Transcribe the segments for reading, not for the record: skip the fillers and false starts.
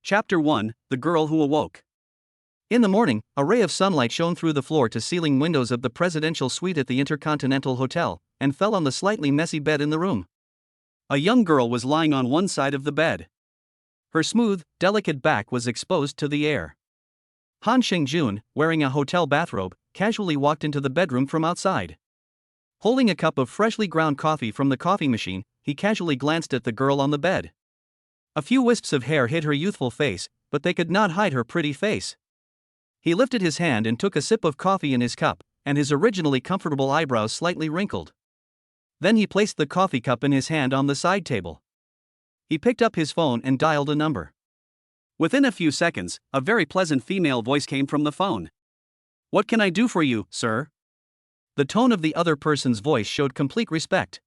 Chapter 1: The Girl Who Awoke. In the morning, a ray of sunlight shone through the floor-to-ceiling windows of the presidential suite at the Intercontinental Hotel, and fell on the slightly messy bed in the room. A young girl was lying on one side of the bed. Her smooth, delicate back was exposed to the air. Han Xingjun, wearing a hotel bathrobe, casually walked into the bedroom from outside. Holding a cup of freshly ground coffee from the coffee machine, he casually glanced at the girl on the bed. A few wisps of hair hid her youthful face, but they could not hide her pretty face. He lifted his hand and took a sip of coffee in his cup, and his originally comfortable eyebrows slightly wrinkled. Then he placed the coffee cup in his hand on the side table. He picked up his phone and dialed a number. Within a few seconds, a very pleasant female voice came from the phone. "What can I do for you, sir?" The tone of the other person's voice showed complete respect.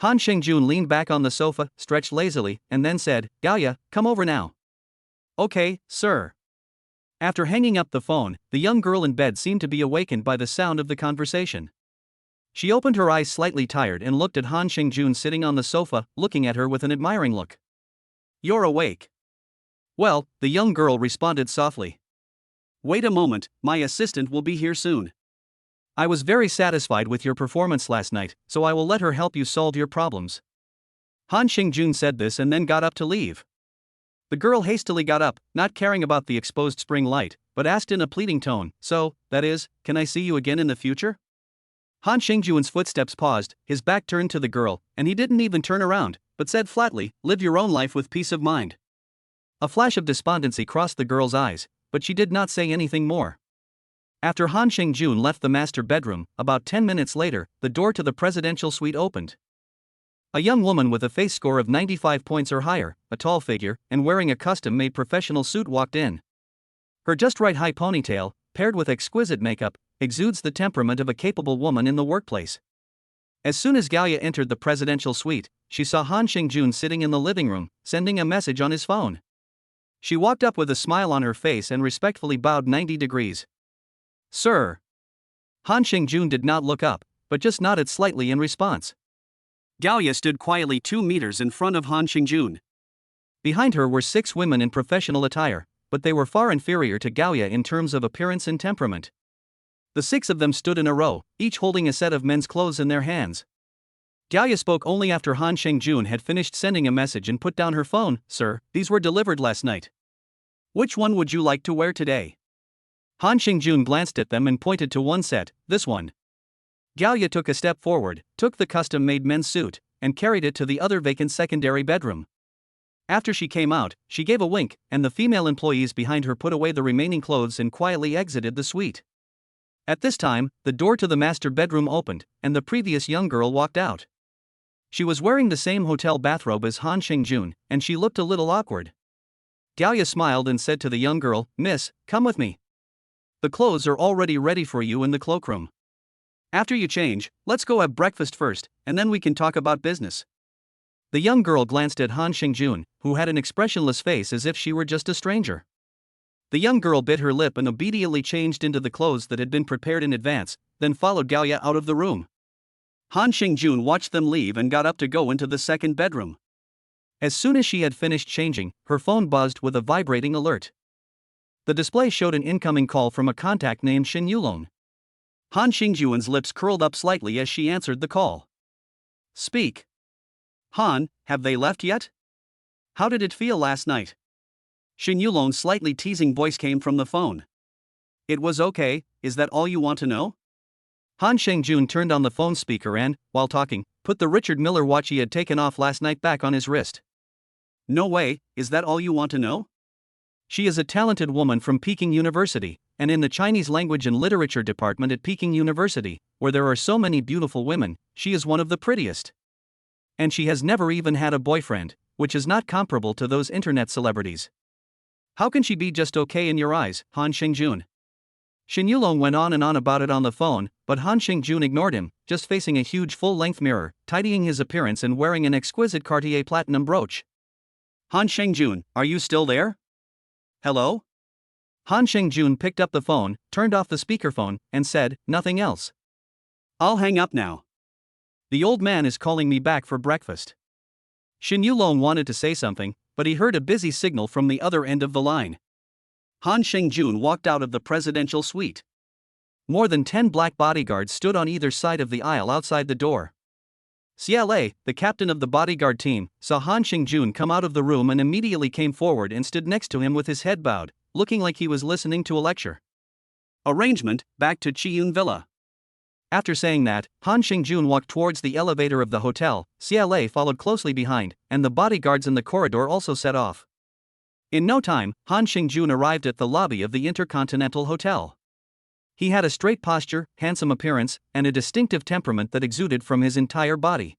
Han Xingjun leaned back on the sofa, stretched lazily, and then said, "Gao Ya, come over now." "Okay, sir." After hanging up the phone, the young girl in bed seemed to be awakened by the sound of the conversation. She opened her eyes slightly tired and looked at Han Xingjun sitting on the sofa, looking at her with an admiring look. "You're awake." "Well," the young girl responded softly. "Wait a moment, my assistant will be here soon. I was very satisfied with your performance last night, so I will let her help you solve your problems." Han Xingjun said this and then got up to leave. The girl hastily got up, not caring about the exposed spring light, but asked in a pleading tone, "So, that is, can I see you again in the future?" Han Xingjun's footsteps paused, his back turned to the girl, and he didn't even turn around, but said flatly, "Live your own life with peace of mind." A flash of despondency crossed the girl's eyes, but she did not say anything more. After Han Xingjun left the master bedroom, about 10 minutes later, the door to the presidential suite opened. A young woman with a face score of 95 points or higher, a tall figure, and wearing a custom-made professional suit walked in. Her just right high ponytail, paired with exquisite makeup, exudes the temperament of a capable woman in the workplace. As soon as Gao Ya entered the presidential suite, she saw Han Xingjun sitting in the living room, sending a message on his phone. She walked up with a smile on her face and respectfully bowed 90 degrees. "Sir." Han Xingjun did not look up, but just nodded slightly in response. Gao Ya stood quietly 2 meters in front of Han Xingjun. Behind her were 6 women in professional attire, but they were far inferior to Gao Ya in terms of appearance and temperament. The 6 of them stood in a row, each holding a set of men's clothes in their hands. Gao Ya spoke only after Han Xingjun had finished sending a message and put down her phone. "Sir, these were delivered last night. Which one would you like to wear today?" Han Xingjun glanced at them and pointed to one set, "This one." Gao Ya took a step forward, took the custom-made men's suit, and carried it to the other vacant secondary bedroom. After she came out, she gave a wink, and the female employees behind her put away the remaining clothes and quietly exited the suite. At this time, the door to the master bedroom opened, and the previous young girl walked out. She was wearing the same hotel bathrobe as Han Xingjun, and she looked a little awkward. Gao Ya smiled and said to the young girl, "Miss, come with me. The clothes are already ready for you in the cloakroom. After you change, let's go have breakfast first, and then we can talk about business." The young girl glanced at Han Xingjun, who had an expressionless face as if she were just a stranger. The young girl bit her lip and obediently changed into the clothes that had been prepared in advance, then followed Gao Ya out of the room. Han Xingjun watched them leave and got up to go into the second bedroom. As soon as she had finished changing, her phone buzzed with a vibrating alert. The display showed an incoming call from a contact named Shin Yulong. Han Xingjun's lips curled up slightly as she answered the call. "Speak." "Han, have they left yet? How did it feel last night?" Shin Yulong's slightly teasing voice came from the phone. "It was okay, is that all you want to know?" Han Xingjun turned on the phone speaker and, while talking, put the Richard Miller watch he had taken off last night back on his wrist. "No way, is that all you want to know?" She is a talented woman from Peking University, and in the Chinese language and literature department at Peking University, where there are so many beautiful women, she is one of the prettiest. And she has never even had a boyfriend, which is not comparable to those internet celebrities. "How can she be just okay in your eyes, Han Xingjun?" Shin Yulong went on and on about it on the phone, but Han Xingjun ignored him, just facing a huge full-length mirror, tidying his appearance and wearing an exquisite Cartier platinum brooch. "Han Xingjun, are you still there? Hello?" Han Xingjun picked up the phone, turned off the speakerphone, and said, "Nothing else. I'll hang up now. The old man is calling me back for breakfast." Shin Yulong wanted to say something, but he heard a busy signal from the other end of the line. Han Xingjun walked out of the presidential suite. More than 10 black bodyguards stood on either side of the aisle outside the door. CLA, the captain of the bodyguard team, saw Han Xingjun come out of the room and immediately came forward and stood next to him with his head bowed, looking like he was listening to a lecture. Arrangement, back to Chiyun Villa. After saying that, Han Xingjun walked towards the elevator of the hotel. CLA followed closely behind, and the bodyguards in the corridor also set off. In no time, Han Xingjun arrived at the lobby of the Intercontinental Hotel. He had a straight posture, handsome appearance, and a distinctive temperament that exuded from his entire body.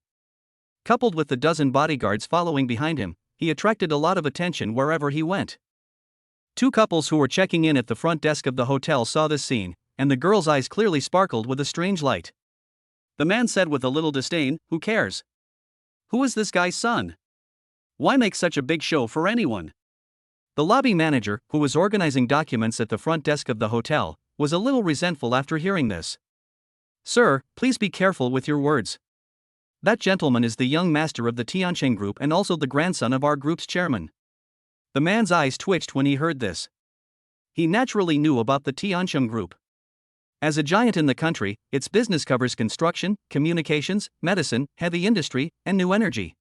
Coupled with the dozen bodyguards following behind him, he attracted a lot of attention wherever he went. Two couples who were checking in at the front desk of the hotel saw this scene, and the girl's eyes clearly sparkled with a strange light. The man said with a little disdain, "Who cares? Who is this guy's son? Why make such a big show for anyone?" The lobby manager, who was organizing documents at the front desk of the hotel, was a little resentful after hearing this. "Sir, please be careful with your words. That gentleman is the young master of the Tianqing Group and also the grandson of our group's chairman." The man's eyes twitched when he heard this. He naturally knew about the Tianqing Group. As a giant in the country, its business covers construction, communications, medicine, heavy industry, and new energy.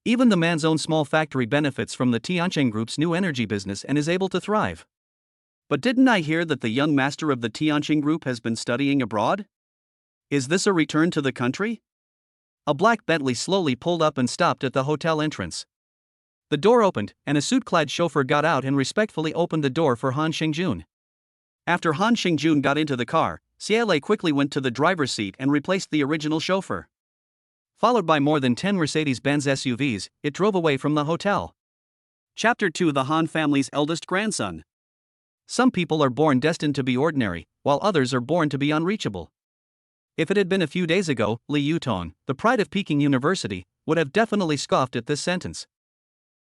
Even the man's own small factory benefits from the Tianqing Group's new energy business and is able to thrive. "But didn't I hear that the young master of the Tianqing Group has been studying abroad? Is this a return to the country?" A black Bentley slowly pulled up and stopped at the hotel entrance. The door opened, and a suit-clad chauffeur got out and respectfully opened the door for Han Xingjun. After Han Xingjun got into the car, CLA quickly went to the driver's seat and replaced the original chauffeur. Followed by more than 10 Mercedes-Benz SUVs, it drove away from the hotel. Chapter 2: The Han family's eldest grandson. Some people are born destined to be ordinary, while others are born to be unreachable. If it had been a few days ago, Li Yutong, the pride of Peking University, would have definitely scoffed at this sentence.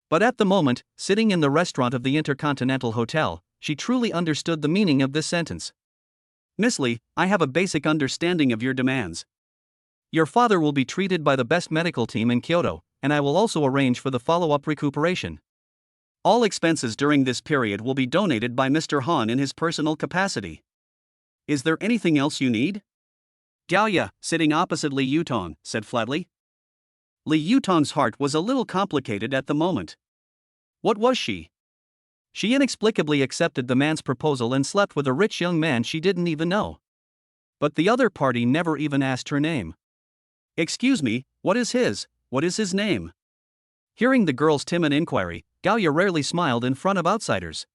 But at the moment, sitting in the restaurant of the Intercontinental Hotel, she truly understood the meaning of this sentence. "Miss Li, I have a basic understanding of your demands. Your father will be treated by the best medical team in Kyoto, and I will also arrange for the follow-up recuperation. All expenses during this period will be donated by Mr. Han in his personal capacity. Is there anything else you need?" Gao Ya, sitting opposite Li Yutong, said flatly. Li Yutong's heart was a little complicated at the moment. What was she? She inexplicably accepted the man's proposal and slept with a rich young man she didn't even know. But the other party never even asked her name. "Excuse me, what is his name?" Hearing the girl's timid inquiry, Gao Ya rarely smiled in front of outsiders.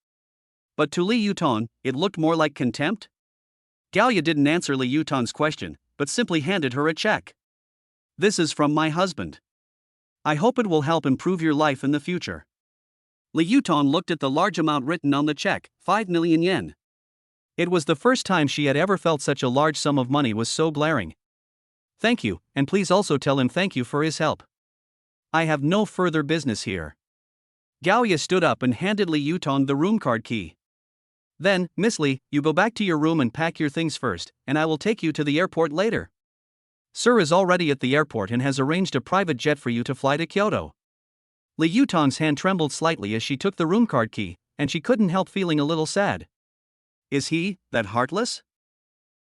But to Li Yutong, it looked more like contempt. Gao Ya didn't answer Li Yutong's question, but simply handed her a check. "This is from my husband. I hope it will help improve your life in the future." Li Yutong looked at the large amount written on the check, 5 million yen. It was the first time she had ever felt such a large sum of money was so glaring. "Thank you, and please also tell him thank you for his help. I have no further business here." Gao Ya stood up and handed Li Yutong the room card key. "Then, Miss Li, you go back to your room and pack your things first, and I will take you to the airport later. Sir is already at the airport and has arranged a private jet for you to fly to Kyoto." Li Yutong's hand trembled slightly as she took the room card key, and she couldn't help feeling a little sad. Is he that heartless?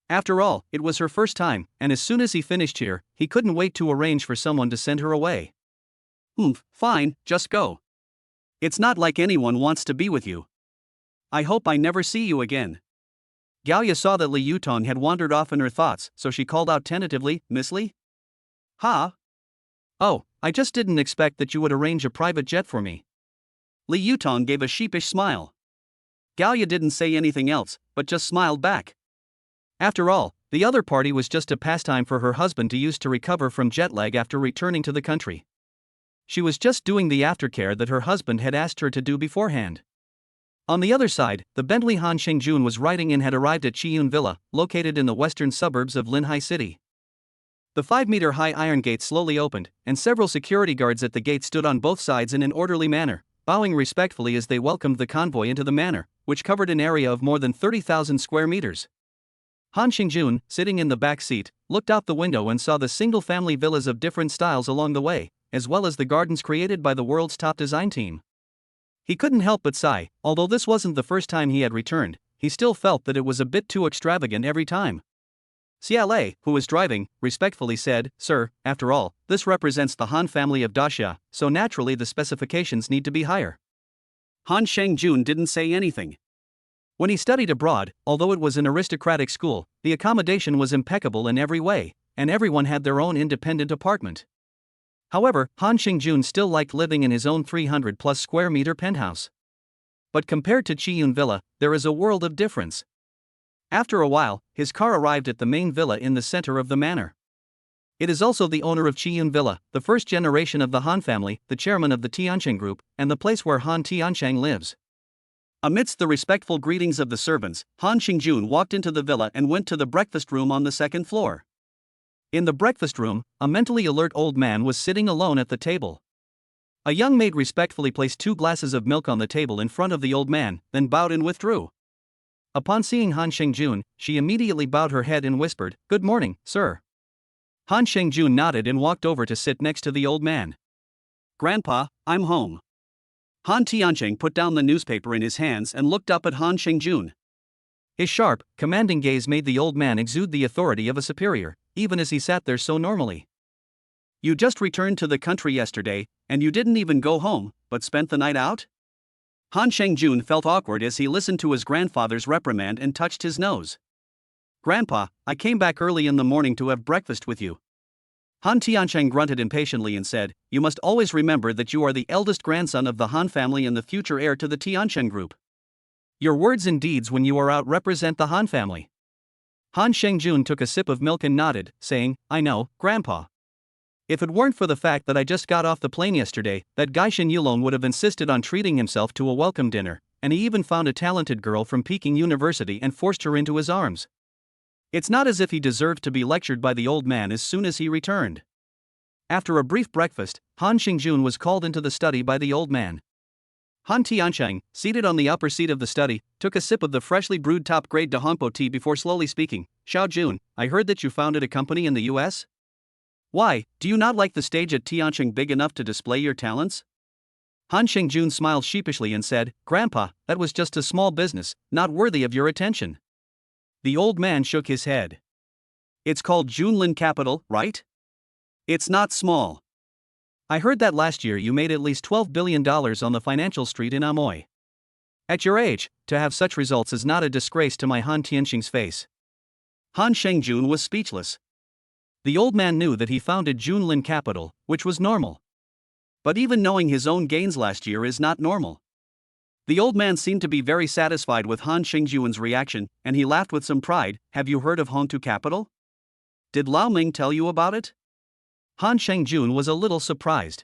After all, it was her first time, and as soon as he finished here, he couldn't wait to arrange for someone to send her away. Fine, just go. It's not like anyone wants to be with you. I hope I never see you again." Gao Ya saw that Li Yutong had wandered off in her thoughts, so she called out tentatively, "Miss Li?" "Ha? Oh, I just didn't expect that you would arrange a private jet for me." Li Yutong gave a sheepish smile. Gao Ya didn't say anything else, but just smiled back. After all, the other party was just a pastime for her husband to use to recover from jet lag after returning to the country. She was just doing the aftercare that her husband had asked her to do beforehand. On the other side, the Bentley Han Xingjun was riding in had arrived at Chiyun Villa, located in the western suburbs of Linhai City. The 5-meter-high iron gate slowly opened, and several security guards at the gate stood on both sides in an orderly manner, bowing respectfully as they welcomed the convoy into the manor, which covered an area of more than 30,000 square meters. Han Xingjun, sitting in the back seat, looked out the window and saw the single-family villas of different styles along the way, as well as the gardens created by the world's top design team. He couldn't help but sigh. Although this wasn't the first time he had returned, he still felt that it was a bit too extravagant every time. Xiaolei, who was driving, respectfully said, "Sir, after all, this represents the Han family of Daxia, so naturally the specifications need to be higher." Han Shengjun didn't say anything. When he studied abroad, although it was an aristocratic school, the accommodation was impeccable in every way, and everyone had their own independent apartment. However, Han Shengjun still liked living in his own 300-plus square meter penthouse. But compared to Chiyun Villa, there is a world of difference. After a while, his car arrived at the main villa in the center of the manor. It is also the owner of Chiyun Villa, the first generation of the Han family, the chairman of the Tiancheng Group, and the place where Han Tiancheng lives. Amidst the respectful greetings of the servants, Han Xingjun walked into the villa and went to the breakfast room on the second floor. In the breakfast room, a mentally alert old man was sitting alone at the table. A young maid respectfully placed 2 glasses of milk on the table in front of the old man, then bowed and withdrew. Upon seeing Han Shengjun, she immediately bowed her head and whispered, "Good morning, sir." Han Shengjun nodded and walked over to sit next to the old man. "Grandpa, I'm home." Han Tiancheng put down the newspaper in his hands and looked up at Han Shengjun. His sharp, commanding gaze made the old man exude the authority of a superior, even as he sat there so normally. "You just returned to the country yesterday, and you didn't even go home, but spent the night out?" Han Shengjun felt awkward as he listened to his grandfather's reprimand and touched his nose. "Grandpa, I came back early in the morning to have breakfast with you." Han Tiancheng grunted impatiently and said, "You must always remember that you are the eldest grandson of the Han family and the future heir to the Tiancheng Group. Your words and deeds when you are out represent the Han family." Han Shengjun took a sip of milk and nodded, saying, "I know, Grandpa. If it weren't for the fact that I just got off the plane yesterday, that guy Shen Yulong would have insisted on treating himself to a welcome dinner, and he even found a talented girl from Peking University and forced her into his arms. It's not as if he deserved to be lectured by the old man as soon as he returned." After a brief breakfast, Han Xingjun was called into the study by the old man. Han Tiancheng, seated on the upper seat of the study, took a sip of the freshly brewed top-grade Dahongpo tea before slowly speaking. "Xiao Jun, I heard that you founded a company in the US? Why, do you not like the stage at Tiancheng big enough to display your talents?" Han Shengjun smiled sheepishly and said, "Grandpa, that was just a small business, not worthy of your attention." The old man shook his head. "It's called Junlin Capital, right? It's not small. I heard that last year you made at least $12 billion on the financial street in Amoy. At your age, to have such results is not a disgrace to my Han Tianxing's face." Han Shengjun was speechless. The old man knew that he founded Junlin Capital, which was normal. But even knowing his own gains last year is not normal. The old man seemed to be very satisfied with Han Shengjun's reaction, and he laughed with some pride. "Have you heard of Hongtu Capital? Did Lao Ming tell you about it?" Han Shengjun was a little surprised.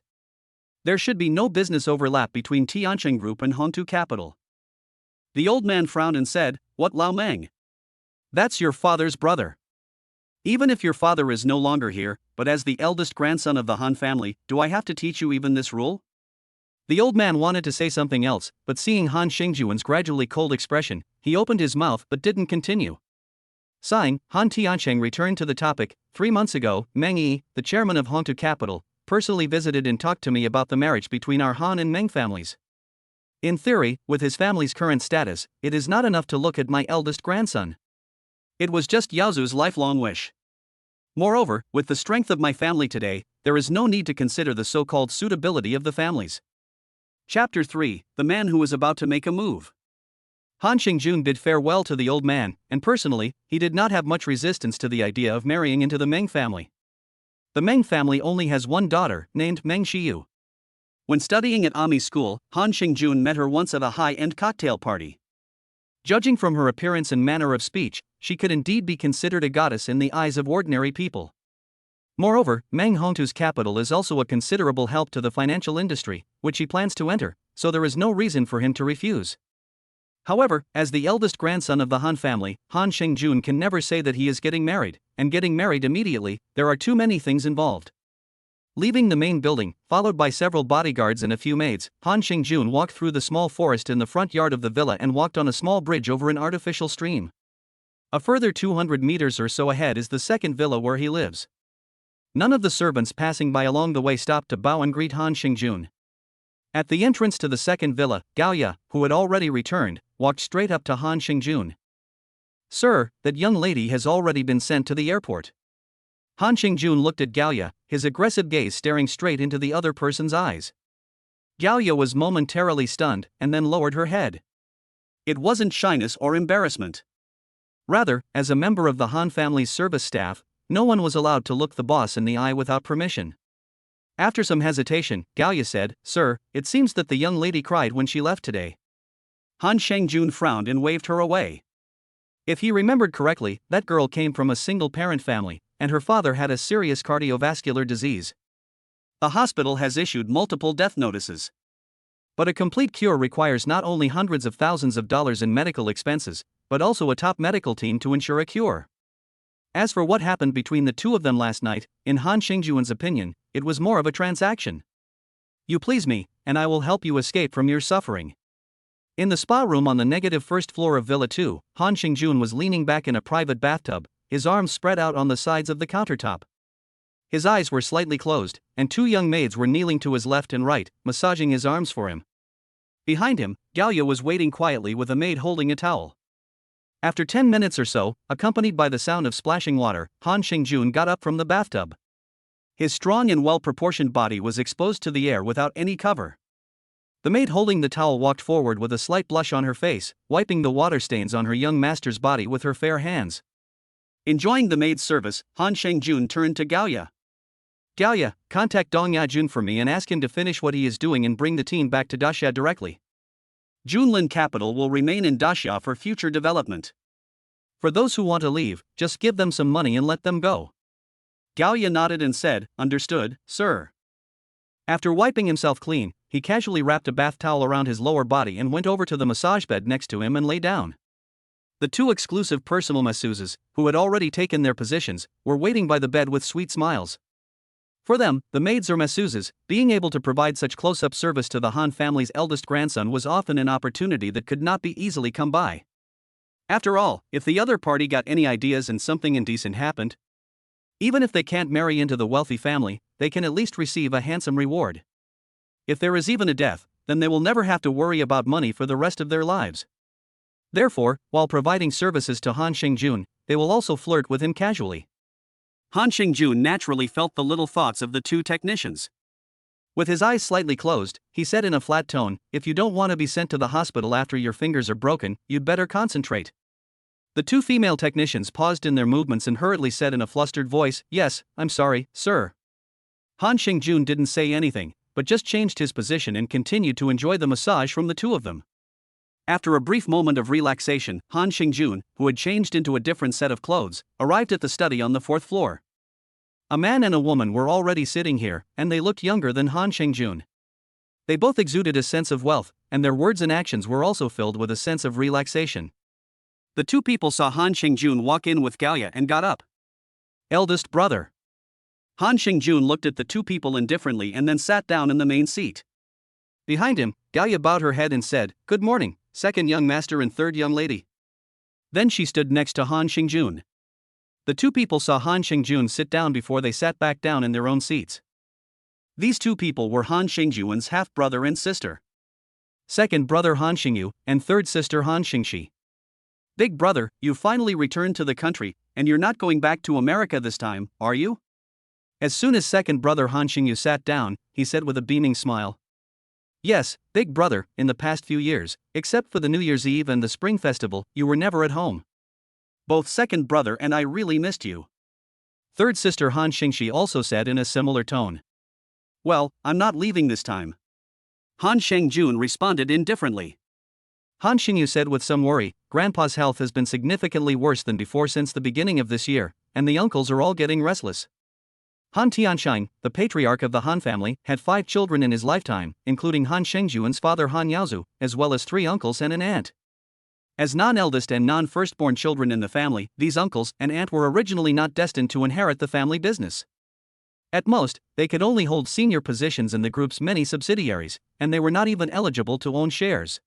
There should be no business overlap between Tiancheng Group and Hongtu Capital. The old man frowned and said, "What Lao Meng? That's your father's brother. Even if your father is no longer here, but as the eldest grandson of the Han family, do I have to teach you even this rule?" The old man wanted to say something else, but seeing Han Shengjun's gradually cold expression, he opened his mouth but didn't continue. Sighing, Han Tiancheng returned to the topic. 3 months ago, Meng Yi, the chairman of Hongtu Capital, personally visited and talked to me about the marriage between our Han and Meng families. In theory, with his family's current status, it is not enough to look at my eldest grandson. It was just Yaozu's lifelong wish. Moreover, with the strength of my family today, there is no need to consider the so-called suitability of the families. Chapter 3, The Man Who Was About to Make a Move. Han Shengjun bid farewell to the old man, and personally, he did not have much resistance to the idea of marrying into the Meng family. The Meng family only has one daughter, named Meng Xiyu. When studying at Ami school, Han Shengjun met her once at a high-end cocktail party. Judging from her appearance and manner of speech, she could indeed be considered a goddess in the eyes of ordinary people. Moreover, Meng Hongtu's capital is also a considerable help to the financial industry, which he plans to enter, so there is no reason for him to refuse. However, as the eldest grandson of the Han family, Han Shengjun can never say that he is getting married, and getting married immediately, there are too many things involved. Leaving the main building, followed by several bodyguards and a few maids, Han Shengjun walked through the small forest in the front yard of the villa and walked on a small bridge over an artificial stream. A further 200 meters or so ahead is the second villa where he lives. None of the servants passing by along the way stopped to bow and greet Han Shengjun. At the entrance to the second villa, Gao Ya, who had already returned, walked straight up to Han Xingjun. "Sir, that young lady has already been sent to the airport." Han Xingjun looked at Gao Ya, his aggressive gaze staring straight into the other person's eyes. Gao Ya was momentarily stunned, and then lowered her head. It wasn't shyness or embarrassment. Rather, as a member of the Han family's service staff, no one was allowed to look the boss in the eye without permission. After some hesitation, Gao Ya said, "Sir, it seems that the young lady cried when she left today." Han Xingjun frowned and waved her away. If he remembered correctly, that girl came from a single-parent family, and her father had a serious cardiovascular disease. The hospital has issued multiple death notices. But a complete cure requires not only hundreds of thousands of dollars in medical expenses, but also a top medical team to ensure a cure. As for what happened between the two of them last night, in Han Xingjun's opinion, it was more of a transaction. "You please me, and I will help you escape from your suffering." In the spa room on the negative first floor of Villa 2, Han Xingjun was leaning back in a private bathtub, his arms spread out on the sides of the countertop. His eyes were slightly closed, and two young maids were kneeling to his left and right, massaging his arms for him. Behind him, Gao Ya was waiting quietly with a maid holding a towel. After 10 minutes or so, accompanied by the sound of splashing water, Han Xingjun got up from the bathtub. His strong and well-proportioned body was exposed to the air without any cover. The maid holding the towel walked forward with a slight blush on her face, wiping the water stains on her young master's body with her fair hands. Enjoying the maid's service, Han Xingjun turned to Gao Ya. "Gao Ya, contact Dong Yajun for me and ask him to finish what he is doing and bring the team back to Daxia directly. Junlin Capital will remain in Daxia for future development. For those who want to leave, just give them some money and let them go." Gao Ya nodded and said, "Understood, sir." After wiping himself clean, he casually wrapped a bath towel around his lower body and went over to the massage bed next to him and lay down. The two exclusive personal masseuses, who had already taken their positions, were waiting by the bed with sweet smiles. For them, the maids or masseuses, being able to provide such close-up service to the Han family's eldest grandson was often an opportunity that could not be easily come by. After all, if the other party got any ideas and something indecent happened, even if they can't marry into the wealthy family, they can at least receive a handsome reward. If there is even a death, then they will never have to worry about money for the rest of their lives. Therefore, while providing services to Han Xingjun, they will also flirt with him casually. Han Xingjun naturally felt the little thoughts of the two technicians. With his eyes slightly closed, he said in a flat tone, "If you don't want to be sent to the hospital after your fingers are broken, you'd better concentrate." The two female technicians paused in their movements and hurriedly said in a flustered voice, "Yes, I'm sorry, sir." Han Xingjun didn't say anything, but just changed his position and continued to enjoy the massage from the two of them. After a brief moment of relaxation, Han Xingjun, who had changed into a different set of clothes, arrived at the study on the 4th floor. A man and a woman were already sitting here, and they looked younger than Han Xingjun. They both exuded a sense of wealth, and their words and actions were also filled with a sense of relaxation. The two people saw Han Xingjun walk in with Gao Ya and got up. "Eldest brother." Han Xingjun looked at the two people indifferently and then sat down in the main seat. Behind him, Gao Ya bowed her head and said, "Good morning, second young master and third young lady." Then she stood next to Han Xingjun. The two people saw Han Xingjun sit down before they sat back down in their own seats. These two people were Han Xingjun's half-brother and sister. Second brother Han Xingyu, and third sister Han Xingxi. "Big brother, you finally returned to the country, and you're not going back to America this time, are you?" As soon as second brother Han Xingyu sat down, he said with a beaming smile. "Yes, big brother, in the past few years, except for the New Year's Eve and the Spring Festival, you were never at home. Both second brother and I really missed you." Third sister Han Xingxi also said in a similar tone. "Well, I'm not leaving this time." Han Xingjun responded indifferently. Han Xingyu said with some worry, "Grandpa's health has been significantly worse than before since the beginning of this year, and the uncles are all getting restless." Han Tianshine, the patriarch of the Han family, had 5 children in his lifetime, including Han Xingjun's father Han Yaozu, as well as 3 uncles and an aunt. As non-eldest and non-firstborn children in the family, these uncles and aunt were originally not destined to inherit the family business. At most, they could only hold senior positions in the group's many subsidiaries, and they were not even eligible to own shares.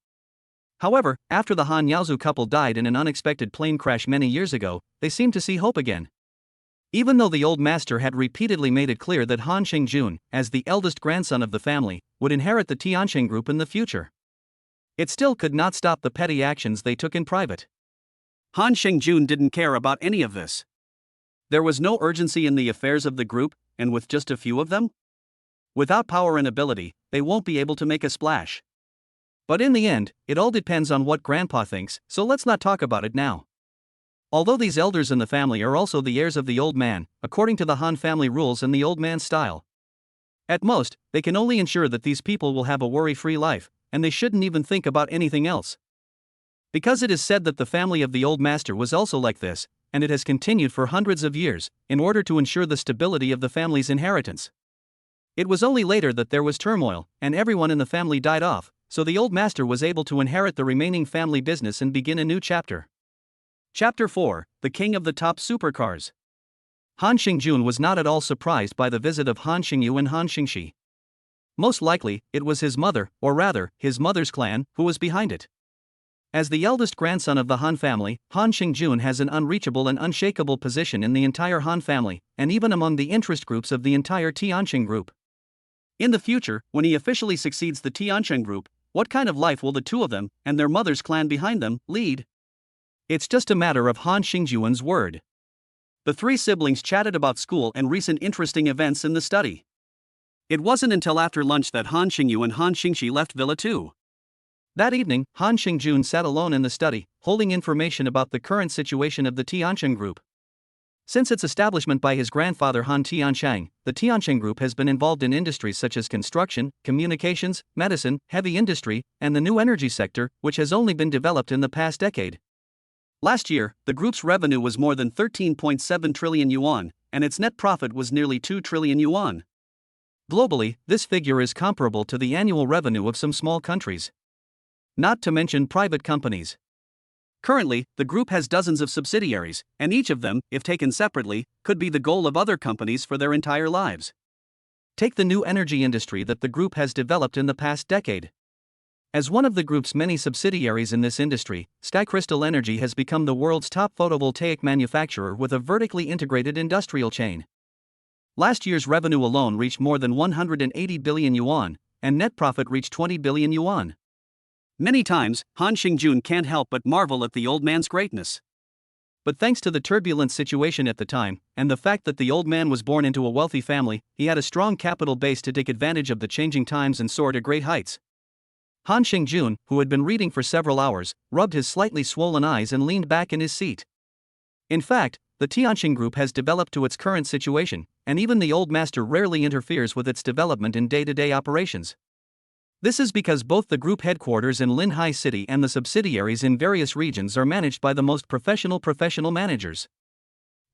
However, after the Han Yaozu couple died in an unexpected plane crash many years ago, they seemed to see hope again. Even though the old master had repeatedly made it clear that Han Xingjun, as the eldest grandson of the family, would inherit the Tianqing group in the future, it still could not stop the petty actions they took in private. Han Xingjun didn't care about any of this. There was no urgency in the affairs of the group, and with just a few of them, without power and ability, they won't be able to make a splash. But in the end, it all depends on what Grandpa thinks, so let's not talk about it now. Although these elders in the family are also the heirs of the old man, according to the Han family rules and the old man's style, at most, they can only ensure that these people will have a worry-free life, and they shouldn't even think about anything else. Because it is said that the family of the old master was also like this, and it has continued for hundreds of years, in order to ensure the stability of the family's inheritance. It was only later that there was turmoil, and everyone in the family died off, so the old master was able to inherit the remaining family business and begin a new chapter. Chapter 4, The King of the Top Supercars. Han Xingjun was not at all surprised by the visit of Han Xingyu and Han Xingxi. Most likely, it was his mother, or rather, his mother's clan, who was behind it. As the eldest grandson of the Han family, Han Xingjun has an unreachable and unshakable position in the entire Han family, and even among the interest groups of the entire Tianqing group. In the future, when he officially succeeds the Tianqing group, what kind of life will the two of them, and their mother's clan behind them, lead? It's just a matter of Han Xingjun's word. The three siblings chatted about school and recent interesting events in the study. It wasn't until after lunch that Han Xingyu and Han Xingxi left Villa 2. That evening, Han Xingjun sat alone in the study, holding information about the current situation of the Tianqing group. Since its establishment by his grandfather Han Tianshang, the Tianqing group has been involved in industries such as construction, communications, medicine, heavy industry, and the new energy sector, which has only been developed in the past decade. Last year, the group's revenue was more than 13.7 trillion yuan, and its net profit was nearly 2 trillion yuan. Globally, this figure is comparable to the annual revenue of some small countries. Not to mention private companies. Currently, the group has dozens of subsidiaries, and each of them, if taken separately, could be the goal of other companies for their entire lives. Take the new energy industry that the group has developed in the past decade. As one of the group's many subsidiaries in this industry, Sky Crystal Energy has become the world's top photovoltaic manufacturer with a vertically integrated industrial chain. Last year's revenue alone reached more than 180 billion yuan, and net profit reached 20 billion yuan. Many times, Han Xingjun can't help but marvel at the old man's greatness. But thanks to the turbulent situation at the time, and the fact that the old man was born into a wealthy family, he had a strong capital base to take advantage of the changing times and soar to great heights. Han Xingjun, who had been reading for several hours, rubbed his slightly swollen eyes and leaned back in his seat. In fact, the Tianqing group has developed to its current situation, and even the old master rarely interferes with its development in day-to-day operations. This is because both the group headquarters in Linhai City and the subsidiaries in various regions are managed by the most professional managers.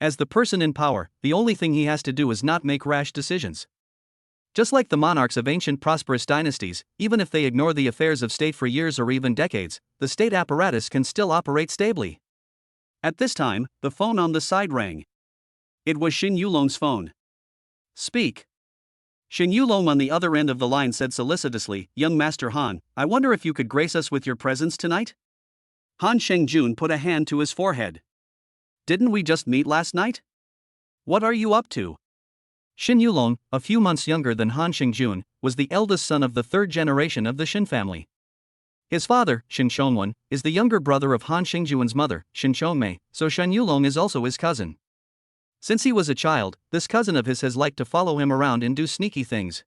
As the person in power, the only thing he has to do is not make rash decisions. Just like the monarchs of ancient prosperous dynasties, even if they ignore the affairs of state for years or even decades, the state apparatus can still operate stably. At this time, the phone on the side rang. It was Xin Yulong's phone. "Speak." Xin Yulong on the other end of the line said solicitously, "Young Master Han, I wonder if you could grace us with your presence tonight?" Han Xingjun put a hand to his forehead. "Didn't we just meet last night? What are you up to?" Xin Yulong, a few months younger than Han Xingjun, was the eldest son of the third generation of the Xin family. His father, Xin Shongwen, is the younger brother of Han Xingjun's mother, Xin Shongmei, so Xin Yulong is also his cousin. Since he was a child, this cousin of his has liked to follow him around and do sneaky things.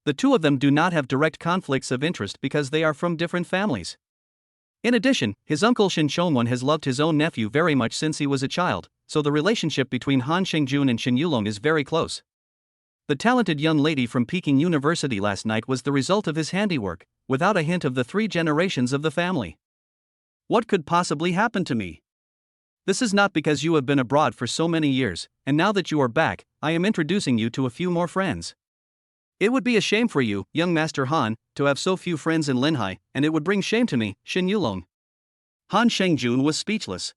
The two of them do not have direct conflicts of interest because they are from different families. In addition, his uncle Xin Shongwen has loved his own nephew very much since he was a child, so the relationship between Han Xingjun and Xin Yulong is very close. The talented young lady from Peking University last night was the result of his handiwork, without a hint of the three generations of the family. What could possibly happen to me? This is not because you have been abroad for so many years, and now that you are back, I am introducing you to a few more friends. It would be a shame for you, young Master Han, to have so few friends in Linhai, and it would bring shame to me, Xin Yulong. Han Xingjun was speechless.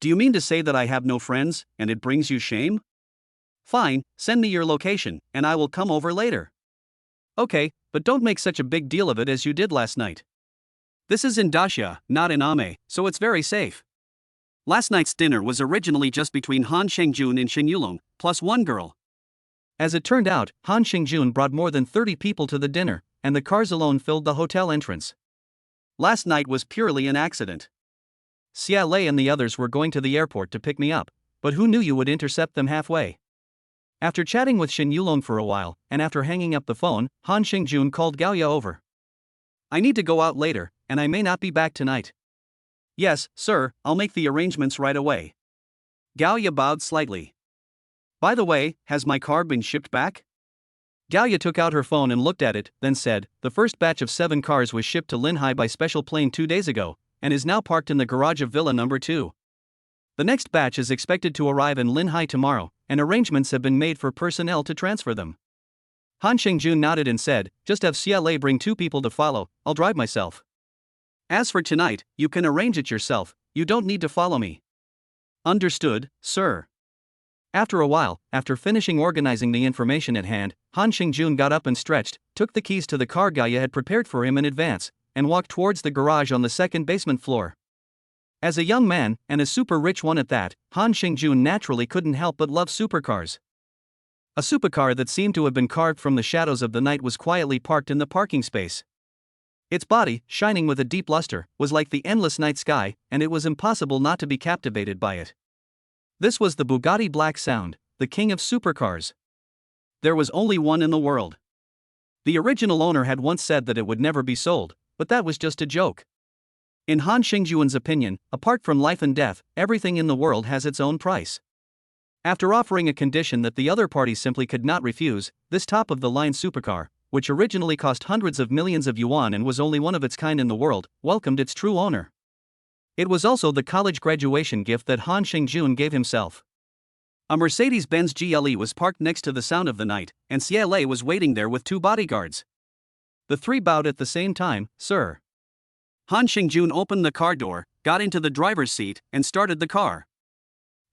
Do you mean to say that I have no friends, and it brings you shame? Fine, send me your location, and I will come over later. Okay, but don't make such a big deal of it as you did last night. This is in Daxia, not in Ame, so it's very safe. Last night's dinner was originally just between Han Shengjun and Shin Yulong, plus one girl. As it turned out, Han Xingjun brought more than 30 people to the dinner, and the cars alone filled the hotel entrance. Last night was purely an accident. Xia Lei and the others were going to the airport to pick me up, but who knew you would intercept them halfway? After chatting with Shin Yulong for a while, and after hanging up the phone, Han Xingjun called Gao Ya over. I need to go out later, and I may not be back tonight. Yes, sir, I'll make the arrangements right away. Gao Ya bowed slightly. By the way, has my car been shipped back? Gao Ya took out her phone and looked at it, then said, the first batch of 7 cars was shipped to Linhai by special plane 2 days ago, and is now parked in the garage of Villa number 2. The next batch is expected to arrive in Linhai tomorrow, and arrangements have been made for personnel to transfer them. Han Xingjun nodded and said, just have Xia Lei bring 2 people to follow, I'll drive myself. As for tonight, you can arrange it yourself, you don't need to follow me. Understood, sir. After a while, after finishing organizing the information at hand, Han Xingjun got up and stretched, took the keys to the car Gao Ya had prepared for him in advance, and walked towards the garage on the second basement floor. As a young man, and a super rich one at that, Han Xingjun naturally couldn't help but love supercars. A supercar that seemed to have been carved from the shadows of the night was quietly parked in the parking space. Its body, shining with a deep luster, was like the endless night sky, and it was impossible not to be captivated by it. This was the Bugatti Black Sound, the king of supercars. There was only one in the world. The original owner had once said that it would never be sold, but that was just a joke. In Han Xingjun's opinion, apart from life and death, everything in the world has its own price. After offering a condition that the other party simply could not refuse, this top-of-the-line supercar, which originally cost hundreds of millions of yuan and was only one of its kind in the world, welcomed its true owner. It was also the college graduation gift that Han Xingjun gave himself. A Mercedes-Benz GLE was parked next to the Sound of the Night, and Xia Lei was waiting there with 2 bodyguards. The 3 bowed at the same time, sir. Han Xingjun opened the car door, got into the driver's seat, and started the car.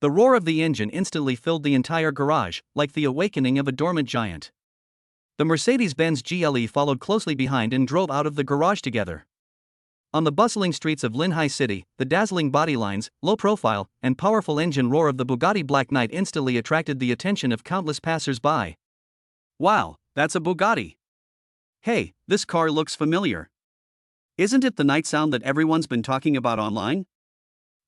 The roar of the engine instantly filled the entire garage, like the awakening of a dormant giant. The Mercedes-Benz GLE followed closely behind and drove out of the garage together. On the bustling streets of Linhai City, the dazzling body lines, low profile, and powerful engine roar of the Bugatti Black Knight instantly attracted the attention of countless passers-by. Wow, that's a Bugatti. Hey, this car looks familiar. Isn't it the night sound that everyone's been talking about online?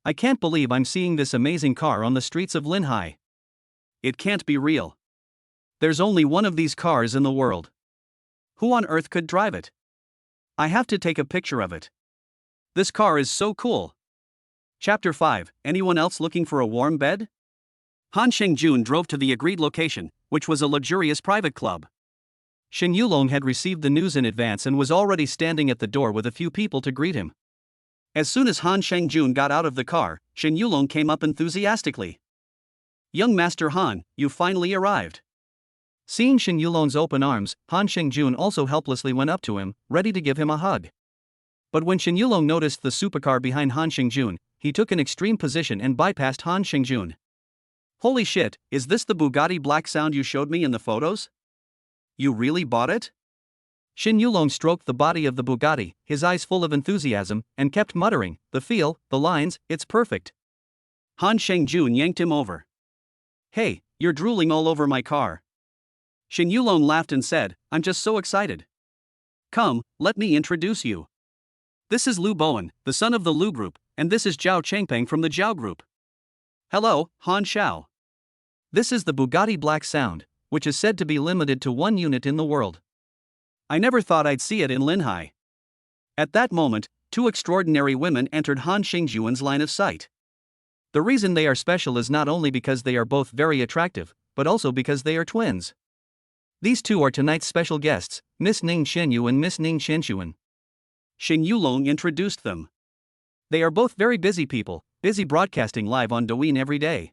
I can't believe I'm seeing this amazing car on the streets of Linhai. It can't be real. There's only one of these cars in the world. Who on earth could drive it? I have to take a picture of it. This car is so cool. Chapter 5. Anyone else looking for a warm bed? Han Xingjun drove to the agreed location, which was a luxurious private club. Shin Yulong had received the news in advance and was already standing at the door with a few people to greet him. As soon as Han Xingjun got out of the car, Shin Yulong came up enthusiastically. Young Master Han, you finally arrived. Seeing Shin Yulong's open arms, Han Xingjun also helplessly went up to him, ready to give him a hug. But when Shin Yulong noticed the supercar behind Han Xingjun, he took an extreme position and bypassed Han Xingjun. Holy shit, is this the Bugatti Black Sound you showed me in the photos? You really bought it? Shin Yulong stroked the body of the Bugatti, his eyes full of enthusiasm, and kept muttering, the feel, the lines, it's perfect. Han Xingjun yanked him over. Hey, you're drooling all over my car. Shin Yulong laughed and said, I'm just so excited. Come, let me introduce you. This is Lu Bowen, the son of the Lu Group, and this is Zhao Changpeng from the Zhao Group. Hello, Han Xiao. This is the Bugatti Black Sound, which is said to be limited to 1 unit in the world. I never thought I'd see it in Linhai. At that moment, 2 extraordinary women entered Han Xingjun's line of sight. The reason they are special is not only because they are both very attractive, but also because they are twins. These 2 are tonight's special guests, Miss Ning Shenyu and Miss Ning Shenxuan. Shin Yulong introduced them. They are both very busy people, busy broadcasting live on Douyin every day.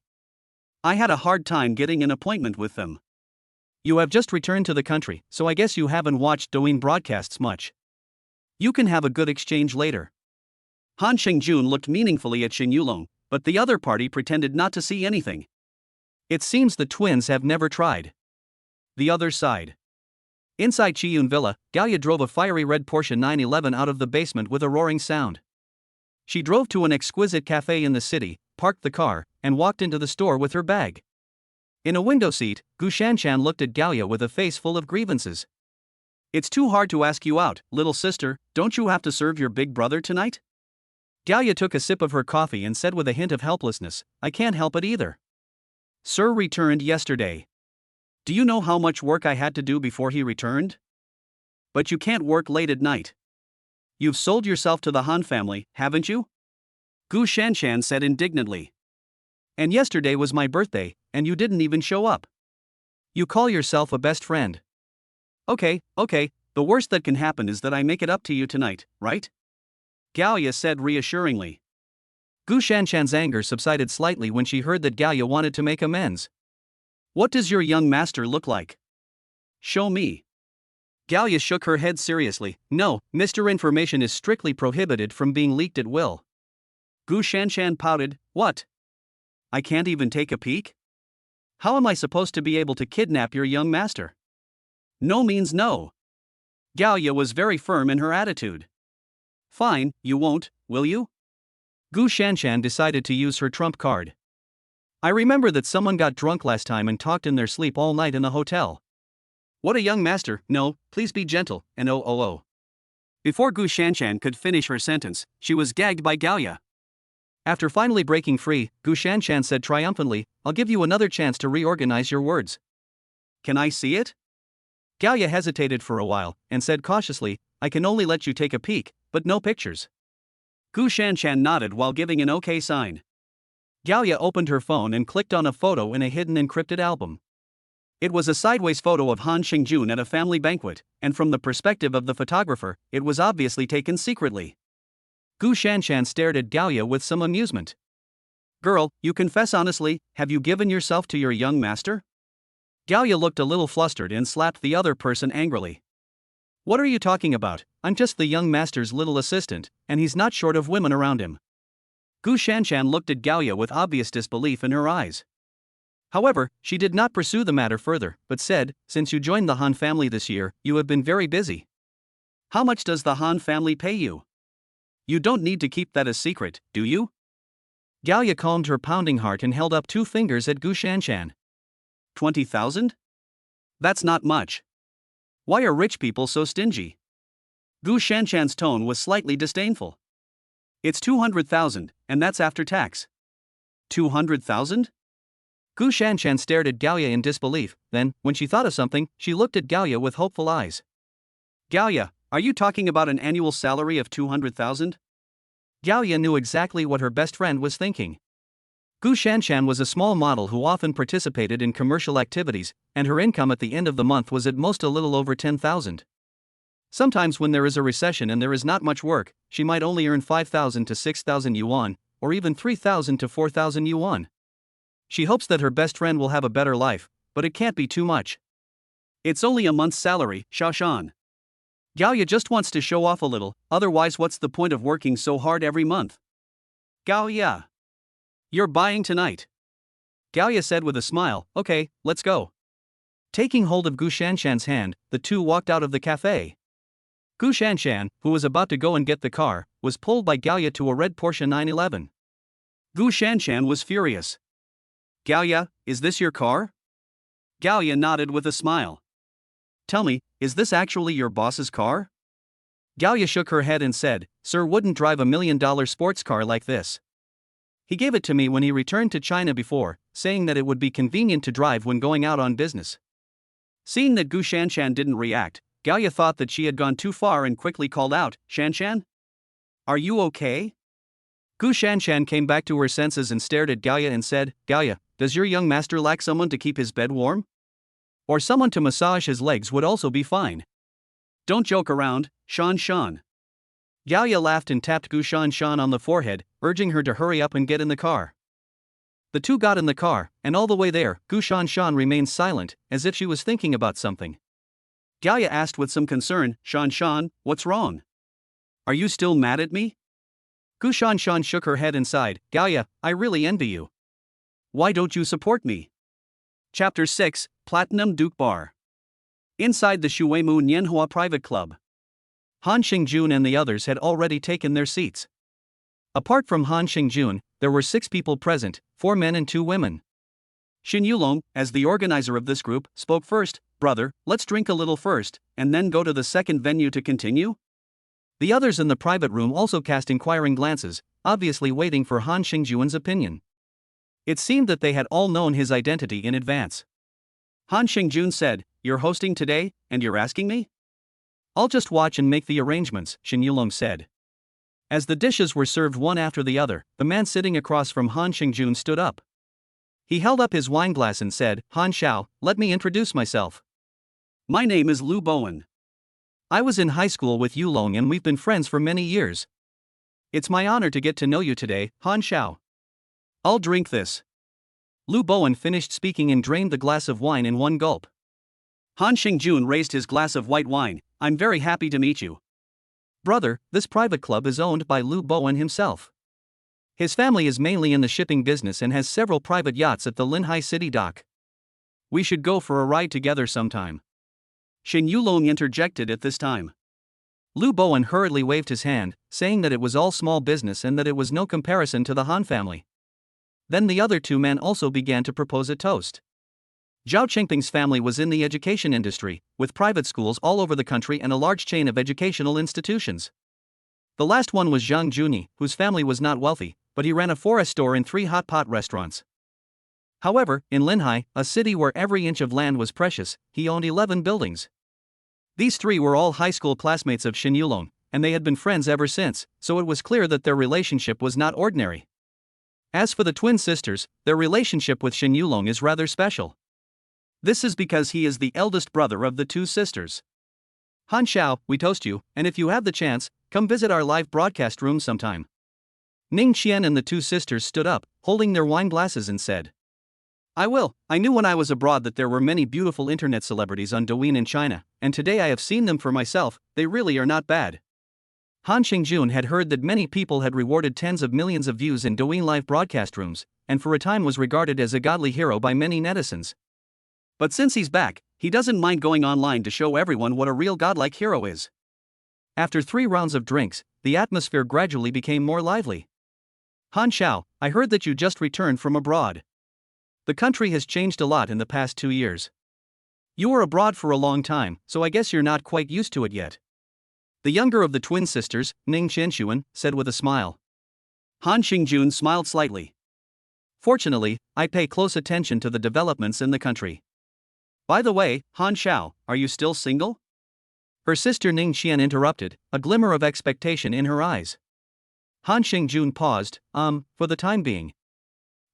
I had a hard time getting an appointment with them. You have just returned to the country, so I guess you haven't watched Douyin broadcasts much. You can have a good exchange later. Han Xingjun looked meaningfully at Shin Yulong, but the other party pretended not to see anything. It seems the twins have never tried. The other side. Inside Chiyun Villa, Gao Ya drove a fiery red Porsche 911 out of the basement with a roaring sound. She drove to an exquisite cafe in the city, parked the car, and walked into the store with her bag. In a window seat, Gu Shanshan looked at Gao Ya with a face full of grievances. It's too hard to ask you out, little sister, don't you have to serve your big brother tonight? Gao Ya took a sip of her coffee and said with a hint of helplessness, I can't help it either. Sir returned yesterday. Do you know how much work I had to do before he returned? But you can't work late at night. You've sold yourself to the Han family, haven't you? Gu Shanshan said indignantly. And yesterday was my birthday, and you didn't even show up. You call yourself a best friend. Okay, the worst that can happen is that I make it up to you tonight, right? Gao Ya said reassuringly. Gu Shanshan's anger subsided slightly when she heard that Gao Ya wanted to make amends. What does your young master look like? Show me. Gao Ya shook her head seriously. No, Mr. Information is strictly prohibited from being leaked at will. Gu Shanshan pouted. What? I can't even take a peek? How am I supposed to be able to kidnap your young master? No means no. Gao Ya was very firm in her attitude. Fine, you won't, will you? Gu Shanshan decided to use her trump card. I remember that someone got drunk last time and talked in their sleep all night in the hotel. What a young master, no, please be gentle, and oh. Before Gu Shanshan could finish her sentence, she was gagged by Gao Ya. After finally breaking free, Gu Shanshan said triumphantly, I'll give you another chance to reorganize your words. Can I see it? Gao Ya hesitated for a while, and said cautiously, I can only let you take a peek, but no pictures. Gu Shanshan nodded while giving an OK sign. Gao Ya opened her phone and clicked on a photo in a hidden encrypted album. It was a sideways photo of Han Xingjun at a family banquet, and from the perspective of the photographer, it was obviously taken secretly. Gu Shanshan stared at Gao Ya with some amusement. Girl, you confess honestly, have you given yourself to your young master? Gao Ya looked a little flustered and slapped the other person angrily. What are you talking about? I'm just the young master's little assistant, and he's not short of women around him. Gu Shanshan looked at Gao Ya with obvious disbelief in her eyes. However, she did not pursue the matter further, but said, since you joined the Han family this year, you have been very busy. How much does the Han family pay you? You don't need to keep that a secret, do you? Gao Ya calmed her pounding heart and held up 2 fingers at Gu Shanshan. 20,000? That's not much. Why are rich people so stingy? Gu Shanshan's tone was slightly disdainful. It's 200,000, and that's after tax. 200,000? Gu Shanshan stared at Gao Ya in disbelief, then, when she thought of something, she looked at Gao Ya with hopeful eyes. Gao Ya, are you talking about an annual salary of 200,000? Gao Ya knew exactly what her best friend was thinking. Gu Shanshan was a small model who often participated in commercial activities, and her income at the end of the month was at most a little over 10,000. Sometimes when there is a recession and there is not much work, she might only earn 5,000 to 6,000 yuan, or even 3,000 to 4,000 yuan. She hopes that her best friend will have a better life, but it can't be too much. It's only a month's salary, Shashan. Gao Ya just wants to show off a little, otherwise what's the point of working so hard every month? Gao Ya. You're buying tonight. Gao Ya said with a smile, okay, let's go. Taking hold of Gu Shanshan's hand, the two walked out of the cafe. Gu Shanshan, who was about to go and get the car, was pulled by Gao Ya to a red Porsche 911. Gu Shanshan was furious. Gao Ya, is this your car? Gao Ya nodded with a smile. Tell me, is this actually your boss's car? Gao Ya shook her head and said, Sir wouldn't drive $1 million sports car like this. He gave it to me when he returned to China before, saying that it would be convenient to drive when going out on business. Seeing that Gu Shanshan didn't react, Gao Ya thought that she had gone too far and quickly called out, Shanshan? Are you okay? Gu Shanshan came back to her senses and stared at Gao Ya and said, Gao Ya, does your young master lack someone to keep his bed warm? Or someone to massage his legs would also be fine. Don't joke around, Shan. Gao Ya laughed and tapped Gu Shanshan on the forehead, urging her to hurry up and get in the car. The two got in the car, and all the way there, Gu Shanshan remained silent, as if she was thinking about something. Gao Ya asked with some concern, Shan, what's wrong? Are you still mad at me? Gu Shanshan shook her head and sighed, Gao Ya, I really envy you. Why don't you support me? Chapter 6, Platinum Duke Bar. Inside the Shuimu Nianhua Private Club. Han Xingjun and the others had already taken their seats. Apart from Han Xingjun, there were 6 people present, 4 men and 2 women. Shin Yulong, as the organizer of this group, spoke first. Brother, let's drink a little first, and then go to the second venue to continue? The others in the private room also cast inquiring glances, obviously waiting for Han Xingjuan's opinion. It seemed that they had all known his identity in advance. Han Xingjun said, "You're hosting today, and you're asking me?" "I'll just watch and make the arrangements," Shin Yulong said. As the dishes were served one after the other, the man sitting across from Han Xingjun stood up. He held up his wineglass and said, "Han Xiao, let me introduce myself. My name is Lu Bowen. I was in high school with Yulong and we've been friends for many years. It's my honor to get to know you today, Han Xiao. I'll drink this." Lu Bowen finished speaking and drained the glass of wine in one gulp. Han Xingjun raised his glass of white wine. "I'm very happy to meet you." "Brother, this private club is owned by Lu Bowen himself. His family is mainly in the shipping business and has several private yachts at the Linhai City dock. We should go for a ride together sometime." Shin Yulong interjected at this time. Lu Bowen hurriedly waved his hand, saying that it was all small business and that it was no comparison to the Han family. Then the other 2 men also began to propose a toast. Zhao Chengping's family was in the education industry, with private schools all over the country and a large chain of educational institutions. The last one was Zhang Juni, whose family was not wealthy, but he ran a forest store and 3 hot pot restaurants. However, in Linhai, a city where every inch of land was precious, he owned 11 buildings. These 3 were all high school classmates of Shin Yulong, and they had been friends ever since, so it was clear that their relationship was not ordinary. As for the twin sisters, their relationship with Shin Yulong is rather special. This is because he is the eldest brother of the 2 sisters. "Han Xiao, we toast you, and if you have the chance, come visit our live broadcast room sometime." Ning Qian and the 2 sisters stood up, holding their wine glasses and said, "I will. I knew when I was abroad that there were many beautiful internet celebrities on Douyin in China, and today I have seen them for myself. They really are not bad." Han Xingjun had heard that many people had rewarded tens of millions of views in Douyin live broadcast rooms, and for a time was regarded as a godly hero by many netizens. But since he's back, he doesn't mind going online to show everyone what a real godlike hero is. After 3 rounds of drinks, the atmosphere gradually became more lively. "Han Xiao, I heard that you just returned from abroad. The country has changed a lot in the past 2 years. You were abroad for a long time, so I guess you're not quite used to it yet." The younger of the twin sisters, Ning Qianshuan, said with a smile. Han Xingjun smiled slightly. "Fortunately, I pay close attention to the developments in the country. By the way, Han Xiao, are you still single?" Her sister Ning Qian interrupted, a glimmer of expectation in her eyes. Han Xingjun paused, for the time being."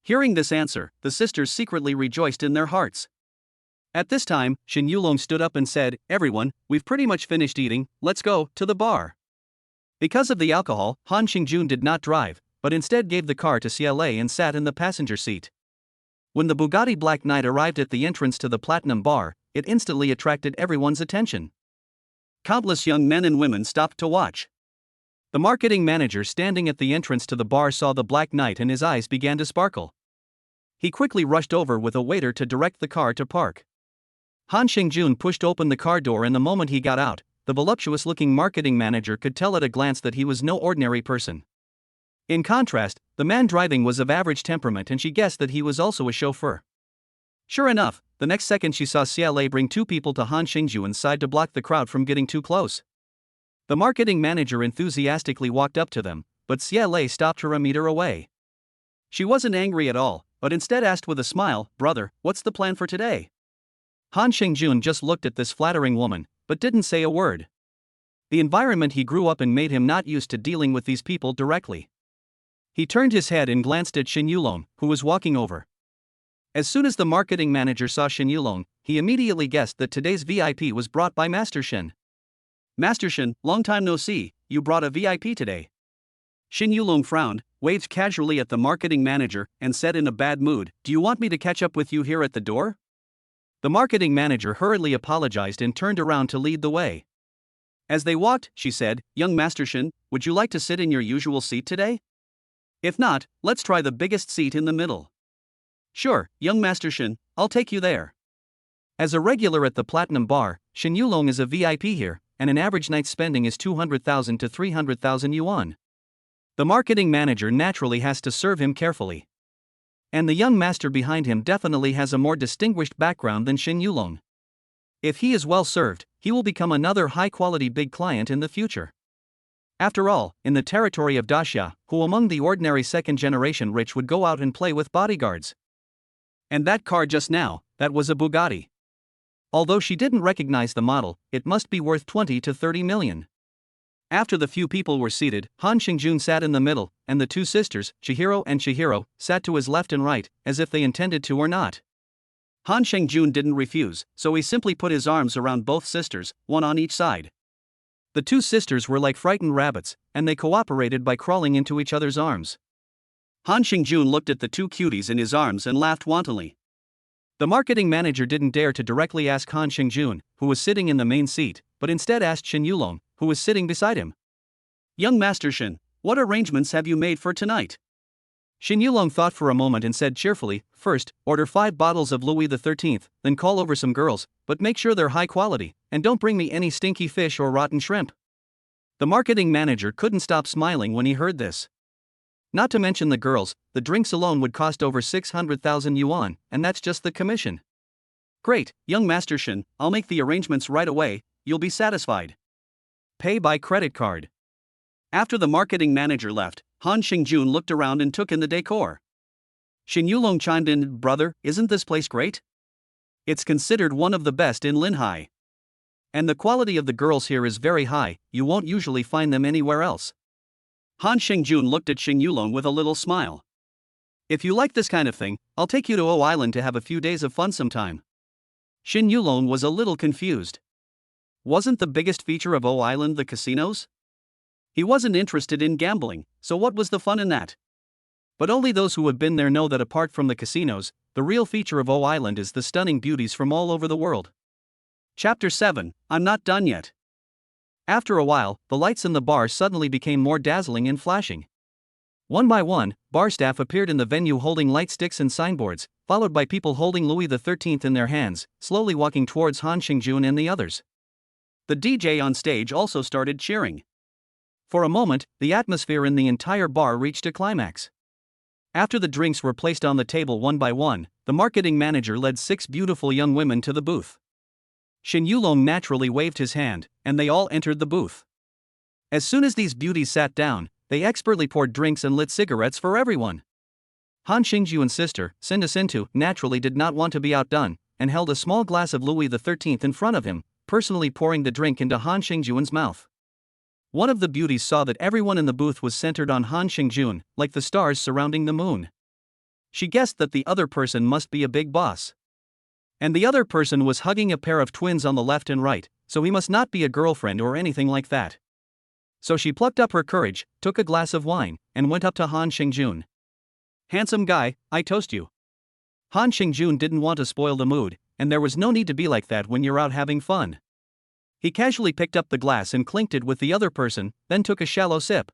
Hearing this answer, the sisters secretly rejoiced in their hearts. At this time, Shin Yulong stood up and said, "Everyone, we've pretty much finished eating, let's go to the bar." Because of the alcohol, Han Xingjun did not drive, but instead gave the car to CLA and sat in the passenger seat. When the Bugatti Black Knight arrived at the entrance to the Platinum Bar, it instantly attracted everyone's attention. Countless young men and women stopped to watch. The marketing manager standing at the entrance to the bar saw the Black Knight and his eyes began to sparkle. He quickly rushed over with a waiter to direct the car to park. Han Xingjun pushed open the car door and the moment he got out, the voluptuous-looking marketing manager could tell at a glance that he was no ordinary person. In contrast, the man driving was of average temperament and she guessed that he was also a chauffeur. Sure enough, the next second she saw CLA bring 2 people to Han Xingjun's side to block the crowd from getting too close. The marketing manager enthusiastically walked up to them, but CLA stopped her a meter away. She wasn't angry at all, but instead asked with a smile, "Brother, what's the plan for today?" Han Xingjun just looked at this flattering woman, but didn't say a word. The environment he grew up in made him not used to dealing with these people directly. He turned his head and glanced at Shin Yulong, who was walking over. As soon as the marketing manager saw Shin Yulong, he immediately guessed that today's VIP was brought by Master Shin. "Master Shin, long time no see, you brought a VIP today." Shin Yulong frowned, waved casually at the marketing manager, and said in a bad mood, "Do you want me to catch up with you here at the door?" The marketing manager hurriedly apologized and turned around to lead the way. As they walked, she said, "Young Master Shin, would you like to sit in your usual seat today? If not, let's try the biggest seat in the middle." "Sure, young Master Shin, I'll take you there." As a regular at the Platinum Bar, Shin Yulong is a VIP here, and an average night's spending is 200,000 to 300,000 yuan. The marketing manager naturally has to serve him carefully. And the young master behind him definitely has a more distinguished background than Shin Yulong. If he is well served, he will become another high-quality big client in the future. After all, in the territory of Daxia, who among the ordinary second-generation rich would go out and play with bodyguards? And that car just now, that was a Bugatti. Although she didn't recognize the model, it must be worth 20 to 30 million. After the few people were seated, Han Xingjun sat in the middle, and the two sisters, Chihiro and Chihiro, sat to his left and right, as if they intended to or not. Han Xingjun didn't refuse, so he simply put his arms around both sisters, one on each side. The two sisters were like frightened rabbits, and they cooperated by crawling into each other's arms. Han Xingjun looked at the two cuties in his arms and laughed wantonly. The marketing manager didn't dare to directly ask Han Xingjun, who was sitting in the main seat, but instead asked Shin Yulong, who was sitting beside him. "Young Master Shin, what arrangements have you made for tonight?" Shin Yulong thought for a moment and said cheerfully, "First, order 5 bottles of Louis XIII, then call over some girls, but make sure they're high quality, and don't bring me any stinky fish or rotten shrimp." The marketing manager couldn't stop smiling when he heard this. Not to mention the girls, the drinks alone would cost over 600,000 yuan, and that's just the commission. "Great, young Master Shin, I'll make the arrangements right away, you'll be satisfied. Pay by credit card." After the marketing manager left, Han Xingjun looked around and took in the decor. Shin Yulong chimed in, "Brother, isn't this place great? It's considered one of the best in Linhai. And the quality of the girls here is very high, you won't usually find them anywhere else." Han Xingjun looked at Shin Yulong with a little smile. "If you like this kind of thing, I'll take you to O Island to have a few days of fun sometime." Shin Yulong was a little confused. Wasn't the biggest feature of O Island the casinos? He wasn't interested in gambling, so what was the fun in that? But only those who have been there know that apart from the casinos, the real feature of O Island is the stunning beauties from all over the world. Chapter 7, I'm not done yet. After a while, the lights in the bar suddenly became more dazzling and flashing. One by one, bar staff appeared in the venue holding light sticks and signboards, followed by people holding Louis XIII in their hands, slowly walking towards Han Xingjun and the others. The DJ on stage also started cheering. For a moment, the atmosphere in the entire bar reached a climax. After the drinks were placed on the table one by one, the marketing manager led 6 beautiful young women to the booth. Shin Yulong naturally waved his hand, and they all entered the booth. As soon as these beauties sat down, they expertly poured drinks and lit cigarettes for everyone. Han Xingjun's sister, Sintu, naturally did not want to be outdone, and held a small glass of Louis XIII in front of him, personally pouring the drink into Han Xingjun's mouth. One of the beauties saw that everyone in the booth was centered on Han Xingjun, like the stars surrounding the moon. She guessed that the other person must be a big boss. And the other person was hugging a pair of twins on the left and right, so he must not be a girlfriend or anything like that. So she plucked up her courage, took a glass of wine, and went up to Han Xingjun. "Handsome guy, I toast you." Han Xingjun didn't want to spoil the mood, and there was no need to be like that when you're out having fun. He casually picked up the glass and clinked it with the other person, then took a shallow sip.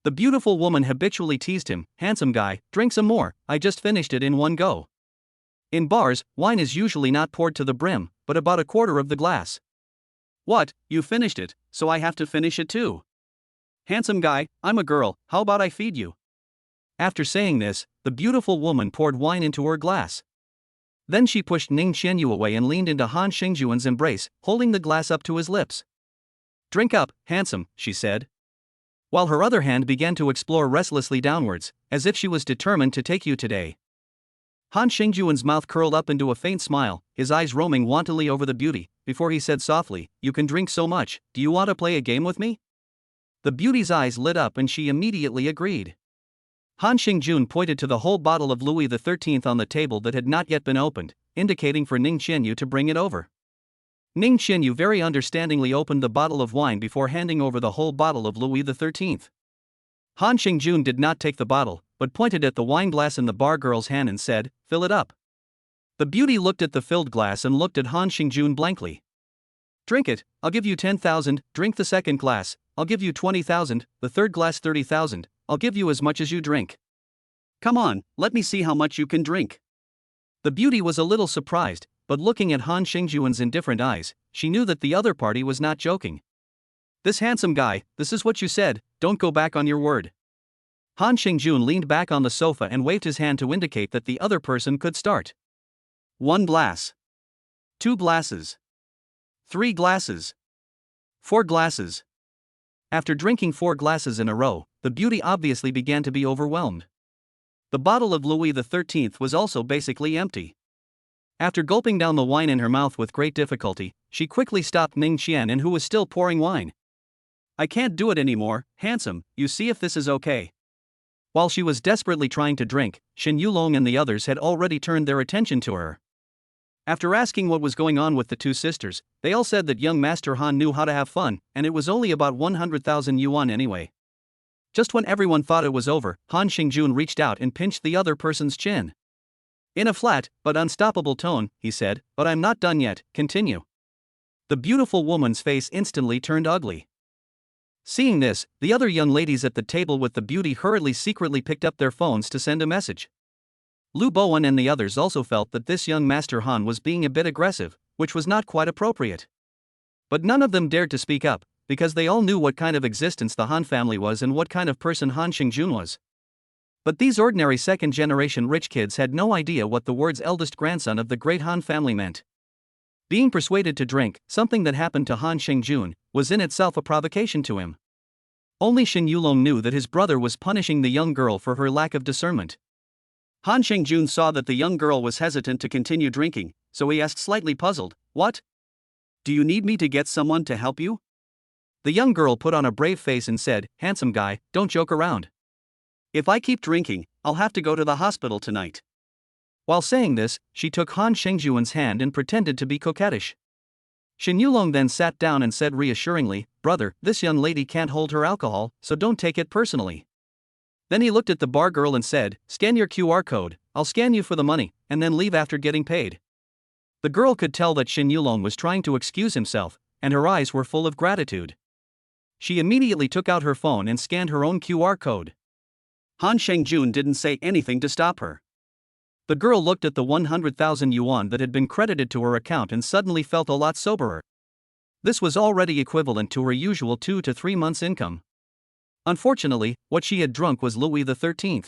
The beautiful woman habitually teased him, "Handsome guy, drink some more, I just finished it in one go." In bars, wine is usually not poured to the brim, but about a quarter of the glass. "What, you finished it, so I have to finish it too? Handsome guy, I'm a girl, how about I feed you?" After saying this, the beautiful woman poured wine into her glass. Then she pushed Ning Qianyu away and leaned into Han Xingjun's embrace, holding the glass up to his lips. "Drink up, handsome," she said. While her other hand began to explore restlessly downwards, as if she was determined to take you today. Han Xingjun's mouth curled up into a faint smile, his eyes roaming wantonly over the beauty, before he said softly, "You can drink so much, do you want to play a game with me?" The beauty's eyes lit up and she immediately agreed. Han Xingjun pointed to the whole bottle of Louis XIII on the table that had not yet been opened, indicating for Ning Qianyu to bring it over. Ning Qianyu very understandingly opened the bottle of wine before handing over the whole bottle of Louis XIII. Han Xingjun did not take the bottle, but pointed at the wine glass in the bar girl's hand and said, "Fill it up." The beauty looked at the filled glass and looked at Han Xingjun blankly. "Drink it, I'll give you 10,000, drink the second glass, I'll give you 20,000, the third glass 30,000, I'll give you as much as you drink. Come on, let me see how much you can drink." The beauty was a little surprised, but looking at Han Xingjun's indifferent eyes, she knew that the other party was not joking. "This handsome guy, this is what you said, don't go back on your word." Han Xingjun leaned back on the sofa and waved his hand to indicate that the other person could start. 1 glass. 2 glasses. 3 glasses. 4 glasses. After drinking 4 glasses in a row, the beauty obviously began to be overwhelmed. The bottle of Louis XIII was also basically empty. After gulping down the wine in her mouth with great difficulty, she quickly stopped Ning Qian, who was still pouring wine. "I can't do it anymore, handsome, you see if this is okay." While she was desperately trying to drink, Shen Yulong and the others had already turned their attention to her. After asking what was going on with the two sisters, they all said that young Master Han knew how to have fun, and it was only about 100,000 yuan anyway. Just when everyone thought it was over, Han Xingjun reached out and pinched the other person's chin. In a flat, but unstoppable tone, he said, "But I'm not done yet, continue." The beautiful woman's face instantly turned ugly. Seeing this, the other young ladies at the table with the beauty hurriedly secretly picked up their phones to send a message. Lu Bowen and the others also felt that this young Master Han was being a bit aggressive, which was not quite appropriate. But none of them dared to speak up, because they all knew what kind of existence the Han family was and what kind of person Han Xingjun was. But these ordinary second-generation rich kids had no idea what the words eldest grandson of the great Han family meant. Being persuaded to drink, something that happened to Han Xingjun, was in itself a provocation to him. Only Shen Yulong knew that his brother was punishing the young girl for her lack of discernment. Han Xingjun saw that the young girl was hesitant to continue drinking, so he asked, slightly puzzled, "What? Do you need me to get someone to help you?" The young girl put on a brave face and said, "Handsome guy, don't joke around. If I keep drinking, I'll have to go to the hospital tonight." While saying this, she took Han Xingjuan's hand and pretended to be coquettish. Shen Yulong then sat down and said reassuringly, "Brother, this young lady can't hold her alcohol, so don't take it personally." Then he looked at the bar girl and said, "Scan your QR code, I'll scan you for the money, and then leave after getting paid." The girl could tell that Shen Yulong was trying to excuse himself, and her eyes were full of gratitude. She immediately took out her phone and scanned her own QR code. Han Xingjun didn't say anything to stop her. The girl looked at the 100,000 yuan that had been credited to her account and suddenly felt a lot soberer. This was already equivalent to her usual 2 to 3 months' income. Unfortunately, what she had drunk was Louis XIII.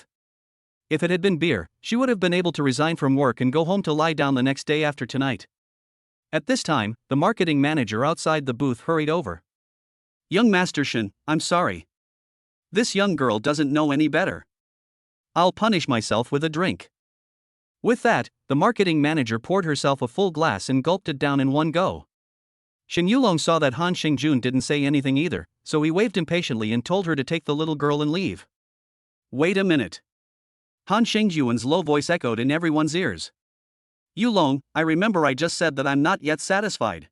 If it had been beer, she would have been able to resign from work and go home to lie down the next day after tonight. At this time, the marketing manager outside the booth hurried over. "Young Master Shen, I'm sorry. This young girl doesn't know any better. I'll punish myself with a drink." With that, the marketing manager poured herself a full glass and gulped it down in one go. Shen Yulong saw that Han Xingjun didn't say anything either, so he waved impatiently and told her to take the little girl and leave. "Wait a minute." Han Xingjun's low voice echoed in everyone's ears. "Yulong, I remember I just said that I'm not yet satisfied."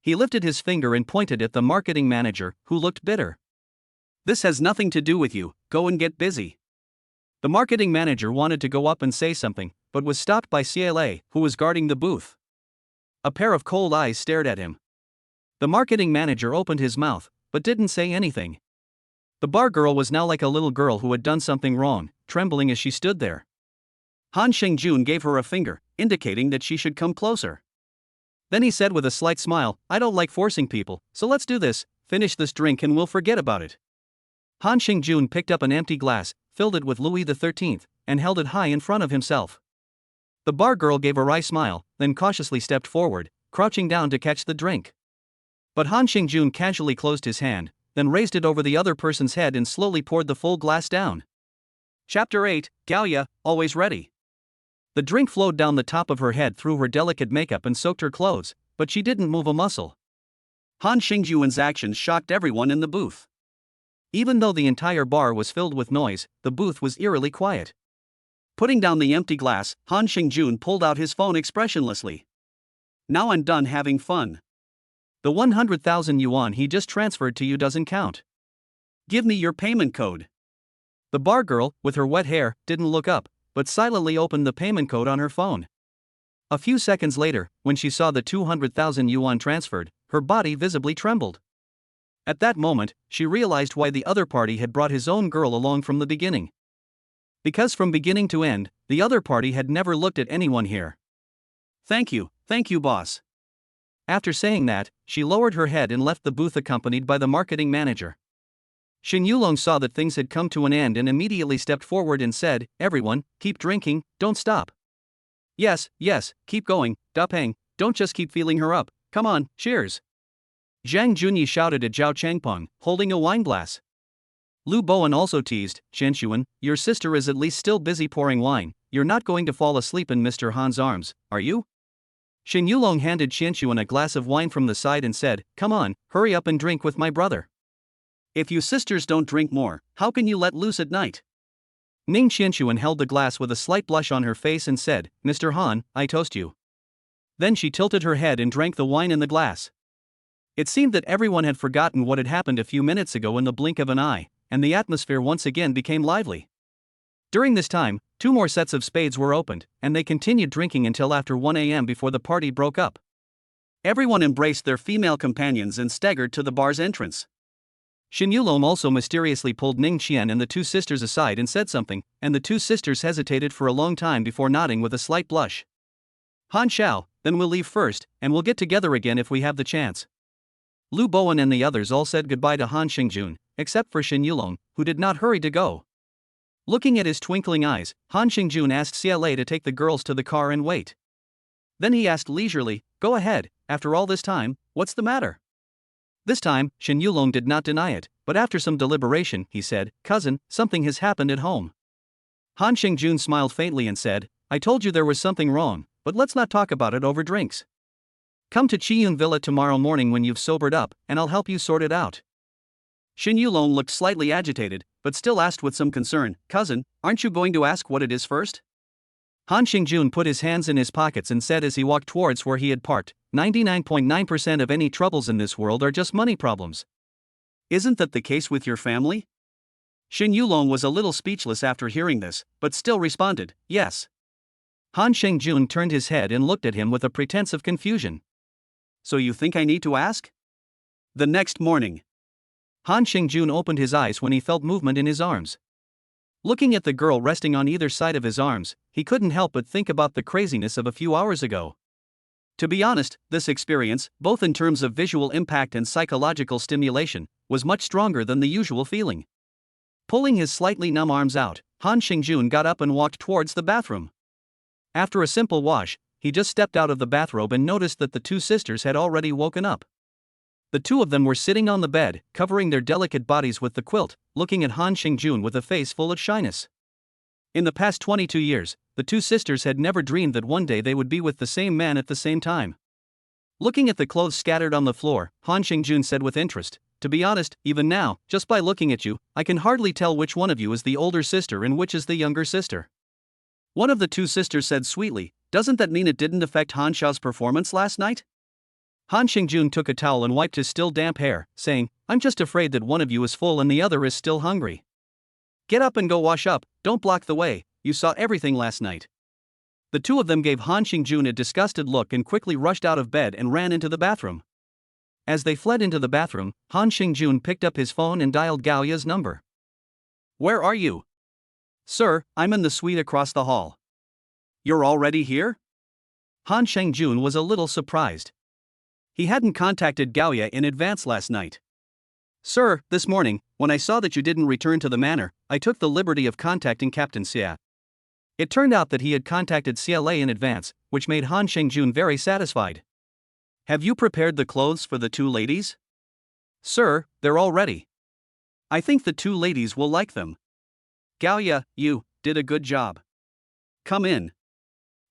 He lifted his finger and pointed at the marketing manager, who looked bitter. "This has nothing to do with you, go and get busy." The marketing manager wanted to go up and say something, but was stopped by CLA, who was guarding the booth. A pair of cold eyes stared at him. The marketing manager opened his mouth, but didn't say anything. The bar girl was now like a little girl who had done something wrong, trembling as she stood there. Han Xingjun gave her a finger, indicating that she should come closer. Then he said with a slight smile, "I don't like forcing people, so let's do this, finish this drink and we'll forget about it." Han Xingjun picked up an empty glass, filled it with Louis XIII, and held it high in front of himself. The bar girl gave a wry smile, then cautiously stepped forward, crouching down to catch the drink. But Han Xingjun casually closed his hand, then raised it over the other person's head and slowly poured the full glass down. Chapter 8, Gao Ya, always ready. The drink flowed down the top of her head through her delicate makeup and soaked her clothes, but she didn't move a muscle. Han Xingjun's actions shocked everyone in the booth. Even though the entire bar was filled with noise, the booth was eerily quiet. Putting down the empty glass, Han Xingjun pulled out his phone expressionlessly. "Now I'm done having fun. The 100,000 yuan he just transferred to you doesn't count. Give me your payment code." The bar girl, with her wet hair, didn't look up, but silently opened the payment code on her phone. A few seconds later, when she saw the 200,000 yuan transferred, her body visibly trembled. At that moment, she realized why the other party had brought his own girl along from the beginning. Because from beginning to end, the other party had never looked at anyone here. Thank you, boss." After saying that, she lowered her head and left the booth accompanied by the marketing manager. Shin Yulong saw that things had come to an end and immediately stepped forward and said, "Everyone, keep drinking, don't stop." "Yes, yes, keep going, Da Peng, don't just keep feeling her up, come on, cheers." Zhang Junyi shouted at Zhao Changpeng, holding a wine glass. Lu Bowen also teased, "Qianshuan, your sister is at least still busy pouring wine, you're not going to fall asleep in Mr. Han's arms, are you?" Shin Yulong handed Qianshuan a glass of wine from the side and said, "Come on, hurry up and drink with my brother. If you sisters don't drink more, how can you let loose at night?" Ning Qianshuan held the glass with a slight blush on her face and said, "Mr. Han, I toast you." Then she tilted her head and drank the wine in the glass. It seemed that everyone had forgotten what had happened a few minutes ago in the blink of an eye, and the atmosphere once again became lively. During this time, 2 more sets of spades were opened, and they continued drinking until after 1 a.m. before the party broke up. Everyone embraced their female companions and staggered to the bar's entrance. Shin Yulong also mysteriously pulled Ning Qian and the 2 sisters aside and said something, and the 2 sisters hesitated for a long time before nodding with a slight blush. "Han Xiao, then we'll leave first, and we'll get together again if we have the chance." Lu Bowen and the others all said goodbye to Han Xingjun, except for Shin Yulong, who did not hurry to go. Looking at his twinkling eyes, Han Xingjun asked CLA to take the girls to the car and wait. Then he asked leisurely, "Go ahead, after all this time, what's the matter?" This time, Shin Yulong did not deny it, but after some deliberation, he said, "Cousin, something has happened at home." Han Xingjun smiled faintly and said, "I told you there was something wrong, but let's not talk about it over drinks. Come to Chiyun Villa tomorrow morning when you've sobered up, and I'll help you sort it out." Shin Yulong looked slightly agitated, but still asked with some concern, "Cousin, aren't you going to ask what it is first?" Han Xingjun put his hands in his pockets and said as he walked towards where he had parked, 99.9% of any troubles in this world are just money problems. Isn't that the case with your family? Shin Yulong was a little speechless after hearing this, but still responded, "Yes." Han Xingjun turned his head and looked at him with a pretense of confusion. "So you think I need to ask?" The next morning, Han Xingjun opened his eyes when he felt movement in his arms. Looking at the girl resting on either side of his arms, he couldn't help but think about the craziness of a few hours ago. To be honest, this experience, both in terms of visual impact and psychological stimulation, was much stronger than the usual feeling. Pulling his slightly numb arms out, Han Xingjun got up and walked towards the bathroom. After a simple wash, he just stepped out of the bathrobe and noticed that the 2 sisters had already woken up. The 2 of them were sitting on the bed, covering their delicate bodies with the quilt, looking at Han Xingjun with a face full of shyness. In the past 22 years, the 2 sisters had never dreamed that one day they would be with the same man at the same time. Looking at the clothes scattered on the floor, Han Xingjun said with interest, "To be honest, even now, just by looking at you, I can hardly tell which one of you is the older sister and which is the younger sister." One of the 2 sisters said sweetly, "Doesn't that mean it didn't affect Han Xiao's performance last night?" Han Xingjun took a towel and wiped his still damp hair, saying, "I'm just afraid that one of you is full and the other is still hungry. Get up and go wash up, don't block the way, you saw everything last night." The 2 of them gave Han Xingjun a disgusted look and quickly rushed out of bed and ran into the bathroom. As they fled into the bathroom, Han Xingjun picked up his phone and dialed Gao Ya's number. "Where are you?" "Sir, I'm in the suite across the hall." "You're already here?" Han Xingjun was a little surprised. He hadn't contacted Gao Ya in advance last night. "Sir, this morning, when I saw that you didn't return to the manor, I took the liberty of contacting Captain Xia." It turned out that he had contacted CLA in advance, which made Han Xingjun very satisfied. "Have you prepared the clothes for the 2 ladies?" "Sir, they're all ready. I think the 2 ladies will like them." "Gao Ya, you did a good job. Come in."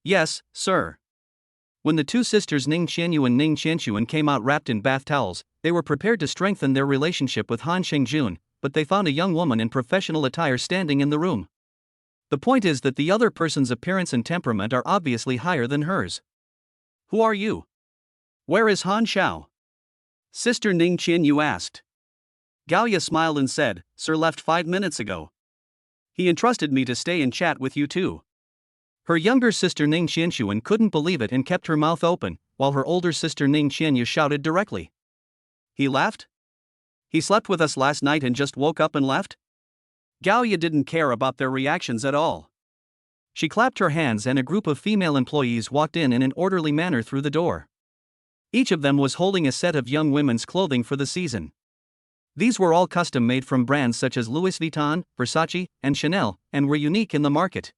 "Yes, sir." When the 2 sisters Ning Qianyu and Ning Qianshuan came out wrapped in bath towels, they were prepared to strengthen their relationship with Han Xingjun, but they found a young woman in professional attire standing in the room. The point is that the other person's appearance and temperament are obviously higher than hers. "Who are you? Where is Han Xiao?" Sister Ning Qianyu asked. Gao Ya smiled and said, "Sir left 5 minutes ago. He entrusted me to stay and chat with you too." Her younger sister Ning Qianshuan couldn't believe it and kept her mouth open, while her older sister Ning Qianyu shouted directly. "He left? He slept with us last night and just woke up and left?" Gao Ya didn't care about their reactions at all. She clapped her hands and a group of female employees walked in an orderly manner through the door. Each of them was holding a set of young women's clothing for the season. These were all custom made from brands such as Louis Vuitton, Versace, and Chanel, and were unique in the market.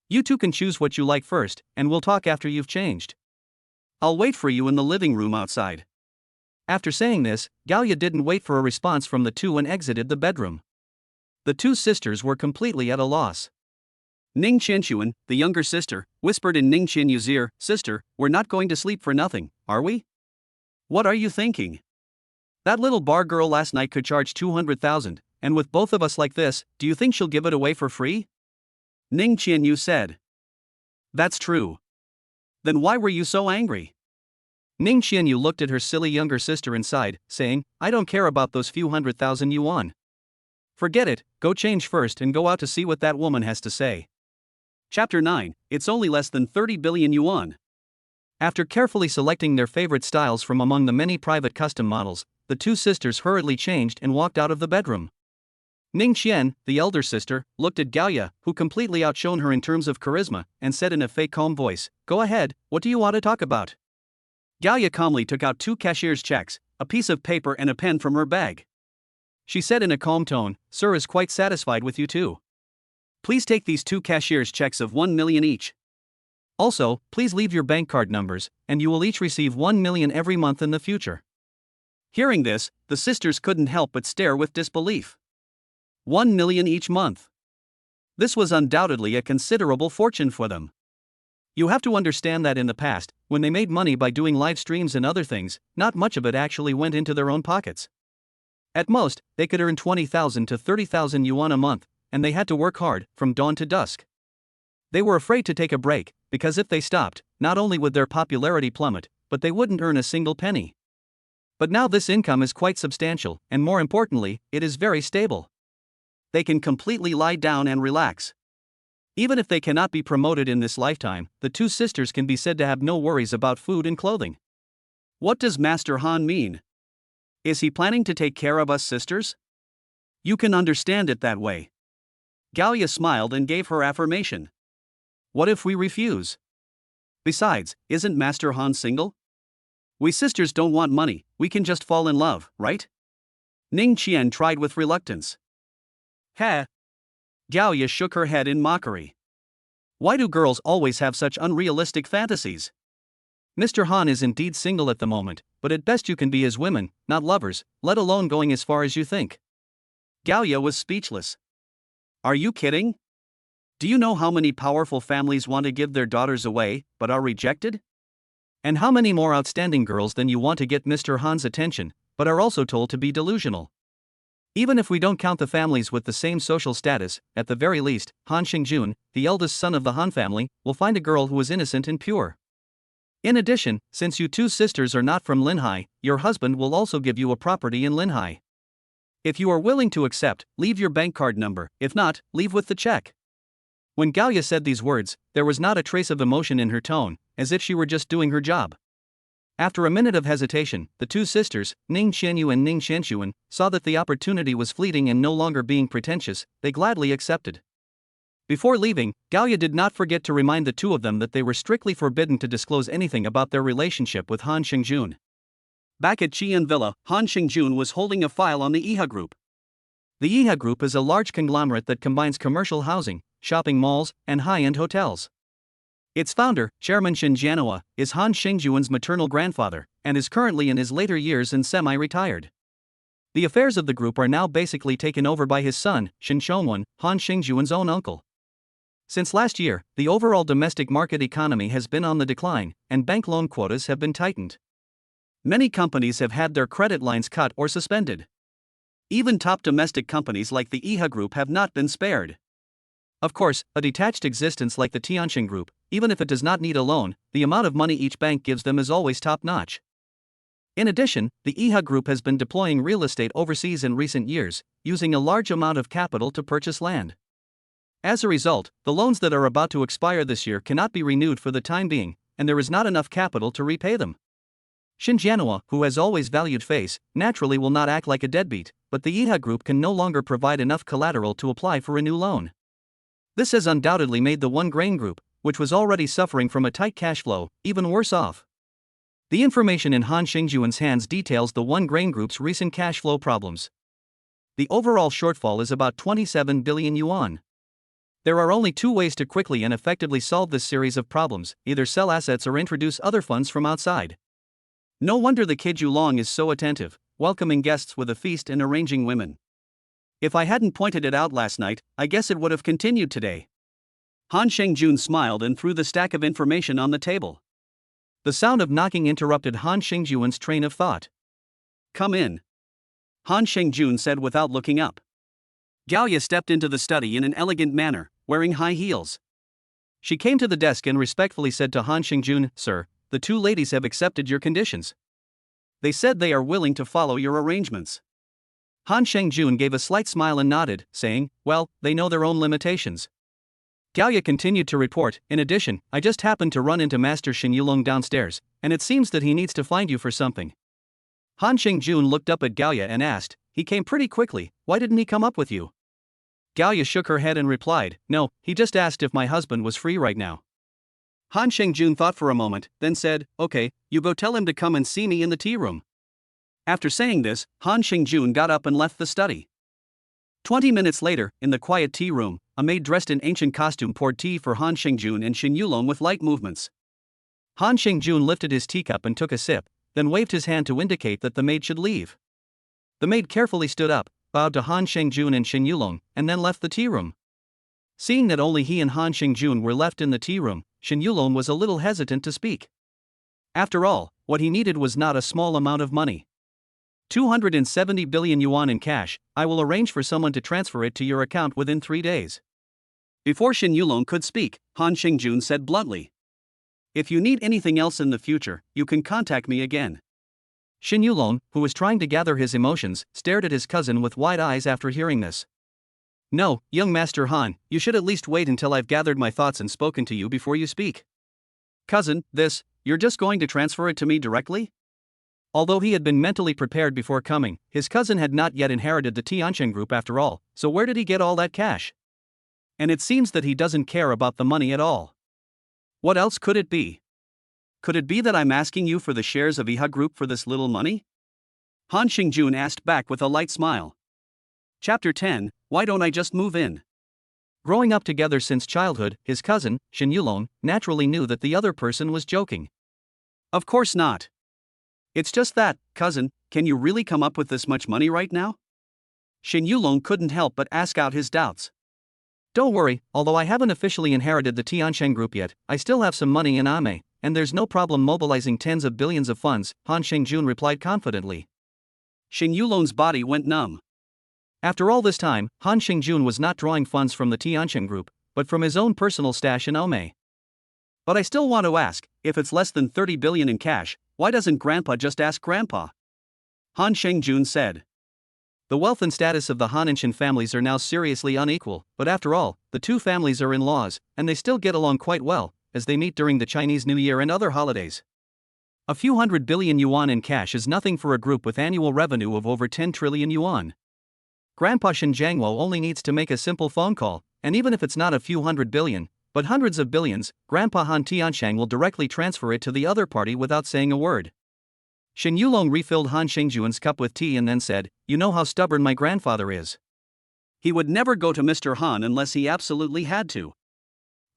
You two can choose what you like first, and we'll talk after you've changed. I'll wait for you in the living room outside. After saying this, Gao Ya didn't wait for a response from the two and exited the bedroom. The two sisters were completely at a loss. Ning Qianxuan, the younger sister, whispered in Ning Qianyu's ear, "Sister, we're not going to sleep for nothing, are we? What are you thinking? That little bar girl last night could charge 200,000, and with both of us like this, do you think she'll give it away for free?" Ning Qianyu said. "That's true. Then why were you so angry?" Ning Qianyu looked at her silly younger sister and sighed, saying, "I don't care about those few 100,000 yuan. Forget it, go change first and go out to see what that woman has to say." Chapter 9, It's only less than 30 billion yuan. After carefully selecting their favorite styles from among the many private custom models, the two sisters hurriedly changed and walked out of the bedroom. Ning Qian, the elder sister, looked at Gao Ya, who completely outshone her in terms of charisma, and said in a fake calm voice, "Go ahead, what do you want to talk about?" Gao Ya calmly took out 2 cashier's checks, a piece of paper and a pen from her bag. She said in a calm tone, "Sir is quite satisfied with you too. Please take these 2 cashier's checks of 1 million each. Also, please leave your bank card numbers, and you will each receive 1 million every month in the future." Hearing this, the sisters couldn't help but stare with disbelief. 1 million each month. This was undoubtedly a considerable fortune for them. You have to understand that in the past, when they made money by doing live streams and other things, not much of it actually went into their own pockets. At most, they could earn 20,000 to 30,000 yuan a month, and they had to work hard, from dawn to dusk. They were afraid to take a break, because if they stopped, not only would their popularity plummet, but they wouldn't earn a single penny. But now this income is quite substantial, and more importantly, it is very stable. They can completely lie down and relax. Even if they cannot be promoted in this lifetime, the two sisters can be said to have no worries about food and clothing. What does Master Han mean? Is he planning to take care of us sisters? You can understand it that way. Gao Ya smiled and gave her affirmation. What if we refuse? Besides, isn't Master Han single? We sisters don't want money, we can just fall in love, right? Ning Qian tried with reluctance. Ha! Gao Ya shook her head in mockery. Why do girls always have such unrealistic fantasies? Mr. Han is indeed single at the moment, but at best you can be his women, not lovers, let alone going as far as you think. Gao Ya was speechless. Are you kidding? Do you know how many powerful families want to give their daughters away, but are rejected? And how many more outstanding girls than you want to get Mr. Han's attention, but are also told to be delusional? Even if we don't count the families with the same social status, at the very least, Han Xingjun, the eldest son of the Han family, will find a girl who is innocent and pure. In addition, since you two sisters are not from Linhai, your husband will also give you a property in Linhai. If you are willing to accept, leave your bank card number, if not, leave with the check. When Gao Ya said these words, there was not a trace of emotion in her tone, as if she were just doing her job. After a minute of hesitation, the two sisters, Ning Qianyu and Ning Qianxuan, saw that the opportunity was fleeting and no longer being pretentious. They gladly accepted. Before leaving, Gao Ya did not forget to remind the two of them that they were strictly forbidden to disclose anything about their relationship with Han Xingjun. Back at Qian Villa, Han Xingjun was holding a file on the Yihe Group. The Yihe Group is a large conglomerate that combines commercial housing, shopping malls, and high-end hotels. Its founder, Chairman Shin Jianhua, is Han Xingjuan's maternal grandfather, and is currently in his later years and semi-retired. The affairs of the group are now basically taken over by his son, Shin Shongwen, Han Xingjuan's own uncle. Since last year, the overall domestic market economy has been on the decline, and bank loan quotas have been tightened. Many companies have had their credit lines cut or suspended. Even top domestic companies like the Yihe Group have not been spared. Of course, a detached existence like the Tianxin Group, even if it does not need a loan, the amount of money each bank gives them is always top-notch. In addition, the Yihe Group has been deploying real estate overseas in recent years, using a large amount of capital to purchase land. As a result, the loans that are about to expire this year cannot be renewed for the time being, and there is not enough capital to repay them. Shin Jianhua, who has always valued face, naturally will not act like a deadbeat, but the Yihe Group can no longer provide enough collateral to apply for a new loan. This has undoubtedly made the One Grain Group, which was already suffering from a tight cash flow, even worse off. The information in Han Xingjuan's hands details the One Grain Group's recent cash flow problems. The overall shortfall is about 27 billion yuan. There are only two ways to quickly and effectively solve this series of problems: either sell assets or introduce other funds from outside. No wonder the kid Yulong is so attentive, welcoming guests with a feast and arranging women. If I hadn't pointed it out last night, I guess it would have continued today. Han Xingjun smiled and threw the stack of information on the table. The sound of knocking interrupted Han Xingjuan's train of thought. "Come in," Han Xingjun said without looking up. Gao Ya stepped into the study in an elegant manner, wearing high heels. She came to the desk and respectfully said to Han Xingjun, "Sir, the two ladies have accepted your conditions. They said they are willing to follow your arrangements." Han Xingjun gave a slight smile and nodded, saying, "Well, they know their own limitations." Gao Ya continued to report, "In addition, I just happened to run into Master Shin Yulong downstairs, and it seems that he needs to find you for something." Han Xingjun looked up at Gao Ya and asked, "He came pretty quickly, why didn't he come up with you?" Gao Ya shook her head and replied, "No, he just asked if my husband was free right now." Han Xingjun thought for a moment, then said, "Okay, you go tell him to come and see me in the tea room." After saying this, Han Xingjun got up and left the study. 20 minutes later, in the quiet tea room, a maid dressed in ancient costume poured tea for Han Xingjun and Shin Yulong with light movements. Han Xingjun lifted his teacup and took a sip, then waved his hand to indicate that the maid should leave. The maid carefully stood up, bowed to Han Xingjun and Shin Yulong, and then left the tea room. Seeing that only he and Han Xingjun were left in the tea room, Shin Yulong was a little hesitant to speak. After all, what he needed was not a small amount of money. 270 billion yuan in cash. I will arrange for someone to transfer it to your account within 3 days. Before Shin Yulong could speak, Han Xingjun said bluntly, "If you need anything else in the future, you can contact me again." Shin Yulong, who was trying to gather his emotions, stared at his cousin with wide eyes after hearing this. "No, young Master Han, you should at least wait until I've gathered my thoughts and spoken to you before you speak." "Cousin, you're just going to transfer it to me directly?" Although he had been mentally prepared before coming, his cousin had not yet inherited the Tianchen Group after all, so where did he get all that cash? And it seems that he doesn't care about the money at all. What else could it be? Could it be that I'm asking you for the shares of IHA Group for this little money? Han Xingjun asked back with a light smile. Chapter 10, Why Don't I Just Move In? Growing up together since childhood, his cousin, Shin Yulong, naturally knew that the other person was joking. Of course not. It's just that, cousin, can you really come up with this much money right now? Shin Yulong couldn't help but ask out his doubts. Don't worry, although I haven't officially inherited the Tianchen Group yet, I still have some money in Ame, and there's no problem mobilizing tens of billions of funds, Han Xingjun replied confidently. Shin Yulong's body went numb. After all this time, Han Xingjun was not drawing funds from the Tianchen Group, but from his own personal stash in Ome. But I still want to ask, if it's less than 30 billion in cash, why doesn't Grandpa just ask Grandpa? Han Xingjun said. The wealth and status of the Han and Shin families are now seriously unequal, but after all, the two families are in-laws, and they still get along quite well, as they meet during the Chinese New Year and other holidays. A few 100 billion yuan in cash is nothing for a group with annual revenue of over 10 trillion yuan. Grandpa Shin Jiangwo only needs to make a simple phone call, and even if it's not a few 100 billion, but hundreds of billions, Grandpa Han Tianshang will directly transfer it to the other party without saying a word. Shin Yulong refilled Han Xingjuan's cup with tea and then said, "You know how stubborn my grandfather is. He would never go to Mr. Han unless he absolutely had to.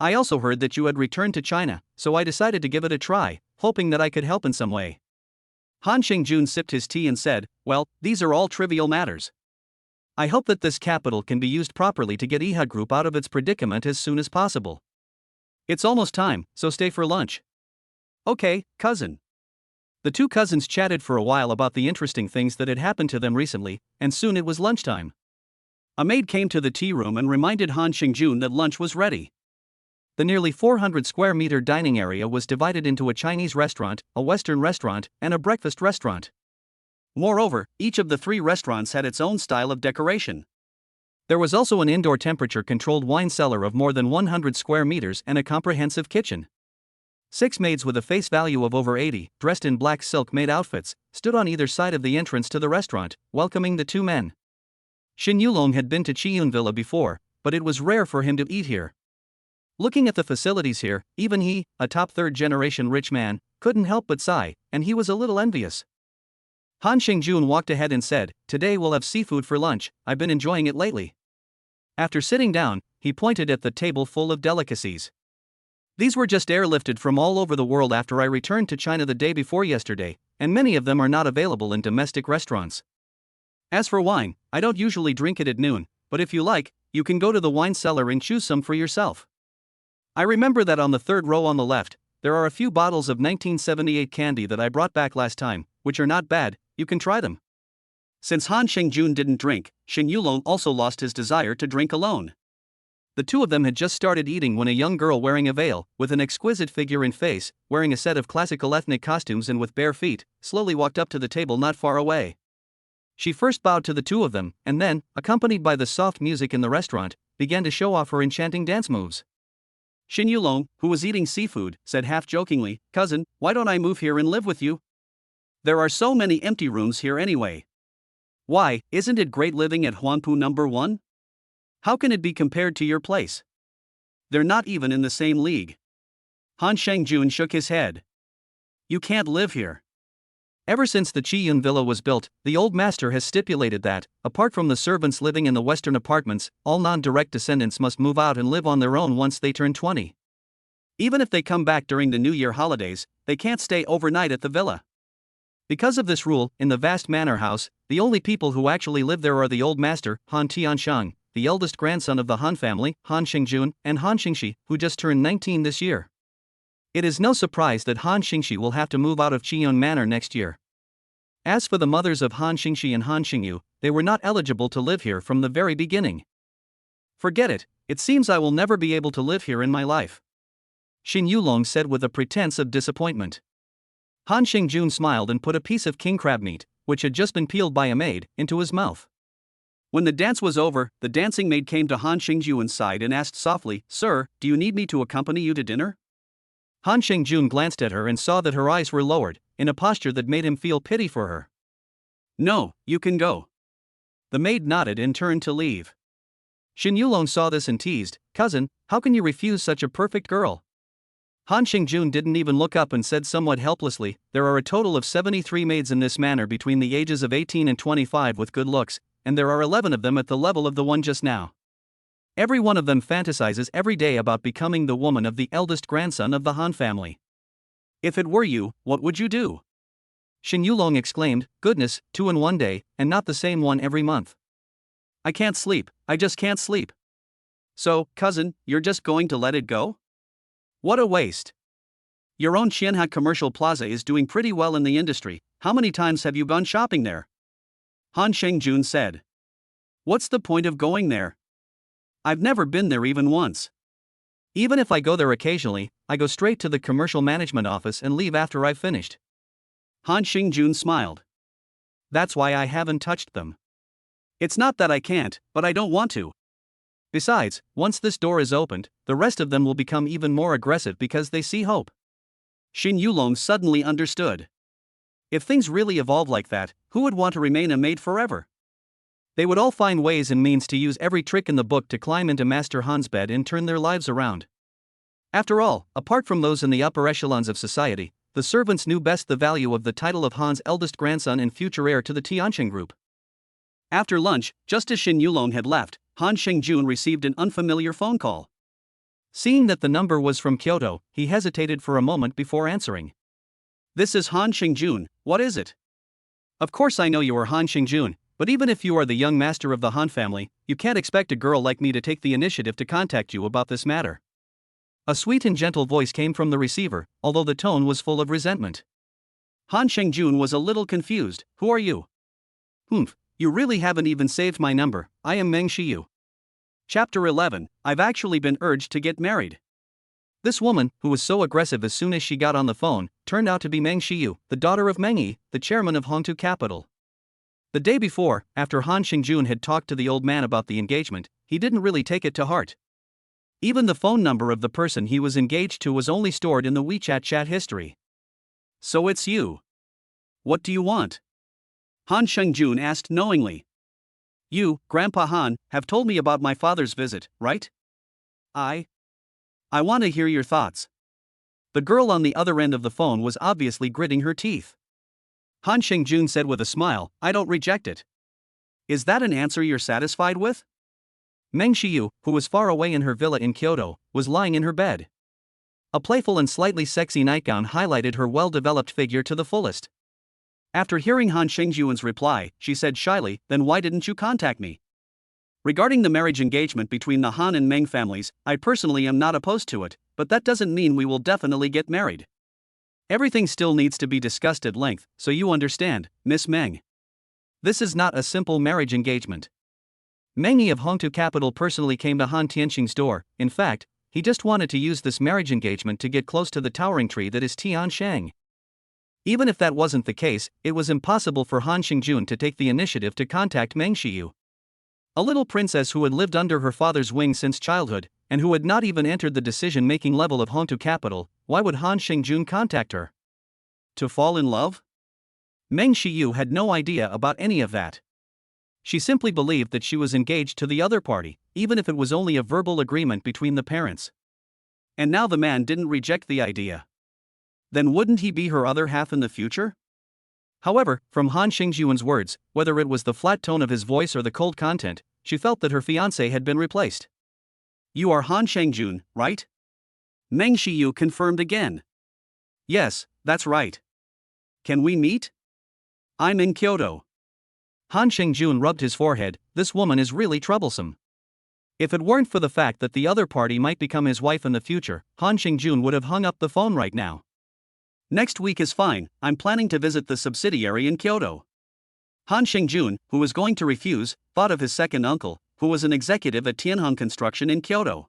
I also heard that you had returned to China, so I decided to give it a try, hoping that I could help in some way." Han Xingjun sipped his tea and said, "Well, these are all trivial matters. I hope that this capital can be used properly to get IHA Group out of its predicament as soon as possible. It's almost time, so stay for lunch." "Okay, cousin." The two cousins chatted for a while about the interesting things that had happened to them recently, and soon it was lunchtime. A maid came to the tea room and reminded Han Xingjun that lunch was ready. The nearly 400 square meter dining area was divided into a Chinese restaurant, a Western restaurant, and a breakfast restaurant. Moreover, each of the three restaurants had its own style of decoration. There was also an indoor temperature-controlled wine cellar of more than 100 square meters and a comprehensive kitchen. 6 maids with a face value of over 80, dressed in black silk-made outfits, stood on either side of the entrance to the restaurant, welcoming the two men. Shin Yulong had been to Chiyun Villa before, but it was rare for him to eat here. Looking at the facilities here, even he, a top third-generation rich man, couldn't help but sigh, and he was a little envious. Han Xingjun walked ahead and said, "Today we'll have seafood for lunch, I've been enjoying it lately." After sitting down, he pointed at the table full of delicacies. "These were just airlifted from all over the world after I returned to China the day before yesterday, and many of them are not available in domestic restaurants. As for wine, I don't usually drink it at noon, but if you like, you can go to the wine cellar and choose some for yourself. I remember that on the third row on the left, there are a few bottles of 1978 candy that I brought back last time, which are not bad, you can try them." Since Han Xingjun didn't drink, Shen Yulong also lost his desire to drink alone. The two of them had just started eating when a young girl wearing a veil, with an exquisite figure and face, wearing a set of classical ethnic costumes and with bare feet, slowly walked up to the table not far away. She first bowed to the two of them, and then, accompanied by the soft music in the restaurant, began to show off her enchanting dance moves. Shen Yulong, who was eating seafood, said half-jokingly, "Cousin, why don't I move here and live with you? There are so many empty rooms here anyway. Why, isn't it great living at Huanpu number 1? How can it be compared to your place? They're not even in the same league." Han Xingjun shook his head. "You can't live here. Ever since the Chiyun villa was built, the old master has stipulated that, apart from the servants living in the western apartments, all non-direct descendants must move out and live on their own once they turn 20. Even if they come back during the New Year holidays, they can't stay overnight at the villa. Because of this rule, in the vast manor house, the only people who actually live there are the old master, Han Tianshang, the eldest grandson of the Han family, Han Xingjun, and Han Xingxi, who just turned 19 this year. It is no surprise that Han Xingxi will have to move out of Chiyun Manor next year. As for the mothers of Han Xingxi and Han Xingyu, they were not eligible to live here from the very beginning. Forget it, it seems I will never be able to live here in my life," Shen Yulong said with a pretense of disappointment. Han Xingjun smiled and put a piece of king crab meat, which had just been peeled by a maid, into his mouth. When the dance was over, the dancing maid came to Han Xingjun's side and asked softly, "Sir, do you need me to accompany you to dinner?" Han Xingjun glanced at her and saw that her eyes were lowered, in a posture that made him feel pity for her. "No, you can go." The maid nodded and turned to leave. Shen Yulong saw this and teased, "Cousin, how can you refuse such a perfect girl?" Han Xingjun didn't even look up and said somewhat helplessly, "There are a total of 73 maids in this manor between the ages of 18 and 25 with good looks, and there are 11 of them at the level of the one just now. Every one of them fantasizes every day about becoming the woman of the eldest grandson of the Han family. If it were you, what would you do?" Shen Yulong exclaimed, "Goodness, 2 in one day, and not the same one every month. I can't sleep, I just can't sleep." "So, cousin, you're just going to let it go? What a waste. Your own Qianha Commercial Plaza is doing pretty well in the industry, how many times have you gone shopping there?" Han Xingjun said. "What's the point of going there? I've never been there even once. Even if I go there occasionally, I go straight to the commercial management office and leave after I've finished." Han Xingjun smiled. "That's why I haven't touched them. It's not that I can't, but I don't want to. Besides, once this door is opened, the rest of them will become even more aggressive because they see hope." Shen Yulong suddenly understood. If things really evolve like that, who would want to remain a maid forever? They would all find ways and means to use every trick in the book to climb into Master Han's bed and turn their lives around. After all, apart from those in the upper echelons of society, the servants knew best the value of the title of Han's eldest grandson and future heir to the Tianqing group. After lunch, just as Shen Yulong had left, Han Xingjun received an unfamiliar phone call. Seeing that the number was from Kyoto, he hesitated for a moment before answering. "This is Han Xingjun, what is it?" "Of course I know you are Han Xingjun, but even if you are the young master of the Han family, you can't expect a girl like me to take the initiative to contact you about this matter." A sweet and gentle voice came from the receiver, although the tone was full of resentment. Han Xingjun was a little confused. "Who are you?" "Humph. You really haven't even saved my number. I am Meng Shiyu." Chapter 11, I've actually been urged to get married. This woman, who was so aggressive as soon as she got on the phone, turned out to be Meng Shiyu, the daughter of Meng Yi, the chairman of Hongtu Capital. The day before, after Han Xingjun had talked to the old man about the engagement, he didn't really take it to heart. Even the phone number of the person he was engaged to was only stored in the WeChat chat history. "So it's you. What do you want?" Han Xingjun asked knowingly. "You, Grandpa Han, have told me about my father's visit, right? I want to hear your thoughts." The girl on the other end of the phone was obviously gritting her teeth. Han Xingjun said with a smile, "I don't reject it." "Is that an answer you're satisfied with?" Meng Xiyu, who was far away in her villa in Kyoto, was lying in her bed. A playful and slightly sexy nightgown highlighted her well-developed figure to the fullest. After hearing Han Xingjun's reply, she said shyly, "Then why didn't you contact me?" Regarding the marriage engagement between the Han and Meng families, I personally am not opposed to it, but that doesn't mean we will definitely get married. Everything still needs to be discussed at length, so you understand, Miss Meng. This is not a simple marriage engagement. Meng Yi of Hongtu Capital personally came to Han Tianxing's door. In fact, he just wanted to use this marriage engagement to get close to the towering tree that is Tiansheng. Even if that wasn't the case, it was impossible for Han Xingjun to take the initiative to contact Meng Xiyu. A little princess who had lived under her father's wing since childhood, and who had not even entered the decision-making level of Hongtu Capital, why would Han Xingjun contact her? To fall in love? Meng Xiyu had no idea about any of that. She simply believed that she was engaged to the other party, even if it was only a verbal agreement between the parents. And now the man didn't reject the idea. Then wouldn't he be her other half in the future? However, from Han Xingjun's words, whether it was the flat tone of his voice or the cold content, she felt that her fiancé had been replaced. "You are Han Xingjun, right?" Meng Xiyu confirmed again. "Yes, that's right. "Can we meet?" "I'm in Kyoto." Han Xingjun rubbed his forehead. This woman is really troublesome. If it weren't for the fact that the other party might become his wife in the future, Han Xingjun would have hung up the phone right now. "Next week is fine, I'm planning to visit the subsidiary in Kyoto." Han Xingjun, who was going to refuse, thought of his second uncle, who was an executive at Tianhong Construction in Kyoto.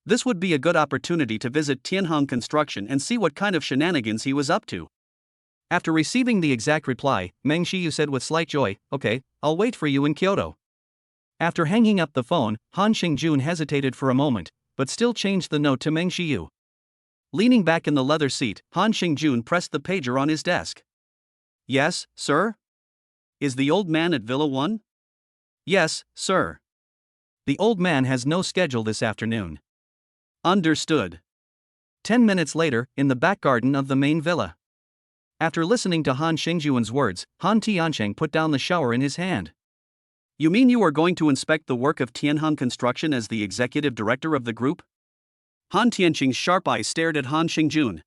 This would be a good opportunity to visit Tianhong Construction and see what kind of shenanigans he was up to. After receiving the exact reply, Meng Xiyu said with slight joy, "Okay, I'll wait for you in Kyoto." After hanging up the phone, Han Xingjun hesitated for a moment, but still changed the note to Meng Xiyu. Leaning back in the leather seat, Han Xingjun pressed the pager on his desk. "Yes, sir?" "Is the old man at Villa 1? "Yes, sir. The old man has no schedule this afternoon." "Understood." 10 minutes later, in the back garden of the main villa. After listening to Han Xingjun's words, Han Tiansheng put down the shower in his hand. "You mean you are going to inspect the work of Tianhong Construction as the executive director of the group?" Han Tianxing's sharp eyes stared at Han Xingjun.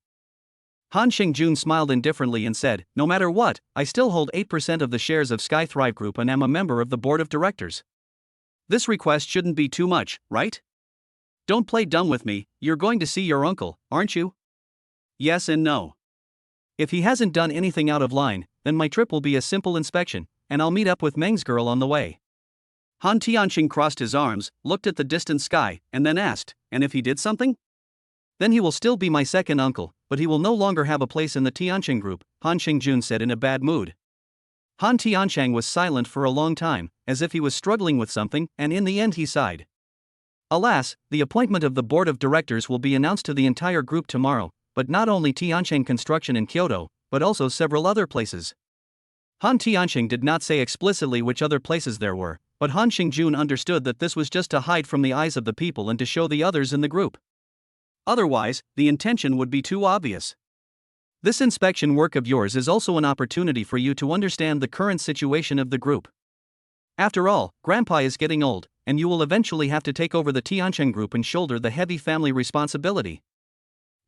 Han Xingjun smiled indifferently and said, "No matter what, I still hold 8% of the shares of Sky Thrive Group and am a member of the board of directors. This request shouldn't be too much, right? Don't play dumb with me, you're going to see your uncle, aren't you?" "Yes and no. If he hasn't done anything out of line, then my trip will be a simple inspection, and I'll meet up with Meng's girl on the way." Han Tianxing crossed his arms, looked at the distant sky, and then asked, "And if he did something?" "Then he will still be my second uncle, but he will no longer have a place in the Tiansheng group," Han Xingjun said in a bad mood. Han Tiansheng was silent for a long time, as if he was struggling with something, and in the end he sighed. "Alas, the appointment of the board of directors will be announced to the entire group tomorrow, but not only Tiansheng Construction in Kyoto, but also several other places." Han Tiansheng did not say explicitly which other places there were, but Han Xingjun understood that this was just to hide from the eyes of the people and to show the others in the group. Otherwise, the intention would be too obvious. "This inspection work of yours is also an opportunity for you to understand the current situation of the group. After all, Grandpa is getting old, and you will eventually have to take over the Tiansheng group and shoulder the heavy family responsibility."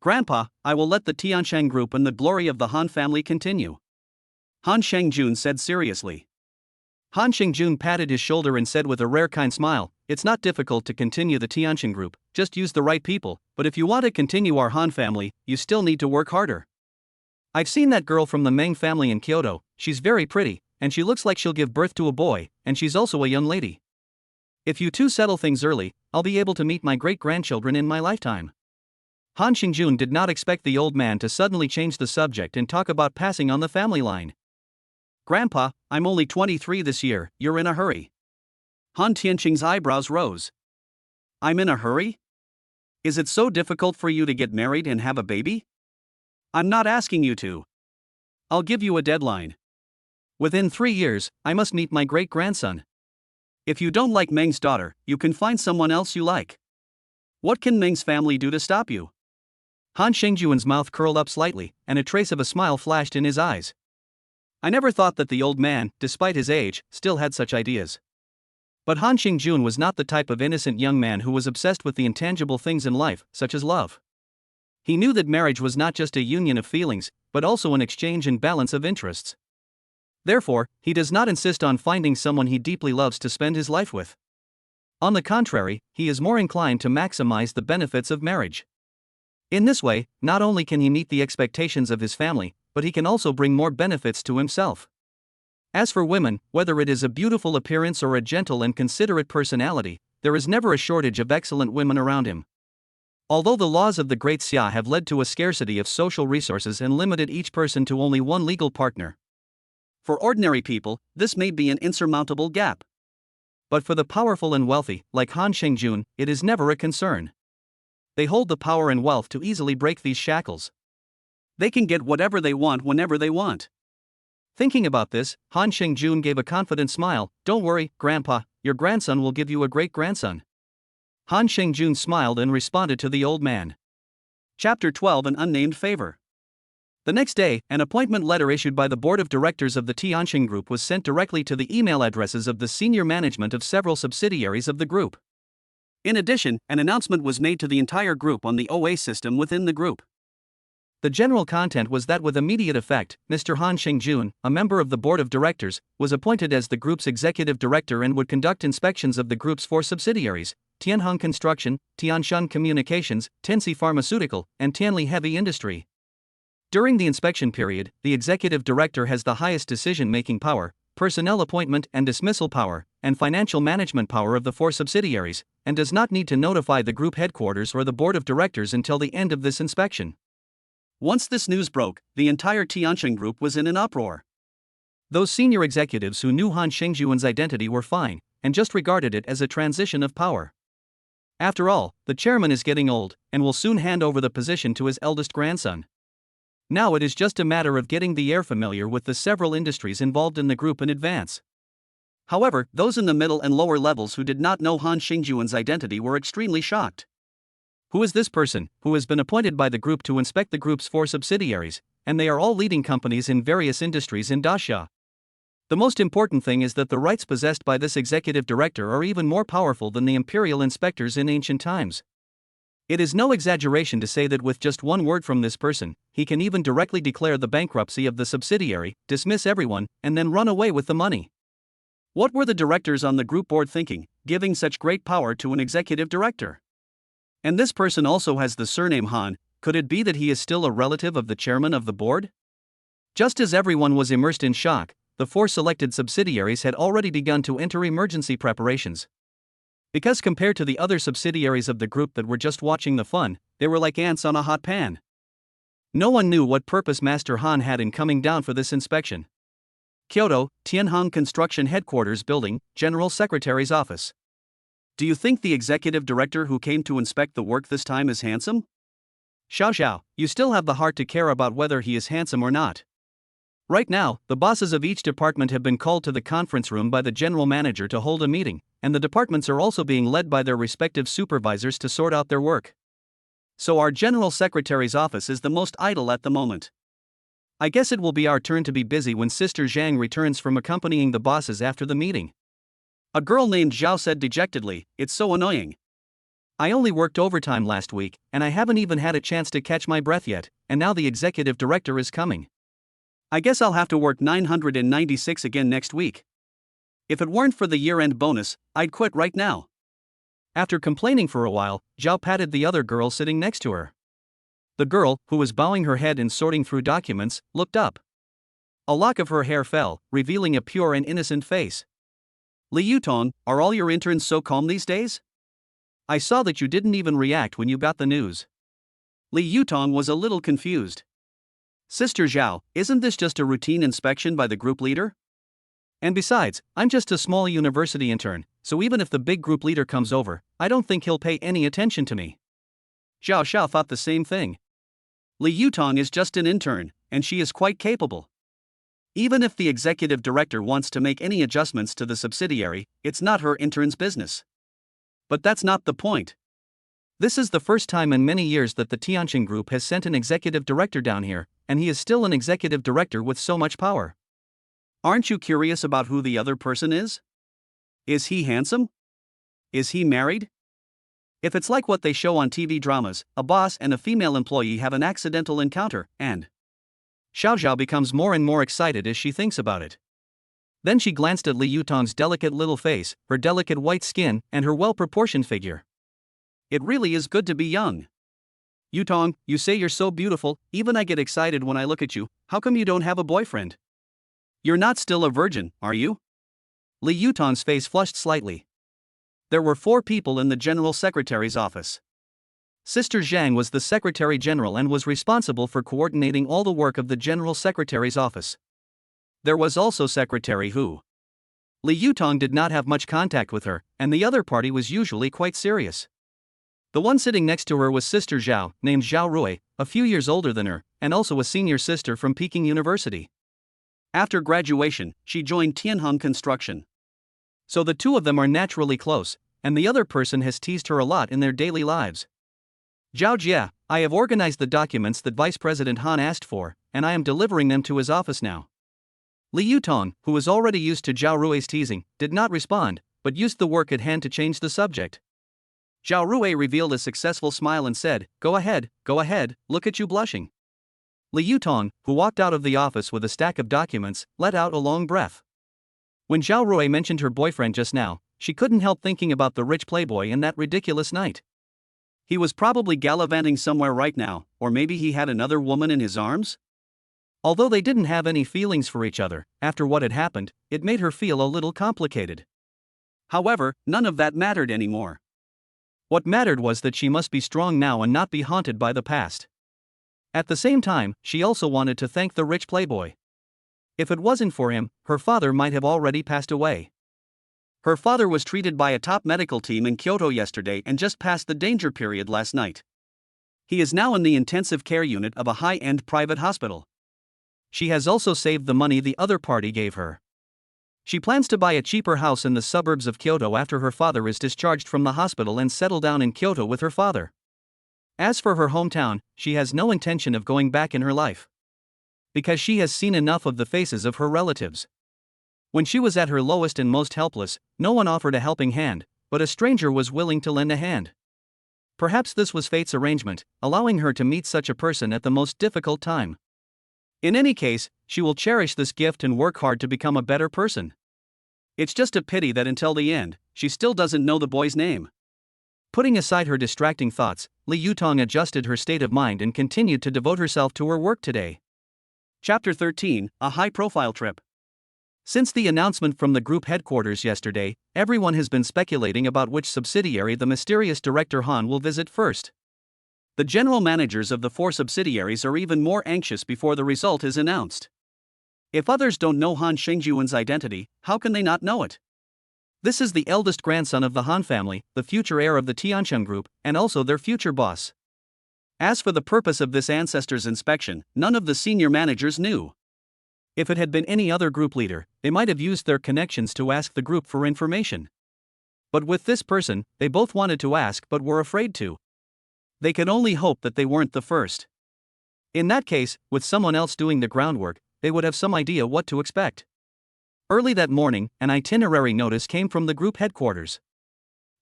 "Grandpa, I will let the Tiansheng group and the glory of the Han family continue," Han Xingjun said seriously. Han Xingjun patted his shoulder and said with a rare kind smile, "It's not difficult to continue the Tiansheng group, just use the right people, but if you want to continue our Han family, you still need to work harder. I've seen that girl from the Meng family in Kyoto, she's very pretty, and she looks like she'll give birth to a boy, and she's also a young lady. If you two settle things early, I'll be able to meet my great-grandchildren in my lifetime." Han Xingjun did not expect the old man to suddenly change the subject and talk about passing on the family line. "Grandpa, I'm only 23 this year, you're in a hurry." Han Tianxing's eyebrows rose. "I'm in a hurry? Is it so difficult for you to get married and have a baby?" "I'm not asking you to. I'll give you a deadline. Within 3 years, I must meet my great-grandson." "If you don't like Meng's daughter, you can find someone else you like. What can Meng's family do to stop you?" Han Shengjuan's mouth curled up slightly, and a trace of a smile flashed in his eyes. I never thought that the old man, despite his age, still had such ideas. But Han Xingjun was not the type of innocent young man who was obsessed with the intangible things in life, such as love. He knew that marriage was not just a union of feelings, but also an exchange and balance of interests. Therefore, he does not insist on finding someone he deeply loves to spend his life with. On the contrary, he is more inclined to maximize the benefits of marriage. In this way, not only can he meet the expectations of his family, but he can also bring more benefits to himself. As for women, whether it is a beautiful appearance or a gentle and considerate personality, there is never a shortage of excellent women around him. Although the laws of the Great Xia have led to a scarcity of social resources and limited each person to only one legal partner. For ordinary people, this may be an insurmountable gap. But for the powerful and wealthy, like Han Shengjun, it is never a concern. They hold the power and wealth to easily break these shackles. They can get whatever they want whenever they want. Thinking about this, Han Shengjun gave a confident smile. Don't worry, Grandpa, your grandson will give you a great grandson. Han Shengjun smiled and responded to the old man. Chapter 12: An Unnamed Favor. The next day, an appointment letter issued by the board of directors of the Tianxing Group was sent directly to the email addresses of the senior management of several subsidiaries of the group. In addition, an announcement was made to the entire group on the OA system within the group. The general content was that with immediate effect, Mr. Han Shengjun, a member of the board of directors, was appointed as the group's executive director and would conduct inspections of the group's 4 subsidiaries: Tianheng Construction, Tianshan Communications, Tensi Pharmaceutical, and Tianli Heavy Industry. During the inspection period, the executive director has the highest decision-making power, personnel appointment and dismissal power, and financial management power of the 4 subsidiaries, and does not need to notify the group headquarters or the board of directors until the end of this inspection. Once this news broke, the entire Tianxing Group was in an uproar. Those senior executives who knew Han Shengjuan's identity were fine, and just regarded it as a transition of power. After all, the chairman is getting old, and will soon hand over the position to his eldest grandson. Now it is just a matter of getting the heir familiar with the several industries involved in the group in advance. However, those in the middle and lower levels who did not know Han Shengjuan's identity were extremely shocked. Who is this person, who has been appointed by the group to inspect the group's 4 subsidiaries, and they are all leading companies in various industries in Daxia? The most important thing is that the rights possessed by this executive director are even more powerful than the imperial inspectors in ancient times. It is no exaggeration to say that with just one word from this person, he can even directly declare the bankruptcy of the subsidiary, dismiss everyone, and then run away with the money. What were the directors on the group board thinking, giving such great power to an executive director? And this person also has the surname Han. Could it be that he is still a relative of the chairman of the board? Just as everyone was immersed in shock, the 4 selected subsidiaries had already begun to enter emergency preparations. Because compared to the other subsidiaries of the group that were just watching the fun, they were like ants on a hot pan. No one knew what purpose Master Han had in coming down for this inspection. Kyoto, Tianheng Construction Headquarters Building, General Secretary's Office. Do you think the executive director who came to inspect the work this time is handsome? Xiao, you still have the heart to care about whether he is handsome or not. Right now, the bosses of each department have been called to the conference room by the general manager to hold a meeting, and the departments are also being led by their respective supervisors to sort out their work. So our general secretary's office is the most idle at the moment. I guess it will be our turn to be busy when Sister Zhang returns from accompanying the bosses after the meeting. A girl named Zhao said dejectedly, "It's so annoying. I only worked overtime last week, and I haven't even had a chance to catch my breath yet, and now the executive director is coming. I guess I'll have to work 996 again next week. If it weren't for the year-end bonus, I'd quit right now." After complaining for a while, Zhao patted the other girl sitting next to her. The girl, who was bowing her head and sorting through documents, looked up. A lock of her hair fell, revealing a pure and innocent face. "Li Yutong, are all your interns so calm these days? I saw that you didn't even react when you got the news." Li Yutong was a little confused. "Sister Zhao, isn't this just a routine inspection by the group leader? And besides, I'm just a small university intern, so even if the big group leader comes over, I don't think he'll pay any attention to me." Zhao Xiao thought the same thing. Li Yutong is just an intern, and she is quite capable. Even if the executive director wants to make any adjustments to the subsidiary, it's not her intern's business. But that's not the point. This is the first time in many years that the Tianjin Group has sent an executive director down here, and he is still an executive director with so much power. Aren't you curious about who the other person is? Is he handsome? Is he married? If it's like what they show on TV dramas, a boss and a female employee have an accidental encounter, and Xiao Zhao becomes more and more excited as she thinks about it. Then she glanced at Li Yutong's delicate little face, her delicate white skin, and her well-proportioned figure. It really is good to be young. Yutong, you say you're so beautiful, even I get excited when I look at you. How come you don't have a boyfriend? You're not still a virgin, are you? Li Yutong's face flushed slightly. There were 4 people in the General Secretary's office. Sister Zhang was the Secretary General and was responsible for coordinating all the work of the General Secretary's office. There was also Secretary Hu. Li Yutong did not have much contact with her, and the other party was usually quite serious. The one sitting next to her was Sister Zhao, named Zhao Rui, a few years older than her, and also a senior sister from Peking University. After graduation, she joined Tianheng Construction. So the two of them are naturally close, and the other person has teased her a lot in their daily lives. Zhao Jia, I have organized the documents that Vice President Han asked for, and I am delivering them to his office now. Li Yutong, who was already used to Zhao Rui's teasing, did not respond, but used the work at hand to change the subject. Zhao Rui revealed a successful smile and said, go ahead, look at you blushing. Li Yutong, who walked out of the office with a stack of documents, let out a long breath. When Zhao Rui mentioned her boyfriend just now, she couldn't help thinking about the rich playboy in that ridiculous night. He was probably gallivanting somewhere right now, or maybe he had another woman in his arms? Although they didn't have any feelings for each other, after what had happened, it made her feel a little complicated. However, none of that mattered anymore. What mattered was that she must be strong now and not be haunted by the past. At the same time, she also wanted to thank the rich playboy. If it wasn't for him, her father might have already passed away. Her father was treated by a top medical team in Kyoto yesterday and just passed the danger period last night. He is now in the intensive care unit of a high-end private hospital. She has also saved the money the other party gave her. She plans to buy a cheaper house in the suburbs of Kyoto after her father is discharged from the hospital and settle down in Kyoto with her father. As for her hometown, she has no intention of going back in her life, because she has seen enough of the faces of her relatives. When she was at her lowest and most helpless, no one offered a helping hand, but a stranger was willing to lend a hand. Perhaps this was fate's arrangement, allowing her to meet such a person at the most difficult time. In any case, she will cherish this gift and work hard to become a better person. It's just a pity that until the end, she still doesn't know the boy's name. Putting aside her distracting thoughts, Li Yutong adjusted her state of mind and continued to devote herself to her work today. Chapter 13, a high-profile trip. Since the announcement from the group headquarters yesterday, everyone has been speculating about which subsidiary the mysterious director Han will visit first. The general managers of the 4 subsidiaries are even more anxious before the result is announced. If others don't know Han Shengjuan's identity, how can they not know it? This is the eldest grandson of the Han family, the future heir of the Tianjin Group, and also their future boss. As for the purpose of this ancestor's inspection, none of the senior managers knew. If it had been any other group leader, they might have used their connections to ask the group for information. But with this person, they both wanted to ask but were afraid to. They could only hope that they weren't the first. In that case, with someone else doing the groundwork, they would have some idea what to expect. Early that morning, an itinerary notice came from the group headquarters.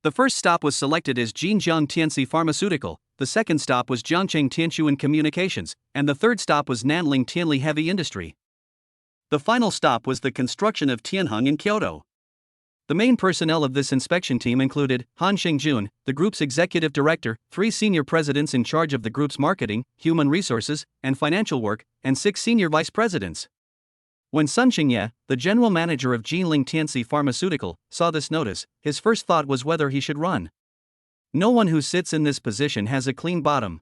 The first stop was selected as Jinjiang Tianxi Pharmaceutical, the second stop was Jiangcheng Tianshuan Communications, and the third stop was Nanling Tianli Heavy Industry. The final stop was the construction of Tianheng in Kyoto. The main personnel of this inspection team included Han Xingjun, the group's executive director, 3 senior presidents in charge of the group's marketing, human resources, and financial work, and 6 senior vice presidents. When Sun Xingye, the general manager of Jinling Tianxi Pharmaceutical, saw this notice, his first thought was whether he should run. No one who sits in this position has a clean bottom.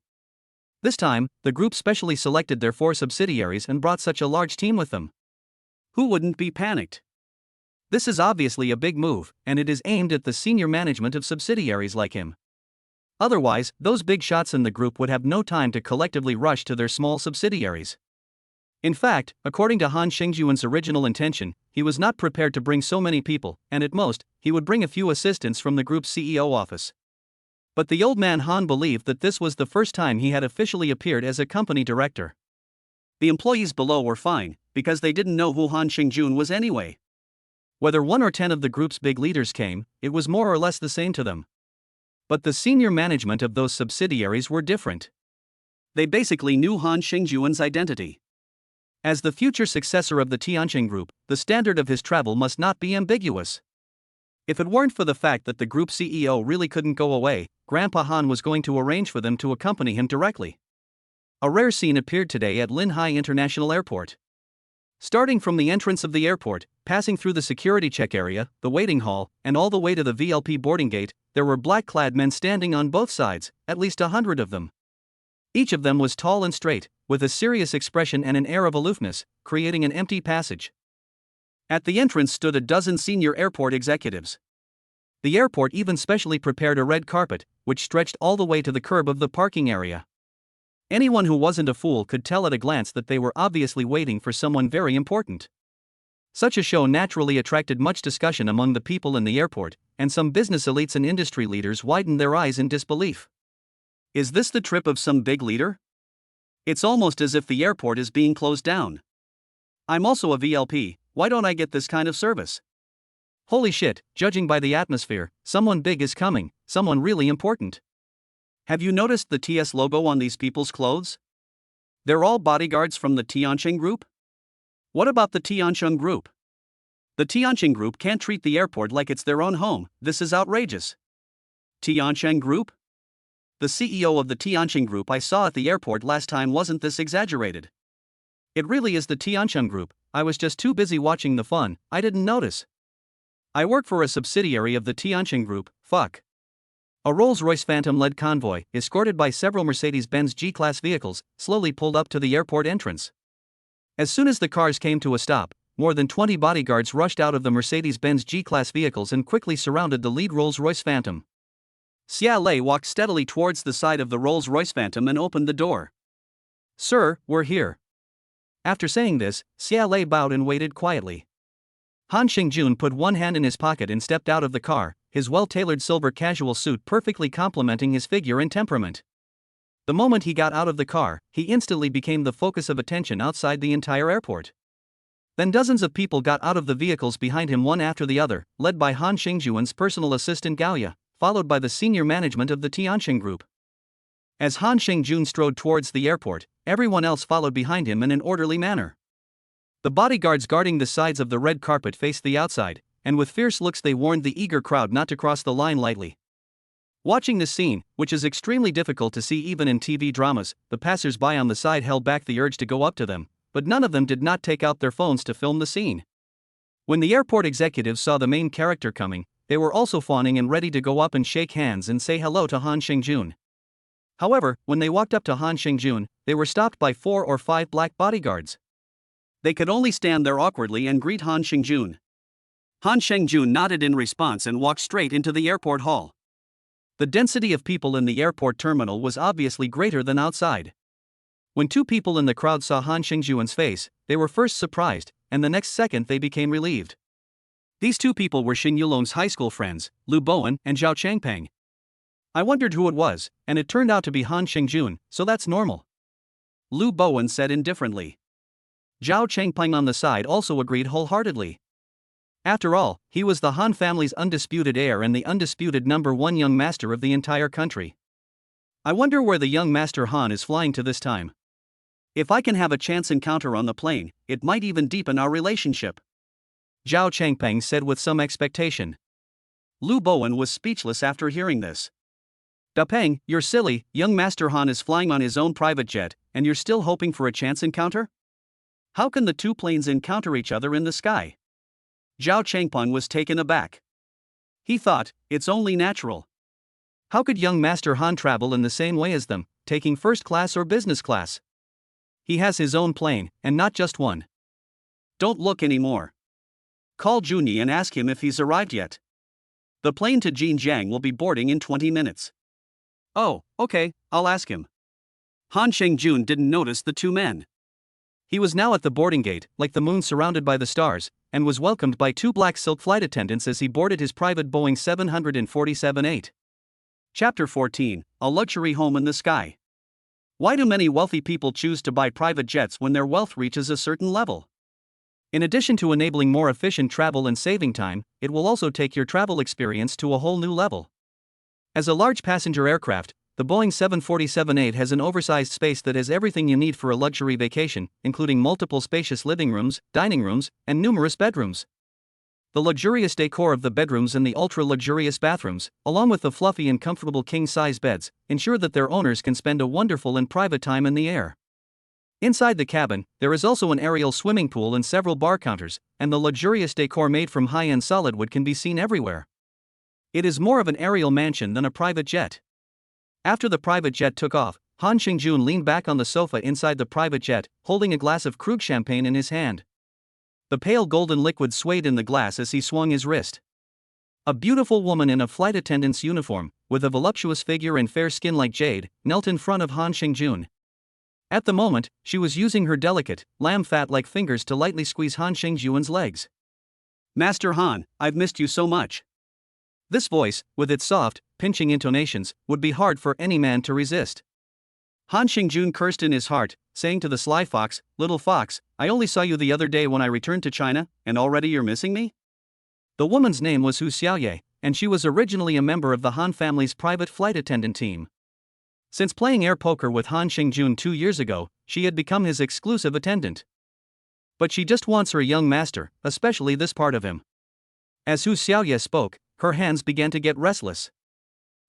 This time, the group specially selected their 4 subsidiaries and brought such a large team with them. Who wouldn't be panicked? This is obviously a big move, and it is aimed at the senior management of subsidiaries like him. Otherwise, those big shots in the group would have no time to collectively rush to their small subsidiaries. In fact, according to Han Shengjuan's original intention, he was not prepared to bring so many people, and at most, he would bring a few assistants from the group's CEO office. But the old man Han believed that this was the first time he had officially appeared as a company director. The employees below were fine, because they didn't know who Han Xingjun was anyway. Whether 1 or 10 of the group's big leaders came, it was more or less the same to them. But the senior management of those subsidiaries were different. They basically knew Han Xingjun's identity. As the future successor of the Tianqing Group, the standard of his travel must not be ambiguous. If it weren't for the fact that the group CEO really couldn't go away, Grandpa Han was going to arrange for them to accompany him directly. A rare scene appeared today at Linhai International Airport. Starting from the entrance of the airport, passing through the security check area, the waiting hall, and all the way to the VLP boarding gate, there were black-clad men standing on both sides, at least 100 of them. Each of them was tall and straight, with a serious expression and an air of aloofness, creating an empty passage. At the entrance stood a dozen senior airport executives. The airport even specially prepared a red carpet, which stretched all the way to the curb of the parking area. Anyone who wasn't a fool could tell at a glance that they were obviously waiting for someone very important. Such a show naturally attracted much discussion among the people in the airport, and some business elites and industry leaders widened their eyes in disbelief. Is this the trip of some big leader? It's almost as if the airport is being closed down. I'm also a VLP, why don't I get this kind of service? Holy shit, judging by the atmosphere, someone big is coming, someone really important. Have you noticed the TS logo on these people's clothes? They're all bodyguards from the Tianqing Group? What about the Tianqing Group? The Tianqing Group can't treat the airport like it's their own home, this is outrageous. Tianqing Group? The CEO of the Tianqing Group I saw at the airport last time wasn't this exaggerated. It really is the Tianqing Group, I was just too busy watching the fun, I didn't notice. I work for a subsidiary of the Tianqing Group, fuck. A Rolls-Royce Phantom-led convoy, escorted by several Mercedes-Benz G-Class vehicles, slowly pulled up to the airport entrance. As soon as the cars came to a stop, more than 20 bodyguards rushed out of the Mercedes-Benz G-Class vehicles and quickly surrounded the lead Rolls-Royce Phantom. Xia Lei walked steadily towards the side of the Rolls-Royce Phantom and opened the door. "Sir, we're here." After saying this, Xia Lei bowed and waited quietly. Han Xingjun put one hand in his pocket and stepped out of the car, his well-tailored silver casual suit perfectly complementing his figure and temperament. The moment he got out of the car, he instantly became the focus of attention outside the entire airport. Then dozens of people got out of the vehicles behind him one after the other, led by Han Xingjun's personal assistant Gao Ya, followed by the senior management of the Tianqing Group. As Han Xingjun strode towards the airport, everyone else followed behind him in an orderly manner. The bodyguards guarding the sides of the red carpet faced the outside, and with fierce looks they warned the eager crowd not to cross the line lightly. Watching this scene, which is extremely difficult to see even in TV dramas, the passers-by on the side held back the urge to go up to them, but none of them did not take out their phones to film the scene. When the airport executives saw the main character coming, they were also fawning and ready to go up and shake hands and say hello to Han Xingjun. However, when they walked up to Han Xingjun, they were stopped by 4 or 5 black bodyguards. They could only stand there awkwardly and greet Han Xingjun. Han Xingjun nodded in response and walked straight into the airport hall. The density of people in the airport terminal was obviously greater than outside. When 2 people in the crowd saw Han Xingjun's face, they were first surprised, and the next second they became relieved. These 2 people were Xin Yulong's high school friends, Lu Bowen and Zhao Changpeng. I wondered who it was, and it turned out to be Han Xingjun, so that's normal. Lu Bowen said indifferently. Zhao Changpeng on the side also agreed wholeheartedly. After all, he was the Han family's undisputed heir and the undisputed #1 young master of the entire country. I wonder where the young master Han is flying to this time. If I can have a chance encounter on the plane, it might even deepen our relationship. Zhao Changpeng said with some expectation. Lu Bowen was speechless after hearing this. Da Peng, you're silly, young master Han is flying on his own private jet, and you're still hoping for a chance encounter? How can the 2 planes encounter each other in the sky? Zhao Changpeng was taken aback. He thought, it's only natural. How could young Master Han travel in the same way as them, taking first class or business class? He has his own plane, and not just one. Don't look anymore. Call Junyi and ask him if he's arrived yet. The plane to Jinjiang will be boarding in 20 minutes. Oh, okay, I'll ask him. Han Xingjun didn't notice the 2 men. He was now at the boarding gate, like the moon surrounded by the stars, and was welcomed by 2 black silk flight attendants as he boarded his private Boeing 747-8. Chapter 14, A Luxury Home in the Sky. Why do many wealthy people choose to buy private jets when their wealth reaches a certain level? In addition to enabling more efficient travel and saving time, it will also take your travel experience to a whole new level. As a large passenger aircraft, the Boeing 747-8 has an oversized space that has everything you need for a luxury vacation, including multiple spacious living rooms, dining rooms, and numerous bedrooms. The luxurious decor of the bedrooms and the ultra-luxurious bathrooms, along with the fluffy and comfortable king-size beds, ensure that their owners can spend a wonderful and private time in the air. Inside the cabin, there is also an aerial swimming pool and several bar counters, and the luxurious decor made from high-end solid wood can be seen everywhere. It is more of an aerial mansion than a private jet. After the private jet took off, Han Xingjun leaned back on the sofa inside the private jet, holding a glass of Krug champagne in his hand. The pale golden liquid swayed in the glass as he swung his wrist. A beautiful woman in a flight attendant's uniform, with a voluptuous figure and fair skin like jade, knelt in front of Han Xingjun. At the moment, she was using her delicate, lamb-fat-like fingers to lightly squeeze Han Xingjun's legs. "Master Han, I've missed you so much." This voice, with its soft, pinching intonations, would be hard for any man to resist. Han Xingjun cursed in his heart, saying to the sly fox, "Little fox, I only saw you the other day when I returned to China, and already you're missing me?" The woman's name was Hu Xiaoye, and she was originally a member of the Han family's private flight attendant team. Since playing air poker with Han Xingjun 2 years ago, she had become his exclusive attendant. But she just wants her young master, especially this part of him. As Hu Xiaoye spoke, her hands began to get restless.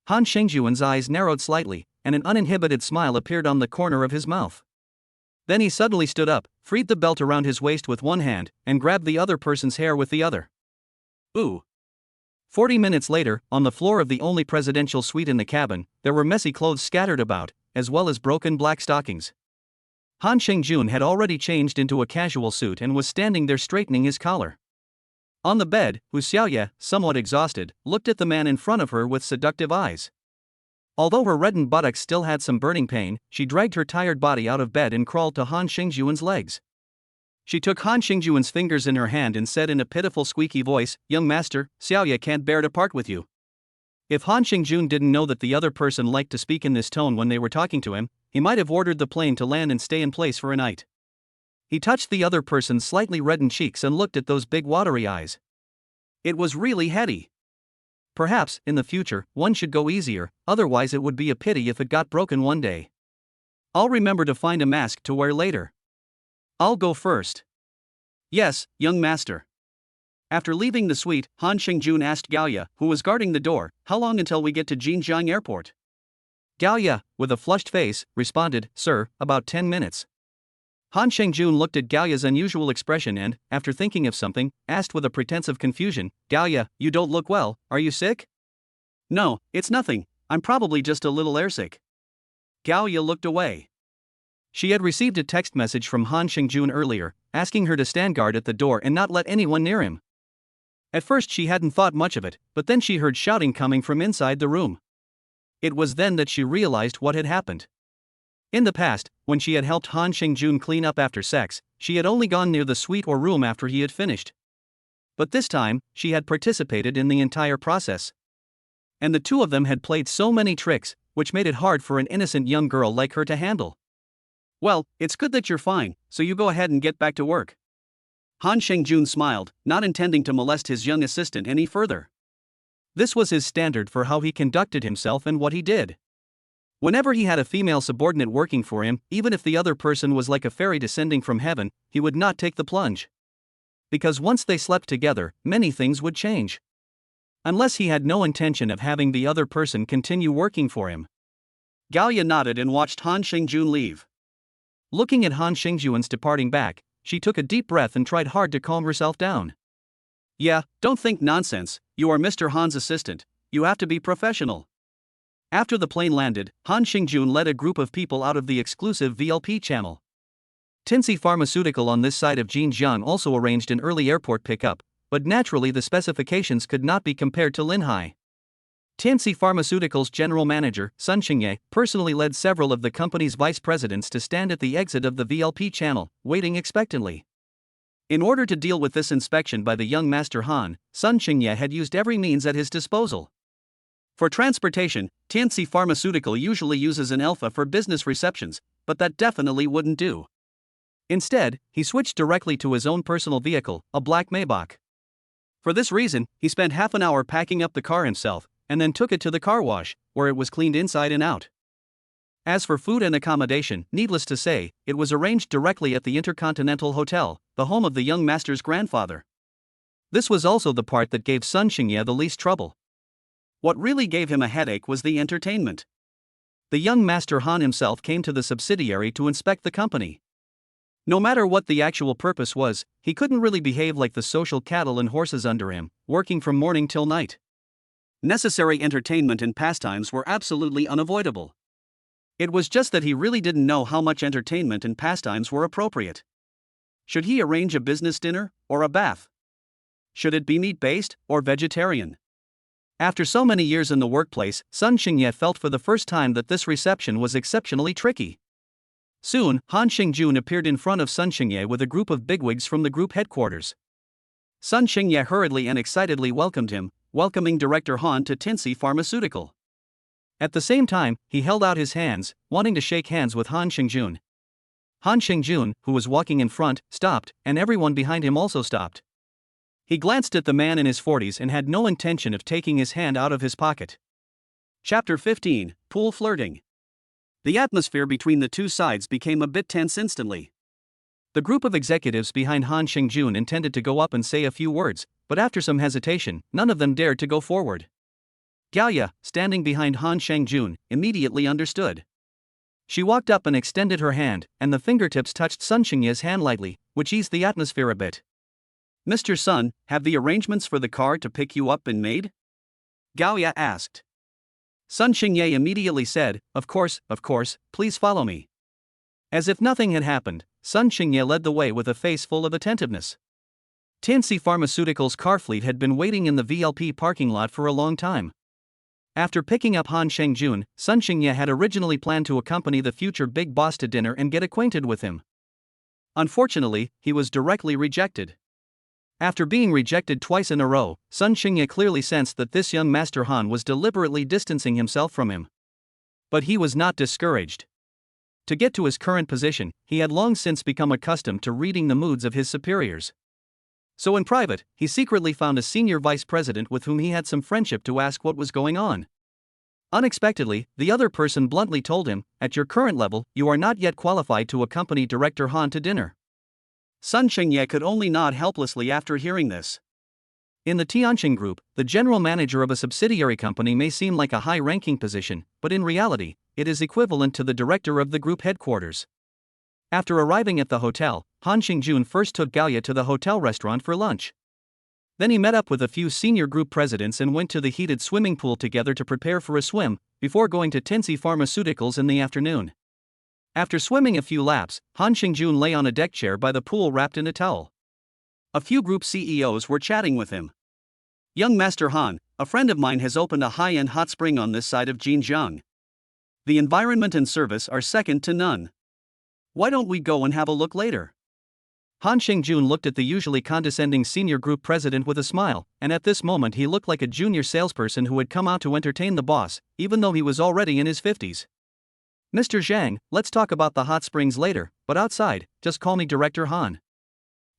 Han Xingjun's eyes narrowed slightly, and an uninhibited smile appeared on the corner of his mouth. Then he suddenly stood up, freed the belt around his waist with one hand, and grabbed the other person's hair with the other. Ooh. 40 minutes later, on the floor of the only presidential suite in the cabin, there were messy clothes scattered about, as well as broken black stockings. Han Xingjun had already changed into a casual suit and was standing there straightening his collar. On the bed, Hu Xiaoye, somewhat exhausted, looked at the man in front of her with seductive eyes. Although her reddened buttocks still had some burning pain, she dragged her tired body out of bed and crawled to Han Xingjun's legs. She took Han Xingjun's fingers in her hand and said in a pitiful squeaky voice, "Young master, Xiaoye can't bear to part with you." If Han Xingjun didn't know that the other person liked to speak in this tone when they were talking to him, he might have ordered the plane to land and stay in place for a night. He touched the other person's slightly reddened cheeks and looked at those big watery eyes. It was really heady. Perhaps, in the future, one should go easier, otherwise it would be a pity if it got broken one day. I'll remember to find a mask to wear later. I'll go first. Yes, young master. After leaving the suite, Han Xingjun asked Gao Ya, who was guarding the door, "How long until we get to Jinjiang Airport?" Gao Ya, with a flushed face, responded, "Sir, about 10 minutes. Han Xingjun looked at Gao Ya's unusual expression and, after thinking of something, asked with a pretense of confusion, "Gao Ya, you don't look well, are you sick?" "No, it's nothing, I'm probably just a little airsick." Gao Ya looked away. She had received a text message from Han Xingjun earlier, asking her to stand guard at the door and not let anyone near him. At first she hadn't thought much of it, but then she heard shouting coming from inside the room. It was then that she realized what had happened. In the past, when she had helped Han Xingjun clean up after sex, she had only gone near the suite or room after he had finished. But this time, she had participated in the entire process. And the two of them had played so many tricks, which made it hard for an innocent young girl like her to handle. "Well, it's good that you're fine, so you go ahead and get back to work." Han Xingjun smiled, not intending to molest his young assistant any further. This was his standard for how he conducted himself and what he did. Whenever he had a female subordinate working for him, even if the other person was like a fairy descending from heaven, he would not take the plunge. Because once they slept together, many things would change. Unless he had no intention of having the other person continue working for him. Gao Ya nodded and watched Han Xingjun leave. Looking at Han Xingjun's departing back, she took a deep breath and tried hard to calm herself down. "Yeah, don't think nonsense, you are Mr. Han's assistant, you have to be professional." After the plane landed, Han Xingjun led a group of people out of the exclusive VLP channel. Tinsy Pharmaceutical on this side of Jinjiang also arranged an early airport pickup, but naturally the specifications could not be compared to Linhai. Tinsy Pharmaceutical's general manager, Sun Xingye, personally led several of the company's vice presidents to stand at the exit of the VLP channel, waiting expectantly. In order to deal with this inspection by the young Master Han, Sun Xingye had used every means at his disposal. For transportation, Tianxi Pharmaceutical usually uses an Alpha for business receptions, but that definitely wouldn't do. Instead, he switched directly to his own personal vehicle, a black Maybach. For this reason, he spent half an hour packing up the car himself, and then took it to the car wash, where it was cleaned inside and out. As for food and accommodation, needless to say, it was arranged directly at the Intercontinental Hotel, the home of the young master's grandfather. This was also the part that gave Sun Xingye the least trouble. What really gave him a headache was the entertainment. The young master Han himself came to the subsidiary to inspect the company. No matter what the actual purpose was, he couldn't really behave like the social cattle and horses under him, working from morning till night. Necessary entertainment and pastimes were absolutely unavoidable. It was just that he really didn't know how much entertainment and pastimes were appropriate. Should he arrange a business dinner, or a bath? Should it be meat-based, or vegetarian? After so many years in the workplace, Sun Xingye felt for the first time that this reception was exceptionally tricky. Soon, Han Xingjun appeared in front of Sun Xingye with a group of bigwigs from the group headquarters. Sun Xingye hurriedly and excitedly welcomed him, welcoming Director Han to Tianxi Pharmaceutical. At the same time, he held out his hands, wanting to shake hands with Han Xingjun. Han Xingjun, who was walking in front, stopped, and everyone behind him also stopped. He glanced at the man in his 40s and had no intention of taking his hand out of his pocket. Chapter 15, Pool Flirting. The atmosphere between the two sides became a bit tense instantly. The group of executives behind Han Xingjun intended to go up and say a few words, but after some hesitation, none of them dared to go forward. Gao Ya, standing behind Han Xingjun, immediately understood. She walked up and extended her hand, and the fingertips touched Sun Xingye's hand lightly, which eased the atmosphere a bit. "Mr. Sun, have the arrangements for the car to pick you up been made?" Gao Ya asked. Sun Xingye immediately said, of course, please follow me." As if nothing had happened, Sun Xingye led the way with a face full of attentiveness. Tianxi Pharmaceutical's car fleet had been waiting in the VLP parking lot for a long time. After picking up Han Xingjun, Sun Xingye had originally planned to accompany the future big boss to dinner and get acquainted with him. Unfortunately, he was directly rejected. After being rejected twice in a row, Sun Xingye clearly sensed that this young Master Han was deliberately distancing himself from him. But he was not discouraged. To get to his current position, he had long since become accustomed to reading the moods of his superiors. So in private, he secretly found a senior vice president with whom he had some friendship to ask what was going on. Unexpectedly, the other person bluntly told him, "At your current level, you are not yet qualified to accompany Director Han to dinner." Sun Xingye could only nod helplessly after hearing this. In the Tianqing Group, the general manager of a subsidiary company may seem like a high-ranking position, but in reality, it is equivalent to the director of the group headquarters. After arriving at the hotel, Han Xingjun first took Gao Ya to the hotel restaurant for lunch. Then he met up with a few senior group presidents and went to the heated swimming pool together to prepare for a swim, before going to Tianxi Pharmaceuticals in the afternoon. After swimming a few laps, Han Xingjun lay on a deck chair by the pool wrapped in a towel. A few group CEOs were chatting with him. "Young Master Han, a friend of mine has opened a high-end hot spring on this side of Jinjiang. The environment and service are second to none. Why don't we go and have a look later?" Han Xingjun looked at the usually condescending senior group president with a smile, and at this moment he looked like a junior salesperson who had come out to entertain the boss, even though he was already in his 50s. "Mr. Zhang, let's talk about the hot springs later, but outside, just call me Director Han."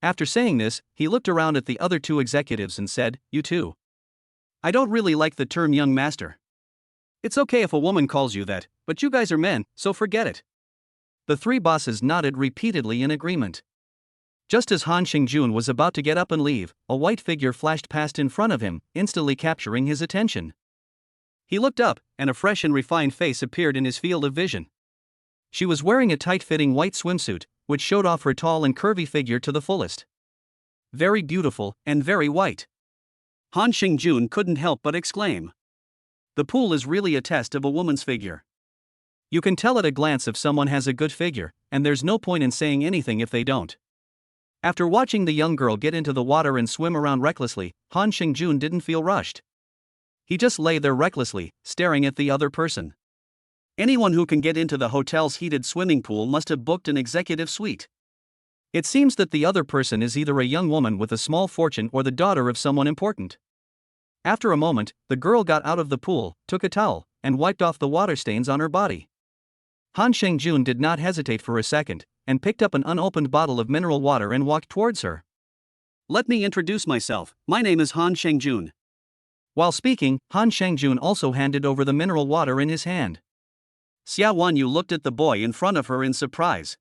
After saying this, he looked around at the other two executives and said, "You too." "I don't really like the term young master. It's okay if a woman calls you that, but you guys are men, so forget it." The three bosses nodded repeatedly in agreement. Just as Han Xingjun was about to get up and leave, a white figure flashed past in front of him, instantly capturing his attention. He looked up, and a fresh and refined face appeared in his field of vision. She was wearing a tight-fitting white swimsuit, which showed off her tall and curvy figure to the fullest. Very beautiful, and very white. Han Xingjun couldn't help but exclaim. The pool is really a test of a woman's figure. You can tell at a glance if someone has a good figure, and there's no point in saying anything if they don't. After watching the young girl get into the water and swim around recklessly, Han Xingjun didn't feel rushed. He just lay there recklessly, staring at the other person. Anyone who can get into the hotel's heated swimming pool must have booked an executive suite. It seems that the other person is either a young woman with a small fortune or the daughter of someone important. After a moment, the girl got out of the pool, took a towel, and wiped off the water stains on her body. Han Shengjun did not hesitate for a second, and picked up an unopened bottle of mineral water and walked towards her. Let me introduce myself, my name is Han Shengjun. While speaking, Han Shengjun also handed over the mineral water in his hand. Xia Wanyu looked at the boy in front of her in surprise.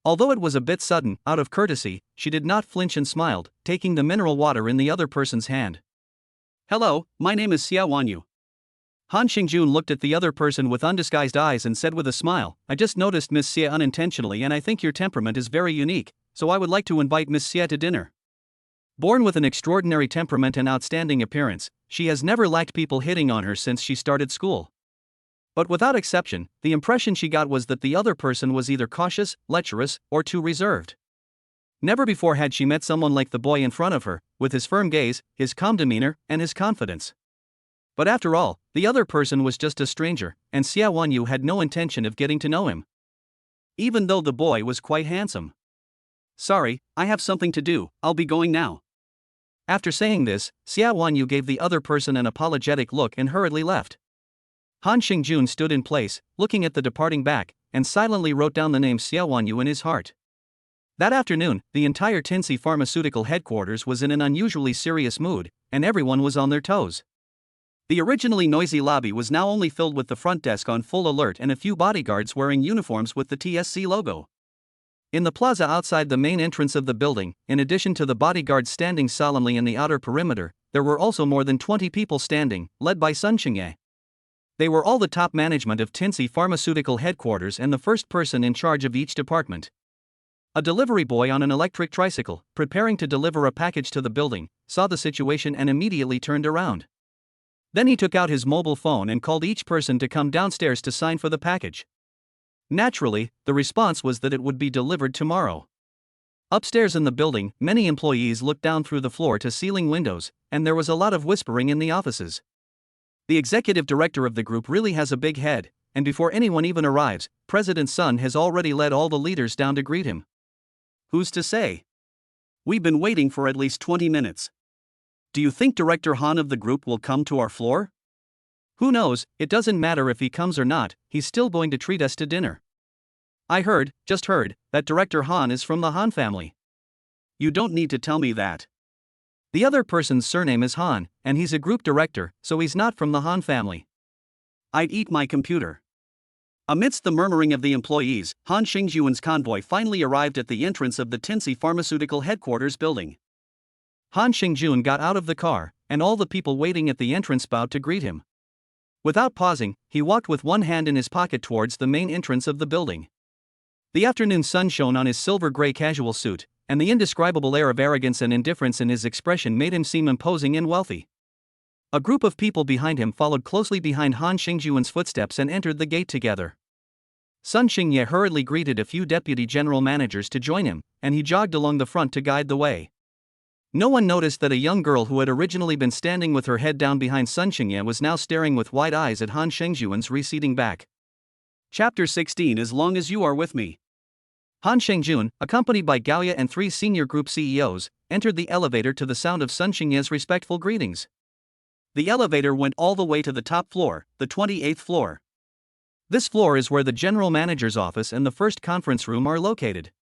Although it was a bit sudden, out of courtesy, she did not flinch and smiled, taking the mineral water in the other person's hand. Hello, my name is Xia Wanyu. Han Shengjun looked at the other person with undisguised eyes and said with a smile, I just noticed Miss Xia unintentionally and I think your temperament is very unique, so I would like to invite Miss Xia to dinner. Born with an extraordinary temperament and outstanding appearance, she has never lacked people hitting on her since she started school. But without exception, the impression she got was that the other person was either cautious, lecherous, or too reserved. Never before had she met someone like the boy in front of her, with his firm gaze, his calm demeanor, and his confidence. But after all, the other person was just a stranger, and Xia Wanyu had no intention of getting to know him. Even though the boy was quite handsome. Sorry, I have something to do, I'll be going now. After saying this, Xia Wanyu gave the other person an apologetic look and hurriedly left. Han Shengjun stood in place, looking at the departing back, and silently wrote down the name Xia Wanyu in his heart. That afternoon, the entire Tinsy Pharmaceutical headquarters was in an unusually serious mood, and everyone was on their toes. The originally noisy lobby was now only filled with the front desk on full alert and a few bodyguards wearing uniforms with the TSC logo. In the plaza outside the main entrance of the building, in addition to the bodyguards standing solemnly in the outer perimeter, there were also more than 20 people standing, led by Sun Xingye. They were all the top management of Tinsy Pharmaceutical headquarters and the first person in charge of each department. A delivery boy on an electric tricycle, preparing to deliver a package to the building, saw the situation and immediately turned around. Then he took out his mobile phone and called each person to come downstairs to sign for the package. Naturally, the response was that it would be delivered tomorrow. Upstairs in the building, many employees looked down through the floor-to-ceiling windows, and there was a lot of whispering in the offices. The executive director of the group really has a big head, and before anyone even arrives, President Sun has already led all the leaders down to greet him. Who's to say? We've been waiting for at least 20 minutes. Do you think Director Han of the group will come to our floor? Who knows, it doesn't matter if he comes or not, he's still going to treat us to dinner. I just heard, that Director Han is from the Han family. You don't need to tell me that. The other person's surname is Han, and he's a group director, so he's not from the Han family. I'd eat my computer. Amidst the murmuring of the employees, Han Shengjun's convoy finally arrived at the entrance of the Tinsy Pharmaceutical headquarters building. Han Shengjun got out of the car, and all the people waiting at the entrance bowed to greet him. Without pausing, he walked with one hand in his pocket towards the main entrance of the building. The afternoon sun shone on his silver-gray casual suit, and the indescribable air of arrogance and indifference in his expression made him seem imposing and wealthy. A group of people behind him followed closely behind Han Shengjun's footsteps and entered the gate together. Sun Xingye hurriedly greeted a few deputy general managers to join him, and he jogged along the front to guide the way. No one noticed that a young girl who had originally been standing with her head down behind Sun Xingye was now staring with wide eyes at Han Shengjun's receding back. Chapter 16 As long as you are with me. Han Shengjun, accompanied by Gao Ya and 3 senior group CEOs, entered the elevator to the sound of Sun Xingye's respectful greetings. The elevator went all the way to the top floor, the 28th floor. This floor is where the general manager's office and the first conference room are located.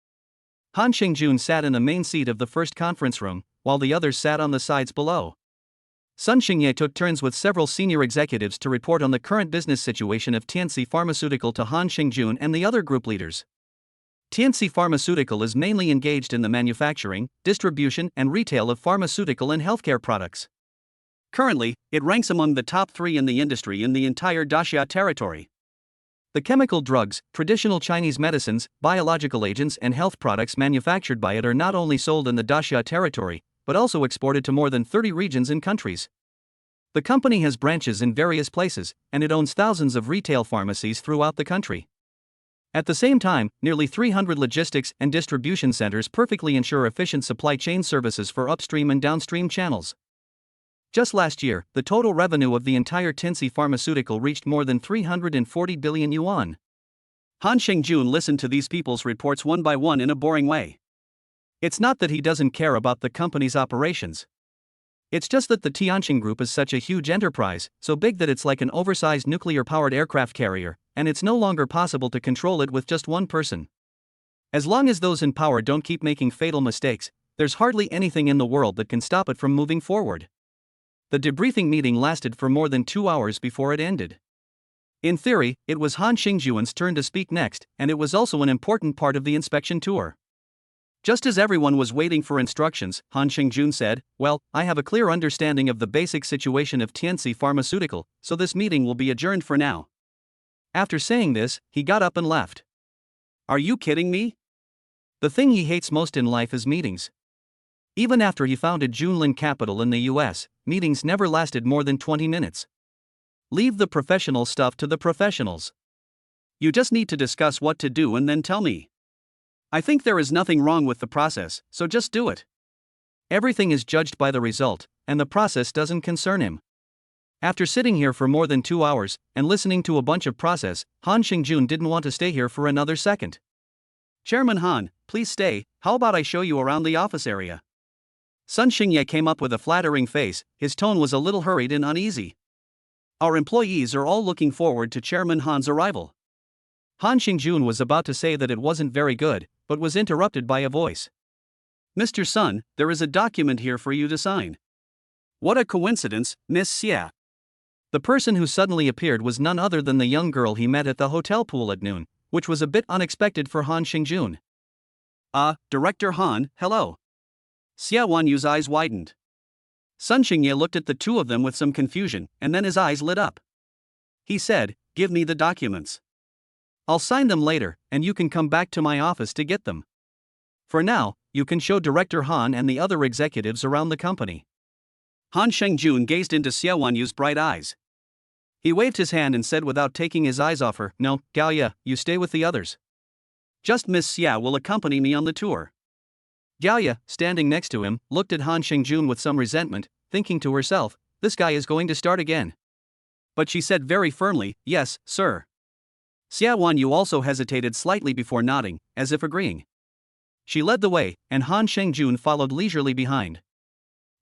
Han Shengjun sat in the main seat of the first conference room, while the others sat on the sides below. Sun Xingye took turns with several senior executives to report on the current business situation of Tianxi Pharmaceutical to Han Shengjun and the other group leaders. Tianxi Pharmaceutical is mainly engaged in the manufacturing, distribution, and retail of pharmaceutical and healthcare products. Currently, it ranks among the top 3 in the industry in the entire Daxia territory. The chemical drugs, traditional Chinese medicines, biological agents, and health products manufactured by it are not only sold in the Daxia territory, but also exported to more than 30 regions and countries. The company has branches in various places, and it owns thousands of retail pharmacies throughout the country. At the same time, nearly 300 logistics and distribution centers perfectly ensure efficient supply chain services for upstream and downstream channels. Just last year, the total revenue of the entire Tianxi Pharmaceutical reached more than 340 billion yuan. Han Shengjun listened to these people's reports one by one in a boring way. It's not that he doesn't care about the company's operations. It's just that the Tianqing Group is such a huge enterprise, so big that it's like an oversized nuclear-powered aircraft carrier, and it's no longer possible to control it with just one person. As long as those in power don't keep making fatal mistakes, there's hardly anything in the world that can stop it from moving forward. The debriefing meeting lasted for more than 2 hours before it ended. In theory, it was Han Xingjuan's turn to speak next, and it was also an important part of the inspection tour. Just as everyone was waiting for instructions, Han Xingjun said, "Well, I have a clear understanding of the basic situation of Tianxi Pharmaceutical, so this meeting will be adjourned for now." After saying this, he got up and left. Are you kidding me? The thing he hates most in life is meetings. Even after he founded Junlin Capital in the US, meetings never lasted more than 20 minutes. Leave the professional stuff to the professionals. You just need to discuss what to do and then tell me. I think there is nothing wrong with the process, so just do it. Everything is judged by the result, and the process doesn't concern him. After sitting here for more than 2 hours and listening to a bunch of process, Han Xingjun didn't want to stay here for another second. "Chairman Han, please stay. How about I show you around the office area?" Sun Xingye came up with a flattering face. His tone was a little hurried and uneasy. "Our employees are all looking forward to Chairman Han's arrival." Han Xingjun was about to say that it wasn't very good, but was interrupted by a voice. "Mr. Sun, there is a document here for you to sign." What a coincidence, Miss Xia. The person who suddenly appeared was none other than the young girl he met at the hotel pool at noon, which was a bit unexpected for Han Xingjun. Director Han, hello." Xia Wanyu's eyes widened. Sun Xingye looked at the two of them with some confusion, and then his eyes lit up. He said, "Give me the documents. I'll sign them later, and you can come back to my office to get them. For now, you can show Director Han and the other executives around the company." Han Xingjun gazed into Xia Wanyu's bright eyes. He waved his hand and said without taking his eyes off her, "No, Gao Ya, you stay with the others. Just Miss Xia will accompany me on the tour." Gao Ya, standing next to him, looked at Han Xingjun with some resentment, thinking to herself, "This guy is going to start again." But she said very firmly, "Yes, sir." Xia Wanyu also hesitated slightly before nodding, as if agreeing. She led the way, and Han Xingjun followed leisurely behind.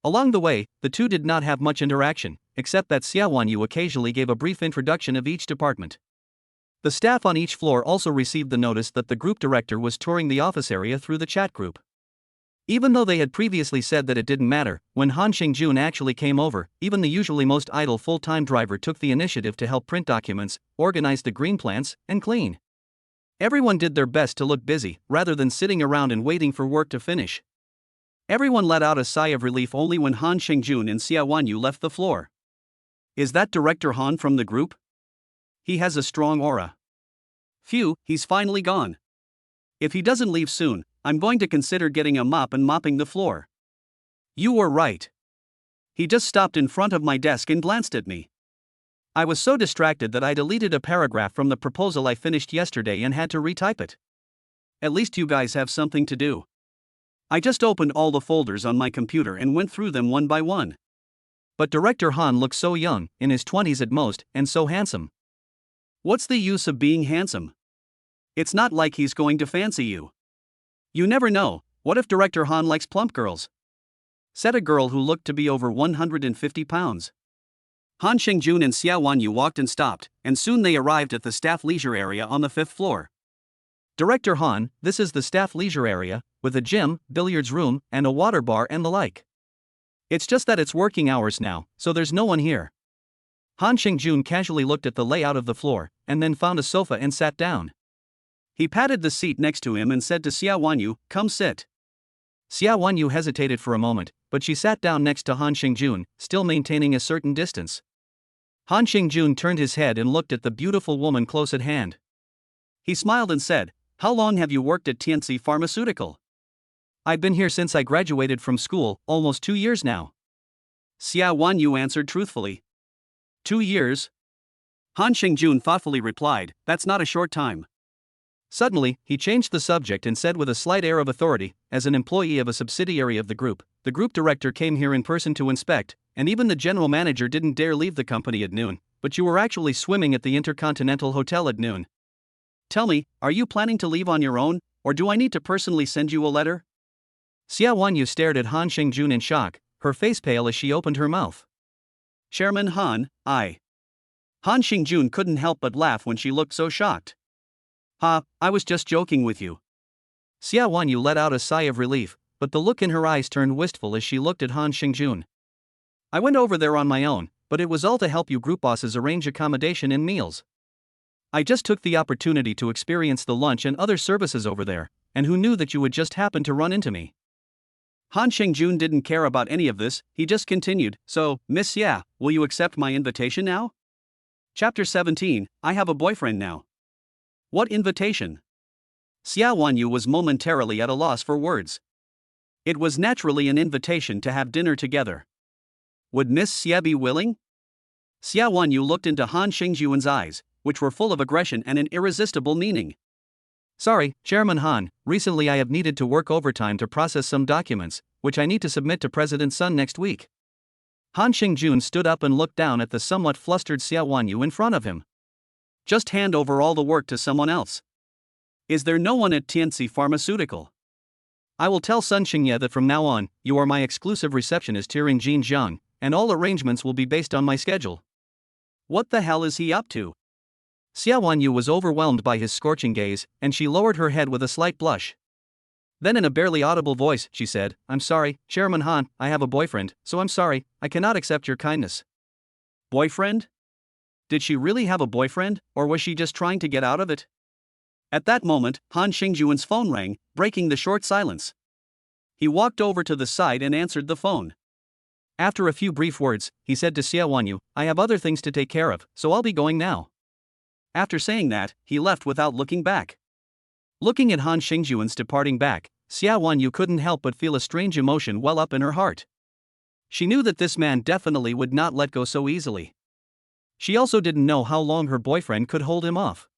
Along the way, the two did not have much interaction, except that Xia Wanyu occasionally gave a brief introduction of each department. The staff on each floor also received the notice that the group director was touring the office area through the chat group. Even though they had previously said that it didn't matter, when Han Xingjun actually came over, even the usually most idle full-time driver took the initiative to help print documents, organize the green plants, and clean. Everyone did their best to look busy, rather than sitting around and waiting for work to finish. Everyone let out a sigh of relief only when Han Xingjun and Xia Wanyu left the floor. Is that Director Han from the group? He has a strong aura. Phew, he's finally gone. If he doesn't leave soon, I'm going to consider getting a mop and mopping the floor. You were right. He just stopped in front of my desk and glanced at me. I was so distracted that I deleted a paragraph from the proposal I finished yesterday and had to retype it. At least you guys have something to do. I just opened all the folders on my computer and went through them one by one. But Director Han looks so young, in his 20s at most, and so handsome. What's the use of being handsome? It's not like he's going to fancy you. You never know, what if Director Han likes plump girls? Said a girl who looked to be over 150 pounds. Han Xingjun and Xia Wanyu walked and stopped, and soon they arrived at the staff leisure area on the 5th floor. Director Han, this is the staff leisure area, with a gym, billiards room, and a water bar and the like. It's just that it's working hours now, so there's no one here. Han Xingjun casually looked at the layout of the floor, and then found a sofa and sat down. He patted the seat next to him and said to Xia Wanyu, "Come sit." Xia Wanyu hesitated for a moment, but she sat down next to Han Xingjun, still maintaining a certain distance. Han Xingjun turned his head and looked at the beautiful woman close at hand. He smiled and said, "How long have you worked at Tianxi Pharmaceutical?" "I've been here since I graduated from school, almost 2 years now." Xia Wanyu answered truthfully. 2 years? Han Xingjun thoughtfully replied, "That's not a short time." Suddenly, he changed the subject and said with a slight air of authority, "As an employee of a subsidiary of the group director came here in person to inspect, and even the general manager didn't dare leave the company at noon, but you were actually swimming at the Intercontinental Hotel at noon. Tell me, are you planning to leave on your own, or do I need to personally send you a letter?" Xia Wanyu stared at Han Xingjun in shock, her face pale as she opened her mouth. Chairman Han, I. Han Xingjun couldn't help but laugh when she looked so shocked. Ha, I was just joking with you. Xia Wanyu let out a sigh of relief, but the look in her eyes turned wistful as she looked at Han Xingjun. I went over there on my own, but it was all to help you group bosses arrange accommodation and meals. I just took the opportunity to experience the lunch and other services over there, and who knew that you would just happen to run into me. Han Xingjun didn't care about any of this, he just continued, so, Miss Xia, will you accept my invitation now? Chapter 17, I have a boyfriend now. What invitation? Xia Wanyu was momentarily at a loss for words. It was naturally an invitation to have dinner together. Would Miss Xia be willing? Xia Wanyu looked into Han Xingjun's eyes, which were full of aggression and an irresistible meaning. Sorry, Chairman Han, recently I have needed to work overtime to process some documents, which I need to submit to President Sun next week. Han Xingjun stood up and looked down at the somewhat flustered Xia Wanyu in front of him. Just hand over all the work to someone else. Is there no one at Tianxi Pharmaceutical? I will tell Sun Xingye that from now on, you are my exclusive receptionist here in Jinjiang, and all arrangements will be based on my schedule. What the hell is he up to? Xia Wanyu was overwhelmed by his scorching gaze, and she lowered her head with a slight blush. Then in a barely audible voice, she said, I'm sorry, Chairman Han, I have a boyfriend, so I'm sorry, I cannot accept your kindness. Boyfriend? Did she really have a boyfriend, or was she just trying to get out of it? At that moment, Han Xingjun's phone rang, breaking the short silence. He walked over to the side and answered the phone. After a few brief words, he said to Xia Wanyu, I have other things to take care of, so I'll be going now. After saying that, he left without looking back. Looking at Han Xingjun's departing back, Xia Wanyu couldn't help but feel a strange emotion well up in her heart. She knew that this man definitely would not let go so easily. She also didn't know how long her boyfriend could hold him off.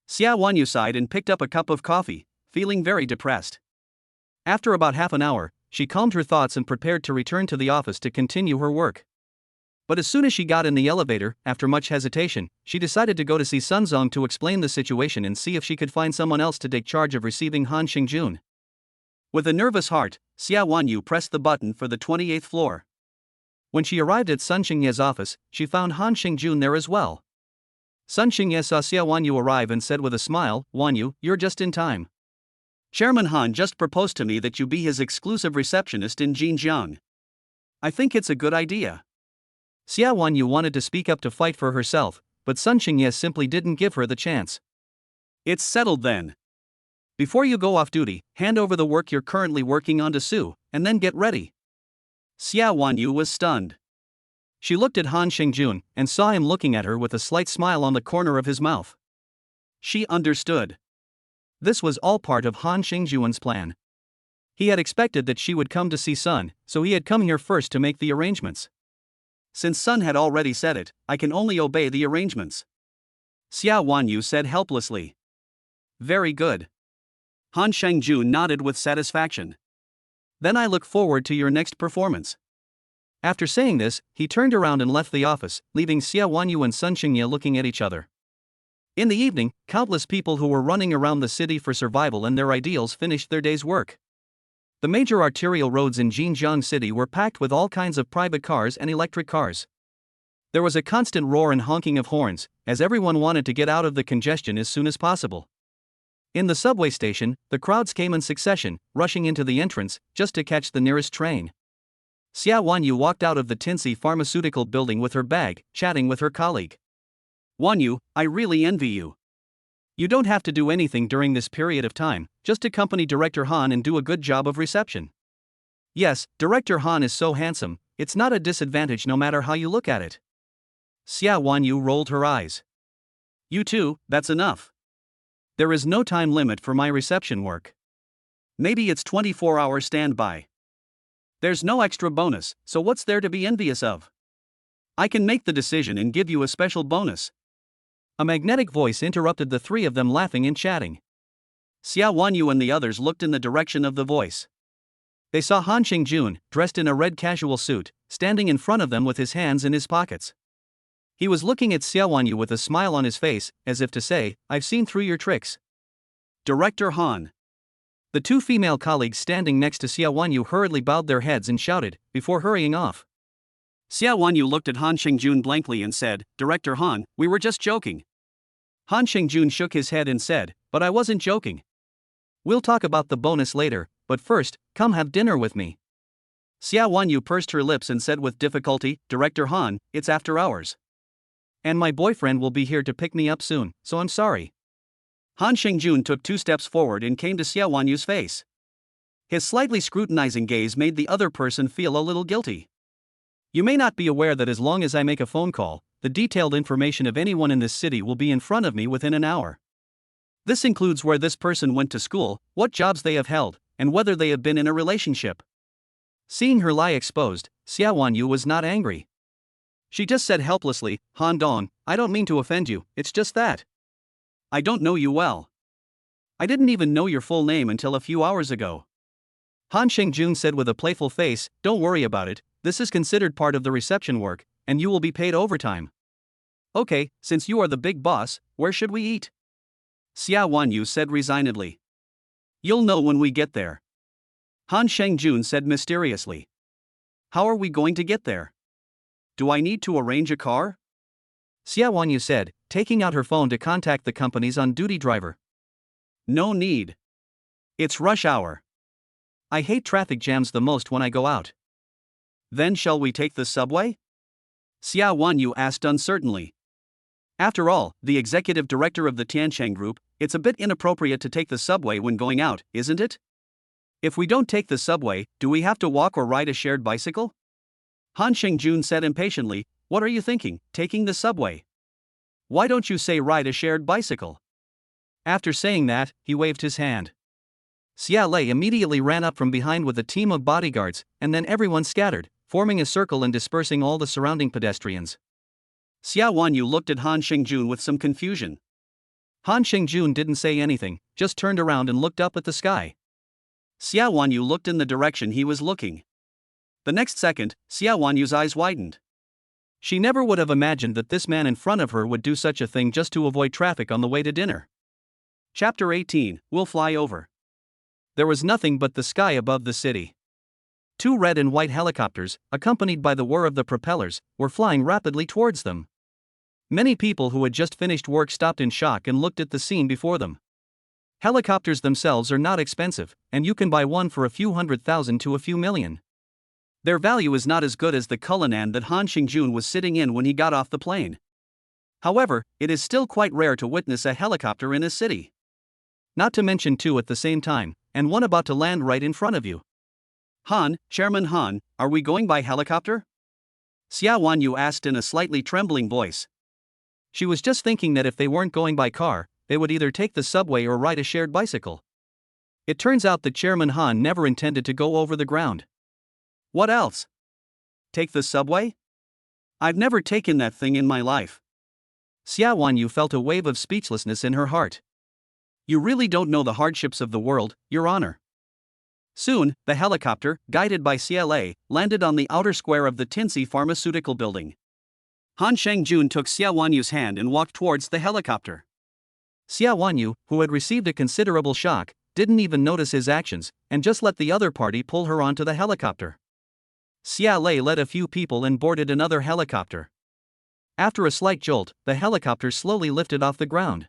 Xia Wanyu sighed and picked up a cup of coffee, feeling very depressed. After about half an hour, she calmed her thoughts and prepared to return to the office to continue her work. But as soon as she got in the elevator, after much hesitation, she decided to go to see Sun Zong to explain the situation and see if she could find someone else to take charge of receiving Han Xingjun. With a nervous heart, Xia Wanyu pressed the button for the 28th floor. When she arrived at Sun Xingye's office, she found Han Xingjun there as well. Sun Xingye saw Xia Wanyu arrive and said with a smile, Wanyu, you're just in time. Chairman Han just proposed to me that you be his exclusive receptionist in Jinjiang. I think it's a good idea. Xia Wanyu wanted to speak up to fight for herself, but Sun Xingye simply didn't give her the chance. It's settled then. Before you go off duty, hand over the work you're currently working on to Sue, and then get ready. Xia Wanyu was stunned. She looked at Han Xingjun and saw him looking at her with a slight smile on the corner of his mouth. She understood. This was all part of Han Xingjun's plan. He had expected that she would come to see Sun, so he had come here first to make the arrangements. Since Sun had already said it, I can only obey the arrangements. Xia Wanyu said helplessly. Very good. Han Xingjun nodded with satisfaction. Then I look forward to your next performance. After saying this, he turned around and left the office, leaving Xia Wanyu and Sun Xingye looking at each other. In the evening, countless people who were running around the city for survival and their ideals finished their day's work. The major arterial roads in Jinjiang City were packed with all kinds of private cars and electric cars. There was a constant roar and honking of horns, as everyone wanted to get out of the congestion as soon as possible. In the subway station, the crowds came in succession, rushing into the entrance, just to catch the nearest train. Xia Wanyu walked out of the Tianxi Pharmaceutical building with her bag, chatting with her colleague. Wanyu, I really envy you. You don't have to do anything during this period of time, just accompany Director Han and do a good job of reception. Yes, Director Han is so handsome, it's not a disadvantage no matter how you look at it. Xia Wanyu rolled her eyes. You too, that's enough. There is no time limit for my reception work. Maybe it's 24-hour standby. There's no extra bonus, so what's there to be envious of? I can make the decision and give you a special bonus. A magnetic voice interrupted the three of them laughing and chatting. Xia Wanyu and the others looked in the direction of the voice. They saw Han Xingjun, dressed in a red casual suit, standing in front of them with his hands in his pockets. He was looking at Xia Wanyu with a smile on his face, as if to say, I've seen through your tricks. Director Han. The two female colleagues standing next to Xia Wanyu hurriedly bowed their heads and shouted, before hurrying off. Xia Wanyu looked at Han Xingjun blankly and said, "Director Han, we were just joking." Han Xingjun shook his head and said, "But I wasn't joking. We'll talk about the bonus later, but first, come have dinner with me." Xia Wanyu pursed her lips and said with difficulty, "Director Han, it's after hours. And my boyfriend will be here to pick me up soon, so I'm sorry." Han Xingjun took 2 steps forward and came to Xia Wanyu's face. His slightly scrutinizing gaze made the other person feel a little guilty. "You may not be aware that as long as I make a phone call, the detailed information of anyone in this city will be in front of me within an hour. This includes where this person went to school, what jobs they have held, and whether they have been in a relationship." Seeing her lie exposed, Xia Wanyu was not angry. She just said helplessly, "Han Dong, I don't mean to offend you, it's just that I don't know you well. I didn't even know your full name until a few hours ago." Han Xingjun said with a playful face, "Don't worry about it, this is considered part of the reception work, and you will be paid overtime." "Okay, since you are the big boss, where should we eat?" Xia Wanyu said resignedly. "You'll know when we get there." Han Xingjun said mysteriously. "How are we going to get there? Do I need to arrange a car?" Xia Wanyu said, taking out her phone to contact the company's on-duty driver. "No need. It's rush hour. I hate traffic jams the most when I go out." "Then shall we take the subway?" Xia Wanyu asked uncertainly. After all, the executive director of the Tiancheng Group, it's a bit inappropriate to take the subway when going out, isn't it? If we don't take the subway, do we have to walk or ride a shared bicycle? Han Xingjun said impatiently, "What are you thinking, taking the subway? Why don't you say ride a shared bicycle?" After saying that, he waved his hand. Xia Lei immediately ran up from behind with a team of bodyguards, and then everyone scattered, forming a circle and dispersing all the surrounding pedestrians. Xia Wanyu looked at Han Xingjun with some confusion. Han Xingjun didn't say anything, just turned around and looked up at the sky. Xia Wanyu looked in the direction he was looking. The next second, Xia Wanyu's eyes widened. She never would have imagined that this man in front of her would do such a thing just to avoid traffic on the way to dinner. Chapter 18, We'll Fly Over. There was nothing but the sky above the city. 2 red and white helicopters, accompanied by the whir of the propellers, were flying rapidly towards them. Many people who had just finished work stopped in shock and looked at the scene before them. Helicopters themselves are not expensive, and you can buy one for a few $100,000 to a few million. Their value is not as good as the Cullinan that Han Xingjun was sitting in when he got off the plane. However, it is still quite rare to witness a helicopter in a city. Not to mention 2 at the same time, and one about to land right in front of you. "Han, Chairman Han, are we going by helicopter?" Xia Wanyu asked in a slightly trembling voice. She was just thinking that if they weren't going by car, they would either take the subway or ride a shared bicycle. It turns out that Chairman Han never intended to go over the ground. "What else? Take the subway? I've never taken that thing in my life." Xia Wanyu felt a wave of speechlessness in her heart. "You really don't know the hardships of the world, Your Honor." Soon, the helicopter, guided by CLA, landed on the outer square of the Tinsy Pharmaceutical Building. Han Xingjun took Xia Wanyu's hand and walked towards the helicopter. Xia Wanyu, who had received a considerable shock, didn't even notice his actions, and just let the other party pull her onto the helicopter. Xia Lei led a few people and boarded another helicopter. After a slight jolt, the helicopter slowly lifted off the ground.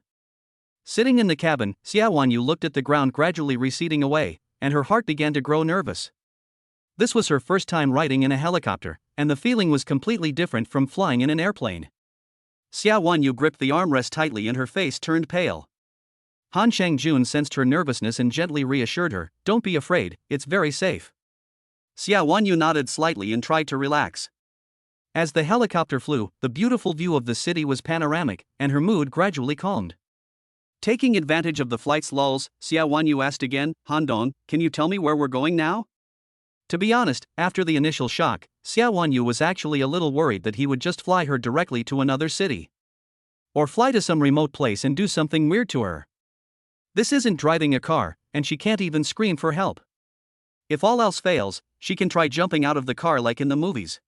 Sitting in the cabin, Xia Wanyu looked at the ground gradually receding away, and her heart began to grow nervous. This was her first time riding in a helicopter, and the feeling was completely different from flying in an airplane. Xia Wanyu gripped the armrest tightly and her face turned pale. Han Xingjun sensed her nervousness and gently reassured her, "Don't be afraid, it's very safe." Xia Wanyu nodded slightly and tried to relax. As the helicopter flew, the beautiful view of the city was panoramic, and her mood gradually calmed. Taking advantage of the flight's lulls, Xia Wanyu asked again, "Han Dong, can you tell me where we're going now?" To be honest, after the initial shock, Xia Wanyu was actually a little worried that he would just fly her directly to another city. Or fly to some remote place and do something weird to her. This isn't driving a car, and she can't even scream for help. If all else fails, she can try jumping out of the car like in the movies.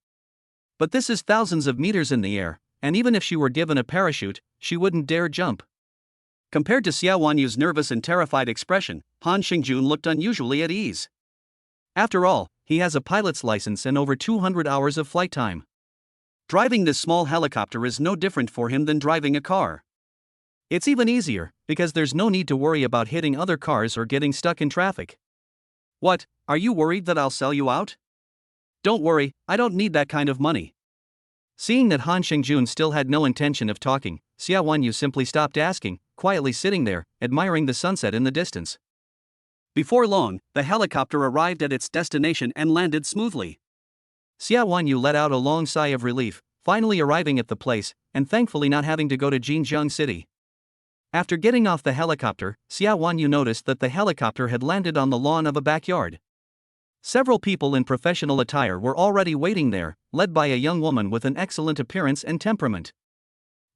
But this is thousands of meters in the air, and even if she were given a parachute, she wouldn't dare jump. Compared to Xiao Wanyu's nervous and terrified expression, Han Xingjun looked unusually at ease. After all, he has a pilot's license and over 200 hours of flight time. Driving this small helicopter is no different for him than driving a car. It's even easier, because there's no need to worry about hitting other cars or getting stuck in traffic. What, are you worried that I'll sell you out? Don't worry, I don't need that kind of money. Seeing that Han Xingjun still had no intention of talking, Xiao Wanyu simply stopped asking, quietly sitting there, admiring the sunset in the distance. Before long, the helicopter arrived at its destination and landed smoothly. Xiao Wanyu let out a long sigh of relief, finally arriving at the place, and thankfully not having to go to Jinjiang City. After getting off the helicopter, Xiao Wanyu noticed that the helicopter had landed on the lawn of a backyard. Several people in professional attire were already waiting there, led by a young woman with an excellent appearance and temperament.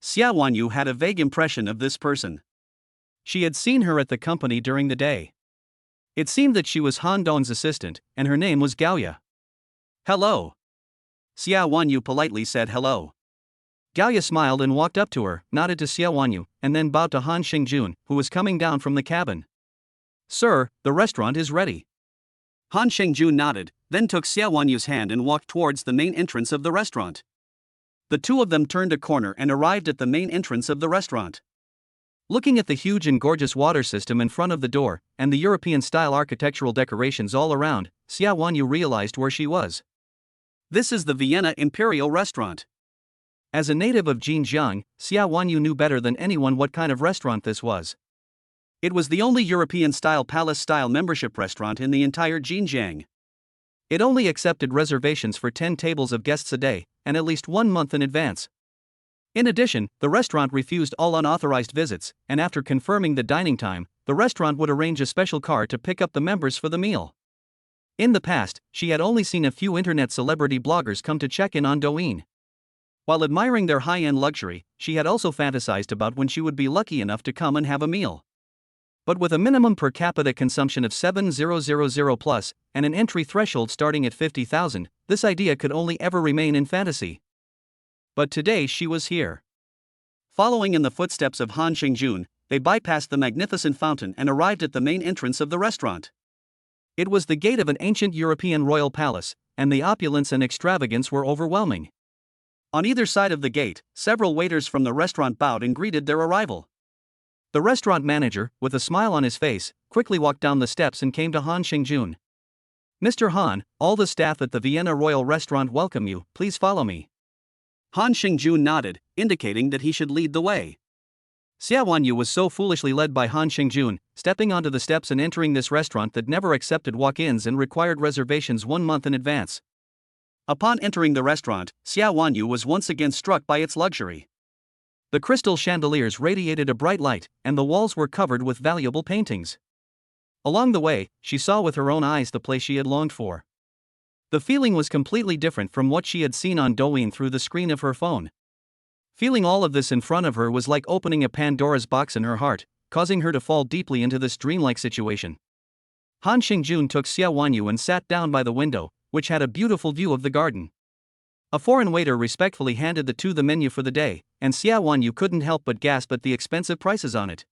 Xiao Wanyu had a vague impression of this person. She had seen her at the company during the day. It seemed that she was Han Dong's assistant, and her name was Gao Ya. Hello. Xiao Wanyu politely said hello. Gao Ya smiled and walked up to her, nodded to Xiao Wanyu, and then bowed to Han Xingjun, who was coming down from the cabin. Sir, the restaurant is ready. Han Xingjun nodded, then took Xiao Wanyu's hand and walked towards the main entrance of the restaurant. The two of them turned a corner and arrived at the main entrance of the restaurant. Looking at the huge and gorgeous water system in front of the door, and the European-style architectural decorations all around, Xiao Wanyu realized where she was. This is the Vienna Imperial Restaurant. As a native of Jinjiang, Xiao Wanyu knew better than anyone what kind of restaurant this was. It was the only European-style palace-style membership restaurant in the entire Jinjiang. It only accepted reservations for 10 tables of guests a day, and at least 1 month in advance. In addition, the restaurant refused all unauthorized visits, and after confirming the dining time, the restaurant would arrange a special car to pick up the members for the meal. In the past, she had only seen a few internet celebrity bloggers come to check in on Douyin. While admiring their high-end luxury, she had also fantasized about when she would be lucky enough to come and have a meal. But with a minimum per capita consumption of 7,000 plus, and an entry threshold starting at 50,000, this idea could only ever remain in fantasy. But today she was here. Following in the footsteps of Han Xingjun, they bypassed the magnificent fountain and arrived at the main entrance of the restaurant. It was the gate of an ancient European royal palace, and the opulence and extravagance were overwhelming. On either side of the gate, several waiters from the restaurant bowed and greeted their arrival. The restaurant manager, with a smile on his face, quickly walked down the steps and came to Han Xingjun. Mr. Han, all the staff at the Vienna Royal Restaurant welcome you, please follow me. Han Xingjun nodded, indicating that he should lead the way. Xiao Wanyu was so foolishly led by Han Xingjun, stepping onto the steps and entering this restaurant that never accepted walk-ins and required reservations 1 month in advance. Upon entering the restaurant, Xiao Wanyu was once again struck by its luxury. The crystal chandeliers radiated a bright light, and the walls were covered with valuable paintings. Along the way, she saw with her own eyes the place she had longed for. The feeling was completely different from what she had seen on Douyin through the screen of her phone. Feeling all of this in front of her was like opening a Pandora's box in her heart, causing her to fall deeply into this dreamlike situation. Han Xingjun took Xiao Wanyu and sat down by the window, which had a beautiful view of the garden. A foreign waiter respectfully handed the two the menu for the day, and Xiao Wanyu couldn't help but gasp at the expensive prices on it.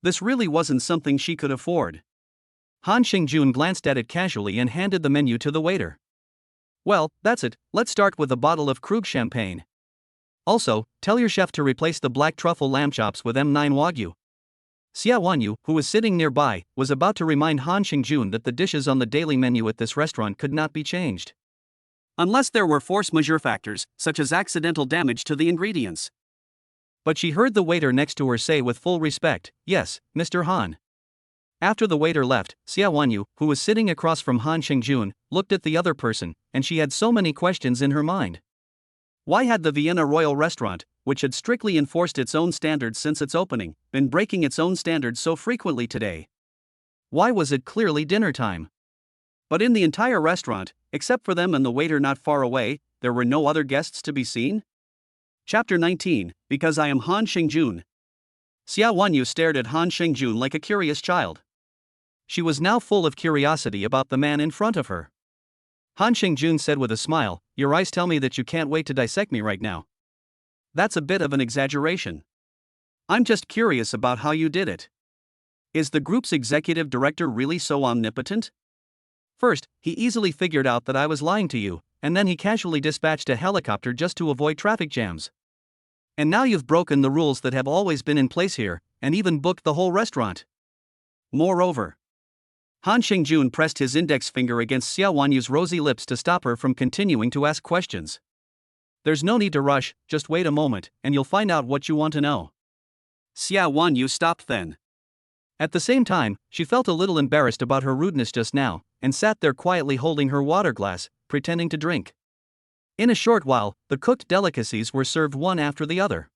This really wasn't something she could afford. Han Xingjun glanced at it casually and handed the menu to the waiter. Well, that's it, let's start with a bottle of Krug champagne. Also, tell your chef to replace the black truffle lamb chops with M9 Wagyu. Xiao Wanyu, who was sitting nearby, was about to remind Han Xingjun that the dishes on the daily menu at this restaurant could not be changed. Unless there were force majeure factors, such as accidental damage to the ingredients. But she heard the waiter next to her say with full respect, "Yes, Mr. Han." After the waiter left, Xiao Wanyu, who was sitting across from Han Xingjun, looked at the other person, and she had so many questions in her mind. Why had the Vienna Royal Restaurant, which had strictly enforced its own standards since its opening, been breaking its own standards so frequently today? Why was it clearly dinner time? But in the entire restaurant, except for them and the waiter not far away, there were no other guests to be seen? Chapter 19, Because I am Han Xingjun. Xiao Wanyu stared at Han Xingjun like a curious child. She was now full of curiosity about the man in front of her. Han Xingjun said with a smile, "Your eyes tell me that you can't wait to dissect me right now." That's a bit of an exaggeration. I'm just curious about how you did it. Is the group's executive director really so omnipotent? First, he easily figured out that I was lying to you, and then he casually dispatched a helicopter just to avoid traffic jams. And now you've broken the rules that have always been in place here, and even booked the whole restaurant. Moreover, Han Shingjun pressed his index finger against Xia Wanyu's rosy lips to stop her from continuing to ask questions. There's no need to rush, just wait a moment, and you'll find out what you want to know. Xia Wanyu stopped then. At the same time, she felt a little embarrassed about her rudeness just now, and sat there quietly holding her water glass, pretending to drink. In a short while, the cooked delicacies were served one after the other.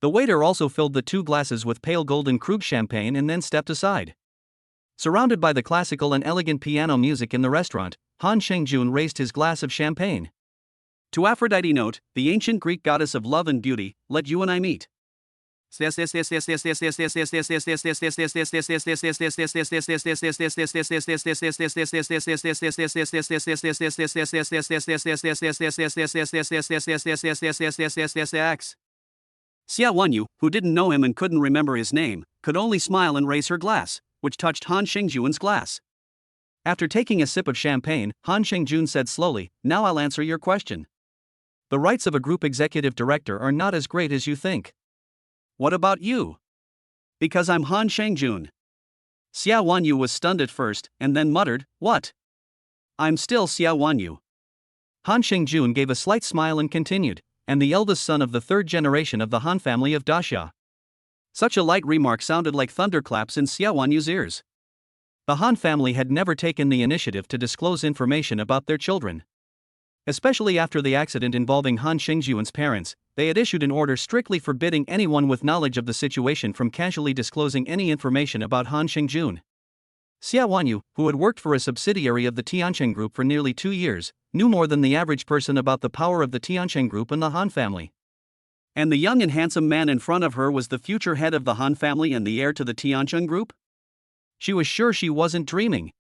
The waiter also filled the 2 glasses with pale golden Krug champagne and then stepped aside. Surrounded by the classical and elegant piano music in the restaurant, Han Shingjun raised his glass of champagne. To Aphrodite note, the ancient Greek goddess of love and beauty, let you and I meet. Xia Wanyu, who didn't know him and couldn't remember his name, could only smile and raise her glass, which touched Han Shingjun's glass. After taking a sip of champagne, Han Shingjun said slowly, "Now I'll answer your question. The rights of a group executive director are not as great as you think." What about you? Because I'm Han Shingjun. Xia Wanyu was stunned at first, and then muttered, "What? I'm still Xia Wanyu." Han Shingjun gave a slight smile and continued, "And the eldest son of the 3rd generation of the Han family of Dasha." Such a light remark sounded like thunderclaps in Xia Wanyu's ears. The Han family had never taken the initiative to disclose information about their children. Especially after the accident involving Han Shingjun's parents, they had issued an order strictly forbidding anyone with knowledge of the situation from casually disclosing any information about Han Shingjun. Xia Wanyu, who had worked for a subsidiary of the Tiancheng Group for nearly 2 years, knew more than the average person about the power of the Tiancheng Group and the Han family. And the young and handsome man in front of her was the future head of the Han family and the heir to the Tiancheng Group? She was sure she wasn't dreaming.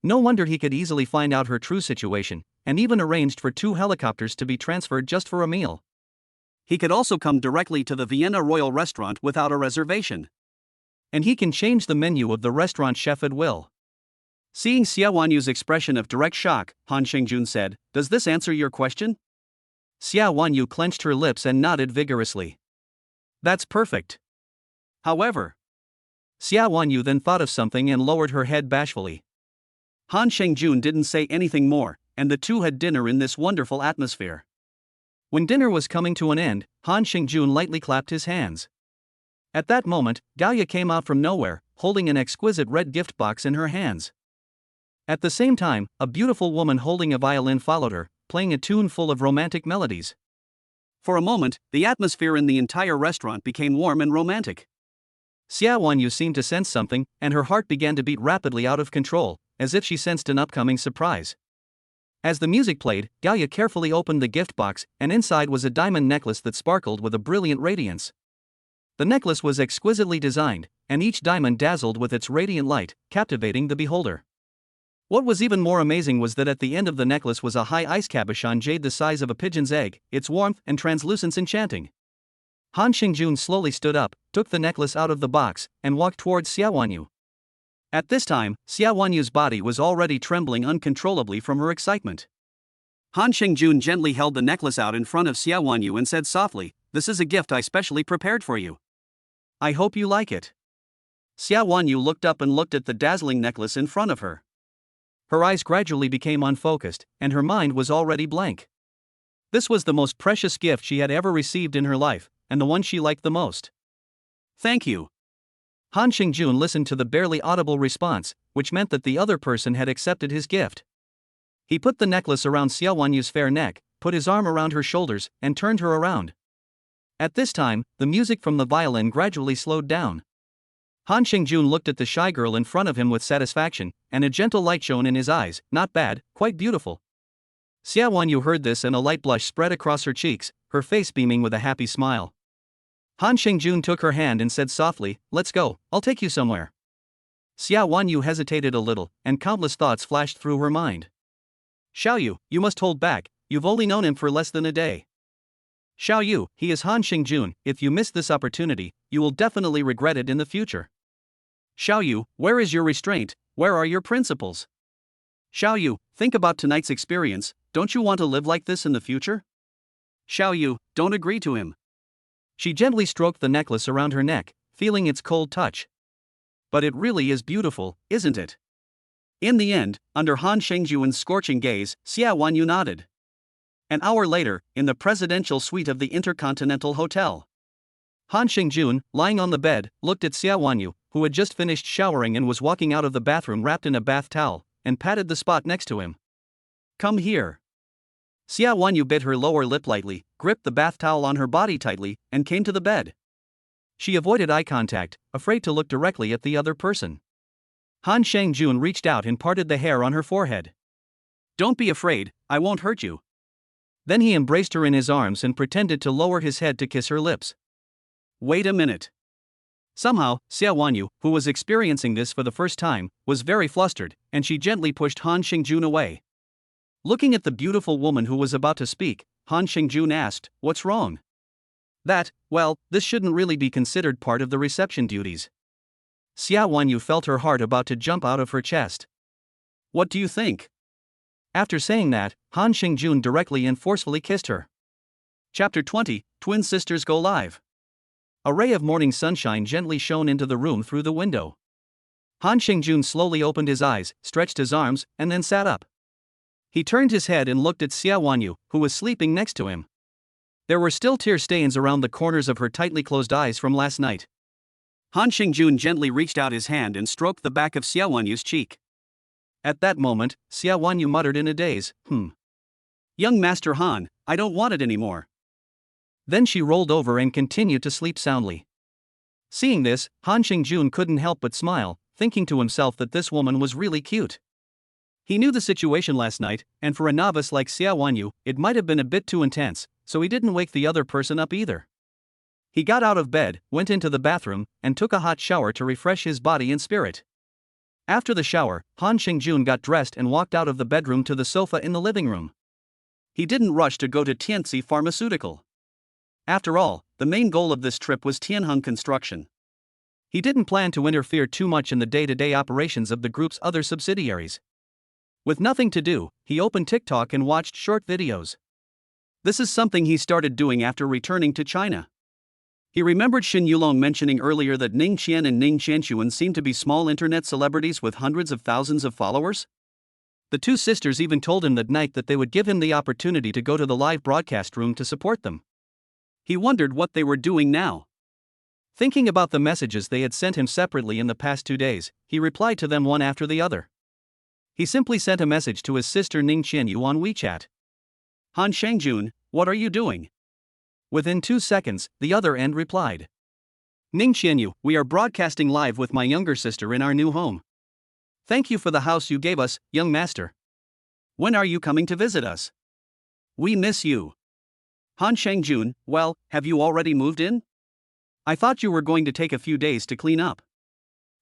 No wonder he could easily find out her true situation, and even arranged for 2 helicopters to be transferred just for a meal. He could also come directly to the Vienna Royal Restaurant without a reservation. And he can change the menu of the restaurant chef at will. Seeing Xia Wanyu's expression of direct shock, Han Shingjun said, "Does this answer your question?" Xia Wanyu clenched her lips and nodded vigorously. "That's perfect." However, Xia Wanyu then thought of something and lowered her head bashfully. Han Shingjun didn't say anything more, and the two had dinner in this wonderful atmosphere. When dinner was coming to an end, Han Shingjun lightly clapped his hands. At that moment, Gao Ya came out from nowhere, holding an exquisite red gift box in her hands. At the same time, a beautiful woman holding a violin followed her, playing a tune full of romantic melodies. For a moment, the atmosphere in the entire restaurant became warm and romantic. Xia Wanyu seemed to sense something, and her heart began to beat rapidly out of control, as if she sensed an upcoming surprise. As the music played, Gao Ya carefully opened the gift box, and inside was a diamond necklace that sparkled with a brilliant radiance. The necklace was exquisitely designed, and each diamond dazzled with its radiant light, captivating the beholder. What was even more amazing was that at the end of the necklace was a high ice cabochon jade the size of a pigeon's egg, its warmth and translucence enchanting. Han Shingjun slowly stood up, took the necklace out of the box, and walked towards Xia Wanyu. At this time, Xia Wanyu's body was already trembling uncontrollably from her excitement. Han Shingjun gently held the necklace out in front of Xia Wanyu and said softly, "This is a gift I specially prepared for you. I hope you like it." Xia Wanyu looked up and looked at the dazzling necklace in front of her. Her eyes gradually became unfocused, and her mind was already blank. This was the most precious gift she had ever received in her life, and the one she liked the most. "Thank you." Han Shingjun listened to the barely audible response, which meant that the other person had accepted his gift. He put the necklace around Xia Wanyu's fair neck, put his arm around her shoulders, and turned her around. At this time, the music from the violin gradually slowed down. Han Shingjun looked at the shy girl in front of him with satisfaction, and a gentle light shone in his eyes. "Not bad, quite beautiful." Xia Wanyu heard this and a light blush spread across her cheeks, her face beaming with a happy smile. Han Shingjun took her hand and said softly, "Let's go, I'll take you somewhere." Xia Wanyu hesitated a little, and countless thoughts flashed through her mind. "Xiaoyu, you must hold back, you've only known him for less than a day." Xiao Yu, he is Han Xingjun. If you miss this opportunity, you will definitely regret it in the future. Xiao Yu, where is your restraint? Where are your principles? Xiao Yu, think about tonight's experience. Don't you want to live like this in the future? Xiao Yu, don't agree to him. She gently stroked the necklace around her neck, feeling its cold touch. But it really is beautiful, isn't it? In the end, under Han Shengjuan's scorching gaze, Xia Wanyu nodded. An hour later, in the presidential suite of the Intercontinental Hotel, Han Xingjun, lying on the bed, looked at Xia Wanyu, who had just finished showering and was walking out of the bathroom wrapped in a bath towel, and patted the spot next to him. Come here. Xia Wanyu bit her lower lip lightly, gripped the bath towel on her body tightly, and came to the bed. She avoided eye contact, afraid to look directly at the other person. Han Xingjun reached out and parted the hair on her forehead. Don't be afraid, I won't hurt you. Then he embraced her in his arms and pretended to lower his head to kiss her lips. Wait a minute. Somehow, Xia Wanyu, who was experiencing this for the first time, was very flustered, and she gently pushed Han Xingjun away. Looking at the beautiful woman who was about to speak, Han Xingjun asked, "What's wrong?" Well, this shouldn't really be considered part of the reception duties. Xia Wanyu felt her heart about to jump out of her chest. What do you think? After saying that, Han Xingjun directly and forcefully kissed her. Chapter 20, Twin Sisters Go Live. A ray of morning sunshine gently shone into the room through the window. Han Xingjun slowly opened his eyes, stretched his arms, and then sat up. He turned his head and looked at Xia Wanyu, who was sleeping next to him. There were still tear stains around the corners of her tightly closed eyes from last night. Han Xingjun gently reached out his hand and stroked the back of Xia Wanyu's cheek. At that moment, Xia Wanyu muttered in a daze, Young Master Han, I don't want it anymore. Then she rolled over and continued to sleep soundly. Seeing this, Han Xingjun couldn't help but smile, thinking to himself that this woman was really cute. He knew the situation last night, and for a novice like Xia Wanyu, it might have been a bit too intense, so he didn't wake the other person up either. He got out of bed, went into the bathroom, and took a hot shower to refresh his body and spirit. After the shower, Han Xingjun got dressed and walked out of the bedroom to the sofa in the living room. He didn't rush to go to Tianxi Pharmaceutical. After all, the main goal of this trip was Tianheng Construction. He didn't plan to interfere too much in the day-to-day operations of the group's other subsidiaries. With nothing to do, he opened TikTok and watched short videos. This is something he started doing after returning to China. He remembered Xin Yulong mentioning earlier that Ning Qian and Ning Qianxuan seemed to be small internet celebrities with hundreds of thousands of followers. The two sisters even told him that night that they would give him the opportunity to go to the live broadcast room to support them. He wondered what they were doing now. Thinking about the messages they had sent him separately in the past 2 days, he replied to them one after the other. He simply sent a message to his sister Ning Qianyu on WeChat. Han Xingjun, what are you doing? Within 2 seconds, the other end replied. Ning Qianyu, we are broadcasting live with my younger sister in our new home. Thank you for the house you gave us, young master. When are you coming to visit us? We miss you. Han Xingjun, well, have you already moved in? I thought you were going to take a few days to clean up.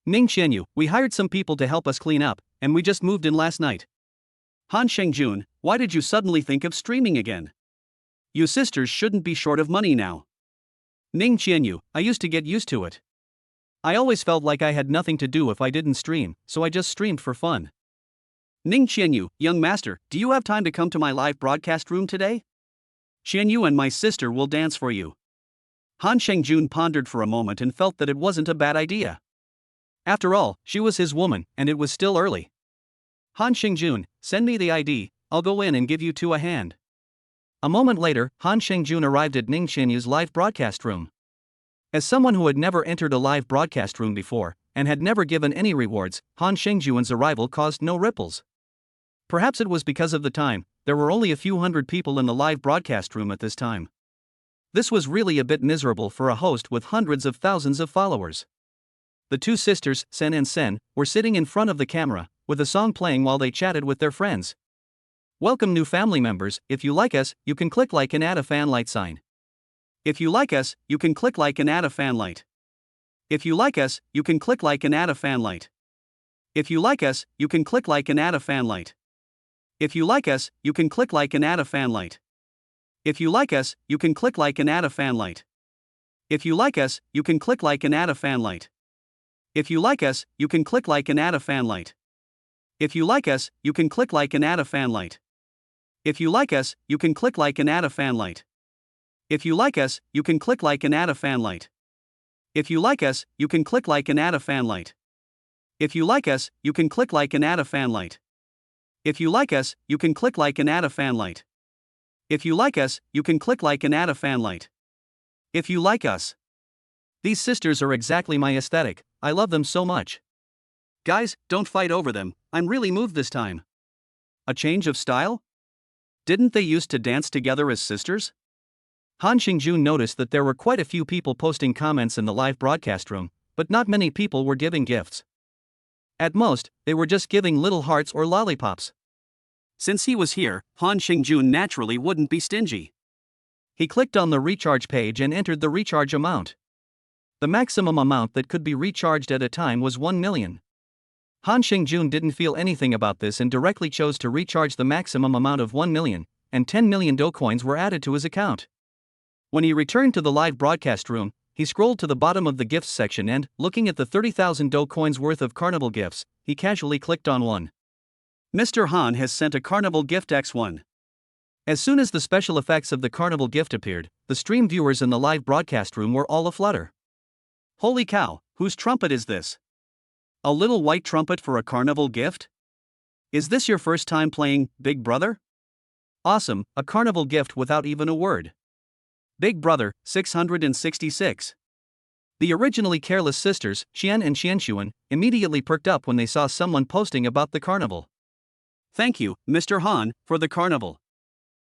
Ning Qianyu, we hired some people to help us clean up, and we just moved in last night. Han Xingjun, why did you suddenly think of streaming again? You sisters shouldn't be short of money now. Ning Qianyu, I used to get used to it. I always felt like I had nothing to do if I didn't stream, so I just streamed for fun. Ning Qianyu, young master, do you have time to come to my live broadcast room today? Qianyu and my sister will dance for you. Han Xingjun pondered for a moment and felt that it wasn't a bad idea. After all, she was his woman, and it was still early. Han Xingjun, send me the ID, I'll go in and give you two a hand. A moment later, Han Xingjun arrived at Ning Qianyu's live broadcast room. As someone who had never entered a live broadcast room before, and had never given any rewards, Han Xingjun's arrival caused no ripples. Perhaps it was because of the time, there were only a few hundred people in the live broadcast room at this time. This was really a bit miserable for a host with hundreds of thousands of followers. The two sisters, Sen and Sen, were sitting in front of the camera, with a song playing while they chatted with their friends. Welcome new family members, if you like us, you can click like and add a fan light sign. If you like us, you can click like and add a fan light. If you like us, you can click like and add a fan light. If you like us, you can click like and add a fan light. If you like us, you can click like and add a fan light. If you like us, you can click like and add a fan light. If you like us, you can click like and add a fan light. If you like us, you can click like and add a fan light. If you like us, you can click like and add a fan light. If you like us, you can click like and add a fan light. If you like us, you can click like and add a fan light. If you like us, you can click like and add a fan light. If you like us, you can click like and add a fan light. If you like us, you can click like and add a fan light. If you like us, you can click like and add a fan light. If you like us. These sisters are exactly my aesthetic. I love them so much. Guys, don't fight over them. I'm really moved this time. A change of style? Didn't they used to dance together as sisters? Han Xingjun noticed that there were quite a few people posting comments in the live broadcast room, but not many people were giving gifts. At most, they were just giving little hearts or lollipops. Since he was here, Han Xingjun naturally wouldn't be stingy. He clicked on the recharge page and entered the recharge amount. The maximum amount that could be recharged at a time was 1 million. Han Xingjun didn't feel anything about this and directly chose to recharge the maximum amount of 1 million, and 10 million Do coins were added to his account. When he returned to the live broadcast room, he scrolled to the bottom of the gifts section and, looking at the 30,000 Do coins worth of carnival gifts, he casually clicked on one. Mr. Han has sent a carnival gift X1. As soon as the special effects of the carnival gift appeared, the stream viewers in the live broadcast room were all aflutter. Holy cow, whose trumpet is this? A little white trumpet for a carnival gift? Is this your first time playing Big Brother? Awesome, a carnival gift without even a word. Big Brother, 666. The originally careless sisters, Xian and Xianxuan, immediately perked up when they saw someone posting about the carnival. Thank you, Mr. Han, for the carnival.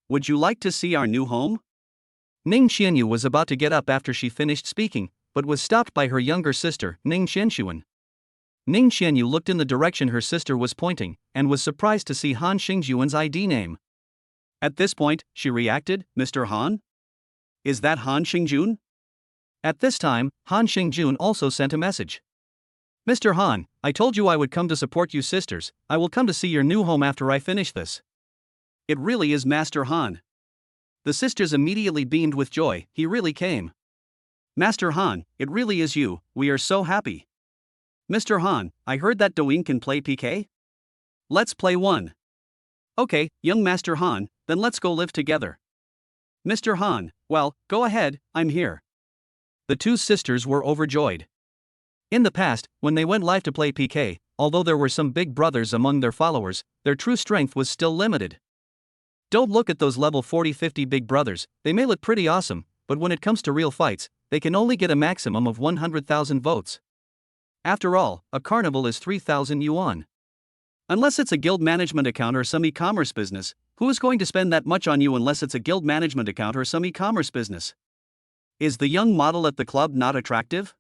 Would you like to see our new home? Ning Xianyu was about to get up after she finished speaking, but was stopped by her younger sister, Ning Xianxuan. Ning Xianyu looked in the direction her sister was pointing, and was surprised to see Han Xingjuan's ID name. At this point, she reacted, Mr. Han? Is that Han Xingjun? At this time, Han Xingjun also sent a message. Mr. Han, I told you I would come to support you sisters. I will come to see your new home after I finish this. It really is Master Han. The sisters immediately beamed with joy. He really came. Master Han, it really is you. We are so happy. Mr. Han, I heard that Douyin can play PK? Let's play one. Okay, young Master Han, then let's go live together. Mr. Han, well, go ahead, I'm here. The two sisters were overjoyed. In the past, when they went live to play PK, although there were some big brothers among their followers, their true strength was still limited. Don't look at those level 40-50 big brothers, they may look pretty awesome, but when it comes to real fights, they can only get a maximum of 100,000 votes. After all, a carnival is 3,000 yuan. Unless it's a guild management account or some e-commerce business, who is going to spend that much on you unless it's a guild management account or some e-commerce business? Is the young model at the club not attractive?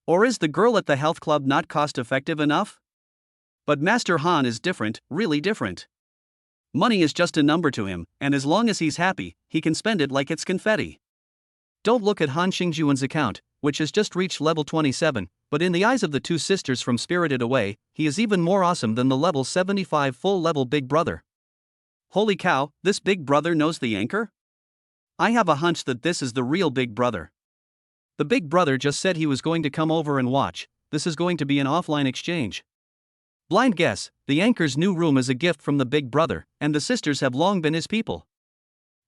Or is the girl at the health club not cost-effective enough? But Master Han is different, really different. Money is just a number to him, and as long as he's happy, he can spend it like it's confetti. Don't look at Han Xingjuan's account, which has just reached level 27, but in the eyes of the two sisters from Spirited Away, he is even more awesome than the level 75 full-level Big Brother. Holy cow, this Big Brother knows the anchor? I have a hunch that this is the real Big Brother. The Big Brother just said he was going to come over and watch. This is going to be an offline exchange. Blind guess, the anchor's new room is a gift from the Big Brother, and the sisters have long been his people.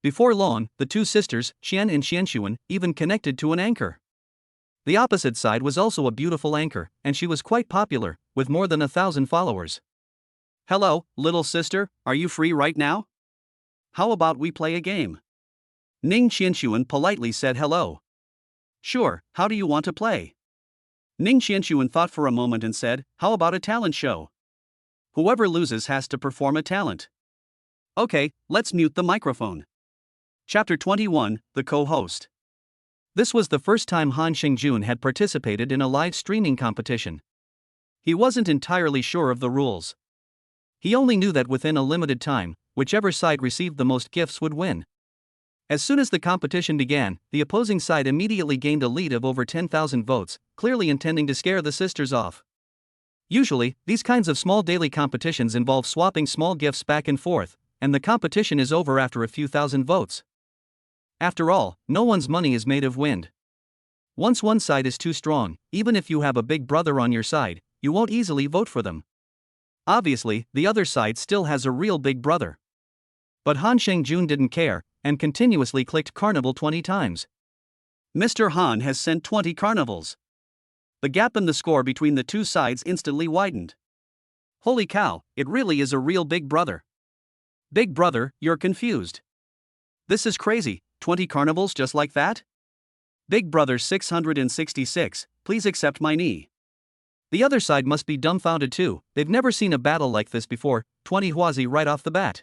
Before long, the two sisters, Xian and Xianxuan, even connected to an anchor. The opposite side was also a beautiful anchor, and she was quite popular, with more than 1,000 followers. Hello, little sister, are you free right now? How about we play a game? Ning Xianxuan politely said hello. Sure, how do you want to play? Ning Xianxuan thought for a moment and said, how about a talent show? Whoever loses has to perform a talent. Okay, let's mute the microphone. Chapter 21, The Co-Host. This was the first time Han Xingjun had participated in a live streaming competition. He wasn't entirely sure of the rules. He only knew that within a limited time, whichever side received the most gifts would win. As soon as the competition began, the opposing side immediately gained a lead of over 10,000 votes, clearly intending to scare the sisters off. Usually, these kinds of small daily competitions involve swapping small gifts back and forth, and the competition is over after a few thousand votes. After all, no one's money is made of wind. Once one side is too strong, even if you have a big brother on your side, you won't easily vote for them. Obviously, the other side still has a real big brother. But Han Shengjun didn't care, and continuously clicked Carnival 20 times. Mr. Han has sent 20 carnivals. The gap in the score between the two sides instantly widened. Holy cow, it really is a real big brother. Big brother, you're confused. This is crazy, 20 carnivals just like that? Big brother 666, please accept my knee. The other side must be dumbfounded too, they've never seen a battle like this before, 20 Huazi right off the bat.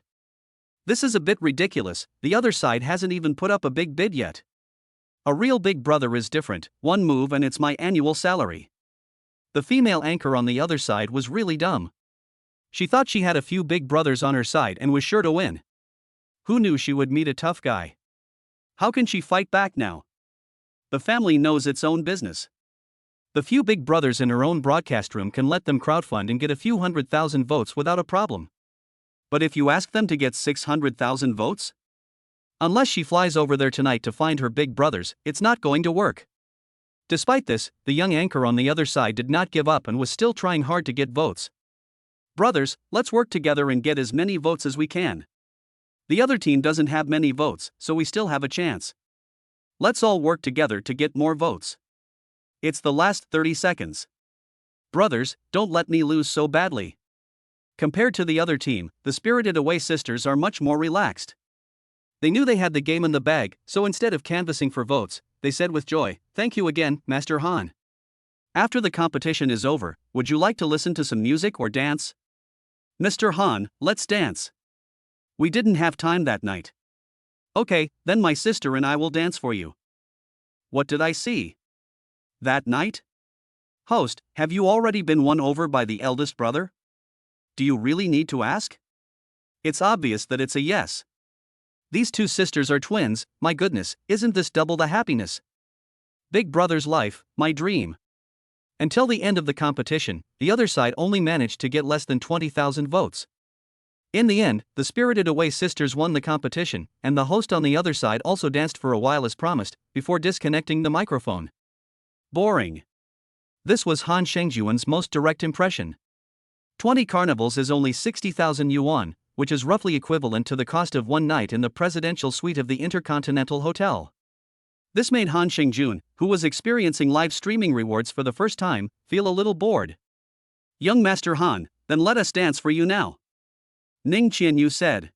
This is a bit ridiculous, the other side hasn't even put up a big bid yet. A real big brother is different, one move and it's my annual salary. The female anchor on the other side was really dumb. She thought she had a few big brothers on her side and was sure to win. Who knew she would meet a tough guy? How can she fight back now? The family knows its own business. The few big brothers in her own broadcast room can let them crowdfund and get a few 100,000 votes without a problem. But if you ask them to get 600,000 votes? Unless she flies over there tonight to find her big brothers, it's not going to work. Despite this, the young anchor on the other side did not give up and was still trying hard to get votes. Brothers, let's work together and get as many votes as we can. The other team doesn't have many votes, so we still have a chance. Let's all work together to get more votes. It's the last 30 seconds. Brothers, don't let me lose so badly. Compared to the other team, the Spirited Away sisters are much more relaxed. They knew they had the game in the bag, so instead of canvassing for votes, they said with joy, "Thank you again, Master Han. After the competition is over, would you like to listen to some music or dance?" "Mr. Han, let's dance. We didn't have time that night." "Okay, then my sister and I will dance for you." What did I see? That night? Host, have you already been won over by the eldest brother? Do you really need to ask? It's obvious that it's a yes. These two sisters are twins, my goodness, isn't this double the happiness? Big brother's life, my dream. Until the end of the competition, the other side only managed to get less than 20,000 votes. In the end, the Spirited Away sisters won the competition, and the host on the other side also danced for a while as promised, before disconnecting the microphone. Boring. This was Han Shengjuan's most direct impression. 20 carnivals is only 60,000 yuan, which is roughly equivalent to the cost of one night in the presidential suite of the Intercontinental Hotel. This made Han Shengjun, who was experiencing live streaming rewards for the first time, feel a little bored. "Young Master Han, then let us dance for you now," Ning Qianyu said.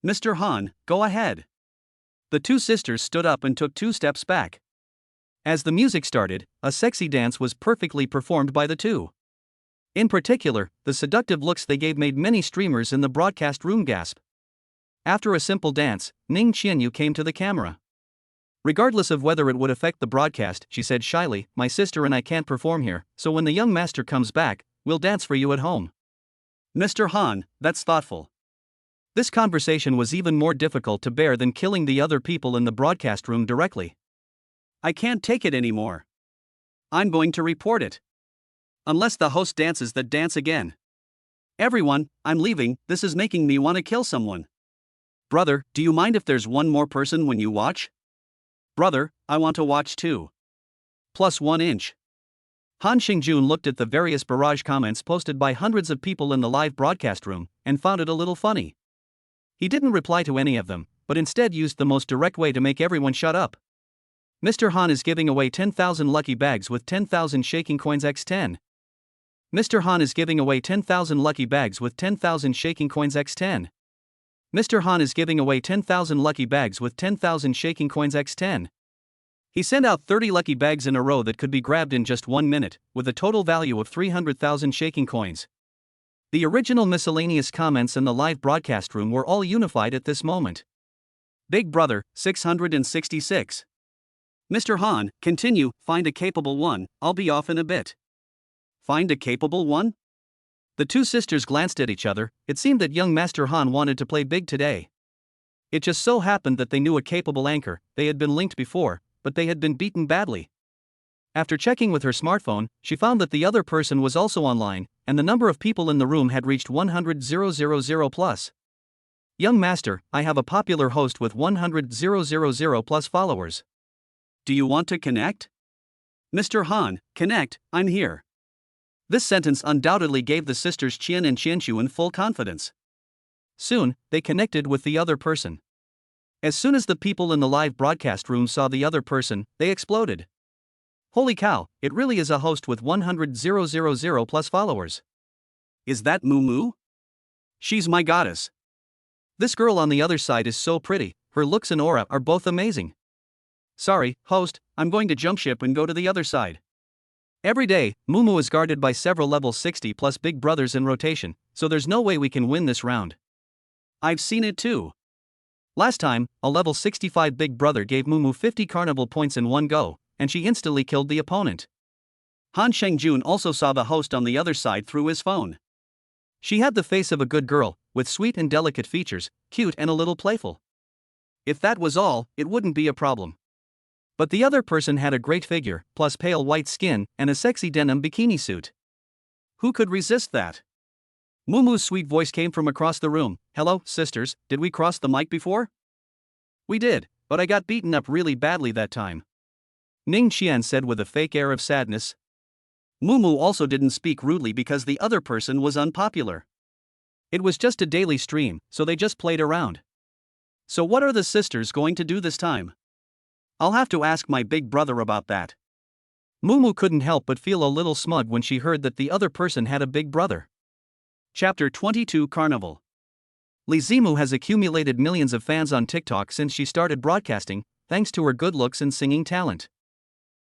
"Mr. Han, go ahead." The two sisters stood up and took 2 steps back. As the music started, a sexy dance was perfectly performed by the two. In particular, the seductive looks they gave made many streamers in the broadcast room gasp. After a simple dance, Ning Qianyu came to the camera. Regardless of whether it would affect the broadcast, she said shyly, "My sister and I can't perform here, so when the young master comes back, we'll dance for you at home." "Mr. Han, that's thoughtful." This conversation was even more difficult to bear than killing the other people in the broadcast room directly. "I can't take it anymore. I'm going to report it. Unless the host dances that dance again. Everyone, I'm leaving, this is making me want to kill someone." "Brother, do you mind if there's one more person when you watch?" "Brother, I want to watch too. +1 inch." Han Xingjun looked at the various barrage comments posted by hundreds of people in the live broadcast room, and found it a little funny. He didn't reply to any of them, but instead used the most direct way to make everyone shut up. "Mr. Han is giving away 10,000 lucky bags with 10,000 shaking coins x 10. Mr. Han is giving away 10,000 lucky bags with 10,000 shaking coins x 10. Mr. Han is giving away 10,000 lucky bags with 10,000 shaking coins x 10. He sent out 30 lucky bags in a row that could be grabbed in just 1 minute, with a total value of 300,000 shaking coins. The original miscellaneous comments in the live broadcast room were all unified at this moment. "Big brother, 666. Mr. Han, continue, find a capable one, I'll be off in a bit." "Find a capable one?" The two sisters glanced at each other. It seemed that young Master Han wanted to play big today. It just so happened that they knew a capable anchor. They had been linked before, but they had been beaten badly. After checking with her smartphone, she found that the other person was also online, and the number of people in the room had reached 100,000 plus. Young master, I have a popular host with 100,000 plus followers. Do you want to connect? Mr. Han, connect, I'm here. This sentence undoubtedly gave the sisters Qian and Qianchuan full confidence. Soon, they connected with the other person. As soon as the people in the live broadcast room saw the other person, they exploded. Holy cow, it really is a host with 100,000 plus followers. Is that Moo? She's my goddess. This girl on the other side is so pretty, her looks and aura are both amazing. Sorry, host, I'm going to jump ship and go to the other side. Every day, Moo is guarded by several level 60 plus big brothers in rotation, so there's no way we can win this round. I've seen it too. Last time, a level 65 big brother gave Moo 50 carnival points in one go, and she instantly killed the opponent. Han Shengjun also saw the host on the other side through his phone. She had the face of a good girl, with sweet and delicate features, cute and a little playful. If that was all, it wouldn't be a problem. But the other person had a great figure, plus pale white skin, and a sexy denim bikini suit. Who could resist that? Moo's sweet voice came from across the room. Hello, sisters, did we cross the mic before? We did, but I got beaten up really badly that time. Ning Qian said with a fake air of sadness. Moo also didn't speak rudely because the other person was unpopular. It was just a daily stream, so they just played around. So what are the sisters going to do this time? I'll have to ask my big brother about that. Moo couldn't help but feel a little smug when she heard that the other person had a big brother. Chapter 22 Carnival. Li Zimu has accumulated millions of fans on TikTok since she started broadcasting, thanks to her good looks and singing talent.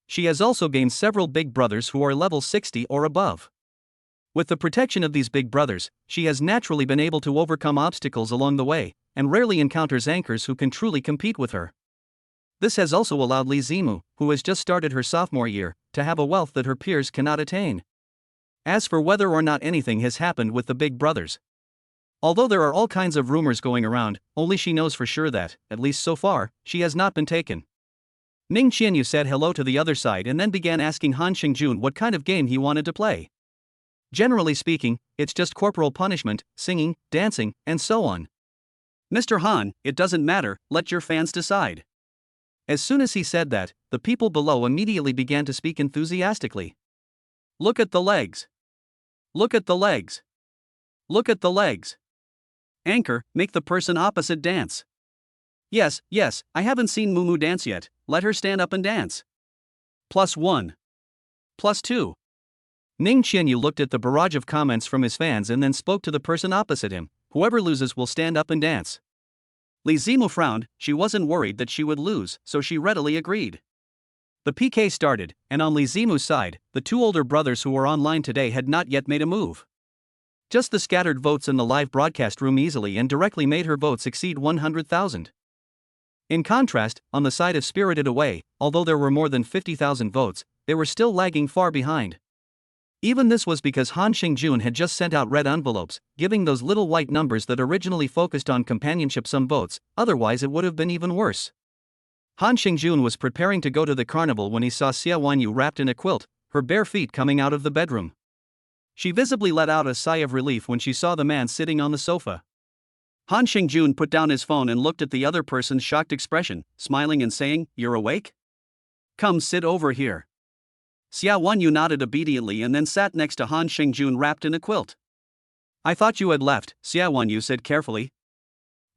She has also gained several big brothers who are level 60 or above. With the protection of these big brothers, she has naturally been able to overcome obstacles along the way, and rarely encounters anchors who can truly compete with her. This has also allowed Li Zimu, who has just started her sophomore year, to have a wealth that her peers cannot attain. As for whether or not anything has happened with the big brothers, although there are all kinds of rumors going around, only she knows for sure that, at least so far, she has not been taken. Ning Qianyu said hello to the other side and then began asking Han Xingjun what kind of game he wanted to play. Generally speaking, it's just corporal punishment, singing, dancing, and so on. Mr. Han, it doesn't matter, let your fans decide. As soon as he said that, the people below immediately began to speak enthusiastically. Look at the legs. Look at the legs. Look at the legs. Anchor, make the person opposite dance. Yes, I haven't seen Moo dance yet, let her stand up and dance. +1. +2. Ning Qianyu looked at the barrage of comments from his fans and then spoke to the person opposite him. Whoever loses will stand up and dance. Li Zimu frowned, she wasn't worried that she would lose, so she readily agreed. The PK started, and on Li Zimu's side, the two older brothers who were online today had not yet made a move. Just the scattered votes in the live broadcast room easily and directly made her votes exceed 100,000. In contrast, on the side of Spirited Away, although there were more than 50,000 votes, they were still lagging far behind. Even this was because Han Xingjun had just sent out red envelopes, giving those little white numbers that originally focused on companionship some votes, otherwise it would have been even worse. Han Xingjun was preparing to go to the carnival when he saw Xia Wanyu wrapped in a quilt, her bare feet coming out of the bedroom. She visibly let out a sigh of relief when she saw the man sitting on the sofa. Han Xingjun put down his phone and looked at the other person's shocked expression, smiling and saying, "You're awake? Come sit over here." Xia Wanyu nodded obediently and then sat next to Han Xingjun wrapped in a quilt. "I thought you had left," Xia Wanyu said carefully.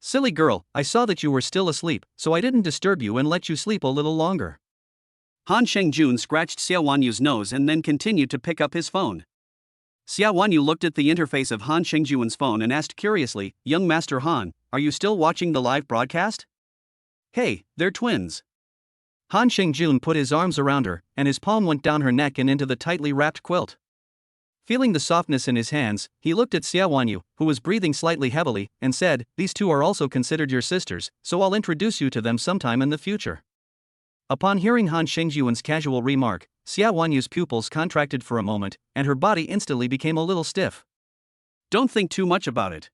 "Silly girl, I saw that you were still asleep, so I didn't disturb you and let you sleep a little longer." Han Xingjun scratched Xia Wanyu's nose and then continued to pick up his phone. Xia Wanyu looked at the interface of Han Xingjun's phone and asked curiously, "Young Master Han, are you still watching the live broadcast?" "Hey, they're twins." Han Xingjun put his arms around her, and his palm went down her neck and into the tightly wrapped quilt. Feeling the softness in his hands, he looked at Xia Wanyu, who was breathing slightly heavily, and said, "These two are also considered your sisters, so I'll introduce you to them sometime in the future." Upon hearing Han Xingjun's casual remark, Xia Wanyu's pupils contracted for a moment, and her body instantly became a little stiff. "Don't think too much about it.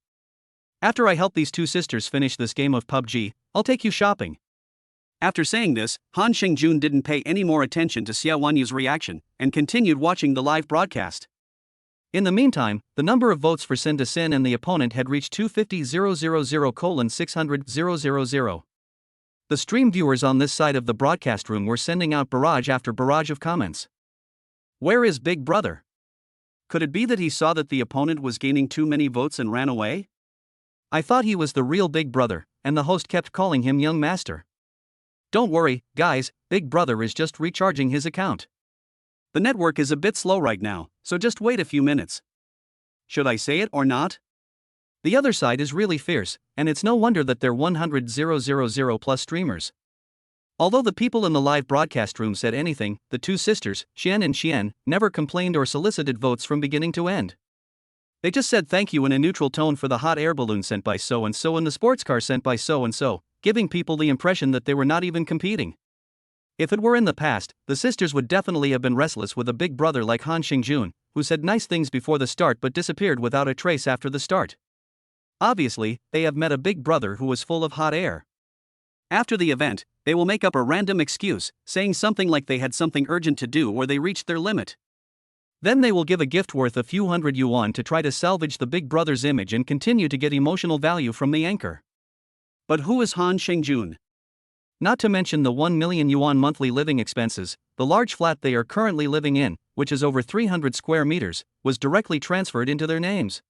After I help these two sisters finish this game of PUBG, I'll take you shopping." After saying this, Han Xingjun didn't pay any more attention to Xia Wanyu's reaction, and continued watching the live broadcast. In the meantime, the number of votes for Sin to Sin and the opponent had reached 250,000,600,000. The stream viewers on this side of the broadcast room were sending out barrage after barrage of comments. Where is Big Brother? Could it be that he saw that the opponent was gaining too many votes and ran away? I thought he was the real Big Brother, and the host kept calling him Young Master. Don't worry, guys, Big Brother is just recharging his account. The network is a bit slow right now, so just wait a few minutes. Should I say it or not? The other side is really fierce, and it's no wonder that they're 100,000 plus streamers. Although the people in the live broadcast room said anything, the two sisters, Xian and Xian, never complained or solicited votes from beginning to end. They just said thank you in a neutral tone for the hot air balloon sent by so-and-so and the sports car sent by so-and-so, giving people the impression that they were not even competing. If it were in the past, the sisters would definitely have been restless with a big brother like Han Xingjun, who said nice things before the start but disappeared without a trace after the start. Obviously, they have met a big brother who was full of hot air. After the event, they will make up a random excuse, saying something like they had something urgent to do or they reached their limit. Then they will give a gift worth a few hundred yuan to try to salvage the big brother's image and continue to get emotional value from the anchor. But who is Han Xingjun? Not to mention the 1 million yuan monthly living expenses, the large flat they are currently living in, which is over 300 square meters, was directly transferred into their names.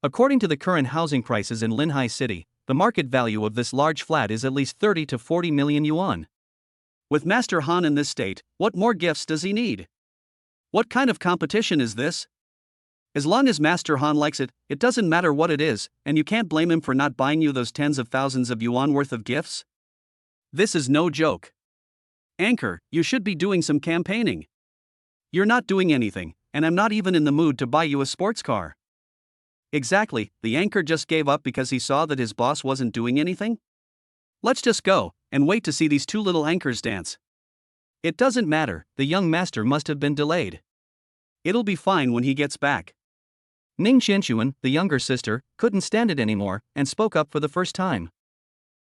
According to the current housing prices in Linhai City, the market value of this large flat is at least 30 to 40 million yuan. With Master Han in this state, what more gifts does he need? What kind of competition is this? As long as Master Han likes it, it doesn't matter what it is, and you can't blame him for not buying you those tens of thousands of yuan worth of gifts. This is no joke. Anchor, you should be doing some campaigning. You're not doing anything, and I'm not even in the mood to buy you a sports car. Exactly, the anchor just gave up because he saw that his boss wasn't doing anything? Let's just go, and wait to see these two little anchors dance. It doesn't matter, the young master must have been delayed. It'll be fine when he gets back. Ning Xianxuan, the younger sister, couldn't stand it anymore, and spoke up for the first time.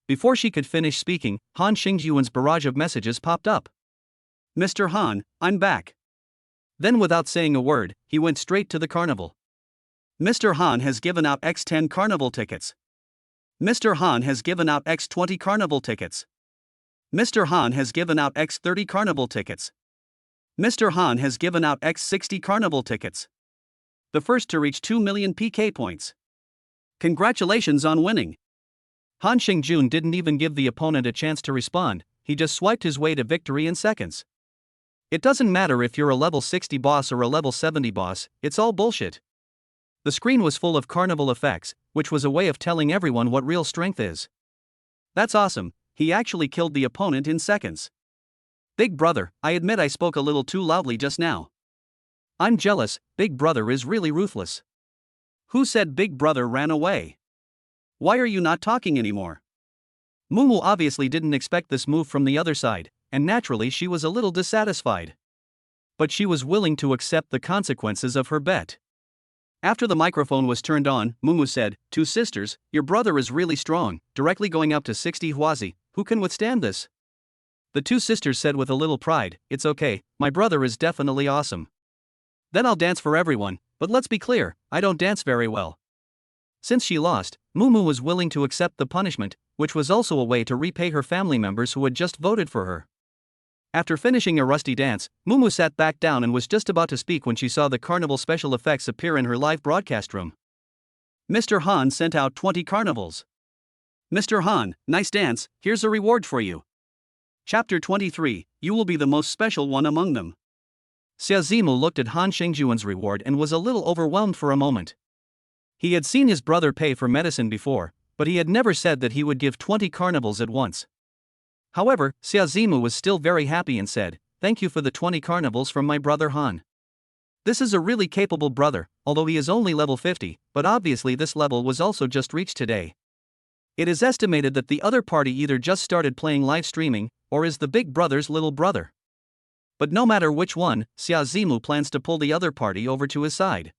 Before she could finish speaking, Han Xingyuan's barrage of messages popped up. Mr. Han, I'm back. Then without saying a word, he went straight to the carnival. Mr. Han has given out X10 carnival tickets. Mr. Han has given out X20 carnival tickets. Mr. Han has given out X30 carnival tickets. Mr. Han has given out X60 carnival tickets. The first to reach 2 million PK points. Congratulations on winning. Han Xingjun didn't even give the opponent a chance to respond, he just swiped his way to victory in seconds. It doesn't matter if you're a level 60 boss or a level 70 boss, it's all bullshit. The screen was full of carnival effects, which was a way of telling everyone what real strength is. That's awesome, he actually killed the opponent in seconds. Big Brother, I admit I spoke a little too loudly just now. I'm jealous, Big Brother is really ruthless. Who said Big Brother ran away? Why are you not talking anymore? Mumu obviously didn't expect this move from the other side, and naturally she was a little dissatisfied. But she was willing to accept the consequences of her bet. After the microphone was turned on, Mumu said, "Two sisters, your brother is really strong, directly going up to 60 huazi, who can withstand this?" The two sisters said with a little pride, "It's okay, my brother is definitely awesome. Then I'll dance for everyone, but let's be clear, I don't dance very well." Since she lost, Mumu was willing to accept the punishment, which was also a way to repay her family members who had just voted for her. After finishing a rusty dance, Mumu sat back down and was just about to speak when she saw the carnival special effects appear in her live broadcast room. Mr. Han sent out 20 carnivals. Mr. Han, nice dance, here's a reward for you. Chapter 23, you will be the most special one among them. Xiaozimu looked at Han Xingjuan's reward and was a little overwhelmed for a moment. He had seen his brother pay for medicine before, but he had never said that he would give 20 carnivals at once. However, Xiaozimu was still very happy and said, "Thank you for the 20 carnivals from my brother Han. This is a really capable brother, although he is only level 50, but obviously this level was also just reached today. It is estimated that the other party either just started playing live streaming, or is the big brother's little brother. But no matter which one, Xiaozimu plans to pull the other party over to his side.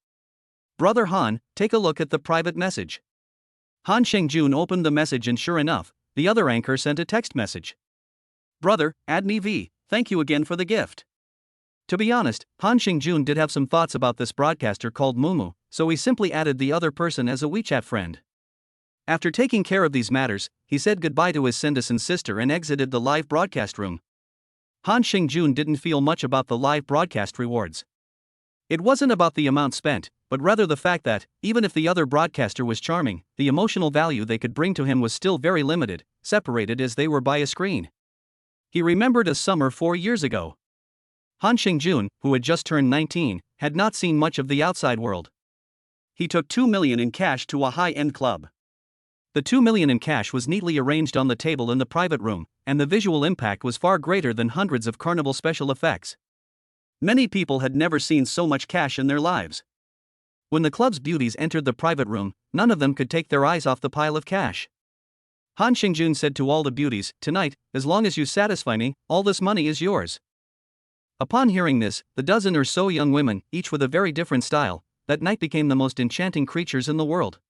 Brother Han, take a look at the private message." Han Xingjun opened the message and sure enough, the other anchor sent a text message. Brother, Adni V, thank you again for the gift. To be honest, Han Xingjun did have some thoughts about this broadcaster called Mumu, so he simply added the other person as a WeChat friend. After taking care of these matters, he said goodbye to his citizen sister and exited the live broadcast room. Han Xingjun didn't feel much about the live broadcast rewards. It wasn't about the amount spent, but rather the fact that, even if the other broadcaster was charming, the emotional value they could bring to him was still very limited, separated as they were by a screen. He remembered a summer 4 years ago. Han Xingjun, who had just turned 19, had not seen much of the outside world. He took 2 million in cash to a high-end club. The 2 million in cash was neatly arranged on the table in the private room, and the visual impact was far greater than hundreds of carnival special effects. Many people had never seen so much cash in their lives. When the club's beauties entered the private room, none of them could take their eyes off the pile of cash. Han Xingjun said to all the beauties, "Tonight, as long as you satisfy me, all this money is yours." Upon hearing this, the dozen or so young women, each with a very different style, that night became the most enchanting creatures in the world.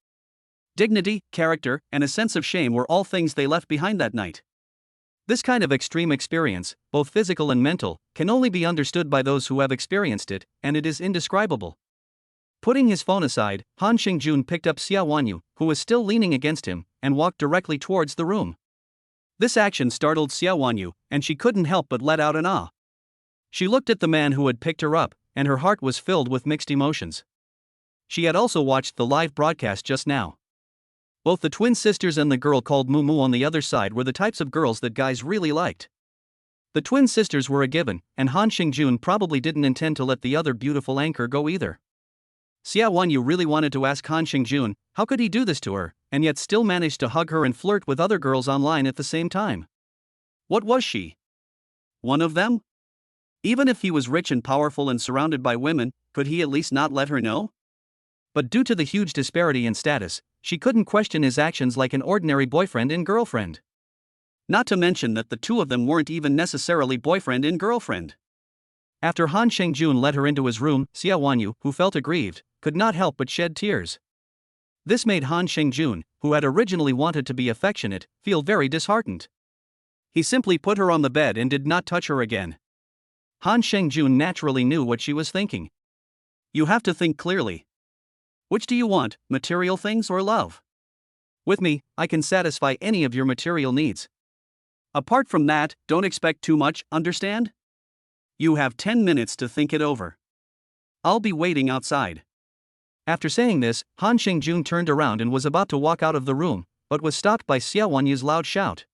Dignity, character, and a sense of shame were all things they left behind that night. This kind of extreme experience, both physical and mental, can only be understood by those who have experienced it, and it is indescribable. Putting his phone aside, Han Xingjun picked up Xia Wanyu, who was still leaning against him, and walked directly towards the room. This action startled Xia Wanyu, and she couldn't help but let out an ah. She looked at the man who had picked her up, and her heart was filled with mixed emotions. She had also watched the live broadcast just now. Both the twin sisters and the girl called Mumu on the other side were the types of girls that guys really liked. The twin sisters were a given, and Han Xingjun probably didn't intend to let the other beautiful anchor go either. Xia Wanyu really wanted to ask Han Xingjun, how could he do this to her, and yet still manage to hug her and flirt with other girls online at the same time? What was she? One of them? Even if he was rich and powerful and surrounded by women, could he at least not let her know? But due to the huge disparity in status, she couldn't question his actions like an ordinary boyfriend and girlfriend. Not to mention that the two of them weren't even necessarily boyfriend and girlfriend. After Han Xingjun led her into his room, Xia Wanyu, who felt aggrieved, could not help but shed tears. This made Han Xingjun, who had originally wanted to be affectionate, feel very disheartened. He simply put her on the bed and did not touch her again. Han Xingjun naturally knew what she was thinking. You have to think clearly. Which do you want, material things or love? With me, I can satisfy any of your material needs. Apart from that, don't expect too much, understand? You have 10 minutes to think it over. I'll be waiting outside. After saying this, Han Xingjun turned around and was about to walk out of the room, but was stopped by Xia Wanyu's loud shout.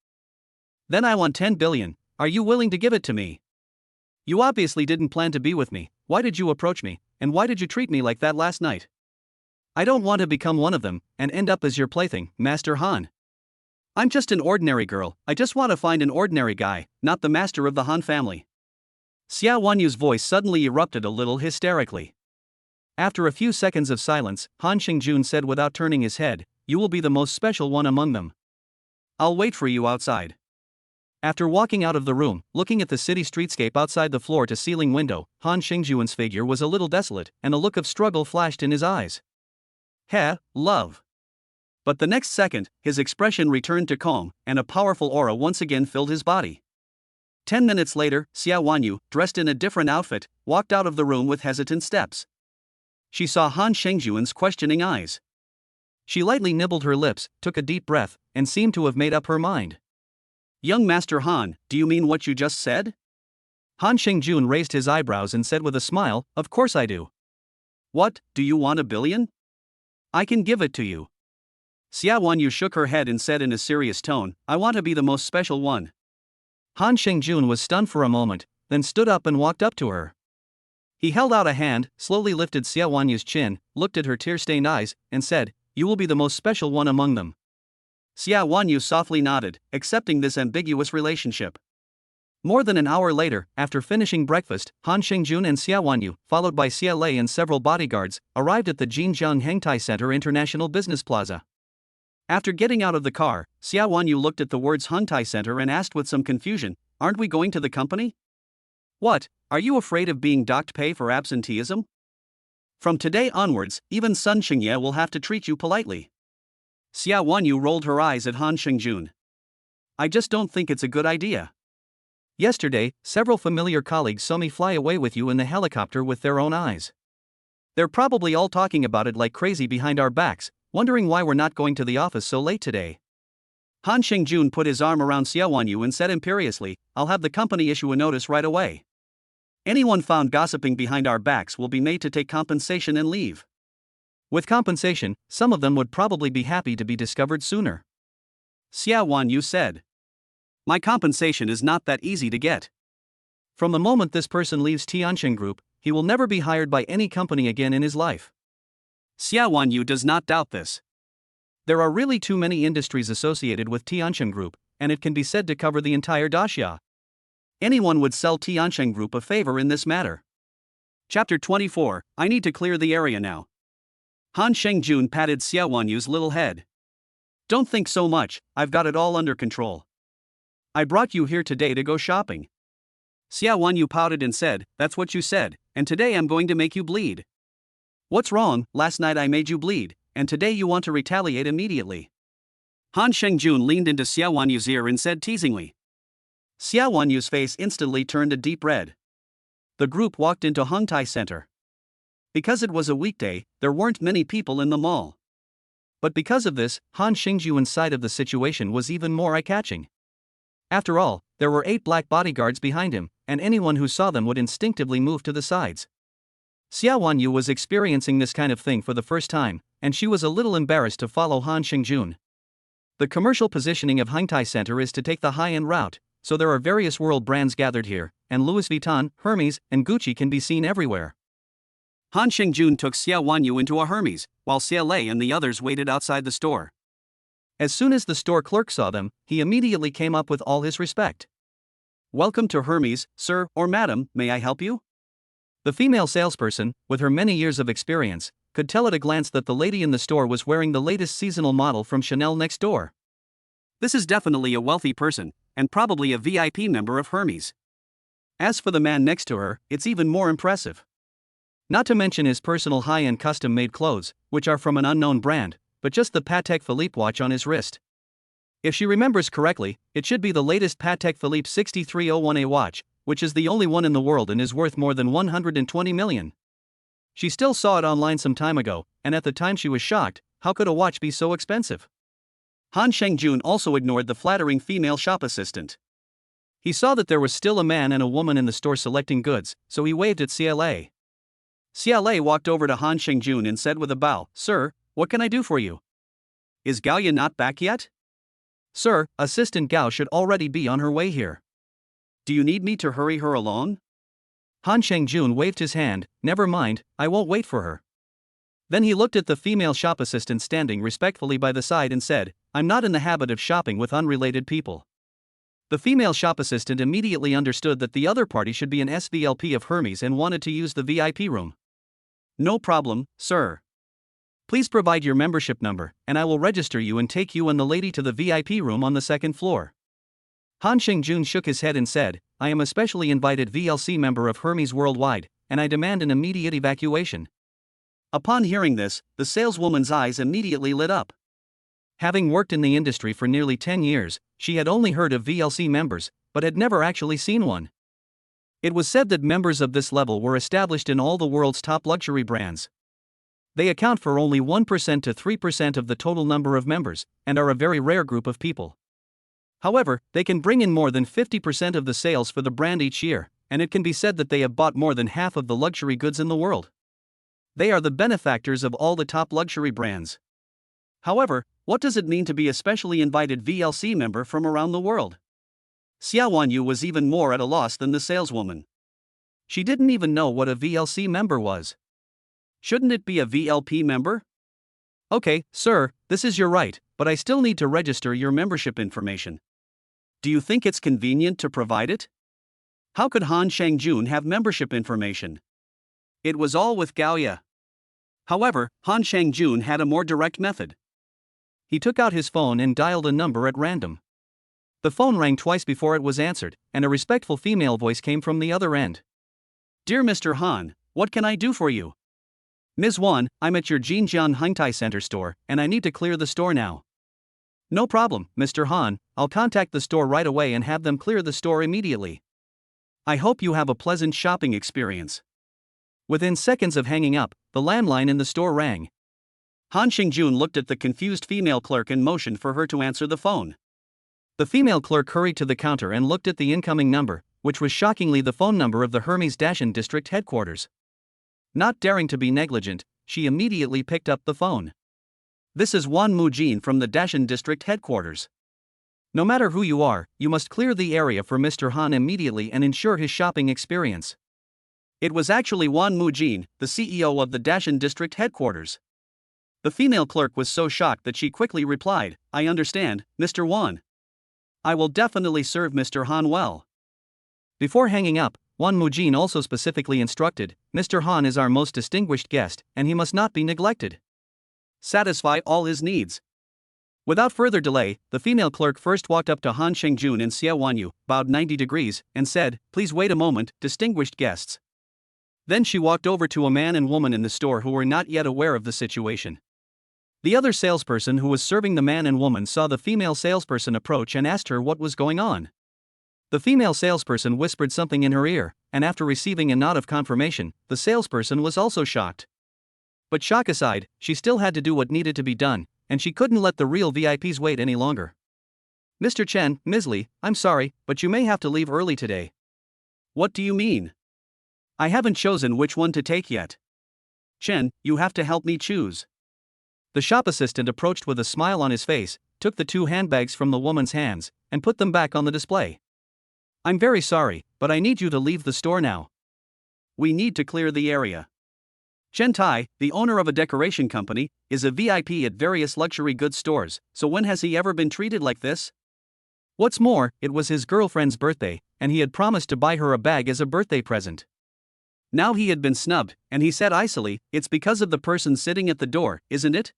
Then I want 10 billion, are you willing to give it to me? You obviously didn't plan to be with me, why did you approach me, and why did you treat me like that last night? I don't want to become one of them, and end up as your plaything, Master Han. I'm just an ordinary girl, I just want to find an ordinary guy, not the master of the Han family. Xia Wanyu's voice suddenly erupted a little hysterically. After a few seconds of silence, Han Xingjun said without turning his head, "You will be the most special one among them. I'll wait for you outside." After walking out of the room, looking at the city streetscape outside the floor-to-ceiling window, Han Xingjun's figure was a little desolate, and a look of struggle flashed in his eyes. Love. But the next second, his expression returned to calm, and a powerful aura once again filled his body. 10 minutes later, Xia Wanyu, dressed in a different outfit, walked out of the room with hesitant steps. She saw Han Xingjun's questioning eyes. She lightly nibbled her lips, took a deep breath, and seemed to have made up her mind. Young Master Han, do you mean what you just said? Han Xingjun raised his eyebrows and said with a smile, "Of course I do." What, do you want 1 billion? I can give it to you. Xia Wanyu shook her head and said in a serious tone, I want to be the most special one. Han Xingjun was stunned for a moment, then stood up and walked up to her. He held out a hand, slowly lifted Xia Wanyu's chin, looked at her tear-stained eyes, and said, "You will be the most special one among them." Xia Wanyu softly nodded, accepting this ambiguous relationship. More than an hour later, after finishing breakfast, Han Xingjun and Xia Wanyu, followed by Xia Lei and several bodyguards, arrived at the Jinjiang Hengtai Center International Business Plaza. After getting out of the car, Xia Wanyu looked at the words Hengtai Center and asked with some confusion, "Aren't we going to the company?" What, are you afraid of being docked pay for absenteeism? From today onwards, even Sun Xingye will have to treat you politely. Xia Wanyu rolled her eyes at Han Xingjun. I just don't think it's a good idea. Yesterday, several familiar colleagues saw me fly away with you in the helicopter with their own eyes. They're probably all talking about it like crazy behind our backs, wondering why we're not going to the office so late today. Han Shengjun put his arm around Xiao Wanyu and said imperiously, I'll have the company issue a notice right away. Anyone found gossiping behind our backs will be made to take compensation and leave. With compensation, some of them would probably be happy to be discovered sooner. Xiao Wanyu said. My compensation is not that easy to get. From the moment this person leaves Tianxing Group, he will never be hired by any company again in his life. Xiao Wanyu does not doubt this. There are really too many industries associated with Tianxing Group, and it can be said to cover the entire Daxia. Anyone would sell Tianxing Group a favor in this matter. Chapter 24, I need to clear the area now. Han Shengjun patted Xiao Wanyu's little head. Don't think so much, I've got it all under control. I brought you here today to go shopping. Xiao Wanyu pouted and said, that's what you said, and today I'm going to make you bleed. What's wrong? Last night I made you bleed, and today you want to retaliate immediately. Han Shengjun leaned into Xiao Wanyu's ear and said teasingly. Xiao Wanyu's face instantly turned a deep red. The group walked into Hongtai Center. Because it was a weekday, there weren't many people in the mall. But because of this, Han Xingjuan's side of the situation was even more eye-catching. After all, there were 8 black bodyguards behind him, and anyone who saw them would instinctively move to the sides. Xiao Wanyu was experiencing this kind of thing for the first time, and she was a little embarrassed to follow Han Xingjun. The commercial positioning of Hongtai Center is to take the high-end route, so there are various world brands gathered here, and Louis Vuitton, Hermes, and Gucci can be seen everywhere. Han Shengjun took Xiao Wanyu into a Hermes, while Xie Lei and the others waited outside the store. As soon as the store clerk saw them, he immediately came up with all his respect. Welcome to Hermes, sir or madam, may I help you? The female salesperson, with her many years of experience, could tell at a glance that the lady in the store was wearing the latest seasonal model from Chanel next door. This is definitely a wealthy person, and probably a VIP member of Hermes. As for the man next to her, it's even more impressive. Not to mention his personal high-end custom-made clothes, which are from an unknown brand, but just the Patek Philippe watch on his wrist. If she remembers correctly, it should be the latest Patek Philippe 6301A watch, which is the only one in the world and is worth more than 120 million. She still saw it online some time ago, and at the time she was shocked, how could a watch be so expensive? Han Shengjun also ignored the flattering female shop assistant. He saw that there was still a man and a woman in the store selecting goods, so he waved at Xie Lei. Xie Lei walked over to Han Shengjun and said with a bow, Sir, what can I do for you? Is Gao Ya not back yet? Sir, Assistant Gao should already be on her way here. Do you need me to hurry her along? Han Shengjun waved his hand, never mind, I won't wait for her. Then he looked at the female shop assistant standing respectfully by the side and said, I'm not in the habit of shopping with unrelated people. The female shop assistant immediately understood that the other party should be an SVLP of Hermes and wanted to use the VIP room. No problem, sir. Please provide your membership number, and I will register you and take you and the lady to the VIP room on the second floor. Han Shengjun shook his head and said, I am a specially invited VLC member of Hermes Worldwide, and I demand an immediate evacuation. Upon hearing this, the saleswoman's eyes immediately lit up. Having worked in the industry for nearly 10 years, she had only heard of VLC members, but had never actually seen one. It was said that members of this level were established in all the world's top luxury brands. They account for only 1% to 3% of the total number of members, and are a very rare group of people. However, they can bring in more than 50% of the sales for the brand each year, and it can be said that they have bought more than half of the luxury goods in the world. They are the benefactors of all the top luxury brands. However, what does it mean to be a specially invited VLC member from around the world? Xiao Wanyu was even more at a loss than the saleswoman. She didn't even know what a VLC member was. Shouldn't it be a VLP member? Okay, sir, this is your right, but I still need to register your membership information. Do you think it's convenient to provide it? How could Han Shengjun have membership information? It was all with Gao Ya. However, Han Shengjun had a more direct method. He took out his phone and dialed a number at random. The phone rang twice before it was answered, and a respectful female voice came from the other end. Dear Mr. Han, what can I do for you? Ms. Wan, I'm at your Jinjiang Hongtai Center store, and I need to clear the store now. No problem, Mr. Han, I'll contact the store right away and have them clear the store immediately. I hope you have a pleasant shopping experience. Within seconds of hanging up, the landline in the store rang. Han Xingjun looked at the confused female clerk and motioned for her to answer the phone. The female clerk hurried to the counter and looked at the incoming number, which was shockingly the phone number of the Hermes Dashan district headquarters. Not daring to be negligent, she immediately picked up the phone. This is Wan Mujin from the Dashan district headquarters. No matter who you are, you must clear the area for Mr. Han immediately and ensure his shopping experience. It was actually Wan Mujin, the CEO of the Dashan district headquarters. The female clerk was so shocked that she quickly replied, I understand, Mr. Wan. I will definitely serve Mr. Han well. Before hanging up, Wan Mujin also specifically instructed, Mr. Han is our most distinguished guest, and he must not be neglected. Satisfy all his needs. Without further delay, the female clerk first walked up to Han Xingjun and Xia Wanyu, bowed 90 degrees, and said, Please wait a moment, distinguished guests. Then she walked over to a man and woman in the store who were not yet aware of the situation. The other salesperson who was serving the man and woman saw the female salesperson approach and asked her what was going on. The female salesperson whispered something in her ear, and after receiving a nod of confirmation, the salesperson was also shocked. But shock aside, she still had to do what needed to be done, and she couldn't let the real VIPs wait any longer. Mr. Chen, Ms. Li, I'm sorry, but you may have to leave early today. What do you mean? I haven't chosen which one to take yet. Chen, you have to help me choose. The shop assistant approached with a smile on his face, took the two handbags from the woman's hands, and put them back on the display. I'm very sorry, but I need you to leave the store now. We need to clear the area. Chen Tai, the owner of a decoration company, is a VIP at various luxury goods stores, so when has he ever been treated like this? What's more, it was his girlfriend's birthday, and he had promised to buy her a bag as a birthday present. Now he had been snubbed, and he said icily, It's because of the person sitting at the door, isn't it?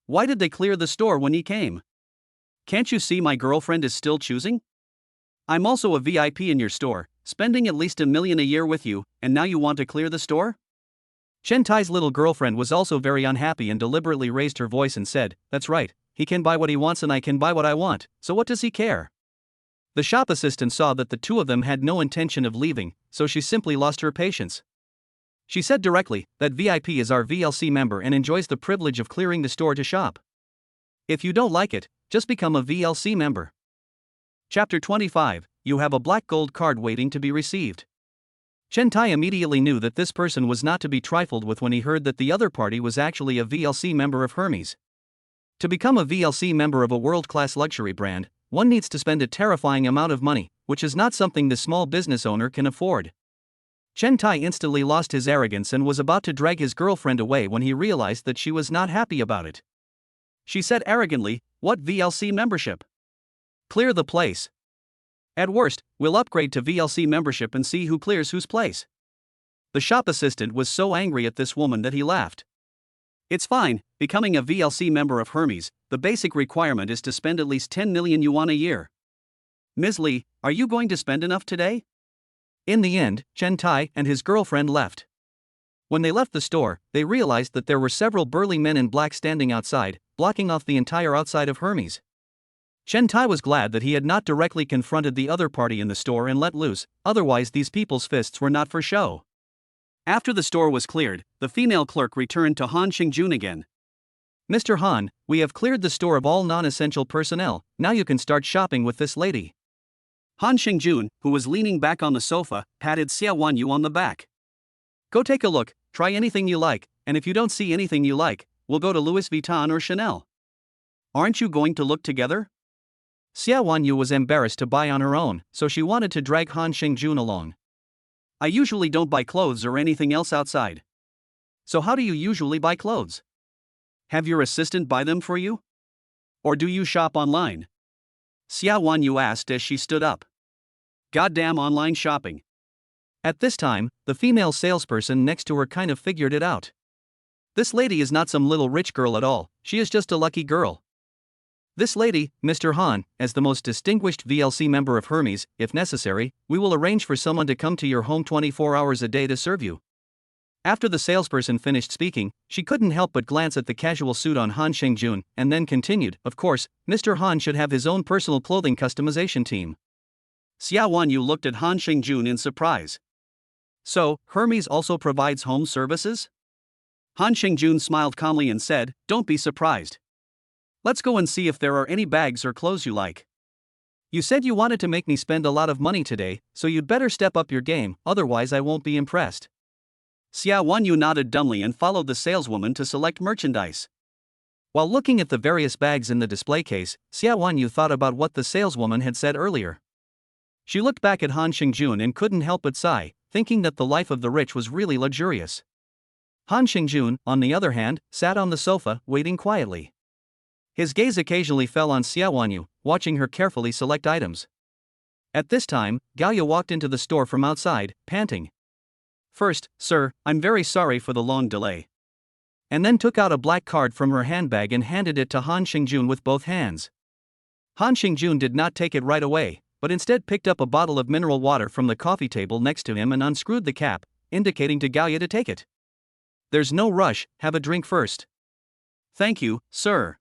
Why did they clear the store when he came? Can't you see my girlfriend is still choosing? I'm also a VIP in your store, spending at least $1 million a year with you, and now you want to clear the store? Chen Tai's little girlfriend was also very unhappy and deliberately raised her voice and said, That's right, he can buy what he wants and I can buy what I want, so what does he care? The shop assistant saw that the two of them had no intention of leaving, so she simply lost her patience. She said directly, That VIP is our VLC member and enjoys the privilege of clearing the store to shop. If you don't like it, just become a VLC member. Chapter 25, You have a black gold card waiting to be received. Chen Tai immediately knew that this person was not to be trifled with when he heard that the other party was actually a VLC member of Hermes. To become a VLC member of a world-class luxury brand, one needs to spend a terrifying amount of money, which is not something the small business owner can afford. Chen Tai instantly lost his arrogance and was about to drag his girlfriend away when he realized that she was not happy about it. She said arrogantly, What VLC membership? Clear the place. At worst, we'll upgrade to VLC membership and see who clears whose place. The shop assistant was so angry at this woman that he laughed. It's fine, becoming a VLC member of Hermes, the basic requirement is to spend at least 10 million yuan a year. Ms. Li, are you going to spend enough today? In the end, Chen Tai and his girlfriend left. When they left the store, they realized that there were several burly men in black standing outside, blocking off the entire outside of Hermes. Chen Tai was glad that he had not directly confronted the other party in the store and let loose, otherwise these people's fists were not for show. After the store was cleared, the female clerk returned to Han Xingjun again. Mr. Han, we have cleared the store of all non-essential personnel, now you can start shopping with this lady. Han Xingjun, who was leaning back on the sofa, patted Xia Wanyu on the back. Go take a look, try anything you like, and if you don't see anything you like, we'll go to Louis Vuitton or Chanel. Aren't you going to look together? Xia Wanyu was embarrassed to buy on her own, so she wanted to drag Han Xingjun along. I usually don't buy clothes or anything else outside. So how do you usually buy clothes? Have your assistant buy them for you? Or do you shop online? Xia Wanyu asked as she stood up. Goddamn online shopping. At this time, the female salesperson next to her kind of figured it out. This lady is not some little rich girl at all, she is just a lucky girl. This lady, Mr. Han, as the most distinguished VLC member of Hermes, if necessary, we will arrange for someone to come to your home 24 hours a day to serve you. After the salesperson finished speaking, she couldn't help but glance at the casual suit on Han Xingjun, and then continued, Of course, Mr. Han should have his own personal clothing customization team. Xia Wanyu looked at Han Xingjun in surprise. So, Hermes also provides home services? Han Xingjun smiled calmly and said, "Don't be surprised. Let's go and see if there are any bags or clothes you like." You said you wanted to make me spend a lot of money today, so you'd better step up your game, otherwise I won't be impressed. Xia Wanyu nodded dumbly and followed the saleswoman to select merchandise. While looking at the various bags in the display case, Xia Wanyu thought about what the saleswoman had said earlier. She looked back at Han Xingjun and couldn't help but sigh, thinking that the life of the rich was really luxurious. Han Xingjun, on the other hand, sat on the sofa, waiting quietly. His gaze occasionally fell on Xia Wanyu, watching her carefully select items. At this time, Gao Ya walked into the store from outside, panting. "First, sir, I'm very sorry for the long delay." And then took out a black card from her handbag and handed it to Han Xingjun with both hands. Han Xingjun did not take it right away, but instead picked up a bottle of mineral water from the coffee table next to him and unscrewed the cap, indicating to Gao Ya to take it. "There's no rush, have a drink first." "Thank you, sir."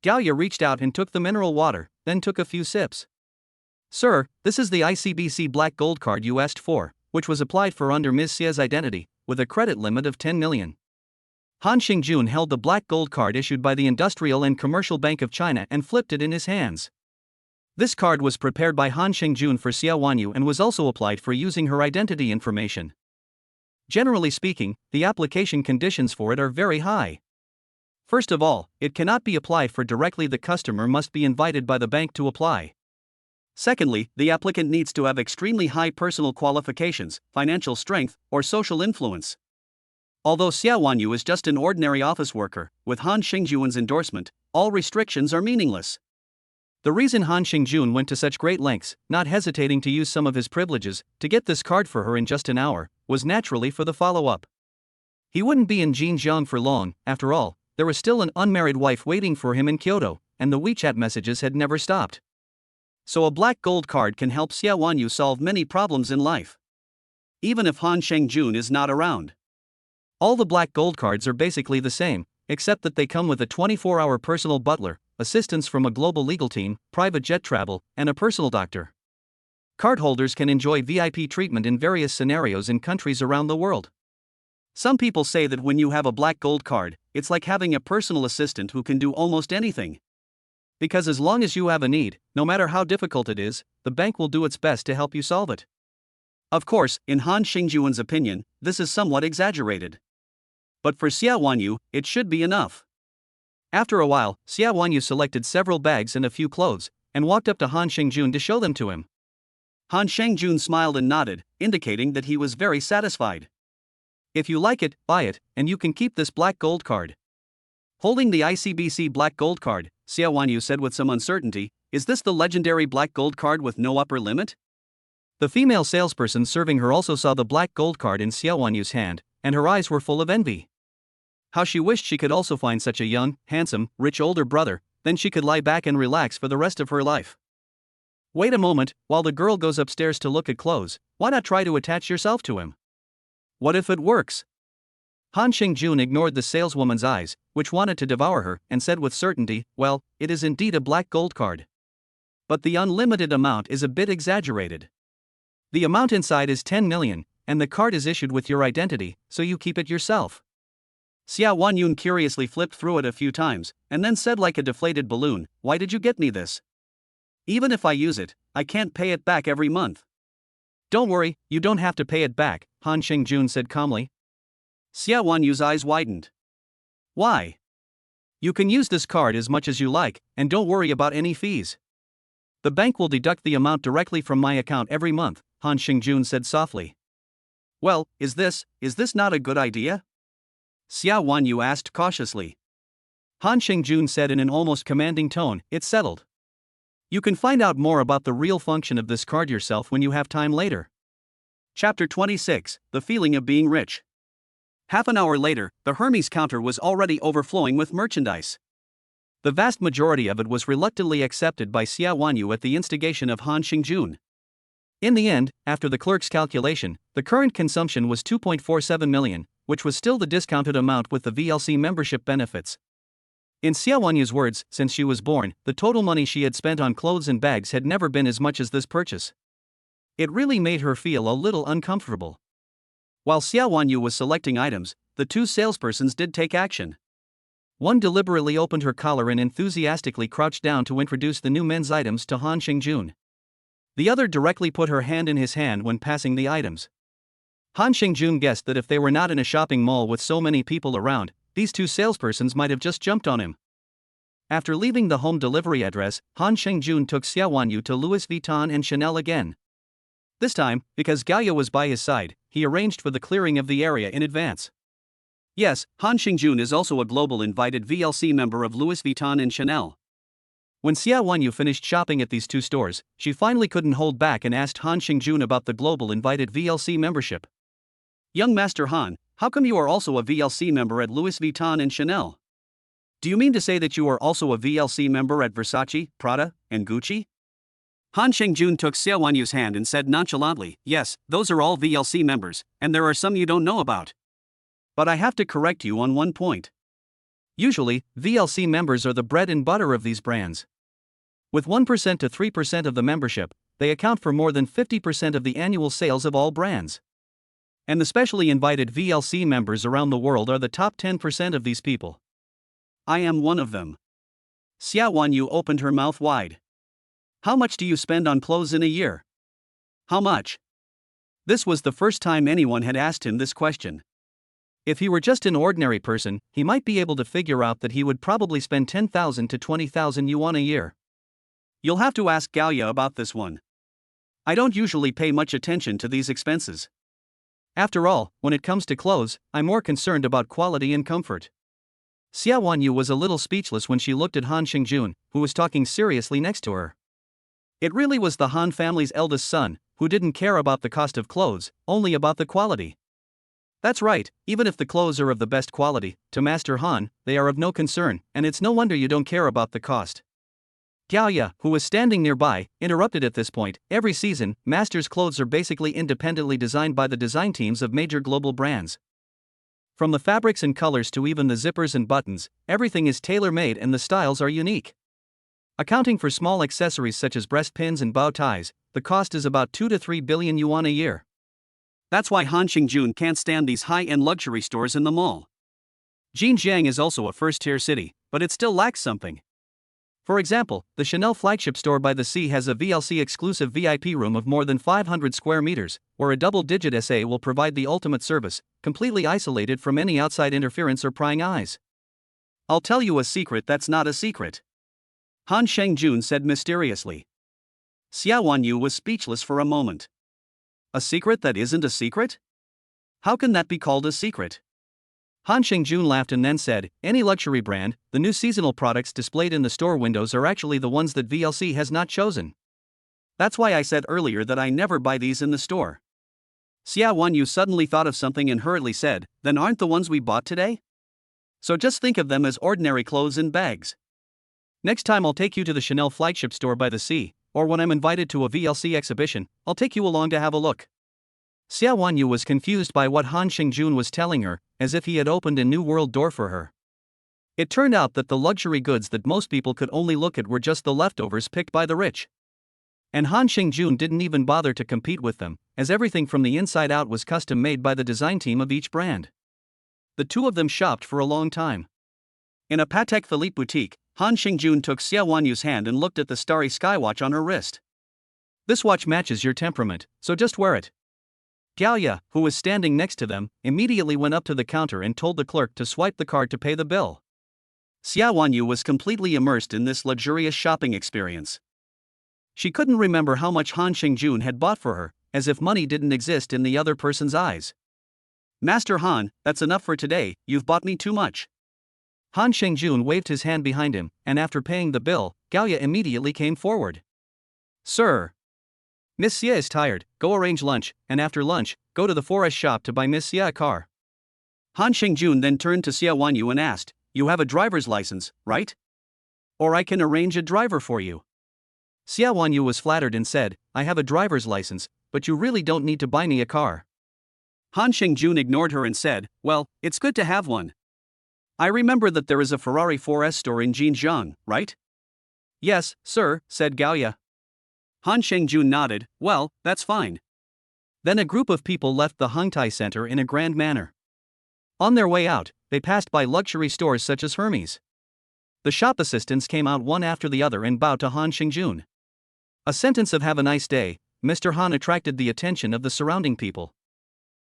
Gao Ya reached out and took the mineral water, then took a few sips. "Sir, this is the ICBC Black Gold card you asked for, which was applied for under Ms. Xia's identity, with a credit limit of 10 million. Han Xingjun held the black gold card issued by the Industrial and Commercial Bank of China and flipped it in his hands. This card was prepared by Han Xingjun for Xia Wanyu and was also applied for using her identity information. Generally speaking, the application conditions for it are very high. First of all, it cannot be applied for directly, the customer must be invited by the bank to apply. Secondly, the applicant needs to have extremely high personal qualifications, financial strength, or social influence. Although Xia Wanyu is just an ordinary office worker, with Han Xingjun's endorsement, all restrictions are meaningless. The reason Han Xingjun went to such great lengths, not hesitating to use some of his privileges, to get this card for her in just an hour, was naturally for the follow-up. He wouldn't be in Xinjiang for long, after all, there was still an unmarried wife waiting for him in Kyoto, and the WeChat messages had never stopped. So a black gold card can help Xia Wanyu solve many problems in life. Even if Han Xingjun is not around. All the black gold cards are basically the same, except that they come with a 24-hour personal butler, assistance from a global legal team, private jet travel, and a personal doctor. Cardholders can enjoy VIP treatment in various scenarios in countries around the world. Some people say that when you have a black gold card, it's like having a personal assistant who can do almost anything. Because as long as you have a need, no matter how difficult it is, the bank will do its best to help you solve it. Of course, in Han Xingjun's opinion, this is somewhat exaggerated. But for Xia Wanyu, it should be enough. After a while, Xia Wanyu selected several bags and a few clothes, and walked up to Han Xingjun to show them to him. Han Xingjun smiled and nodded, indicating that he was very satisfied. "If you like it, buy it, and you can keep this black gold card." Holding the ICBC black gold card, Xia Wanyu said with some uncertainty, "Is this the legendary black gold card with no upper limit?" The female salesperson serving her also saw the black gold card in Xia Wanyu's hand, and her eyes were full of envy. How she wished she could also find such a young, handsome, rich older brother, then she could lie back and relax for the rest of her life. Wait a moment, while the girl goes upstairs to look at clothes, why not try to attach yourself to him? What if it works? Han Xingjun ignored the saleswoman's eyes, which wanted to devour her, and said with certainty, "Well, it is indeed a black gold card. But the unlimited amount is a bit exaggerated. The amount inside is 10 million, and the card is issued with your identity, so you keep it yourself." Xia Wanyu curiously flipped through it a few times, and then said like a deflated balloon, "Why did you get me this? Even if I use it, I can't pay it back every month." "Don't worry, you don't have to pay it back," Han Xingjun said calmly. Xia Wanyu's eyes widened. "Why?" "You can use this card as much as you like, and don't worry about any fees. The bank will deduct the amount directly from my account every month," Han Xingjun said softly. "Well, is this not a good idea?" Xia Wanyu asked cautiously. Han Xingjun said in an almost commanding tone, "It's settled. You can find out more about the real function of this card yourself when you have time later." Chapter 26, The Feeling of Being Rich. Half an hour later, the Hermes counter was already overflowing with merchandise. The vast majority of it was reluctantly accepted by Xia Wanyu at the instigation of Han Xingjun. In the end, after the clerk's calculation, the current consumption was 2.47 million, which was still the discounted amount with the VLC membership benefits. In Xia Wanyu's words, since she was born, the total money she had spent on clothes and bags had never been as much as this purchase. It really made her feel a little uncomfortable. While Xiao Wanyu was selecting items, the two salespersons did take action. One deliberately opened her collar and enthusiastically crouched down to introduce the new men's items to Han Xingjun. The other directly put her hand in his hand when passing the items. Han Xingjun guessed that if they were not in a shopping mall with so many people around, these two salespersons might have just jumped on him. After leaving the home delivery address, Han Xingjun took Xiao Wanyu to Louis Vuitton and Chanel again. This time, because Gao Ya was by his side, he arranged for the clearing of the area in advance. Yes, Han Xingjun is also a global invited VLC member of Louis Vuitton and Chanel. When Xiao Wanyu finished shopping at these two stores, she finally couldn't hold back and asked Han Xingjun about the global invited VLC membership. Young Master Han, how come you are also a VLC member at Louis Vuitton and Chanel? Do you mean to say that you are also a VLC member at Versace, Prada, and Gucci? Han Xingjun took Xiao Wanyu's hand and said nonchalantly, yes, those are all VLC members, and there are some you don't know about. But I have to correct you on one point. Usually, VLC members are the bread and butter of these brands. With 1% to 3% of the membership, they account for more than 50% of the annual sales of all brands. And the specially invited VLC members around the world are the top 10% of these people. I am one of them. Xiao Wanyu opened her mouth wide. How much do you spend on clothes in a year? How much? This was the first time anyone had asked him this question. If he were just an ordinary person, he might be able to figure out that he would probably spend 10,000 to 20,000 yuan a year. You'll have to ask Gao Ya about this one. I don't usually pay much attention to these expenses. After all, when it comes to clothes, I'm more concerned about quality and comfort. Xiao Wanyu was a little speechless when she looked at Han Xingjun, who was talking seriously next to her. It really was the Han family's eldest son, who didn't care about the cost of clothes, only about the quality. That's right, even if the clothes are of the best quality, to Master Han, they are of no concern, and it's no wonder you don't care about the cost. Gao Ya, who was standing nearby, interrupted at this point. Every season, Master's clothes are basically independently designed by the design teams of major global brands. From the fabrics and colors to even the zippers and buttons, everything is tailor-made and the styles are unique. Accounting for small accessories such as breast pins and bow ties, the cost is about 2 to 3 billion yuan a year. That's why Han Xingjun can't stand these high-end luxury stores in the mall. Xinjiang is also a first-tier city, but it still lacks something. For example, the Chanel flagship store by the sea has a VLC-exclusive VIP room of more than 500 square meters, where a double-digit SA will provide the ultimate service, completely isolated from any outside interference or prying eyes. I'll tell you a secret that's not a secret. Han Xingjun said mysteriously. Xiao Wanyu was speechless for a moment. A secret that isn't a secret? How can that be called a secret? Han Xingjun laughed and then said, any luxury brand, the new seasonal products displayed in the store windows are actually the ones that VLC has not chosen. That's why I said earlier that I never buy these in the store. Xiao Wanyu suddenly thought of something and hurriedly said, then aren't the ones we bought today? So just think of them as ordinary clothes and bags. Next time I'll take you to the Chanel flagship store by the sea, or when I'm invited to a VLC exhibition, I'll take you along to have a look. Xiao Wanyu was confused by what Han Xingjun was telling her, as if he had opened a new world door for her. It turned out that the luxury goods that most people could only look at were just the leftovers picked by the rich. And Han Xingjun didn't even bother to compete with them, as everything from the inside out was custom made by the design team of each brand. The two of them shopped for a long time. In a Patek Philippe boutique, Han Xingjun took Xiao Wanyu's hand and looked at the starry sky watch on her wrist. This watch matches your temperament, so just wear it. Gao Ya, who was standing next to them, immediately went up to the counter and told the clerk to swipe the card to pay the bill. Xiao Wanyu was completely immersed in this luxurious shopping experience. She couldn't remember how much Han Xingjun had bought for her, as if money didn't exist in the other person's eyes. Master Han, that's enough for today, you've bought me too much. Han Xingjun waved his hand behind him, and after paying the bill, Gao Ya immediately came forward. Sir. Miss Xia is tired, go arrange lunch, and after lunch, go to the forest shop to buy Miss Xia a car. Han Xingjun then turned to Xiao Wanyu and asked, you have a driver's license, right? Or I can arrange a driver for you. Xiao Wanyu was flattered and said, I have a driver's license, but you really don't need to buy me a car. Han Xingjun ignored her and said, well, it's good to have one. I remember that there is a Ferrari 4S store in Xinjiang, right? Yes, sir, said Gao Ya. Han Shengjun nodded. Well, that's fine. Then a group of people left the Hangtai Center in a grand manner. On their way out, they passed by luxury stores such as Hermes. The shop assistants came out one after the other and bowed to Han Shengjun. A sentence of "Have a nice day, Mr. Han" attracted the attention of the surrounding people.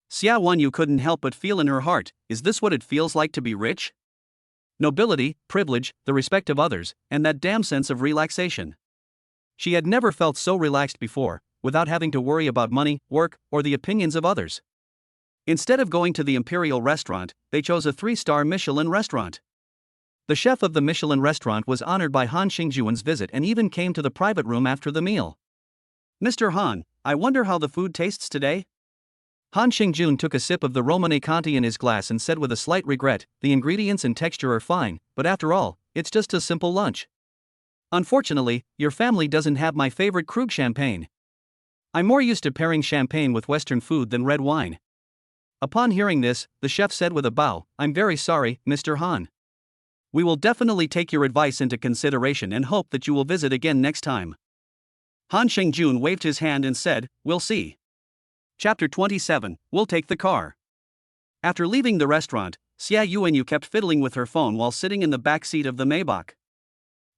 Xia Wanyu couldn't help but feel in her heart, is this what it feels like to be rich? Nobility, privilege, the respect of others, and that damn sense of relaxation. She had never felt so relaxed before, without having to worry about money, work, or the opinions of others. Instead of going to the Imperial restaurant, they chose a 3-star Michelin restaurant. The chef of the Michelin restaurant was honored by Han Xingjuan's visit and even came to the private room after the meal. Mr. Han, I wonder how the food tastes today? Han Xingjun took a sip of the Romane Conti in his glass and said with a slight regret, the ingredients and texture are fine, but after all, it's just a simple lunch. Unfortunately, your family doesn't have my favorite Krug champagne. I'm more used to pairing champagne with Western food than red wine. Upon hearing this, the chef said with a bow, I'm very sorry, Mr. Han. We will definitely take your advice into consideration and hope that you will visit again next time. Han Shengjun waved his hand and said, we'll see. Chapter 27, We'll take the car. After leaving the restaurant, Xia Yuanyu kept fiddling with her phone while sitting in the back seat of the Maybach.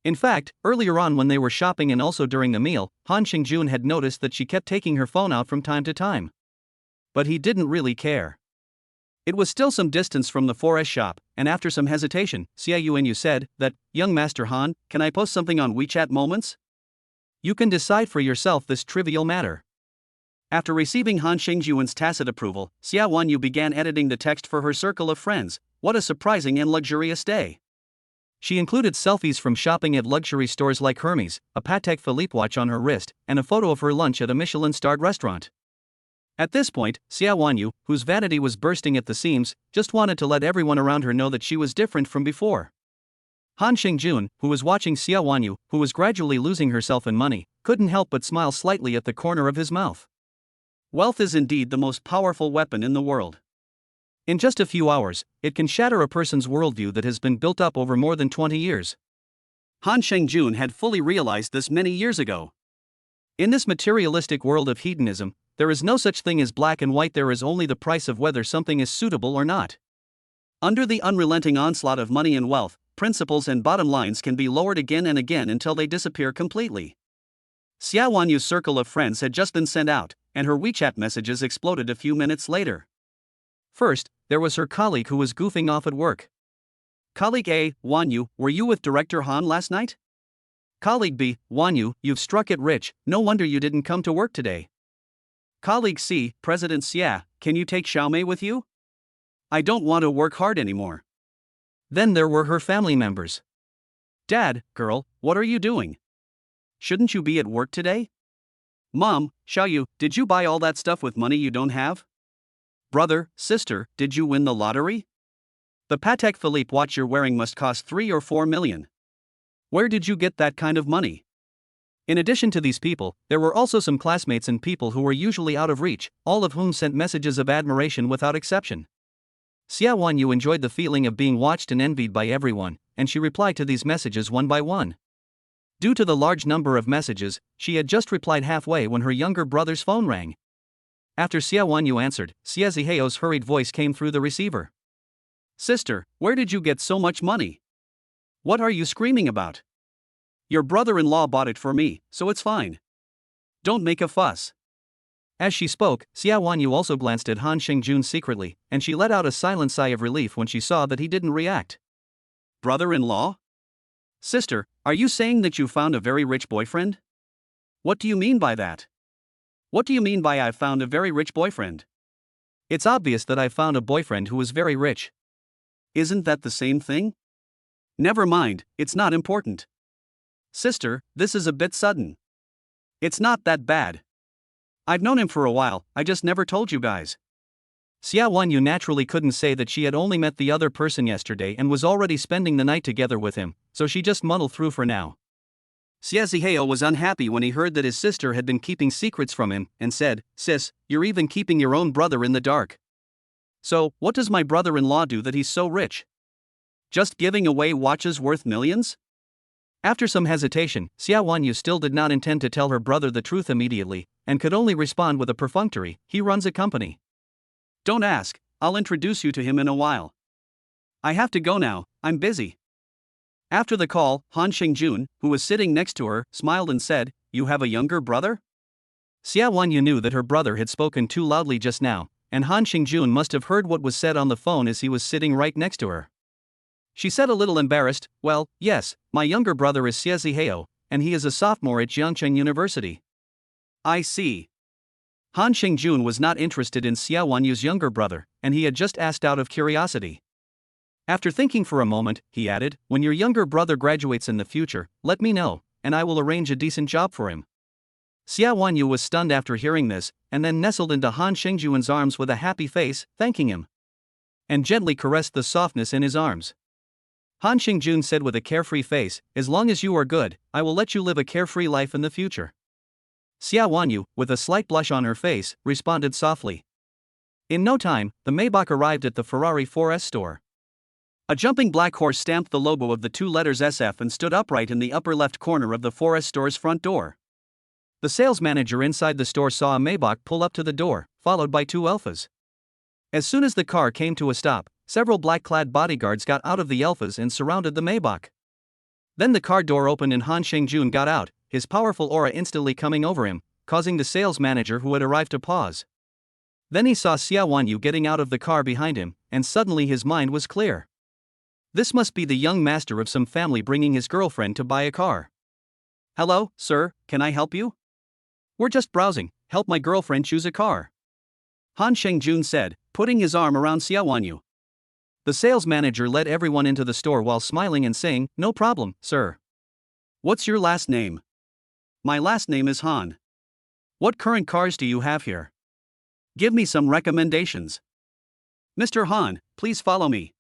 In fact, earlier on when they were shopping and also during the meal, Han Xingjun had noticed that she kept taking her phone out from time to time. But he didn't really care. It was still some distance from the 4S shop, and after some hesitation, Xia Yuanyu said that, young Master Han, can I post something on WeChat Moments? You can decide for yourself this trivial matter. After receiving Han Xingjuan's tacit approval, Xia Wanyu began editing the text for her circle of friends. What a surprising and luxurious day. She included selfies from shopping at luxury stores like Hermes, a Patek Philippe watch on her wrist, and a photo of her lunch at a Michelin-starred restaurant. At this point, Xia Wanyu, whose vanity was bursting at the seams, just wanted to let everyone around her know that she was different from before. Han Xingjun, who was watching Xia Wanyu, who was gradually losing herself in money, couldn't help but smile slightly at the corner of his mouth. Wealth is indeed the most powerful weapon in the world. In just a few hours, it can shatter a person's worldview that has been built up over more than 20 years. Han Shengjun had fully realized this many years ago. In this materialistic world of hedonism, there is no such thing as black and white, there is only the price of whether something is suitable or not. Under the unrelenting onslaught of money and wealth, principles and bottom lines can be lowered again and again until they disappear completely. Xia Wanyu's circle of friends had just been sent out, and her WeChat messages exploded a few minutes later. First, there was her colleague who was goofing off at work. Colleague A, Wanyu, were you with Director Han last night? Colleague B, Wanyu, you've struck it rich, no wonder you didn't come to work today. Colleague C, President Xia, can you take Xiaomei with you? I don't want to work hard anymore. Then there were her family members. Dad, girl, what are you doing? Shouldn't you be at work today? Mom, Xiaoyu, did you buy all that stuff with money you don't have? Brother, sister, did you win the lottery? The Patek Philippe watch you're wearing must cost 3 or 4 million. Where did you get that kind of money? In addition to these people, there were also some classmates and people who were usually out of reach, all of whom sent messages of admiration without exception. Xia Wanyu enjoyed the feeling of being watched and envied by everyone, and she replied to these messages one by one. Due to the large number of messages, she had just replied halfway when her younger brother's phone rang. After Xia Wanyu answered, Xia Ziheo's hurried voice came through the receiver. Sister, where did you get so much money? What are you screaming about? Your brother-in-law bought it for me, so it's fine. Don't make a fuss. As she spoke, Xia Wanyu also glanced at Han Shengjun secretly, and she let out a silent sigh of relief when she saw that he didn't react. Brother-in-law? Sister, are you saying that you found a very rich boyfriend? What do you mean by that? What do you mean by I've found a very rich boyfriend? It's obvious that I found a boyfriend who is very rich. Isn't that the same thing? Never mind, it's not important. Sister, this is a bit sudden. It's not that bad. I've known him for a while, I just never told you guys. Xia Wanyu naturally couldn't say that she had only met the other person yesterday and was already spending the night together with him, so she just muddled through for now. Xia Ziheo was unhappy when he heard that his sister had been keeping secrets from him, and said, Sis, you're even keeping your own brother in the dark. So, what does my brother-in-law do that he's so rich? Just giving away watches worth millions? After some hesitation, Xia Wanyu still did not intend to tell her brother the truth immediately, and could only respond with a perfunctory, "He runs a company." "Don't ask, I'll introduce you to him in a while. I have to go now, I'm busy." After the call, Han Xingjun, who was sitting next to her, smiled and said, "You have a younger brother?" Xia Wanyu knew that her brother had spoken too loudly just now, and Han Xingjun must have heard what was said on the phone as he was sitting right next to her. She said a little embarrassed, "Well, yes, my younger brother is Xie Zihao, and he is a sophomore at Jiangcheng University." "I see." Han Xingjun was not interested in Xia Wanyu's younger brother, and he had just asked out of curiosity. After thinking for a moment, he added, "When your younger brother graduates in the future, let me know, and I will arrange a decent job for him." Xia Wanyu was stunned after hearing this, and then nestled into Han Xingjun's arms with a happy face, thanking him, and gently caressed the softness in his arms. Han Xingjun said with a carefree face, "As long as you are good, I will let you live a carefree life in the future." Xia Wanyu, with a slight blush on her face, responded softly. In no time, the Maybach arrived at the Ferrari 4S store. A jumping black horse stamped the logo of the two letters SF and stood upright in the upper left corner of the 4S store's front door. The sales manager inside the store saw a Maybach pull up to the door, followed by two Alphas. As soon as the car came to a stop, several black-clad bodyguards got out of the Alphas and surrounded the Maybach. Then the car door opened and Han Xingjun got out, his powerful aura instantly coming over him, causing the sales manager who had arrived to pause. Then he saw Xia Wanyu getting out of the car behind him, and suddenly his mind was clear. This must be the young master of some family bringing his girlfriend to buy a car. "Hello, sir, can I help you?" "We're just browsing, help my girlfriend choose a car," Han Xingjun said, putting his arm around Xia Wanyu. The sales manager led everyone into the store while smiling and saying, "No problem, sir." "What's your last name?" "My last name is Han." "What current cars do you have here?" "Give me some recommendations." "Mr. Han, please follow me."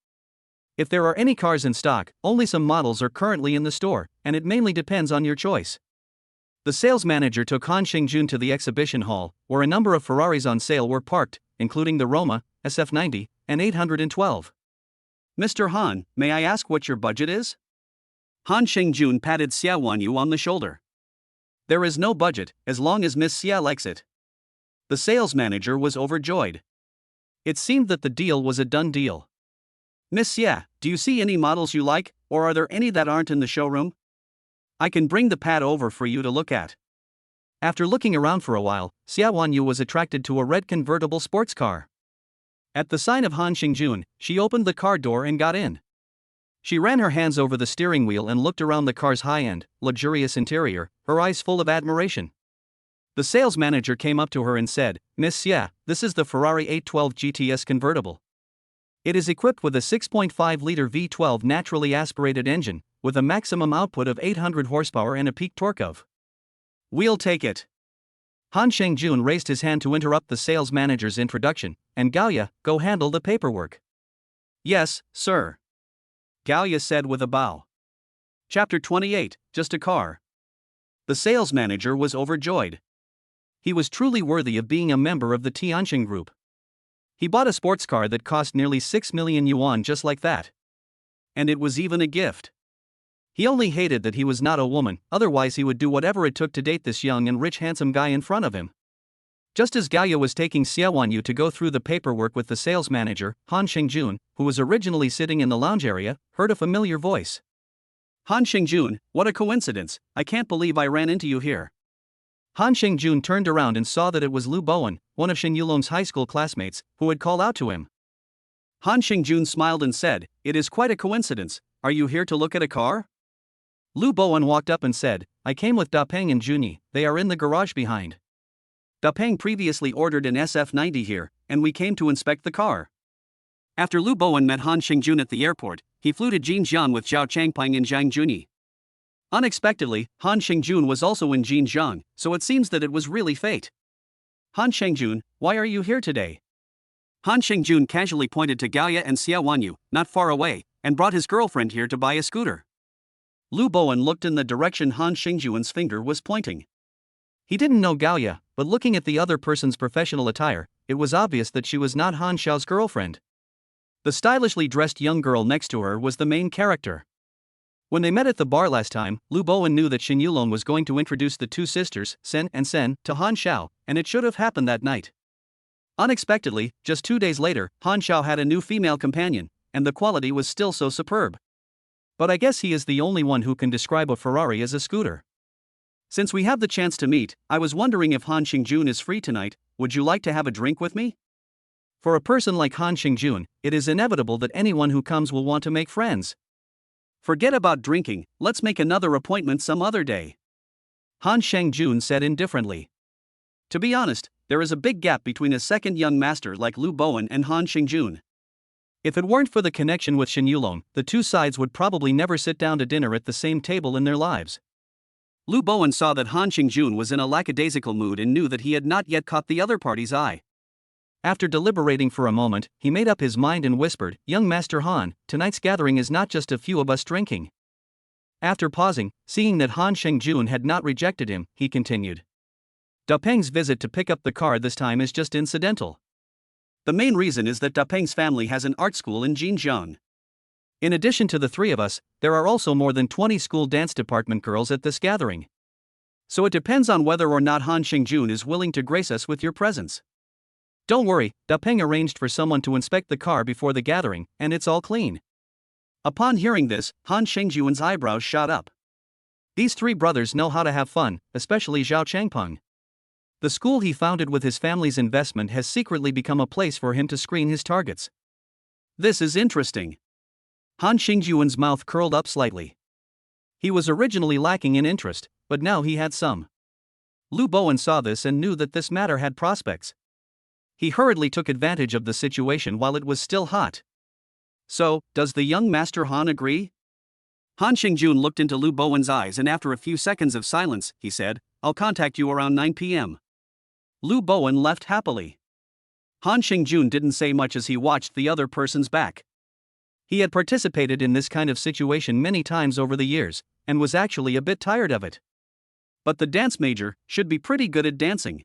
"If there are any cars in stock, only some models are currently in the store, and it mainly depends on your choice." The sales manager took Han Xingjun to the exhibition hall, where a number of Ferraris on sale were parked, including the Roma, SF90, and 812. "Mr. Han, may I ask what your budget is?" Han Xingjun patted Xia Wanyu on the shoulder. "There is no budget, as long as Miss Xia likes it." The sales manager was overjoyed. It seemed that the deal was a done deal. "Miss Xia, do you see any models you like, or are there any that aren't in the showroom? I can bring the pad over for you to look at." After looking around for a while, Xia Wanyu was attracted to a red convertible sports car. At the sign of Han Xingjun, she opened the car door and got in. She ran her hands over the steering wheel and looked around the car's high-end, luxurious interior, her eyes full of admiration. The sales manager came up to her and said, "Miss Xia, this is the Ferrari 812 GTS convertible. It is equipped with a 6.5-liter V12 naturally aspirated engine, with a maximum output of 800 horsepower and a peak torque of." "We'll take it." Han Xingjun raised his hand to interrupt the sales manager's introduction, and Gao Ya, go handle the paperwork. "Yes, sir," Gao Ya said with a bow. Chapter 28, Just a Car. The sales manager was overjoyed. He was truly worthy of being a member of the Tianqing group. He bought a sports car that cost nearly 6 million yuan just like that. And it was even a gift. He only hated that he was not a woman, otherwise he would do whatever it took to date this young and rich handsome guy in front of him. Just as Gao Ya was taking Xia Wanyu to go through the paperwork with the sales manager, Han Xingjun, who was originally sitting in the lounge area, heard a familiar voice. "Han Xingjun, what a coincidence, I can't believe I ran into you here." Han Xingjun turned around and saw that it was Lu Bowen, one of Shen Yulong's high school classmates, who had called out to him. Han Xingjun smiled and said, "It is quite a coincidence, are you here to look at a car?" Lu Bowen walked up and said, "I came with Da Peng and Junyi, they are in the garage behind." Da Peng previously ordered an SF90 here, and we came to inspect the car. After Lu Bowen met Han Xingjun at the airport, he flew to Jinjiang with Zhao Changpeng and Zhang Junyi. Unexpectedly, Han Xingjun was also in Jinjiang, so it seems that it was really fate. "Han Xingjun, why are you here today?" Han Xingjun casually pointed to Gao Ya and Xia Wanyu, not far away, and brought his girlfriend here to buy a scooter. Lu Bowen looked in the direction Han Xingjun's finger was pointing. He didn't know Gao Ya, but looking at the other person's professional attire, it was obvious that she was not Han Xiao's girlfriend. The stylishly dressed young girl next to her was the main character. When they met at the bar last time, Lu Bowen knew that Shin Yulong was going to introduce the two sisters, Sen and Sen, to Han Xiao, and it should have happened that night. Unexpectedly, just 2 days later, Han Xiao had a new female companion, and the quality was still so superb. But I guess he is the only one who can describe a Ferrari as a scooter. Since we have the chance to meet, I was wondering if Han Xingjun is free tonight. Would you like to have a drink with me? For a person like Han Xingjun, it is inevitable that anyone who comes will want to make friends. Forget about drinking, let's make another appointment some other day. Han Xingjun said indifferently. To be honest, there is a big gap between a second young master like Lu Bowen and Han Xingjun. If it weren't for the connection with Shin Yulong, the two sides would probably never sit down to dinner at the same table in their lives. Lu Bowen saw that Han Xingjun was in a lackadaisical mood and knew that he had not yet caught the other party's eye. After deliberating for a moment, he made up his mind and whispered, "Young Master Han, tonight's gathering is not just a few of us drinking." After pausing, seeing that Han Xingjun had not rejected him, he continued. Da Peng's visit to pick up the car this time is just incidental. The main reason is that Da Peng's family has an art school in Jinjiang. In addition to the three of us, there are also more than 20 school dance department girls at this gathering. So it depends on whether or not Han Xingjun is willing to grace us with your presence. Don't worry, Da Peng arranged for someone to inspect the car before the gathering, and it's all clean. Upon hearing this, Han Xingjun's eyebrows shot up. These three brothers know how to have fun, especially Zhao Changpeng. The school he founded with his family's investment has secretly become a place for him to screen his targets. This is interesting. Han Xingjun's mouth curled up slightly. He was originally lacking in interest, but now he had some. Lu Bowen saw this and knew that this matter had prospects. He hurriedly took advantage of the situation while it was still hot. So, does the young Master Han agree? Han Xingjun looked into Lu Bowen's eyes and after a few seconds of silence, he said, "I'll contact you around 9 p.m. Lu Bowen left happily. Han Xingjun didn't say much as he watched the other person's back. He had participated in this kind of situation many times over the years, and was actually a bit tired of it. But the dance major should be pretty good at dancing.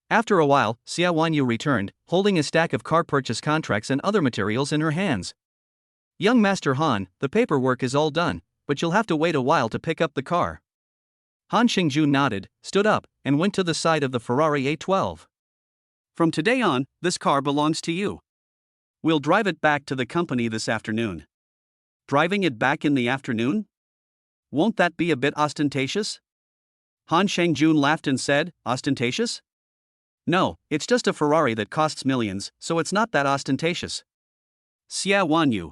After a while, Xia Wanyu returned, holding a stack of car purchase contracts and other materials in her hands. "Young Master Han, the paperwork is all done, but you'll have to wait a while to pick up the car." Han Xingjun nodded, stood up, and went to the side of the Ferrari A12. "From today on, this car belongs to you. We'll drive it back to the company this afternoon." Driving it back in the afternoon? Won't that be a bit ostentatious? Han Xingjun laughed and said, "Ostentatious? No, it's just a Ferrari that costs millions, so it's not that ostentatious." Xia Wanyu.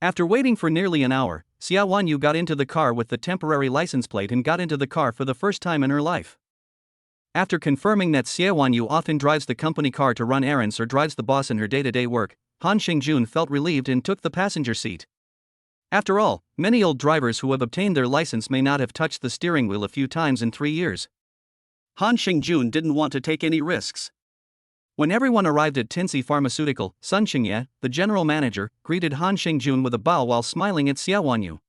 After waiting for nearly an hour, Xia Wanyu got into the car with the temporary license plate and got into the car for the first time in her life. After confirming that Xia Wanyu often drives the company car to run errands or drives the boss in her day-to-day work, Han Xingjun felt relieved and took the passenger seat. After all, many old drivers who have obtained their license may not have touched the steering wheel a few times in 3 years. Han Xingjun didn't want to take any risks. When everyone arrived at Tinsy Pharmaceutical, Sun Xingye, the general manager, greeted Han Xingjun with a bow while smiling at Xia Wanyu.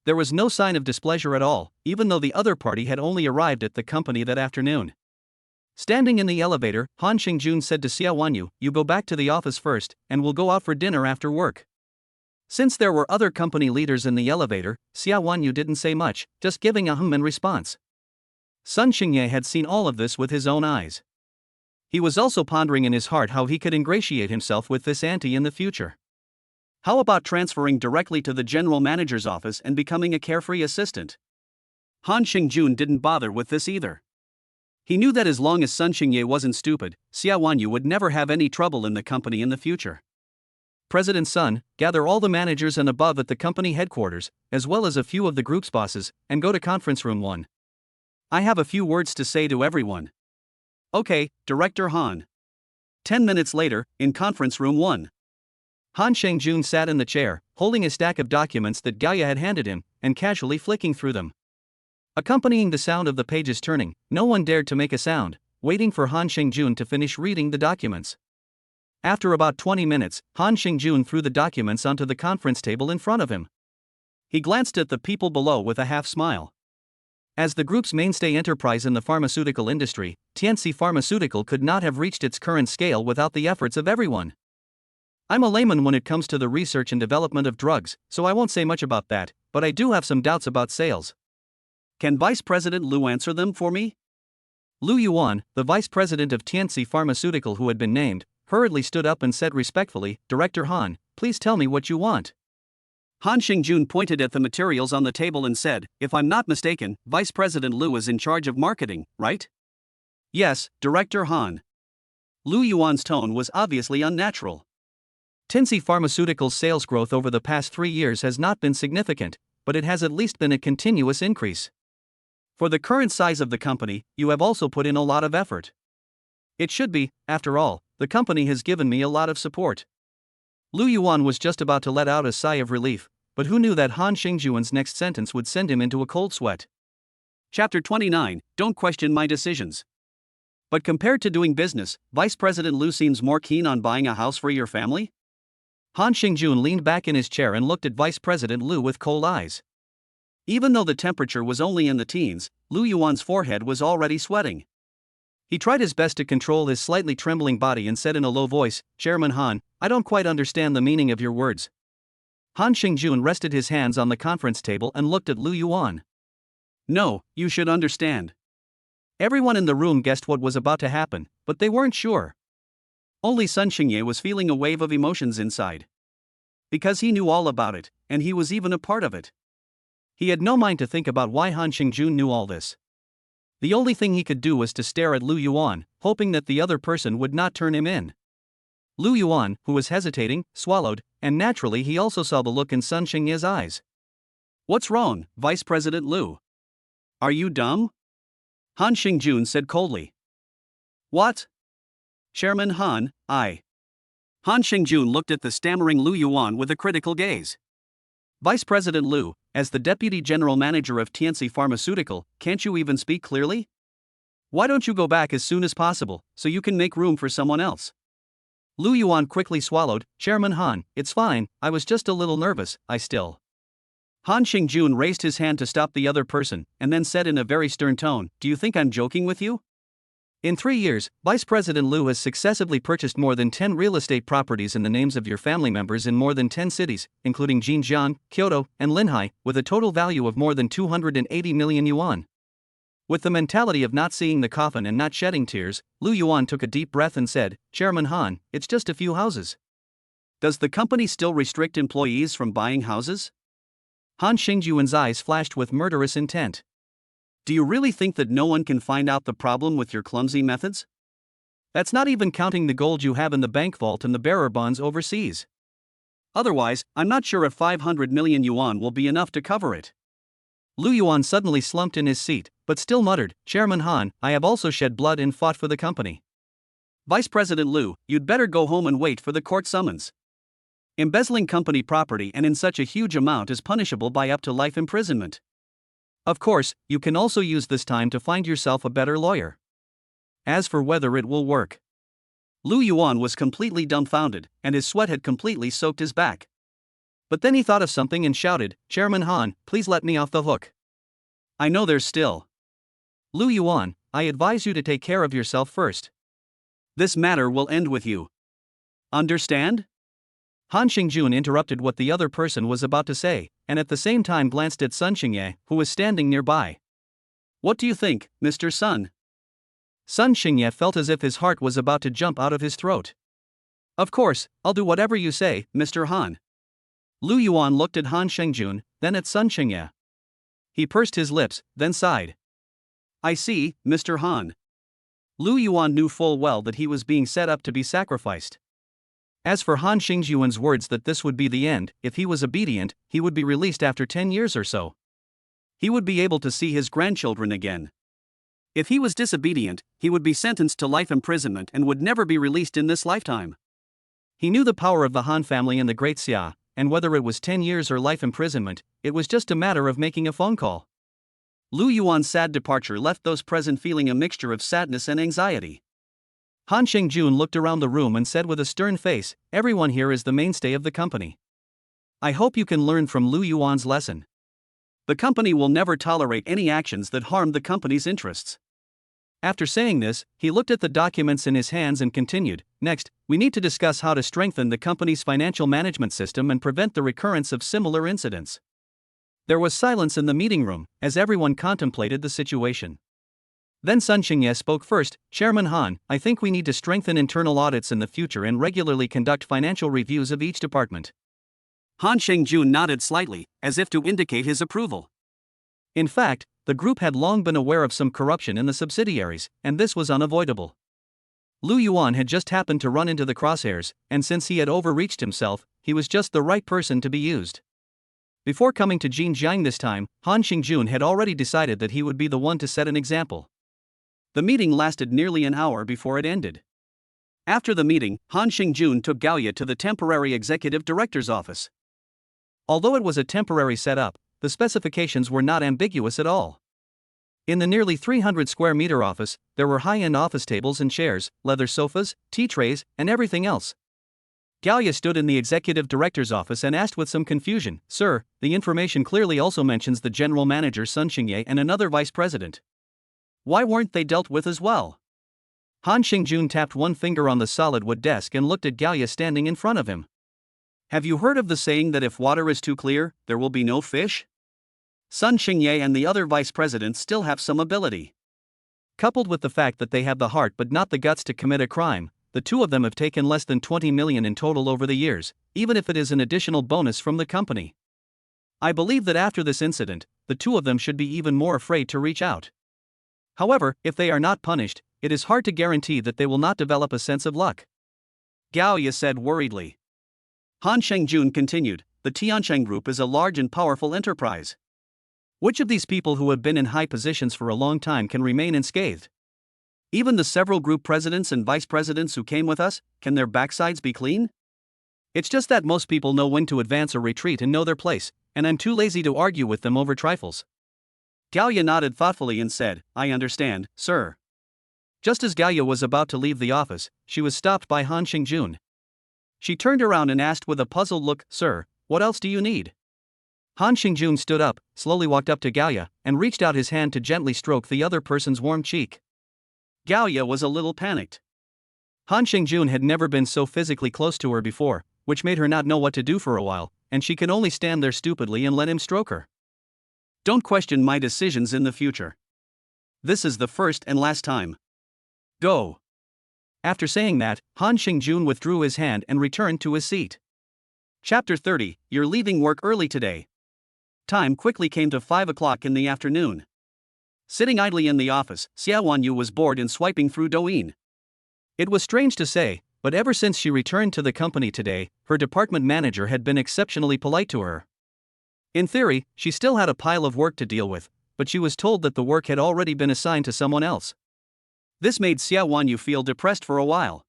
There was no sign of displeasure at all, even though the other party had only arrived at the company that afternoon. Standing in the elevator, Han Xingjun said to Xia Wanyu, "You go back to the office first, and we'll go out for dinner after work." Since there were other company leaders in the elevator, Xia Wanyu didn't say much, just giving a in response. Sun Xingye had seen all of this with his own eyes. He was also pondering in his heart how he could ingratiate himself with this auntie in the future. How about transferring directly to the general manager's office and becoming a carefree assistant? Han Xingjun didn't bother with this either. He knew that as long as Sun Xingye wasn't stupid, Xia Wanyu would never have any trouble in the company in the future. "President Sun, gather all the managers and above at the company headquarters, as well as a few of the group's bosses, and go to conference room 1. I have a few words to say to everyone." "Okay, Director Han." 10 minutes later, in conference room 1. Han Xingjun sat in the chair, holding a stack of documents that Gao Ya had handed him, and casually flicking through them. Accompanying the sound of the pages turning, no one dared to make a sound, waiting for Han Xingjun to finish reading the documents. After about 20 minutes, Han Xingjun threw the documents onto the conference table in front of him. He glanced at the people below with a half smile. As the group's mainstay enterprise in the pharmaceutical industry, Tianxi Pharmaceutical could not have reached its current scale without the efforts of everyone. "I'm a layman when it comes to the research and development of drugs, so I won't say much about that," but I do have some doubts about sales. Can Vice President Liu answer them for me? Liu Yuan, the vice president of Tianxi Pharmaceutical who had been named, hurriedly stood up and said respectfully, Director Han, please tell me what you want. Han Xingjun pointed at the materials on the table and said, if I'm not mistaken, Vice President Liu is in charge of marketing, right? Yes, Director Han. Liu Yuan's tone was obviously unnatural. Tianxi Pharmaceutical's sales growth over the past 3 years has not been significant, but it has at least been a continuous increase. For the current size of the company, you have also put in a lot of effort. It should be, after all, the company has given me a lot of support. Liu Yuan was just about to let out a sigh of relief, but who knew that Han Xingjuan's next sentence would send him into a cold sweat. Chapter 29, Don't Question My Decisions. But compared to doing business, Vice President Liu seems more keen on buying a house for your family? Han Xingjun leaned back in his chair and looked at Vice President Liu with cold eyes. Even though the temperature was only in the teens, Liu Yuan's forehead was already sweating. He tried his best to control his slightly trembling body and said in a low voice, Chairman Han, I don't quite understand the meaning of your words. Han Xingjun rested his hands on the conference table and looked at Liu Yuan. No, you should understand. Everyone in the room guessed what was about to happen, but they weren't sure. Only Sun Xingye was feeling a wave of emotions inside. Because he knew all about it, and he was even a part of it. He had no mind to think about why Han Xingjun knew all this. The only thing he could do was to stare at Liu Yuan, hoping that the other person would not turn him in. Liu Yuan, who was hesitating, swallowed, and naturally he also saw the look in Sun Xingye's eyes. What's wrong, Vice President Liu? Are you dumb? Han Xingjun said coldly. What? Chairman Han, Han Xingjun looked at the stammering Liu Yuan with a critical gaze. Vice President Liu, as the Deputy General Manager of Tianxi Pharmaceutical, can't you even speak clearly? Why don't you go back as soon as possible, so you can make room for someone else? Liu Yuan quickly swallowed, Chairman Han, it's fine, I was just a little nervous, Han Xingjun raised his hand to stop the other person, and then said in a very stern tone, Do you think I'm joking with you? In 3 years, Vice President Liu has successively purchased more than 10 real estate properties in the names of your family members in more than 10 cities, including Jinjiang, Kyoto, and Linhai, with a total value of more than 280 million yuan. With the mentality of not seeing the coffin and not shedding tears, Liu Yuan took a deep breath and said, Chairman Han, it's just a few houses. Does the company still restrict employees from buying houses? Han Xingjuan's eyes flashed with murderous intent. Do you really think that no one can find out the problem with your clumsy methods? That's not even counting the gold you have in the bank vault and the bearer bonds overseas. Otherwise, I'm not sure if 500 million yuan will be enough to cover it. Liu Yuan suddenly slumped in his seat, but still muttered, Chairman Han, I have also shed blood and fought for the company. Vice President Liu, you'd better go home and wait for the court summons. Embezzling company property and in such a huge amount is punishable by up to life imprisonment. Of course, you can also use this time to find yourself a better lawyer. As for whether it will work. Liu Yuan was completely dumbfounded, and his sweat had completely soaked his back. But then he thought of something and shouted, Chairman Han, please let me off the hook. I know there's still. Liu Yuan, I advise you to take care of yourself first. This matter will end with you. Understand? Han Xingjun interrupted what the other person was about to say, and at the same time glanced at Sun Xingye, who was standing nearby. What do you think, Mr. Sun? Sun Xingye felt as if his heart was about to jump out of his throat. Of course, I'll do whatever you say, Mr. Han. Liu Yuan looked at Han Xingjun, then at Sun Xingye. He pursed his lips, then sighed. I see, Mr. Han. Liu Yuan knew full well that he was being set up to be sacrificed. As for Han Xingjuan's words that this would be the end, if he was obedient, he would be released after 10 years or so. He would be able to see his grandchildren again. If he was disobedient, he would be sentenced to life imprisonment and would never be released in this lifetime. He knew the power of the Han family and the Great Xia, and whether it was 10 years or life imprisonment, it was just a matter of making a phone call. Liu Yuan's sad departure left those present feeling a mixture of sadness and anxiety. Han Xingjun looked around the room and said with a stern face, Everyone here is the mainstay of the company. I hope you can learn from Liu Yuan's lesson. The company will never tolerate any actions that harm the company's interests. After saying this, he looked at the documents in his hands and continued, Next, we need to discuss how to strengthen the company's financial management system and prevent the recurrence of similar incidents. There was silence in the meeting room, as everyone contemplated the situation. Then Sun Xingye spoke first. Chairman Han, I think we need to strengthen internal audits in the future and regularly conduct financial reviews of each department. Han Shengjun nodded slightly, as if to indicate his approval. In fact, the group had long been aware of some corruption in the subsidiaries, and this was unavoidable. Lu Yuan had just happened to run into the crosshairs, and since he had overreached himself, he was just the right person to be used. Before coming to Jinjiang this time, Han Xingjun had already decided that he would be the one to set an example. The meeting lasted nearly an hour before it ended. After the meeting, Han Xingjun took Gao Ya to the temporary executive director's office. Although it was a temporary setup, the specifications were not ambiguous at all. In the nearly 300 square meter office, there were high-end office tables and chairs, leather sofas, tea trays, and everything else. Gao Ya stood in the executive director's office and asked with some confusion, "Sir, the information clearly also mentions the general manager Sun Xingye and another vice president. Why weren't they dealt with as well?" Han Xingjun tapped one finger on the solid wood desk and looked at Gao Ya standing in front of him. "Have you heard of the saying that if water is too clear, there will be no fish? Sun Xingye and the other vice presidents still have some ability. Coupled with the fact that they have the heart but not the guts to commit a crime, the two of them have taken less than 20 million in total over the years, even if it is an additional bonus from the company. I believe that after this incident, the two of them should be even more afraid to reach out. However, if they are not punished, it is hard to guarantee that they will not develop a sense of luck," Gao Ya said worriedly. Han Shengjun continued, "The Tiancheng Group is a large and powerful enterprise. Which of these people who have been in high positions for a long time can remain unscathed? Even the several group presidents and vice presidents who came with us, can their backsides be clean? It's just that most people know when to advance or retreat and know their place, and I'm too lazy to argue with them over trifles." Gao Ya nodded thoughtfully and said, "I understand, sir." Just as Gao Ya was about to leave the office, she was stopped by Han Xingjun. She turned around and asked with a puzzled look, "Sir, what else do you need?" Han Xingjun stood up, slowly walked up to Gao Ya, and reached out his hand to gently stroke the other person's warm cheek. Gao Ya was a little panicked. Han Xingjun had never been so physically close to her before, which made her not know what to do for a while, and she could only stand there stupidly and let him stroke her. "Don't question my decisions in the future. This is the first and last time. Go." After saying that, Han Xingjun withdrew his hand and returned to his seat. Chapter 30, You're leaving work early today. Time quickly came to 5 o'clock in the afternoon. Sitting idly in the office, Xia Wanyu was bored and swiping through Douyin. It was strange to say, but ever since she returned to the company today, her department manager had been exceptionally polite to her. In theory, she still had a pile of work to deal with, but she was told that the work had already been assigned to someone else. This made Xia Wanyu feel depressed for a while.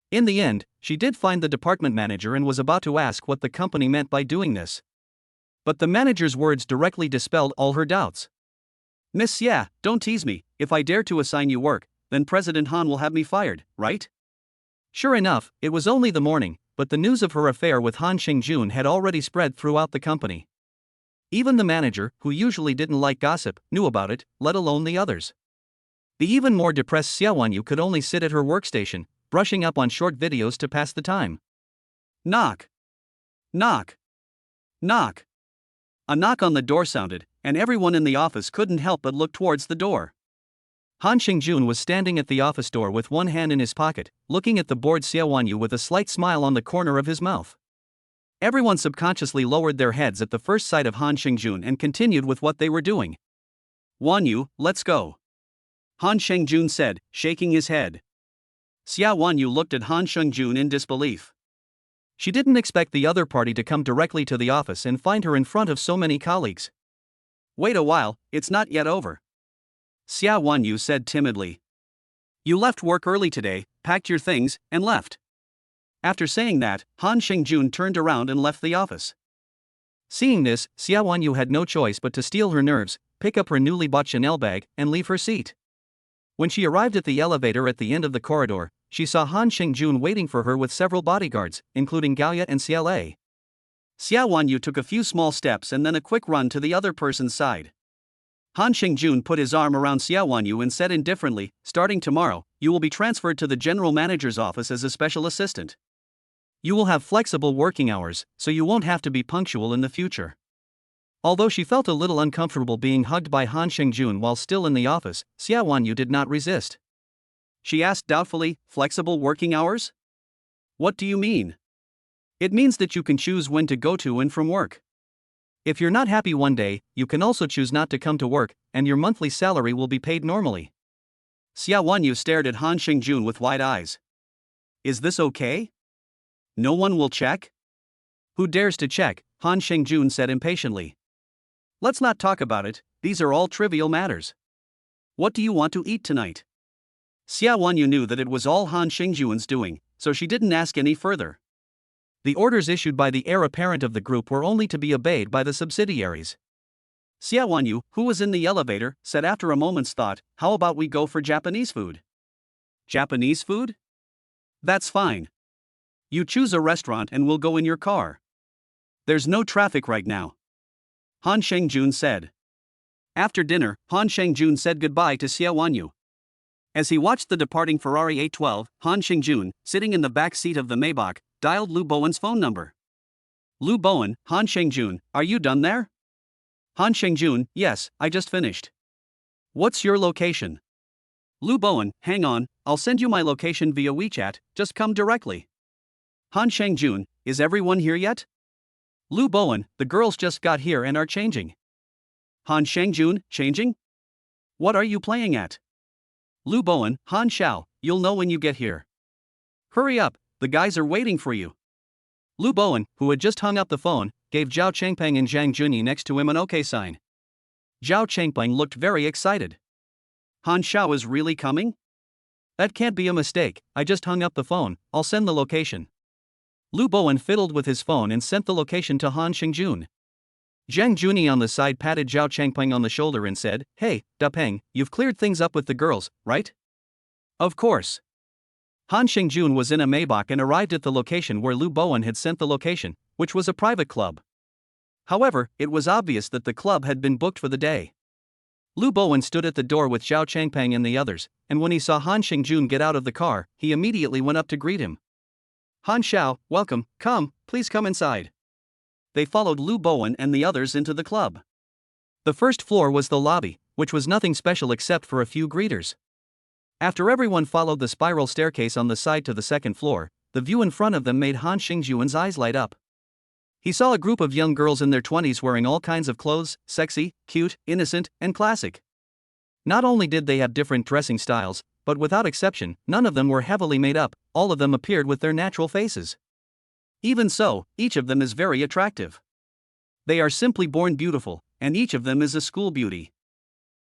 In the end, she did find the department manager and was about to ask what the company meant by doing this. But the manager's words directly dispelled all her doubts. "Miss Xia, don't tease me. If I dare to assign you work, then President Han will have me fired, right?" Sure enough, it was only the morning, but the news of her affair with Han Xingjun had already spread throughout the company. Even the manager, who usually didn't like gossip, knew about it, let alone the others. The even more depressed Xia Wanyu could only sit at her workstation, brushing up on short videos to pass the time. Knock. Knock. Knock. A knock on the door sounded, and everyone in the office couldn't help but look towards the door. Han Xingjun was standing at the office door with one hand in his pocket, looking at the bored Xia Wanyu with a slight smile on the corner of his mouth. Everyone subconsciously lowered their heads at the first sight of Han Xingjun and continued with what they were doing. "Wanyu, let's go," Han Xingjun said, shaking his head. Xia Wanyu looked at Han Xingjun in disbelief. She didn't expect the other party to come directly to the office and find her in front of so many colleagues. "Wait a while, it's not yet over," Xia Wanyu said timidly. "You left work early today, packed your things, and left." After saying that, Han Xingjun turned around and left the office. Seeing this, Xia Wanyu had no choice but to steel her nerves, pick up her newly bought Chanel bag, and leave her seat. When she arrived at the elevator at the end of the corridor, she saw Han Xingjun waiting for her with several bodyguards, including Gao Ya and CLA. Xia Wanyu took a few small steps and then a quick run to the other person's side. Han Xingjun put his arm around Xia Wanyu and said indifferently, "Starting tomorrow, you will be transferred to the general manager's office as a special assistant. You will have flexible working hours, so you won't have to be punctual in the future." Although she felt a little uncomfortable being hugged by Han Shengjun while still in the office, Xia Wanyu did not resist. She asked doubtfully, flexible working hours? What do you mean? It means that you can choose when to go to and from work. If you're not happy one day, you can also choose not to come to work, and your monthly salary will be paid normally. Xia Wanyu stared at Han Shengjun with wide eyes. Is this okay? No one will check? Who dares to check? Han Shengjun said impatiently. Let's not talk about it, these are all trivial matters. What do you want to eat tonight? Xia Wanyu knew that it was all Han Shengjun's doing, so she didn't ask any further. The orders issued by the heir apparent of the group were only to be obeyed by the subsidiaries. Xia Wanyu, who was in the elevator, said after a moment's thought, how about we go for Japanese food? Japanese food? That's fine. You choose a restaurant and we'll go in your car. There's no traffic right now. Han Shengjun said. After dinner, Han Shengjun said goodbye to Xia Wanyu. As he watched the departing Ferrari 812, Han Shengjun, sitting in the back seat of the Maybach, dialed Lu Bowen's phone number. Lu Bowen, Han Shengjun, are you done there? Han Shengjun, yes, I just finished. What's your location? Lu Bowen, hang on, I'll send you my location via WeChat, just come directly. Han Shengjun, is everyone here yet? Lu Bowen, the girls just got here and are changing. Han Shengjun, changing? What are you playing at? Lu Bowen, Han Xiao, you'll know when you get here. Hurry up, the guys are waiting for you. Lu Bowen, who had just hung up the phone, gave Zhao Changpeng and Zhang Junyi next to him an OK sign. Zhao Changpeng looked very excited. Han Xiao is really coming? That can't be a mistake, I just hung up the phone, I'll send the location. Lu Bowen fiddled with his phone and sent the location to Han Shengjun. Zhang Junyi on the side patted Zhao Changpeng on the shoulder and said, Hey, Da Peng, you've cleared things up with the girls, right? Of course. Han Shengjun was in a Maybach and arrived at the location where Lu Bowen had sent the location, which was a private club. However, it was obvious that the club had been booked for the day. Lu Bowen stood at the door with Zhao Changpeng and the others, and when he saw Han Shengjun get out of the car, he immediately went up to greet him. Han Xiao, welcome, come, please come inside. They followed Lu Bowen and the others into the club. The first floor was the lobby, which was nothing special except for a few greeters. After everyone followed the spiral staircase on the side to the second floor, the view in front of them made Han Shengjun's eyes light up. He saw a group of young girls in their 20s wearing all kinds of clothes, sexy, cute, innocent, and classic. Not only did they have different dressing styles, but without exception, none of them were heavily made up, all of them appeared with their natural faces. Even so, each of them is very attractive. They are simply born beautiful, and each of them is a school beauty.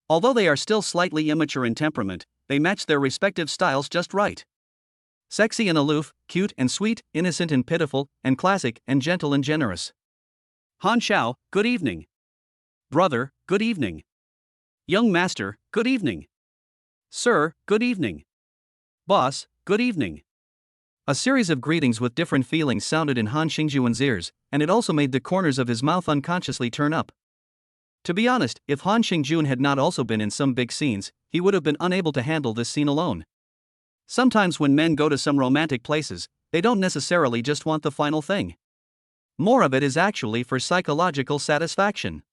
Although they are still slightly immature in temperament, they match their respective styles just right. Sexy and aloof, cute and sweet, innocent and pitiful, and classic and gentle and generous. Han Xiao, good evening. Brother, good evening. Young master, good evening. Sir, good evening. Boss, good evening. A series of greetings with different feelings sounded in Han Shengjun's ears, and it also made the corners of his mouth unconsciously turn up. To be honest, if Han Shengjun had not also been in some big scenes, he would have been unable to handle this scene alone. Sometimes when men go to some romantic places, they don't necessarily just want the final thing. More of it is actually for psychological satisfaction.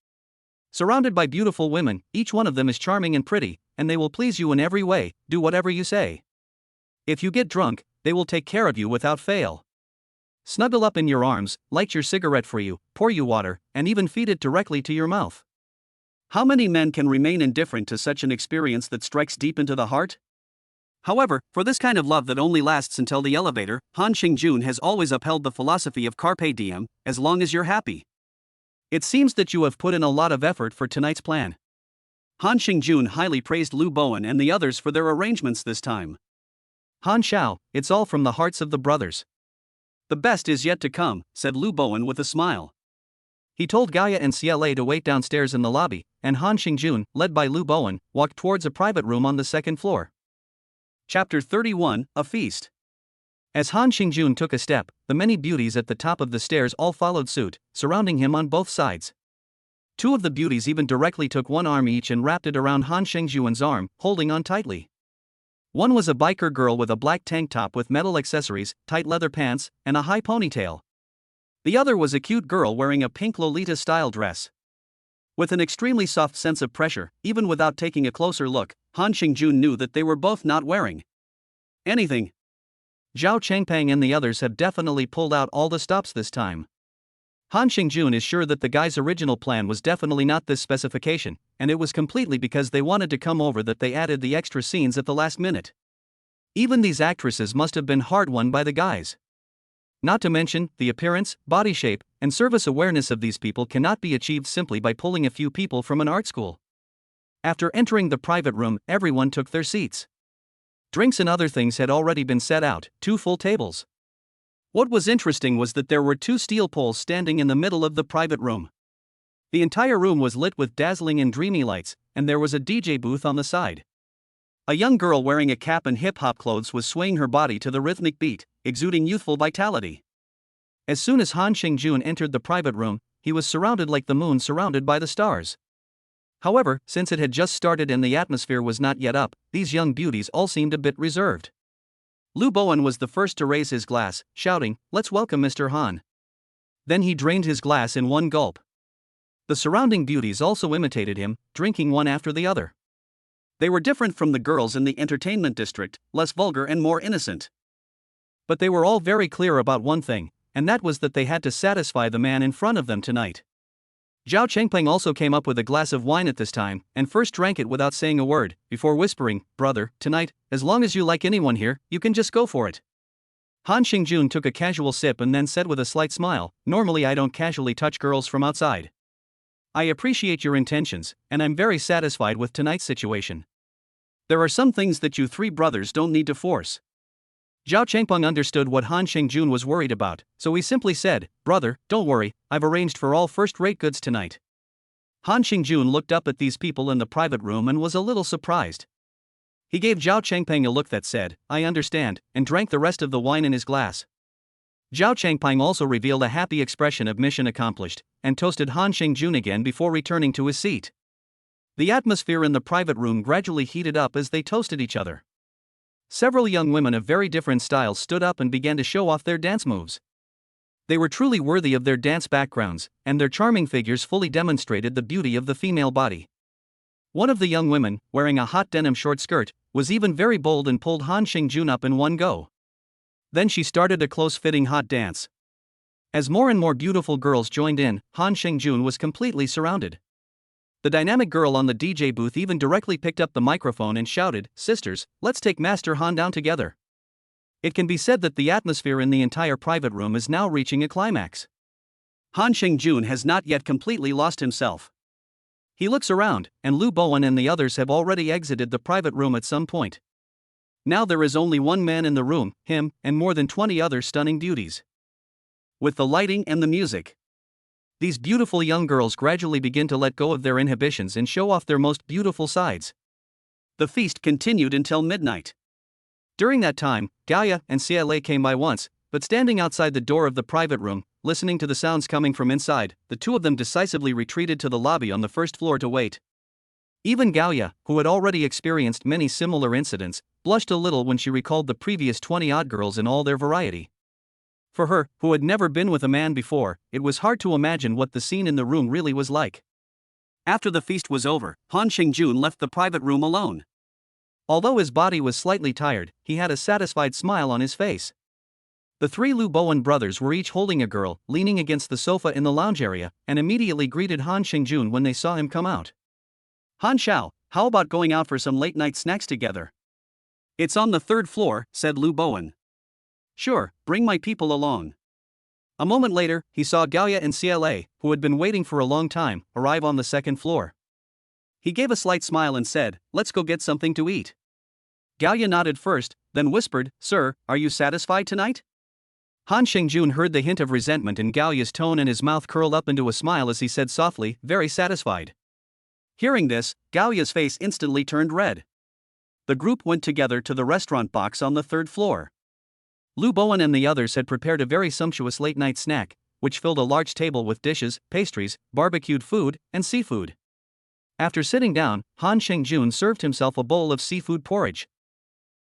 Surrounded by beautiful women, each one of them is charming and pretty, and they will please you in every way, do whatever you say. If you get drunk, they will take care of you without fail. Snuggle up in your arms, light your cigarette for you, pour you water, and even feed it directly to your mouth. How many men can remain indifferent to such an experience that strikes deep into the heart? However, for this kind of love that only lasts until the elevator, Han Shengjun has always upheld the philosophy of carpe diem, as long as you're happy. It seems that you have put in a lot of effort for tonight's plan. Han Shengjun highly praised Lu Bowen and the others for their arrangements this time. Han Xiao, it's all from the hearts of the brothers. The best is yet to come, said Lu Bowen with a smile. He told Gao Ya and CLA to wait downstairs in the lobby, and Han Shengjun, led by Lu Bowen, walked towards a private room on the second floor. Chapter 31, A Feast. As Han Shengjun took a step, the many beauties at the top of the stairs all followed suit, surrounding him on both sides. Two of the beauties even directly took one arm each and wrapped it around Han Shengjun's arm, holding on tightly. One was a biker girl with a black tank top with metal accessories, tight leather pants, and a high ponytail. The other was a cute girl wearing a pink Lolita-style dress. With an extremely soft sense of pressure, even without taking a closer look, Han Xingjun knew that they were both not wearing anything. Zhao Changpeng and the others have definitely pulled out all the stops this time. Han Xingjun is sure that the guy's original plan was definitely not this specification, and it was completely because they wanted to come over that they added the extra scenes at the last minute. Even these actresses must have been hard won by the guys. Not to mention, the appearance, body shape, and service awareness of these people cannot be achieved simply by pulling a few people from an art school. After entering the private room, everyone took their seats. Drinks and other things had already been set out, 2 full tables. What was interesting was that there were 2 steel poles standing in the middle of the private room. The entire room was lit with dazzling and dreamy lights, and there was a DJ booth on the side. A young girl wearing a cap and hip-hop clothes was swaying her body to the rhythmic beat, exuding youthful vitality. As soon as Han Xingjun entered the private room, he was surrounded like the moon surrounded by the stars. However, since it had just started and the atmosphere was not yet up, these young beauties all seemed a bit reserved. Lu Bowen was the first to raise his glass, shouting, "Let's welcome Mr. Han." Then he drained his glass in one gulp. The surrounding beauties also imitated him, drinking one after the other. They were different from the girls in the entertainment district, less vulgar and more innocent. But they were all very clear about one thing, and that was that they had to satisfy the man in front of them tonight. Zhao Chengpeng also came up with a glass of wine at this time, and first drank it without saying a word, before whispering, "Brother, tonight, as long as you like anyone here, you can just go for it." Han Xingjun took a casual sip and then said with a slight smile, "Normally I don't casually touch girls from outside. I appreciate your intentions, and I'm very satisfied with tonight's situation. There are some things that you 3 brothers don't need to force." Zhao Chengpeng understood what Han Xingjun was worried about, so he simply said, "Brother, don't worry, I've arranged for all first-rate goods tonight." Han Xingjun looked up at these people in the private room and was a little surprised. He gave Zhao Chengpeng a look that said, "I understand," and drank the rest of the wine in his glass. Zhao Chengpeng also revealed a happy expression of mission accomplished, and toasted Han Xingjun again before returning to his seat. The atmosphere in the private room gradually heated up as they toasted each other. Several young women of very different styles stood up and began to show off their dance moves. They were truly worthy of their dance backgrounds, and their charming figures fully demonstrated the beauty of the female body. One of the young women, wearing a hot denim short skirt, was even very bold and pulled Han Xingjun up in one go. Then she started a close-fitting hot dance. As more and more beautiful girls joined in, Han Xingjun was completely surrounded. The dynamic girl on the DJ booth even directly picked up the microphone and shouted, "Sisters, let's take Master Han down together." It can be said that the atmosphere in the entire private room is now reaching a climax. Han Xingjun has not yet completely lost himself. He looks around, and Lu Bowen and the others have already exited the private room at some point. Now there is only one man in the room, him, and more than 20 other stunning beauties. With the lighting and the music, these beautiful young girls gradually begin to let go of their inhibitions and show off their most beautiful sides. The feast continued until midnight. During that time, Gao Ya and Socializing came by once, but standing outside the door of the private room, listening to the sounds coming from inside, the 2 of them decisively retreated to the lobby on the first floor to wait. Even Gao Ya, who had already experienced many similar incidents, blushed a little when she recalled the previous 20-odd girls in all their variety. For her, who had never been with a man before, it was hard to imagine what the scene in the room really was like. After the feast was over, Han Xingjun left the private room alone. Although his body was slightly tired, he had a satisfied smile on his face. The 3 Lu Bowen brothers were each holding a girl, leaning against the sofa in the lounge area, and immediately greeted Han Xingjun when they saw him come out. "Han Xiao, how about going out for some late-night snacks together?" "It's on the 3rd floor," said Lu Bowen. "Sure, bring my people along." A moment later, he saw Gao Ya and Socializing, who had been waiting for a long time, arrive on the 2nd floor. He gave a slight smile and said, "Let's go get something to eat." Gao Ya nodded first, then whispered, "Sir, are you satisfied tonight?" Han Xingjun heard the hint of resentment in Gao Ya's tone and his mouth curled up into a smile as he said softly, "Very satisfied." Hearing this, Gao Ya's face instantly turned red. The group went together to the restaurant box on the 3rd floor. Lu Bowen and the others had prepared a very sumptuous late-night snack, which filled a large table with dishes, pastries, barbecued food, and seafood. After sitting down, Han Xingjun served himself a bowl of seafood porridge.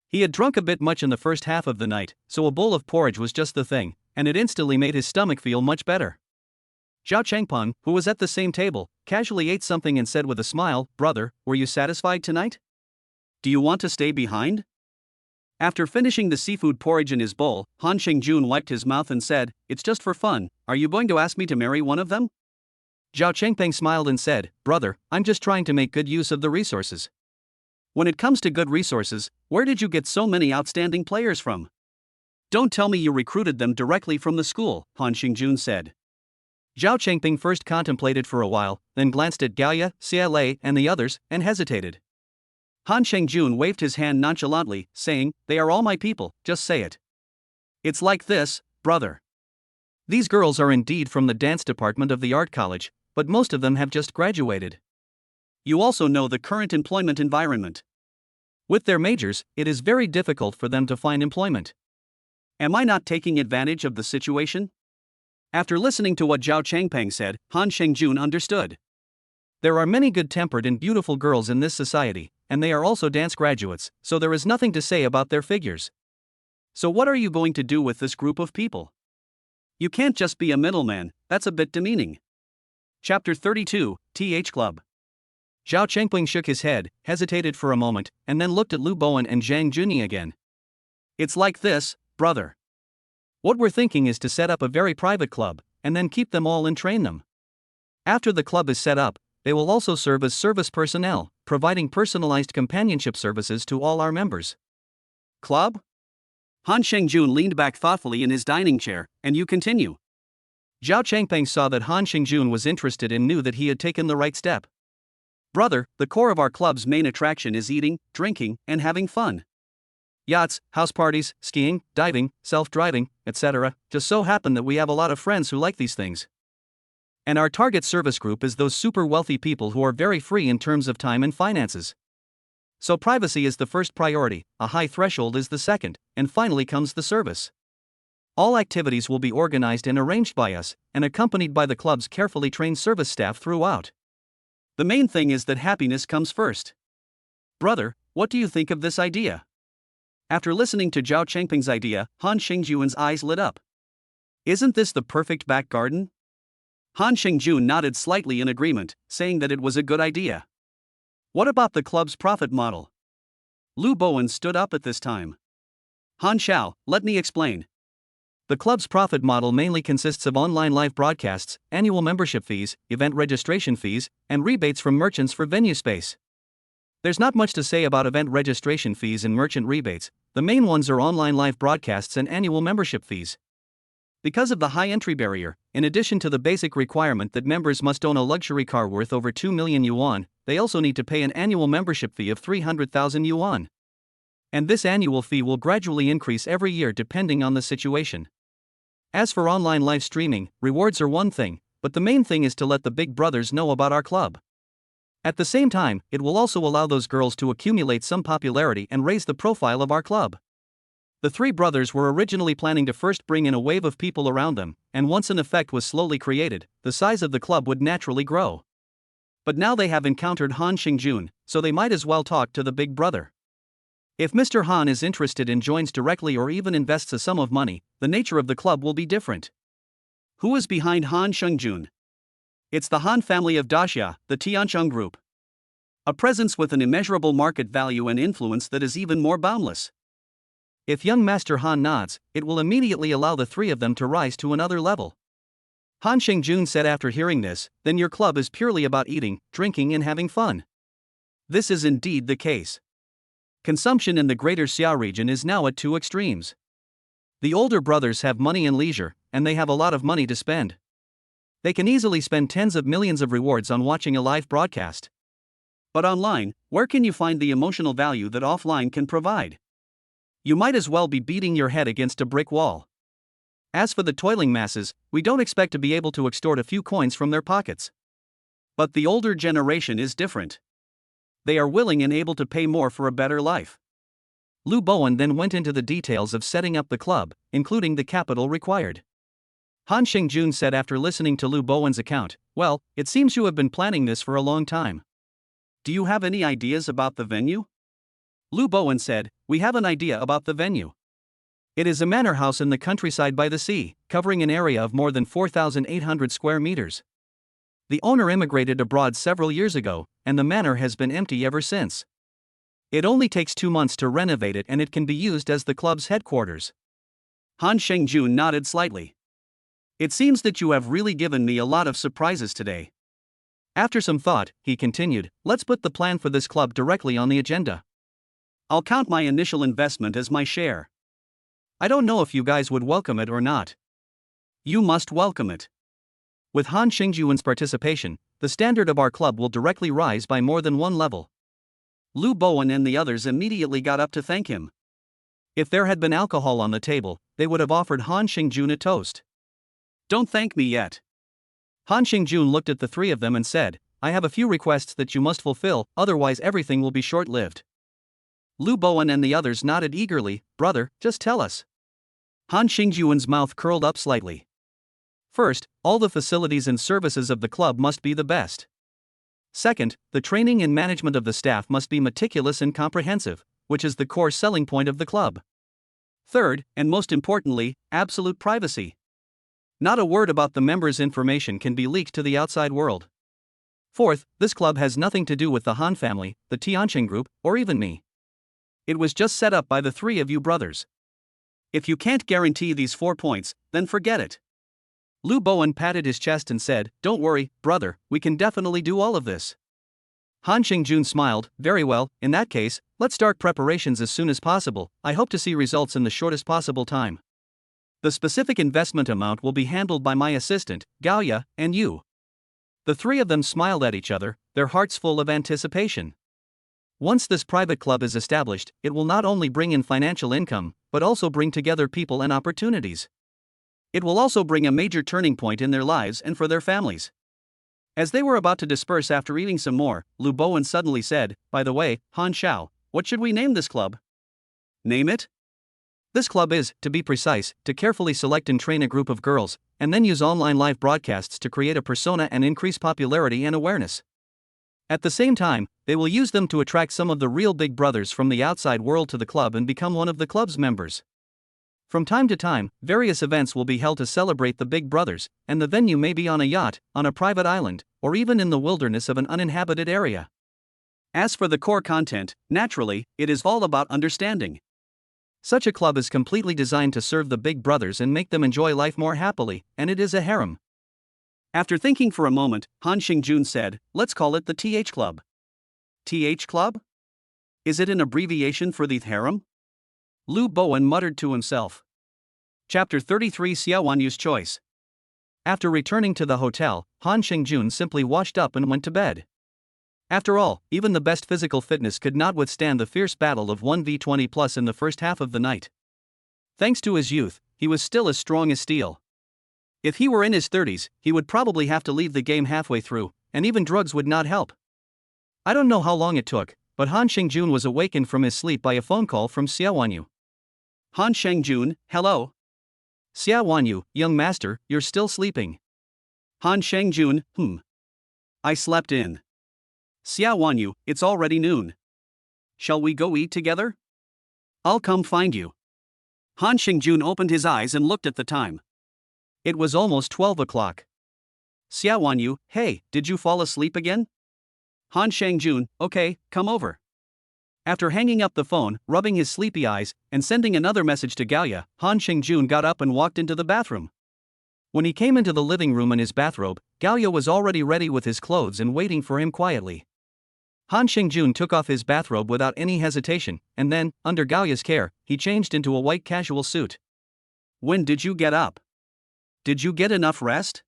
He had drunk a bit much in the first half of the night, so a bowl of porridge was just the thing, and it instantly made his stomach feel much better. Zhao Chengpeng, who was at the same table, casually ate something and said with a smile, "Brother, were you satisfied tonight? Do you want to stay behind?" After finishing the seafood porridge in his bowl, Han Shengjun wiped his mouth and said, "It's just for fun. Are you going to ask me to marry one of them?" Zhao Chengpeng smiled and said, "Brother, I'm just trying to make good use of the resources." When it comes to good resources, where did you get so many outstanding players from? Don't tell me you recruited them directly from the school, Han Shengjun said. Zhao Chengping first contemplated for a while, then glanced at Gao Ya, Xia and the others, and hesitated. Han Shengjun waved his hand nonchalantly, saying, "They are all my people, just say it." "It's like this, brother. These girls are indeed from the dance department of the art college, but most of them have just graduated. You also know the current employment environment. With their majors, it is very difficult for them to find employment. Am I not taking advantage of the situation?" After listening to what Zhao Changpeng said, Han Shengjun understood. There are many good-tempered and beautiful girls in this society, and they are also dance graduates, so there is nothing to say about their figures. So what are you going to do with this group of people? You can't just be a middleman, that's a bit demeaning. Chapter 32, TH Club. Zhao Chengping shook his head, hesitated for a moment, and then looked at Lu Bowen and Zhang Junyi again. "It's like this, brother. What we're thinking is to set up a very private club, and then keep them all and train them. After the club is set up, they will also serve as service personnel, providing personalized companionship services to all our members." "Club?" Han Shengjun leaned back thoughtfully in his dining chair, "And you continue." Zhao Chengpeng saw that Han Shengjun was interested and knew that he had taken the right step. "Brother, the core of our club's main attraction is eating, drinking, and having fun. Yachts, house parties, skiing, diving, self-driving, etc. Just so happen that we have a lot of friends who like these things. And our target service group is those super wealthy people who are very free in terms of time and finances. So privacy is the first priority, a high threshold is the second, and finally comes the service. All activities will be organized and arranged by us, and accompanied by the club's carefully trained service staff throughout. The main thing is that happiness comes first. Brother, what do you think of this idea?" After listening to Zhao Chengping's idea, Han Shengjun's eyes lit up. "Isn't this the perfect back garden?" Han Shengjun nodded slightly in agreement, saying that it was a good idea. "What about the club's profit model?" Lu Bowen stood up at this time. "Han Xiao, let me explain. The club's profit model mainly consists of online live broadcasts, annual membership fees, event registration fees, and rebates from merchants for venue space. There's not much to say about event registration fees and merchant rebates, the main ones are online live broadcasts and annual membership fees. Because of the high entry barrier, in addition to the basic requirement that members must own a luxury car worth over 2 million yuan, they also need to pay an annual membership fee of 300,000 yuan. And this annual fee will gradually increase every year depending on the situation. As for online live streaming, rewards are one thing, but the main thing is to let the big brothers know about our club. At the same time, it will also allow those girls to accumulate some popularity and raise the profile of our club." The three brothers were originally planning to first bring in a wave of people around them, and once an effect was slowly created, the size of the club would naturally grow. But now they have encountered Han Shengjun, so they might as well talk to the big brother. If Mr. Han is interested and joins directly or even invests a sum of money, the nature of the club will be different. Who is behind Han Shengjun? It's the Han family of Daxia, the Tiancheng Group. A presence with an immeasurable market value and influence that is even more boundless. If young Master Han nods, it will immediately allow the three of them to rise to another level. Han Shengjun said after hearing this, "Then your club is purely about eating, drinking and having fun." This is indeed the case. Consumption in the greater Xia region is now at two extremes. The older brothers have money and leisure, and they have a lot of money to spend. They can easily spend tens of millions of rewards on watching a live broadcast. But online, where can you find the emotional value that offline can provide? You might as well be beating your head against a brick wall. As for the toiling masses, we don't expect to be able to extort a few coins from their pockets. But the older generation is different. They are willing and able to pay more for a better life. Lu Bowen then went into the details of setting up the club, including the capital required. Han Shengjun said after listening to Lu Bowen's account, "Well, it seems you have been planning this for a long time. Do you have any ideas about the venue?" Lu Bowen said, "We have an idea about the venue. It is a manor house in the countryside by the sea, covering an area of more than 4,800 square meters. The owner immigrated abroad several years ago, and the manor has been empty ever since. It only takes 2 months to renovate it and it can be used as the club's headquarters. Han Shengjun nodded slightly. It seems that you have really given me a lot of surprises today. After some thought, he continued, let's put the plan for this club directly on the agenda. I'll count my initial investment as my share. I don't know if you guys would welcome it or not. You must welcome it. With Han Xingyuan's participation, the standard of our club will directly rise by more than one level. Lu Bowen and the others immediately got up to thank him. If there had been alcohol on the table, they would have offered Han Xingjun a toast. Don't thank me yet. Han Xingjun looked at the three of them and said, I have a few requests that you must fulfill, otherwise everything will be short-lived. Lu Bowen and the others nodded eagerly, brother, just tell us. Han Xingyuan's mouth curled up slightly. First, all the facilities and services of the club must be the best. Second, the training and management of the staff must be meticulous and comprehensive, which is the core selling point of the club. Third, and most importantly, absolute privacy. Not a word about the members' information can be leaked to the outside world. Fourth, this club has nothing to do with the Han family, the Tianqing group, or even me. It was just set up by the three of you brothers. If you can't guarantee these 4 points, then forget it. Lu Bowen patted his chest and said, don't worry, brother, we can definitely do all of this. Han Xingjun smiled, very well, in that case, let's start preparations as soon as possible. I hope to see results in the shortest possible time. The specific investment amount will be handled by my assistant, Gao Ya, and you. The three of them smiled at each other, their hearts full of anticipation. Once this private club is established, it will not only bring in financial income, but also bring together people and opportunities. It will also bring a major turning point in their lives and for their families. As they were about to disperse after eating some more, Lu Bowen suddenly said, by the way, Han Xiao, what should we name this club? Name it? This club is, to be precise, to carefully select and train a group of girls, and then use online live broadcasts to create a persona and increase popularity and awareness. At the same time, they will use them to attract some of the real big brothers from the outside world to the club and become one of the club's members. From time to time, various events will be held to celebrate the big brothers, and the venue may be on a yacht, on a private island, or even in the wilderness of an uninhabited area. As for the core content, naturally, it is all about understanding. Such a club is completely designed to serve the big brothers and make them enjoy life more happily, and it is a harem. After thinking for a moment, Han Xingjun said, let's call it the TH Club. TH Club? Is it an abbreviation for the harem? Lu Bowen muttered to himself. Chapter 33 Xiaowanyu's Choice. After returning to the hotel, Han Xingjun simply washed up and went to bed. After all, even the best physical fitness could not withstand the fierce battle of 1v20+ in the first half of the night. Thanks to his youth, he was still as strong as steel. If he were in his 30s, he would probably have to leave the game halfway through, and even drugs would not help. I don't know how long it took, but Han Xingjun was awakened from his sleep by a phone call from Xiaowanyu. Han Xingjun, hello. Xiaowanyu, young master, you're still sleeping. Han Xingjun, I slept in. Xiaowanyu, it's already noon. Shall we go eat together? I'll come find you. Han Xingjun opened his eyes and looked at the time. It was almost 12 o'clock. Xiaowanyu, hey, did you fall asleep again? Han Xingjun, okay, come over. After hanging up the phone, rubbing his sleepy eyes, and sending another message to Gao Ya, Han Xingjun got up and walked into the bathroom. When he came into the living room in his bathrobe, Gao Ya was already ready with his clothes and waiting for him quietly. Han Xingjun took off his bathrobe without any hesitation, and then, under Gao Ya's care, he changed into a white casual suit. When did you get up? Did you get enough rest?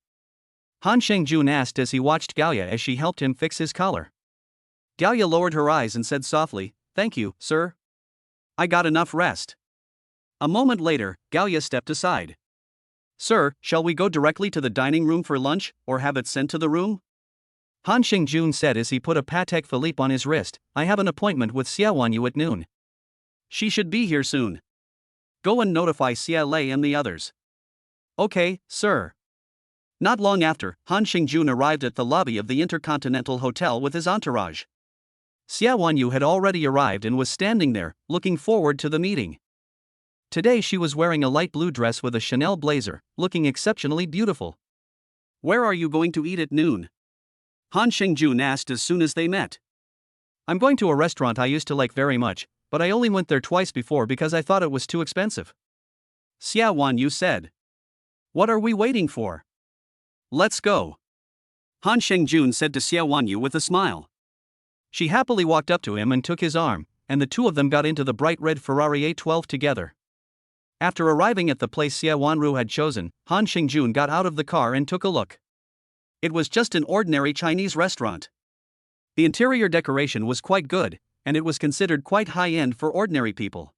Han Xingjun asked as he watched Gao Ya as she helped him fix his collar. Gao Ya lowered her eyes and said softly, thank you, sir. I got enough rest. A moment later, Gao Ya stepped aside. Sir, shall we go directly to the dining room for lunch, or have it sent to the room? Han Xingjun said as he put a Patek Philippe on his wrist, I have an appointment with Xiaowanyu at noon. She should be here soon. Go and notify Xia Lei and the others. Okay, sir. Not long after, Han Xingjun arrived at the lobby of the Intercontinental Hotel with his entourage. Xiaowanyu had already arrived and was standing there, looking forward to the meeting. Today she was wearing a light blue dress with a Chanel blazer, looking exceptionally beautiful. Where are you going to eat at noon? Han Shengjun asked as soon as they met. I'm going to a restaurant I used to like very much, but I only went there twice before because I thought it was too expensive. Xia Wanyu said. What are we waiting for? Let's go. Han Shengjun said to Xia Wanyu with a smile. She happily walked up to him and took his arm, and the two of them got into the bright red Ferrari A12 together. After arriving at the place Xia Wanru had chosen, Han Shengjun got out of the car and took a look. It was just an ordinary Chinese restaurant. The interior decoration was quite good, and it was considered quite high-end for ordinary people.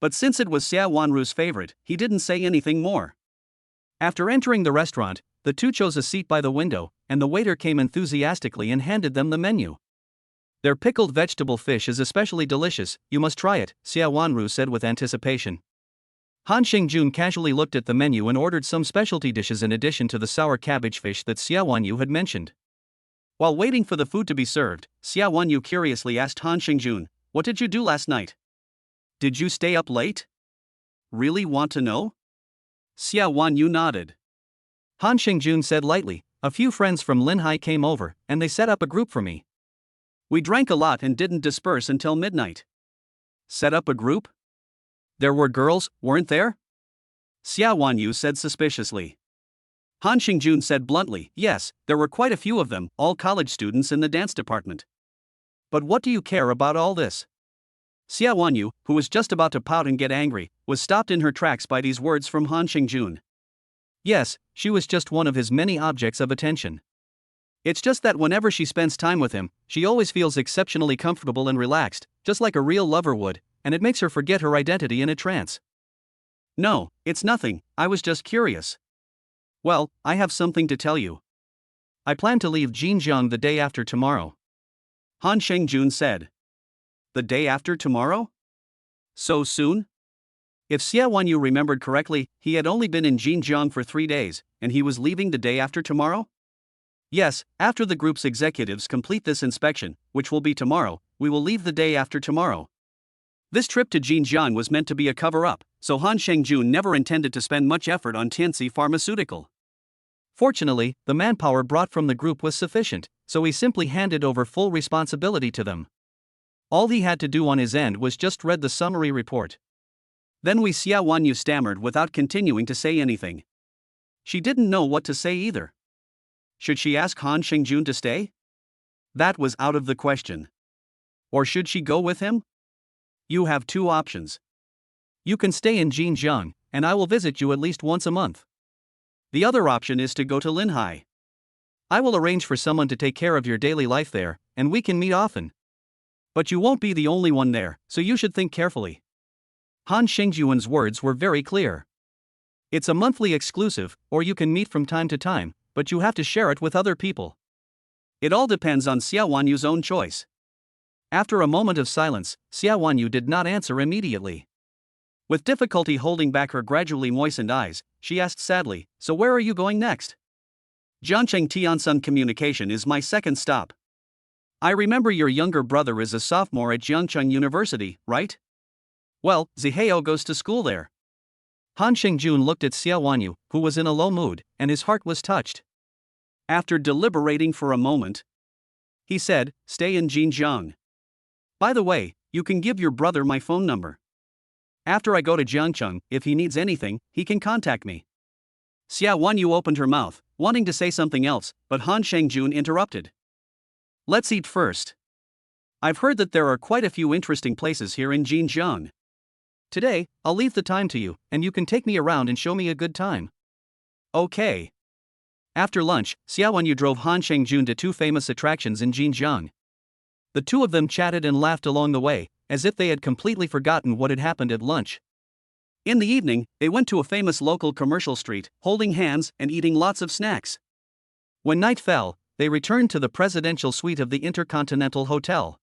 But since it was Xia Wanru's favorite, he didn't say anything more. After entering the restaurant, the two chose a seat by the window, and the waiter came enthusiastically and handed them the menu. Their pickled vegetable fish is especially delicious, you must try it, Xia Wanru said with anticipation. Han Shengjun casually looked at the menu and ordered some specialty dishes in addition to the sour cabbage fish that Xia Wanyu had mentioned. While waiting for the food to be served, Xia Wanyu curiously asked Han Shengjun, "What did you do last night? Did you stay up late? Really want to know?" Xia Wanyu nodded. Han Shengjun said lightly, "A few friends from Linhai came over, and they set up a group for me. We drank a lot and didn't disperse until midnight." Set up a group? There were girls, weren't there? Xia Wanyu said suspiciously. Han Shengjun said bluntly, "Yes, there were quite a few of them, all college students in the dance department." "But what do you care about all this?" Xia Wanyu, who was just about to pout and get angry, was stopped in her tracks by these words from Han Shengjun. Yes, she was just one of his many objects of attention. It's just that whenever she spends time with him, she always feels exceptionally comfortable and relaxed, just like a real lover would, and it makes her forget her identity in a trance. No, it's nothing, I was just curious. Well, I have something to tell you. I plan to leave Xinjiang the day after tomorrow. Han Shengjun said. The day after tomorrow? So soon? If Xia Wanyu remembered correctly, he had only been in Xinjiang for 3 days, and he was leaving the day after tomorrow? Yes, after the group's executives complete this inspection, which will be tomorrow, we will leave the day after tomorrow. This trip to Xinjiang was meant to be a cover-up, so Han Shengjun never intended to spend much effort on Tianxi Pharmaceutical. Fortunately, the manpower brought from the group was sufficient, so he simply handed over full responsibility to them. All he had to do on his end was just read the summary report. Then Xia Wanyu stammered without continuing to say anything. She didn't know what to say either. Should she ask Han Shengjun to stay? That was out of the question. Or should she go with him? You have two options. You can stay in Xinjiang, and I will visit you at least once a month. The other option is to go to Linhai. I will arrange for someone to take care of your daily life there, and we can meet often. But you won't be the only one there, so you should think carefully. Han Shengjun's words were very clear. It's a monthly exclusive, or you can meet from time to time, but you have to share it with other people. It all depends on Xia Wanyu's own choice. After a moment of silence, Xia Wanyu did not answer immediately. With difficulty holding back her gradually moistened eyes, she asked sadly, "So where are you going next?" "Jiangcheng Tiansun Communication is my second stop. I remember your younger brother is a sophomore at Jiangcheng University, right? Well, Zihao goes to school there." Han Shengjun looked at Xia Wanyu, who was in a low mood, and his heart was touched. After deliberating for a moment, he said, "Stay in Xinjiang. By the way, you can give your brother my phone number. After I go to Jiangcheng, if he needs anything, he can contact me." Xia Wanyu opened her mouth, wanting to say something else, but Han Shengjun interrupted. "Let's eat first. I've heard that there are quite a few interesting places here in Xinjiang. Today, I'll leave the time to you, and you can take me around and show me a good time." Okay. After lunch, Xia Wanyu drove Han Shengjun to two famous attractions in Xinjiang. The two of them chatted and laughed along the way, as if they had completely forgotten what had happened at lunch. In the evening, they went to a famous local commercial street, holding hands and eating lots of snacks. When night fell, they returned to the presidential suite of the Intercontinental Hotel.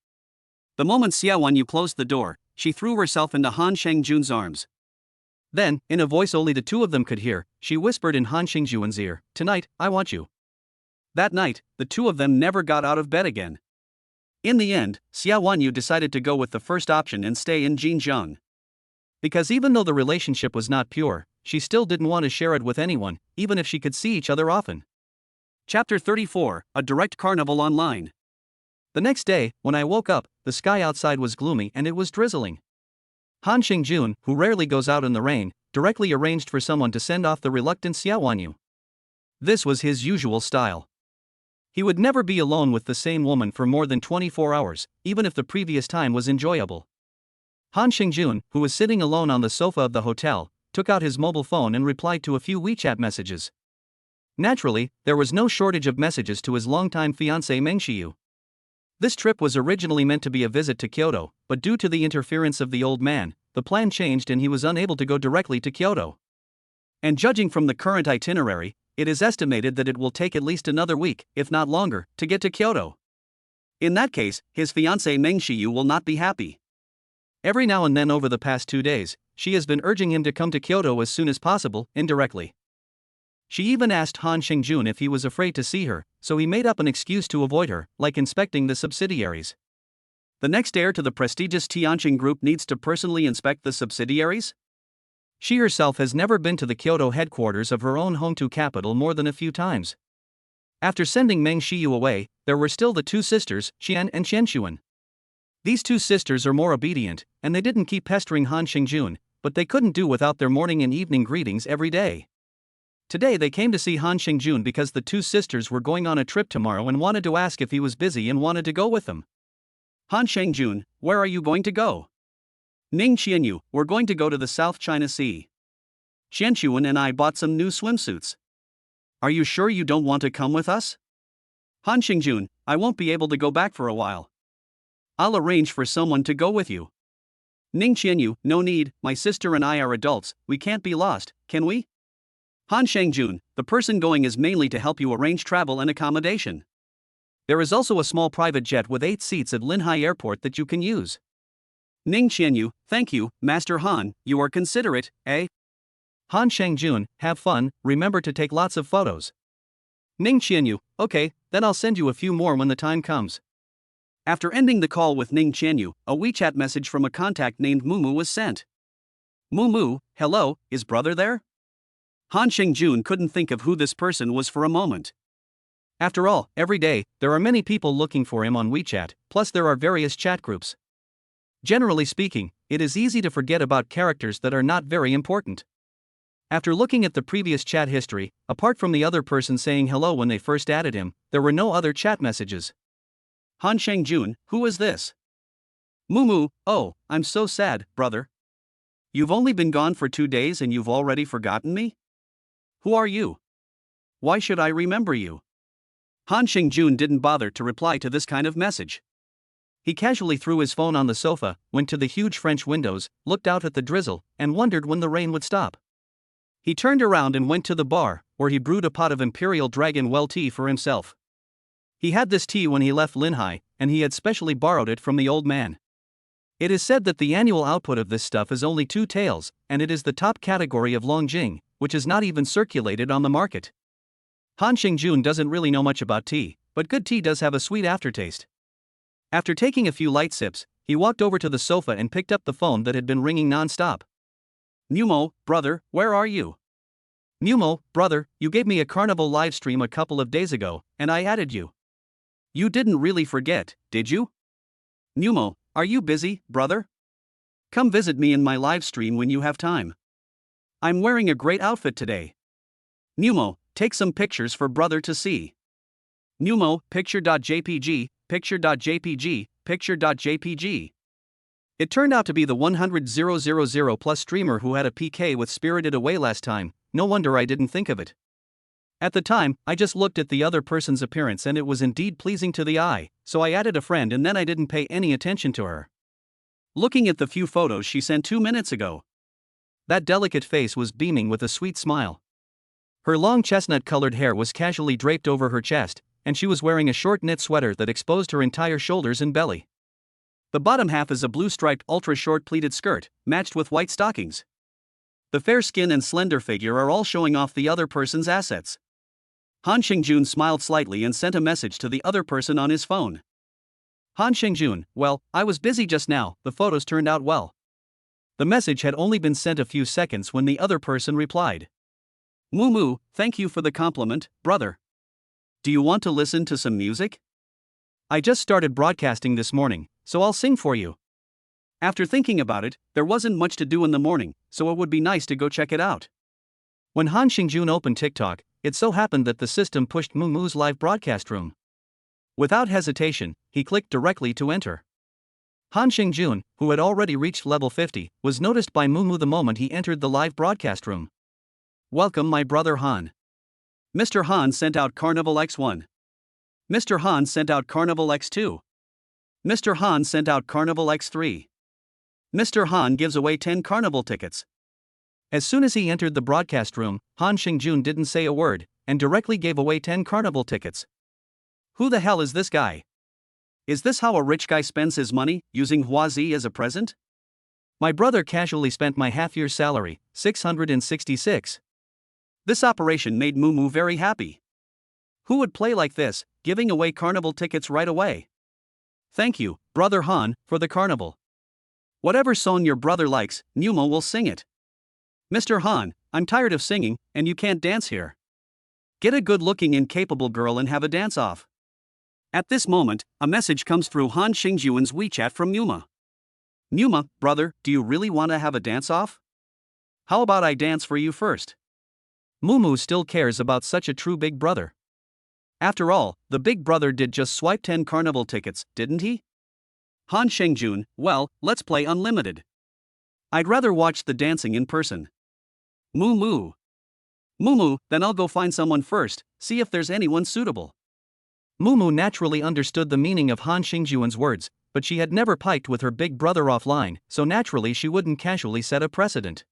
The moment Xia Wanyu closed the door, she threw herself into Han Shengjun's arms. Then, in a voice only the two of them could hear, she whispered in Han Shengjun's ear, "Tonight, I want you." That night, the two of them never got out of bed again. In the end, Xia Wanyu decided to go with the first option and stay in Xinjiang. Because even though the relationship was not pure, she still didn't want to share it with anyone, even if she could see each other often. Chapter 34, A Direct Carnival Online. The next day, when I woke up, the sky outside was gloomy and it was drizzling. Han Xingjun, who rarely goes out in the rain, directly arranged for someone to send off the reluctant Xiaowanyu. This was his usual style. He would never be alone with the same woman for more than 24 hours, even if the previous time was enjoyable. Han Xingjun, who was sitting alone on the sofa of the hotel, took out his mobile phone and replied to a few WeChat messages. Naturally, there was no shortage of messages to his longtime fiancée Meng Xiyu. This trip was originally meant to be a visit to Kyoto, but due to the interference of the old man, the plan changed and he was unable to go directly to Kyoto. And judging from the current itinerary, it is estimated that it will take at least another week, if not longer, to get to Kyoto. In that case, his fiancée Meng Xiyu will not be happy. Every now and then over the past 2 days, she has been urging him to come to Kyoto as soon as possible, indirectly. She even asked Han Xingjun if he was afraid to see her, so he made up an excuse to avoid her, like inspecting the subsidiaries. The next heir to the prestigious Tianqing Group needs to personally inspect the subsidiaries? She herself has never been to the Kyoto headquarters of her own Hongtu capital more than a few times. After sending Meng Xiyu away, there were still the two sisters, Xian and Qianshuan. These two sisters are more obedient, and they didn't keep pestering Han Xingjun, but they couldn't do without their morning and evening greetings every day. Today they came to see Han Xingjun because the two sisters were going on a trip tomorrow and wanted to ask if he was busy and wanted to go with them. Han Xingjun, where are you going to go? Ning Qianyu, we're going to go to the South China Sea. Qianshuan and I bought some new swimsuits. Are you sure you don't want to come with us? Han Xingjun, I won't be able to go back for a while. I'll arrange for someone to go with you. Ning Qianyu, no need, my sister and I are adults, we can't be lost, can we? Han Xingjun, the person going is mainly to help you arrange travel and accommodation. There is also a small private jet with 8 seats at Linhai Airport that you can use. Ning Qianyu, thank you, Master Han, you are considerate, eh? Han Xingjun, have fun, remember to take lots of photos. Ning Qianyu, okay, then I'll send you a few more when the time comes. After ending the call with Ning Qianyu, a WeChat message from a contact named Mumu was sent. Mumu, hello, is brother there? Han Xingjun couldn't think of who this person was for a moment. After all, every day, there are many people looking for him on WeChat, plus there are various chat groups. Generally speaking, it is easy to forget about characters that are not very important. After looking at the previous chat history, apart from the other person saying hello when they first added him, there were no other chat messages. Han Xingjun, who is this? Mumu, oh, I'm so sad, brother. You've only been gone for 2 days and you've already forgotten me? Who are you? Why should I remember you? Han Xingjun didn't bother to reply to this kind of message. He casually threw his phone on the sofa, went to the huge French windows, looked out at the drizzle, and wondered when the rain would stop. He turned around and went to the bar, where he brewed a pot of Imperial Dragon Well tea for himself. He had this tea when he left Linhai, and he had specially borrowed it from the old man. It is said that the annual output of this stuff is only 2 taels, and it is the top category of Longjing, which is not even circulated on the market. Han Xingjun doesn't really know much about tea, but good tea does have a sweet aftertaste. After taking a few light sips, he walked over to the sofa and picked up the phone that had been ringing non-stop. Mumo, brother, where are you? Mumo, brother, you gave me a carnival livestream a couple of days ago, and I added you. You didn't really forget, did you? Mumo, are you busy, brother? Come visit me in my livestream when you have time. I'm wearing a great outfit today. Mumo, take some pictures for brother to see. Mumo, picture.jpg, picture.jpg, picture.jpg. It turned out to be the 100,000 plus streamer who had a PK with Spirited Away last time, no wonder I didn't think of it. At the time, I just looked at the other person's appearance and it was indeed pleasing to the eye, so I added a friend and then I didn't pay any attention to her. Looking at the few photos she sent 2 minutes ago. That delicate face was beaming with a sweet smile. Her long chestnut-colored hair was casually draped over her chest, and she was wearing a short knit sweater that exposed her entire shoulders and belly. The bottom half is a blue-striped ultra-short pleated skirt, matched with white stockings. The fair skin and slender figure are all showing off the other person's assets. Han Xingjun smiled slightly and sent a message to the other person on his phone. Han Xingjun, well, I was busy just now, the photos turned out well. The message had only been sent a few seconds when the other person replied. Mumu, thank you for the compliment, brother. Do you want to listen to some music? I just started broadcasting this morning, so I'll sing for you. After thinking about it, there wasn't much to do in the morning, so it would be nice to go check it out. When Han Xingjun opened TikTok, it so happened that the system pushed Mumu's live broadcast room. Without hesitation, he clicked directly to enter. Han Xingjun, who had already reached level 50, was noticed by Mumu the moment he entered the live broadcast room. Welcome, my brother Han. Mr. Han sent out Carnival X1. Mr. Han sent out Carnival X2. Mr. Han sent out Carnival X3. Mr. Han gives away 10 carnival tickets. As soon as he entered the broadcast room, Han Xingjun didn't say a word, and directly gave away 10 carnival tickets. Who the hell is this guy? Is this how a rich guy spends his money, using Huazi as a present? My brother casually spent my half-year salary, 666. This operation made Mumu very happy. Who would play like this, giving away carnival tickets right away? Thank you, brother Han, for the carnival. Whatever song your brother likes, Mumu will sing it. Mr. Han, I'm tired of singing, and you can't dance here. Get a good-looking and capable girl and have a dance-off. At this moment, a message comes through Han Xingjun's WeChat from Muma. Muma, brother, do you really want to have a dance-off? How about I dance for you first? Mumu still cares about such a true big brother. After all, the big brother did just swipe 10 carnival tickets, didn't he? Han Xingjun, well, let's play unlimited. I'd rather watch the dancing in person. Mumu. Mumu, then I'll go find someone first, see if there's anyone suitable. Mumu naturally understood the meaning of Han Xingjun's words, but she had never piked with her big brother offline, so naturally she wouldn't casually set a precedent.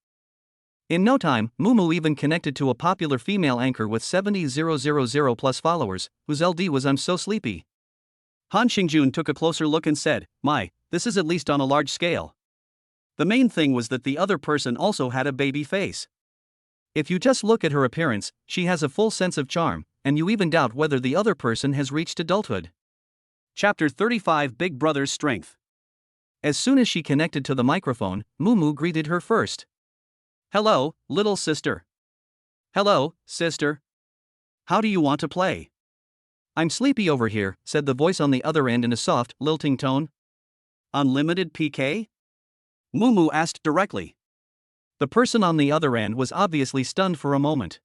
In no time, Mumu even connected to a popular female anchor with 70,000 plus followers, whose LD was "I'm so sleepy." Han Xingjun took a closer look and said, this is at least on a large scale. The main thing was that the other person also had a baby face. If you just look at her appearance, she has a full sense of charm, and you even doubt whether the other person has reached adulthood. Chapter 35 Big Brother's Strength. As soon as she connected to the microphone, Mumu greeted her first. Hello, little sister. Hello, sister. How do you want to play? I'm sleepy over here, said the voice on the other end in a soft, lilting tone. Unlimited PK? Mumu asked directly. The person on the other end was obviously stunned for a moment.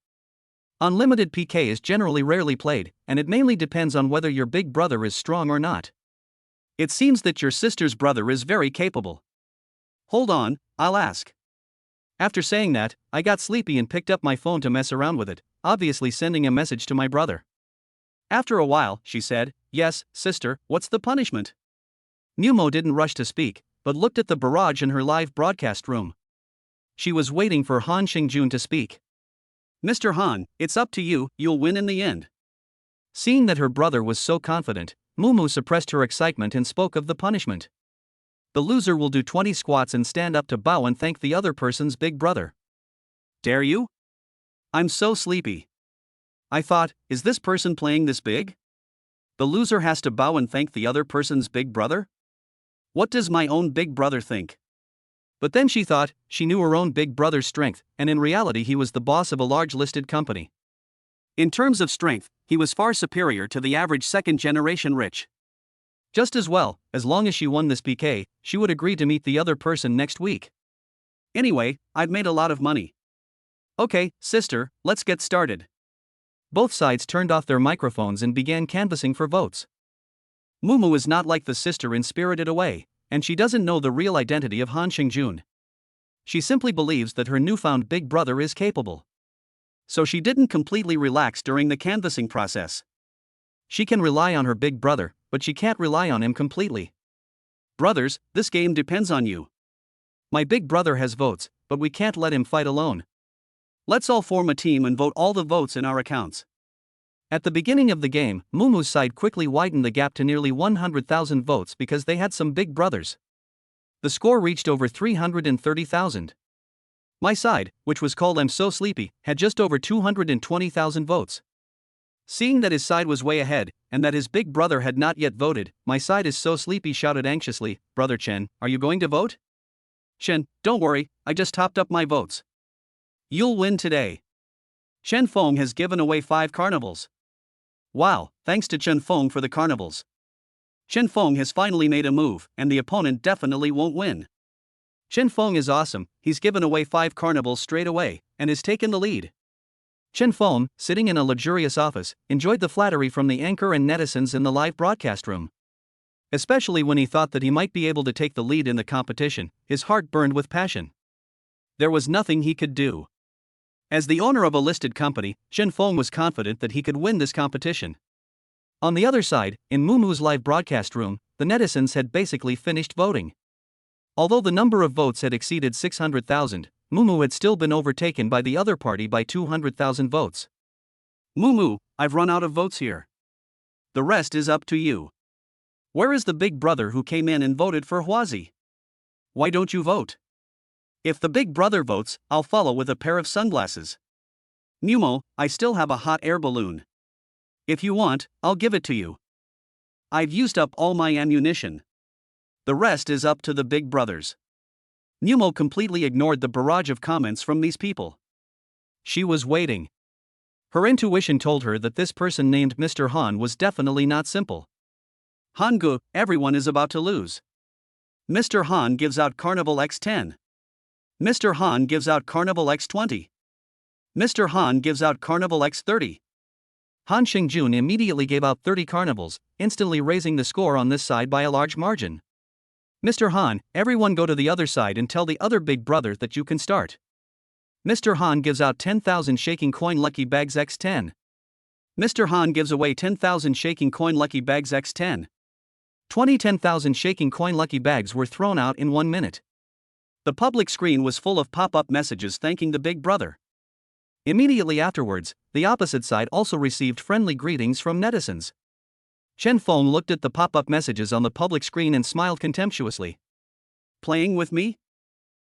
Unlimited PK is generally rarely played, and it mainly depends on whether your big brother is strong or not. It seems that your sister's brother is very capable. Hold on, I'll ask. After saying that, I got sleepy and picked up my phone to mess around with it, obviously sending a message to my brother. After a while, she said, yes, sister, what's the punishment? Mumu didn't rush to speak, but looked at the barrage in her live broadcast room. She was waiting for Han Xingjun to speak. Mr. Han, it's up to you, you'll win in the end. Seeing that her brother was so confident, Mumu suppressed her excitement and spoke of the punishment. The loser will do 20 squats and stand up to bow and thank the other person's big brother. Dare you? I'm so sleepy. I thought, is this person playing this big? The loser has to bow and thank the other person's big brother? What does my own big brother think? But then she thought, she knew her own big brother's strength, and in reality he was the boss of a large listed company. In terms of strength, he was far superior to the average second-generation rich. Just as well, as long as she won this PK, she would agree to meet the other person next week. Anyway, I've made a lot of money. Okay, sister, let's get started. Both sides turned off their microphones and began canvassing for votes. Mumu is not like the sister in Spirited Away, and she doesn't know the real identity of Han Xingjun. She simply believes that her newfound big brother is capable. So she didn't completely relax during the canvassing process. She can rely on her big brother, but she can't rely on him completely. Brothers, this game depends on you. My big brother has votes, but we can't let him fight alone. Let's all form a team and vote all the votes in our accounts. At the beginning of the game, Mumu's side quickly widened the gap to nearly 100,000 votes because they had some big brothers. The score reached over 330,000. My side, which was called I'm So Sleepy, had just over 220,000 votes. Seeing that his side was way ahead, and that his big brother had not yet voted, my side is So Sleepy shouted anxiously, Brother Chen, are you going to vote? Chen, don't worry, I just topped up my votes. You'll win today. Shen Feng has given away 5 carnivals. Wow, thanks to Chen Feng for the carnivals. Chen Feng has finally made a move, and the opponent definitely won't win. Chen Feng is awesome, he's given away 5 carnivals straight away, and has taken the lead. Chen Feng, sitting in a luxurious office, enjoyed the flattery from the anchor and netizens in the live broadcast room. Especially when he thought that he might be able to take the lead in the competition, his heart burned with passion. There was nothing he could do. As the owner of a listed company, Chen Feng was confident that he could win this competition. On the other side, in Mumu's live broadcast room, the netizens had basically finished voting. Although the number of votes had exceeded 600,000, Mumu had still been overtaken by the other party by 200,000 votes. Mumu, I've run out of votes here. The rest is up to you. Where is the big brother who came in and voted for Huazi? Why don't you vote? If the big brother votes, I'll follow with a pair of sunglasses. Mumu, I still have a hot air balloon. If you want, I'll give it to you. I've used up all my ammunition. The rest is up to the big brothers. Mumu completely ignored the barrage of comments from these people. She was waiting. Her intuition told her that this person named Mr. Han was definitely not simple. Hangu, everyone is about to lose. Mr. Han gives out Carnival X10. Mr. Han gives out Carnival X20. Mr. Han gives out Carnival X30. Han Xingjun immediately gave out 30 carnivals, instantly raising the score on this side by a large margin. Mr. Han, everyone go to the other side and tell the other big brother that you can start. Mr. Han gives out 10,000 shaking coin lucky bags X10. Mr. Han gives away 10,000 shaking coin lucky bags X10. 10,000 shaking coin lucky bags were thrown out in 1 minute. The public screen was full of pop-up messages thanking the big brother. Immediately afterwards, the opposite side also received friendly greetings from netizens. Chen Feng looked at the pop-up messages on the public screen and smiled contemptuously. Playing with me?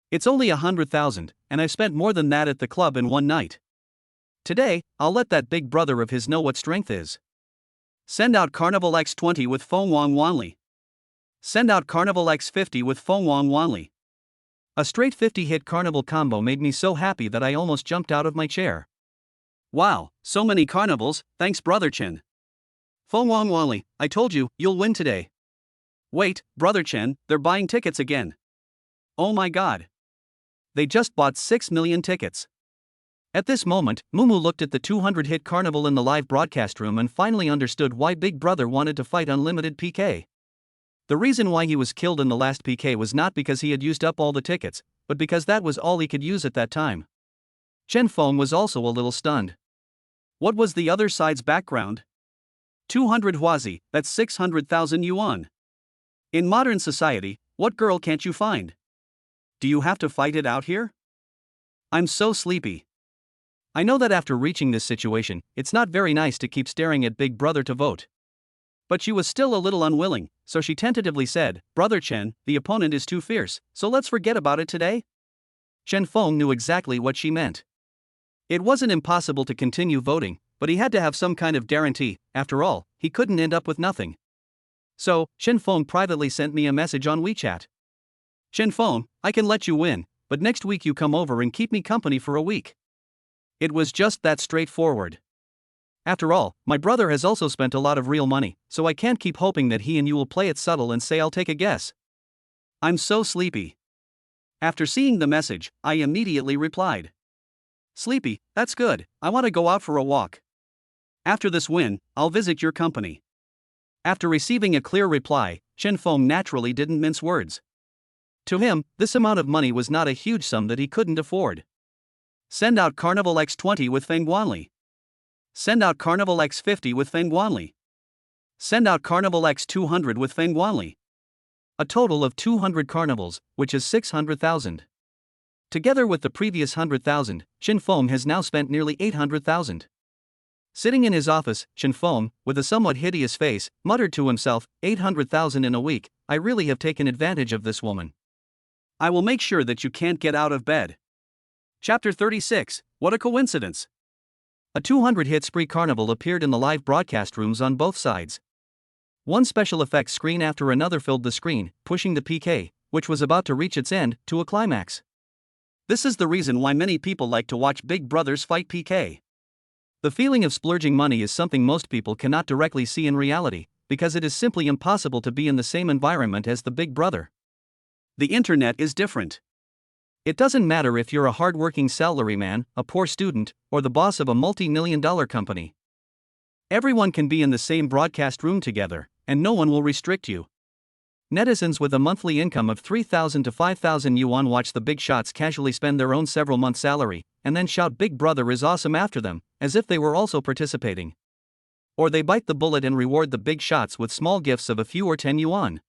It's only 100,000, and I've spent more than that at the club in one night. Today, I'll let that big brother of his know what strength is. Send out Carnival X20 with Feng Wang Wanli. Send out Carnival X50 with Feng Wang Wanli. A straight 50-hit carnival combo made me so happy that I almost jumped out of my chair. Wow, so many carnivals, thanks Brother Chen. Feng Wang Wanli, I told you, you'll win today. Wait, Brother Chen, they're buying tickets again. Oh my god. They just bought 6 million tickets. At this moment, Mumu looked at the 200-hit carnival in the live broadcast room and finally understood why Big Brother wanted to fight unlimited PK. The reason why he was killed in the last PK was not because he had used up all the tickets, but because that was all he could use at that time. Chen Feng was also a little stunned. What was the other side's background? 200 Huazi, that's 600,000 yuan. In modern society, what girl can't you find? Do you have to fight it out here? I'm so sleepy. I know that after reaching this situation, it's not very nice to keep staring at Big Brother to vote. But she was still a little unwilling, so she tentatively said, Brother Chen, the opponent is too fierce, so let's forget about it today? Chen Feng knew exactly what she meant. It wasn't impossible to continue voting, but he had to have some kind of guarantee. After all, he couldn't end up with nothing. So, Chen Feng privately sent me a message on WeChat. Chen Feng, I can let you win, but next week you come over and keep me company for a week. It was just that straightforward. After all, my brother has also spent a lot of real money, so I can't keep hoping that he and you will play it subtle and say I'll take a guess. I'm so sleepy. After seeing the message, I immediately replied. Sleepy, that's good, I want to go out for a walk. After this win, I'll visit your company. After receiving a clear reply, Chen Feng naturally didn't mince words. To him, this amount of money was not a huge sum that he couldn't afford. Send out Carnival X20 with Feng Guanli. Send out Carnival X50 with Feng Guanli. Send out Carnival X200 with Feng Guanli. A total of 200 carnivals, which is 600,000. Together with the previous 100,000, Chen Feng has now spent nearly 800,000. Sitting in his office, Chen Feng, with a somewhat hideous face, muttered to himself, 800,000 in a week, I really have taken advantage of this woman. I will make sure that you can't get out of bed. Chapter 36, What a Coincidence. A 200-hit spree carnival appeared in the live broadcast rooms on both sides. One special effects screen after another filled the screen, pushing the PK, which was about to reach its end, to a climax. This is the reason why many people like to watch Big Brothers fight PK. The feeling of splurging money is something most people cannot directly see in reality, because it is simply impossible to be in the same environment as the big brother. The internet is different. It doesn't matter if you're a hard-working salaryman, a poor student, or the boss of a multi-million-dollar company. Everyone can be in the same broadcast room together, and no one will restrict you. Netizens with a monthly income of 3,000 to 5,000 yuan watch the big shots casually spend their own several months' salary, and then shout Big Brother is awesome after them, as if they were also participating. Or they bite the bullet and reward the big shots with small gifts of a few or 10 yuan.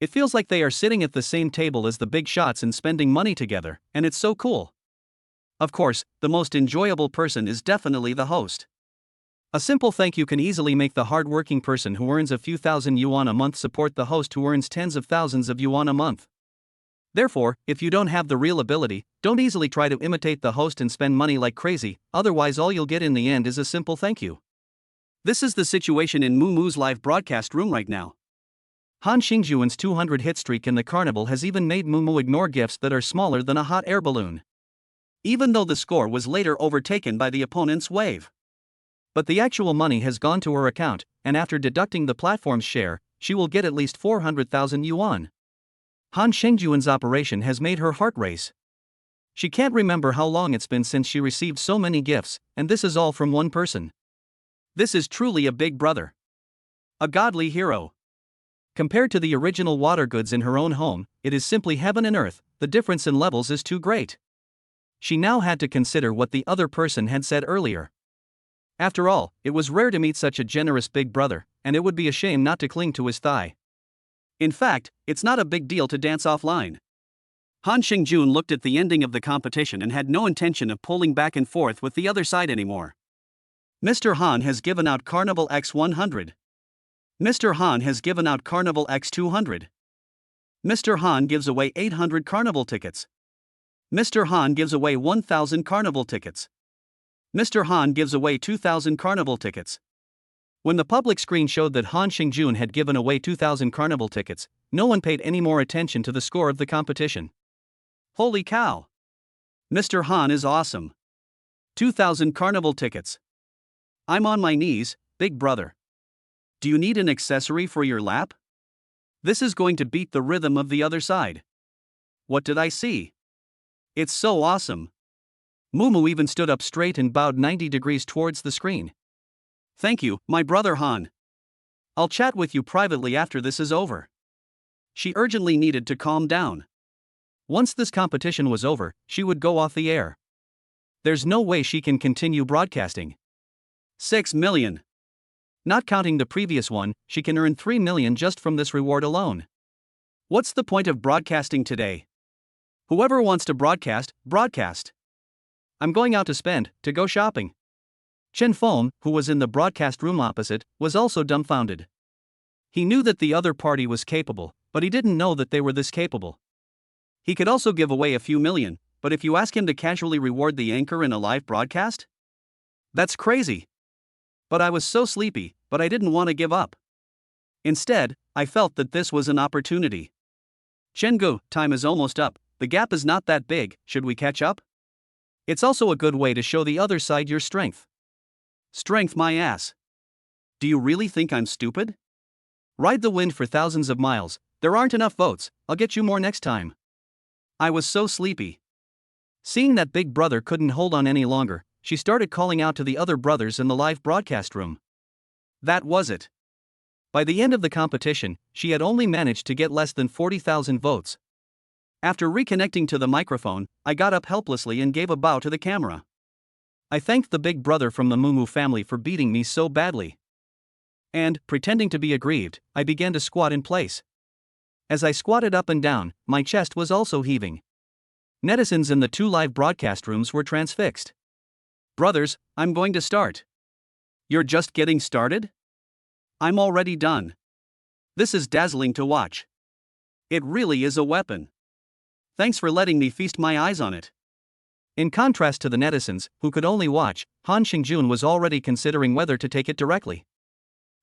It feels like they are sitting at the same table as the big shots and spending money together, and it's so cool. Of course, the most enjoyable person is definitely the host. A simple thank you can easily make the hard-working person who earns a few thousand yuan a month support the host who earns tens of thousands of yuan a month. Therefore, if you don't have the real ability, don't easily try to imitate the host and spend money like crazy, otherwise all you'll get in the end is a simple thank you. This is the situation in Mumu's live broadcast room right now. Han Xingjuan's 200 hit streak in the carnival has even made Mumu ignore gifts that are smaller than a hot air balloon, even though the score was later overtaken by the opponent's wave. But the actual money has gone to her account, and after deducting the platform's share, she will get at least 400,000 yuan. Han Shengjuan's operation has made her heart race. She can't remember how long it's been since she received so many gifts, and this is all from one person. This is truly a big brother. A godly hero. Compared to the original water goods in her own home, it is simply heaven and earth. The difference in levels is too great. She now had to consider what the other person had said earlier. After all, it was rare to meet such a generous big brother, and it would be a shame not to cling to his thigh. In fact, it's not a big deal to dance offline. Han Xingjun looked at the ending of the competition and had no intention of pulling back and forth with the other side anymore. Mr. Han has given out Carnival X100. Mr. Han has given out Carnival X200. Mr. Han gives away 800 Carnival tickets. Mr. Han gives away 1,000 Carnival tickets. Mr. Han gives away 2,000 Carnival tickets. When the public screen showed that Han Xingjun had given away 2,000 Carnival tickets, no one paid any more attention to the score of the competition. Holy cow! Mr. Han is awesome. 2,000 Carnival tickets. I'm on my knees, big brother. Do you need an accessory for your lap? This is going to beat the rhythm of the other side. What did I see? It's so awesome. Mumu even stood up straight and bowed 90 degrees towards the screen. Thank you, my brother Han. I'll chat with you privately after this is over. She urgently needed to calm down. Once this competition was over, she would go off the air. There's no way she can continue broadcasting. 6 million. Not counting the previous one, she can earn 3 million just from this reward alone. What's the point of broadcasting today? Whoever wants to broadcast, broadcast. I'm going out to go shopping. Chen Feng, who was in the broadcast room opposite, was also dumbfounded. He knew that the other party was capable, but he didn't know that they were this capable. He could also give away a few million, but if you ask him to casually reward the anchor in a live broadcast? That's crazy. But I was so sleepy, but I didn't want to give up. Instead, I felt that this was an opportunity. Chenggu, time is almost up, the gap is not that big, should we catch up? It's also a good way to show the other side your strength. Strength my ass. Do you really think I'm stupid? Ride the wind for thousands of miles, there aren't enough votes, I'll get you more next time. I was so sleepy. Seeing that big brother couldn't hold on any longer, she started calling out to the other brothers in the live broadcast room. That was it. By the end of the competition, she had only managed to get less than 40,000 votes. After reconnecting to the microphone, I got up helplessly and gave a bow to the camera. I thanked the big brother from the Mumu family for beating me so badly. And, pretending to be aggrieved, I began to squat in place. As I squatted up and down, my chest was also heaving. Netizens in the two live broadcast rooms were transfixed. Brothers, I'm going to start. You're just getting started? I'm already done. This is dazzling to watch. It really is a weapon. Thanks for letting me feast my eyes on it. In contrast to the netizens, who could only watch, Han Xingjun was already considering whether to take it directly.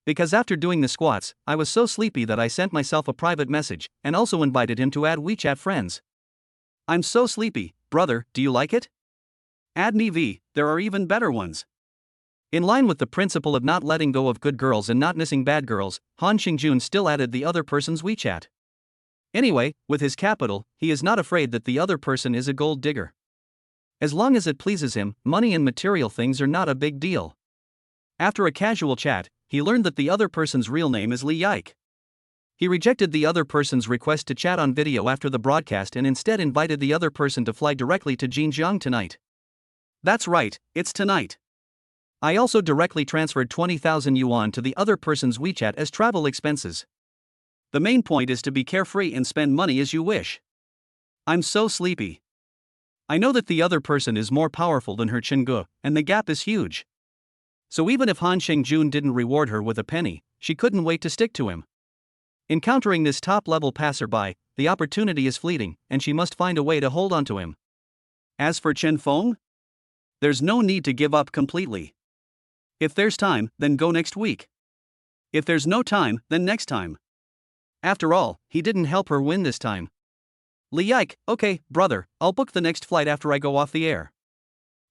Because after doing the squats, I was so sleepy that I sent myself a private message, and also invited him to add WeChat friends. I'm so sleepy, brother, do you like it? Add me V, there are even better ones. In line with the principle of not letting go of good girls and not missing bad girls, Han Xingjun still added the other person's WeChat. Anyway, with his capital, he is not afraid that the other person is a gold digger. As long as it pleases him, money and material things are not a big deal. After a casual chat, he learned that the other person's real name is Li Yike. He rejected the other person's request to chat on video after the broadcast and instead invited the other person to fly directly to Xinjiang tonight. That's right, it's tonight. I also directly transferred 20,000 yuan to the other person's WeChat as travel expenses. The main point is to be carefree and spend money as you wish. I'm so sleepy. I know that the other person is more powerful than her Chengge, and the gap is huge. So even if Han Xingjun didn't reward her with a penny, she couldn't wait to stick to him. Encountering this top-level passerby, the opportunity is fleeting, and she must find a way to hold on to him. As for Chen Feng, there's no need to give up completely. If there's time, then go next week. If there's no time, then next time. After all, he didn't help her win this time. Li Yike, okay, brother, I'll book the next flight after I go off the air.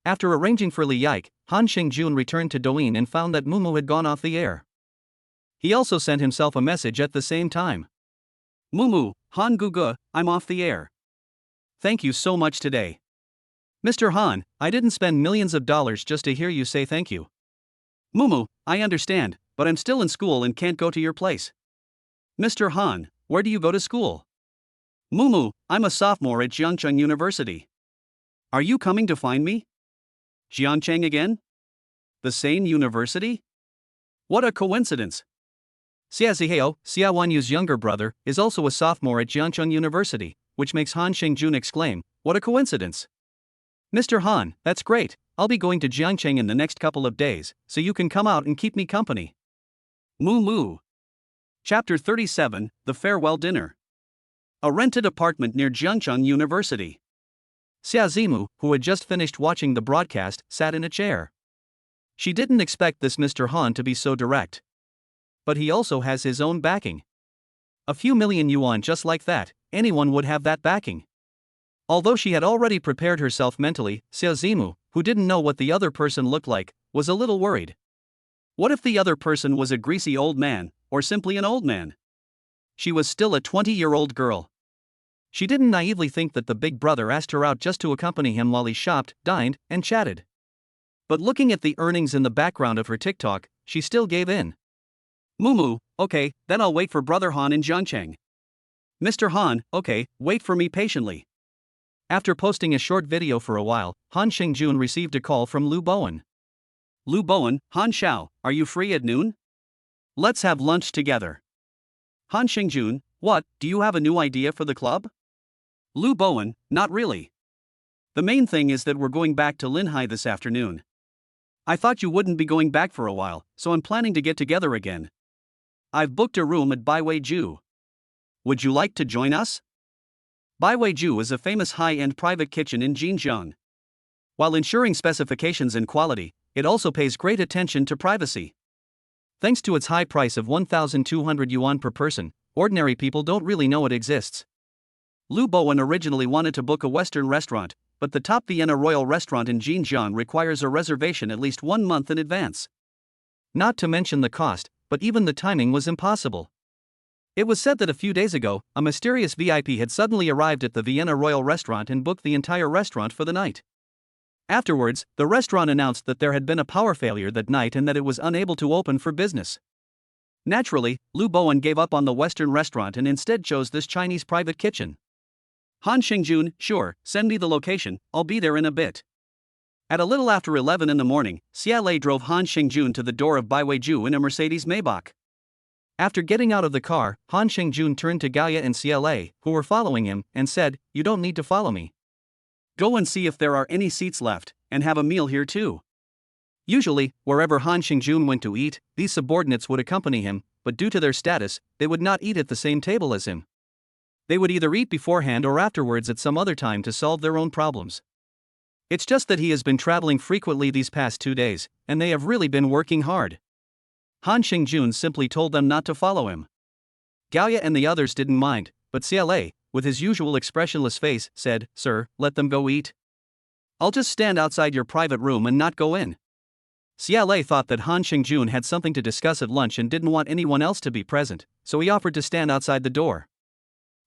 After arranging for Li Yike, Han Xingjun returned to Douyin and found that Mumu had gone off the air. He also sent himself a message at the same time. Mumu, Han Guge, I'm off the air. Thank you so much today. Mr. Han, I didn't spend millions of dollars just to hear you say thank you. Mumu, I understand, but I'm still in school and can't go to your place. Mr. Han, where do you go to school? Mumu, I'm a sophomore at Jiangcheng University. Are you coming to find me? Jiangcheng again? The same university? What a coincidence. Xia Zihao, Xia Wanyu's younger brother, is also a sophomore at Jiangcheng University, which makes Han Xingjun exclaim, what a coincidence. Mr. Han, that's great, I'll be going to Jiangcheng in the next couple of days, so you can come out and keep me company. Moo. Chapter 37, The Farewell Dinner. A rented apartment near Jiangcheng University. Xia Zimu, who had just finished watching the broadcast, sat in a chair. She didn't expect this Mr. Han to be so direct. But he also has his own backing. A few million yuan just like that, anyone would have that backing. Although she had already prepared herself mentally, Xia Zimu, who didn't know what the other person looked like, was a little worried. What if the other person was a greasy old man, or simply an old man? She was still a 20-year-old girl. She didn't naively think that the big brother asked her out just to accompany him while he shopped, dined, and chatted. But looking at the earnings in the background of her TikTok, she still gave in. Mumu, okay, then I'll wait for Brother Han in Jiangcheng. Mr. Han, okay, wait for me patiently. After posting a short video for a while, Han Xingjun received a call from Lu Bowen. Lu Bowen, Han Xiao, are you free at noon? Let's have lunch together. Han Xingjun, what, do you have a new idea for the club? Lu Bowen, not really. The main thing is that we're going back to Linhai this afternoon. I thought you wouldn't be going back for a while, so I'm planning to get together again. I've booked a room at Baiweiju. Would you like to join us? Baiweiju is a famous high-end private kitchen in Xinjiang. While ensuring specifications and quality, it also pays great attention to privacy. Thanks to its high price of 1,200 yuan per person, ordinary people don't really know it exists. Lu Bowen originally wanted to book a Western restaurant, but the top Vienna Royal restaurant in Xinjiang requires a reservation at least 1 month in advance. Not to mention the cost, but even the timing was impossible. It was said that a few days ago, a mysterious VIP had suddenly arrived at the Vienna Royal restaurant and booked the entire restaurant for the night. Afterwards, the restaurant announced that there had been a power failure that night and that it was unable to open for business. Naturally, Lu Bowen gave up on the Western restaurant and instead chose this Chinese private kitchen. Han Xingjun, sure, send me the location, I'll be there in a bit. At a little after 11 in the morning, Xia Lei drove Han Xingjun to the door of Baiweiju in a Mercedes Maybach. After getting out of the car, Han Xingjun turned to Gao Ya and Xia Lei, who were following him, and said, "You don't need to follow me. Go and see if there are any seats left, and have a meal here too." Usually, wherever Han Xingjun went to eat, these subordinates would accompany him, but due to their status, they would not eat at the same table as him. They would either eat beforehand or afterwards at some other time to solve their own problems. It's just that he has been traveling frequently these past 2 days, and they have really been working hard. Han Xingjun simply told them not to follow him. Gao Ya and the others didn't mind, but Xia Lei, with his usual expressionless face, said, "Sir, let them go eat. I'll just stand outside your private room and not go in." Xiaolei thought that Han Xingjun had something to discuss at lunch and didn't want anyone else to be present, so he offered to stand outside the door.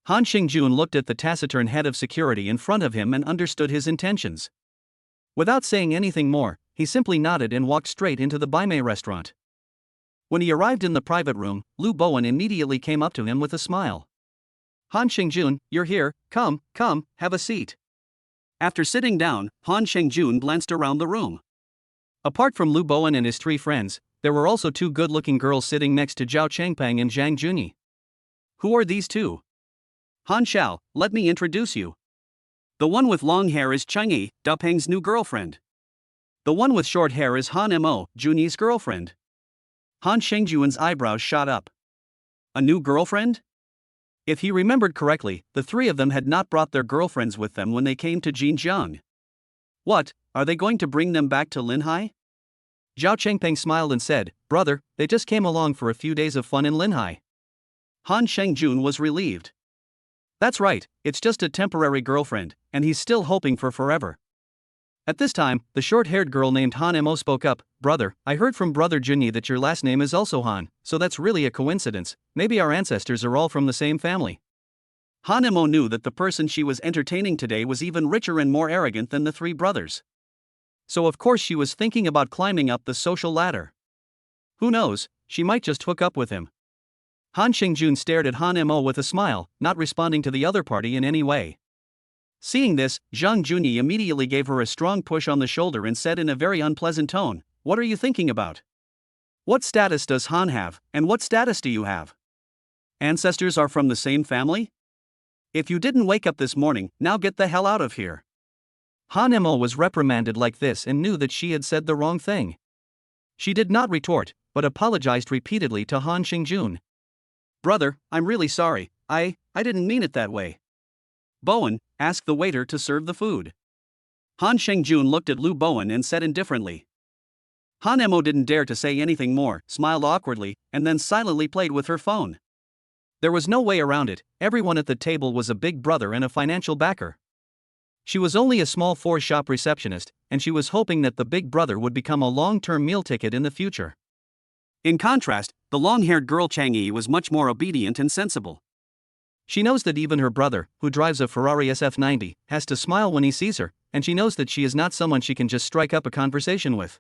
Han Xingjun looked at the taciturn head of security in front of him and understood his intentions. Without saying anything more, he simply nodded and walked straight into the Baimei restaurant. When he arrived in the private room, Lu Bowen immediately came up to him with a smile. Han Xingjun, you're here, come, have a seat. After sitting down, Han Xingjun glanced around the room. Apart from Lu Bowen and his three friends, there were also two good-looking girls sitting next to Zhao Changpeng and Zhang Junyi. Who are these two? Han Xiao, let me introduce you. The one with long hair is Changyi, Dapeng's new girlfriend. The one with short hair is Han Mo, Junyi's girlfriend. Han Xingjun's eyebrows shot up. A new girlfriend? If he remembered correctly, the three of them had not brought their girlfriends with them when they came to Jinjiang. What, are they going to bring them back to Linhai? Zhao Chengpeng smiled and said, brother, they just came along for a few days of fun in Linhai. Han Xingjun was relieved. That's right, it's just a temporary girlfriend, and he's still hoping for forever. At this time, the short-haired girl named Han Mo spoke up, brother, I heard from brother Junyi that your last name is also Han, so that's really a coincidence, maybe our ancestors are all from the same family. Han Mo knew that the person she was entertaining today was even richer and more arrogant than the three brothers. So of course she was thinking about climbing up the social ladder. Who knows, she might just hook up with him. Han Xingjun stared at Han Mo with a smile, not responding to the other party in any way. Seeing this, Zhang Junyi immediately gave her a strong push on the shoulder and said in a very unpleasant tone, what are you thinking about? What status does Han have, and what status do you have? Ancestors are from the same family? If you didn't wake up this morning, now get the hell out of here. Han Mo was reprimanded like this and knew that she had said the wrong thing. She did not retort, but apologized repeatedly to Han Xingjun. Brother, I'm really sorry, I didn't mean it that way. Bowen, ask the waiter to serve the food. Han Xingjun looked at Lu Bowen and said indifferently. Han Mo didn't dare to say anything more, smiled awkwardly, and then silently played with her phone. There was no way around it, everyone at the table was a big brother and a financial backer. She was only a small four-shop receptionist, and she was hoping that the big brother would become a long-term meal ticket in the future. In contrast, the long-haired girl Changyi was much more obedient and sensible. She knows that even her brother, who drives a Ferrari SF90, has to smile when he sees her, and she knows that she is not someone she can just strike up a conversation with.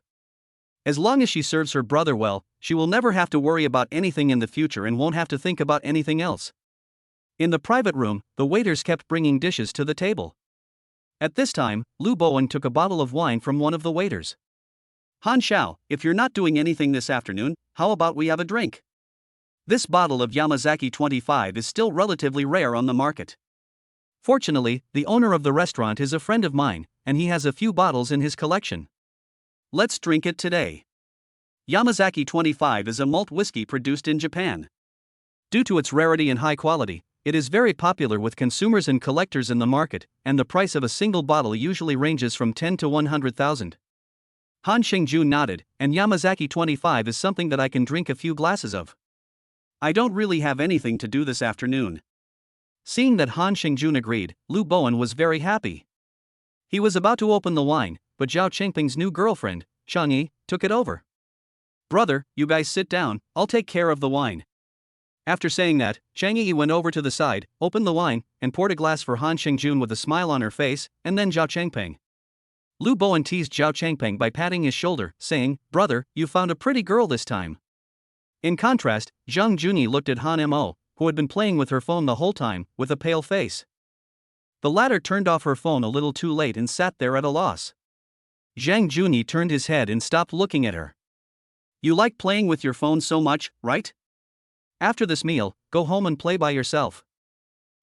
As long as she serves her brother well, she will never have to worry about anything in the future and won't have to think about anything else. In the private room, the waiters kept bringing dishes to the table. At this time, Lu Bowen took a bottle of wine from one of the waiters. Han Xiao, if you're not doing anything this afternoon, how about we have a drink? This bottle of Yamazaki 25 is still relatively rare on the market. Fortunately, the owner of the restaurant is a friend of mine, and he has a few bottles in his collection. Let's drink it today. Yamazaki 25 is a malt whiskey produced in Japan. Due to its rarity and high quality, it is very popular with consumers and collectors in the market, and the price of a single bottle usually ranges from 10 to 100,000. Han Xingjun nodded, and Yamazaki 25 is something that I can drink a few glasses of. I don't really have anything to do this afternoon. Seeing that Han Xingjun agreed, Lu Bowen was very happy. He was about to open the wine, but Zhao Chengping's new girlfriend, Changyi, took it over. Brother, you guys sit down, I'll take care of the wine. After saying that, Changyi went over to the side, opened the wine, and poured a glass for Han Xingjun with a smile on her face, and then Zhao Chengping. Lu Bowen teased Zhao Chengpeng by patting his shoulder, saying, brother, you found a pretty girl this time. In contrast, Zhang Junyi looked at Han Mo, who had been playing with her phone the whole time, with a pale face. The latter turned off her phone a little too late and sat there at a loss. Zhang Junyi turned his head and stopped looking at her. You like playing with your phone so much, right? After this meal, go home and play by yourself.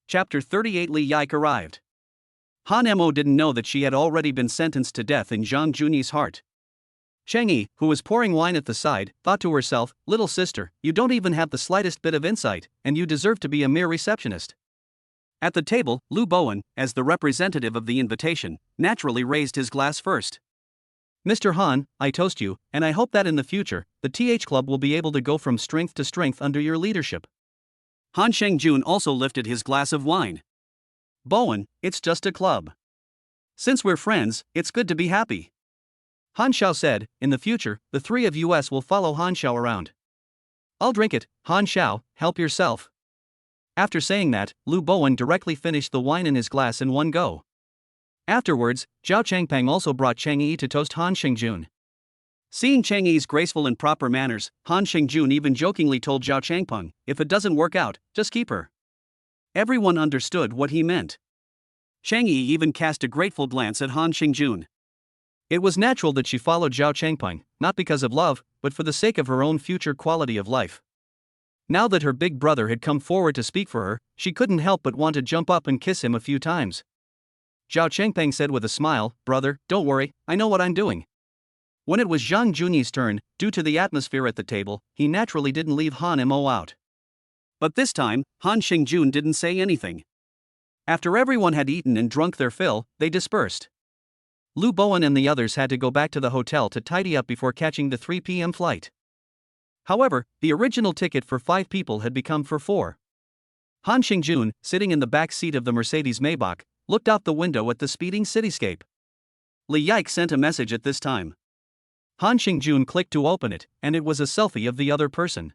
Chapter 38. Li Yike arrived. Han Mo didn't know that she had already been sentenced to death in Zhang Junyi's heart. Changyi, who was pouring wine at the side, thought to herself, little sister, you don't even have the slightest bit of insight, and you deserve to be a mere receptionist. At the table, Lu Bowen, as the representative of the invitation, naturally raised his glass first. Mr. Han, I toast you, and I hope that in the future, the TH Club will be able to go from strength to strength under your leadership. Han Xingjun also lifted his glass of wine. Bowen, it's just a club. Since we're friends, it's good to be happy. Han Xiao said, in the future, the three of us will follow Han Xiao around. I'll drink it, Han Xiao, help yourself. After saying that, Lu Bowen directly finished the wine in his glass in one go. Afterwards, Zhao Changpeng also brought Chang Yi to toast Han Xingjun. Seeing Chang Yi's graceful and proper manners, Han Xingjun even jokingly told Zhao Changpeng, if it doesn't work out, just keep her. Everyone understood what he meant. Chang Yi even cast a grateful glance at Han Xingjun. It was natural that she followed Zhao Changpeng, not because of love, but for the sake of her own future quality of life. Now that her big brother had come forward to speak for her, she couldn't help but want to jump up and kiss him a few times. Zhao Changpeng said with a smile, brother, don't worry, I know what I'm doing. When it was Zhang Junyi's turn, due to the atmosphere at the table, he naturally didn't leave Han Mo out. But this time, Han Xingjun didn't say anything. After everyone had eaten and drunk their fill, they dispersed. Lu Bowen and the others had to go back to the hotel to tidy up before catching the 3 p.m. flight. However, the original ticket for 5 people had become for 4. Han Xingjun, sitting in the back seat of the Mercedes Maybach, looked out the window at the speeding cityscape. Li Yike sent a message at this time. Han Xingjun clicked to open it, and it was a selfie of the other person.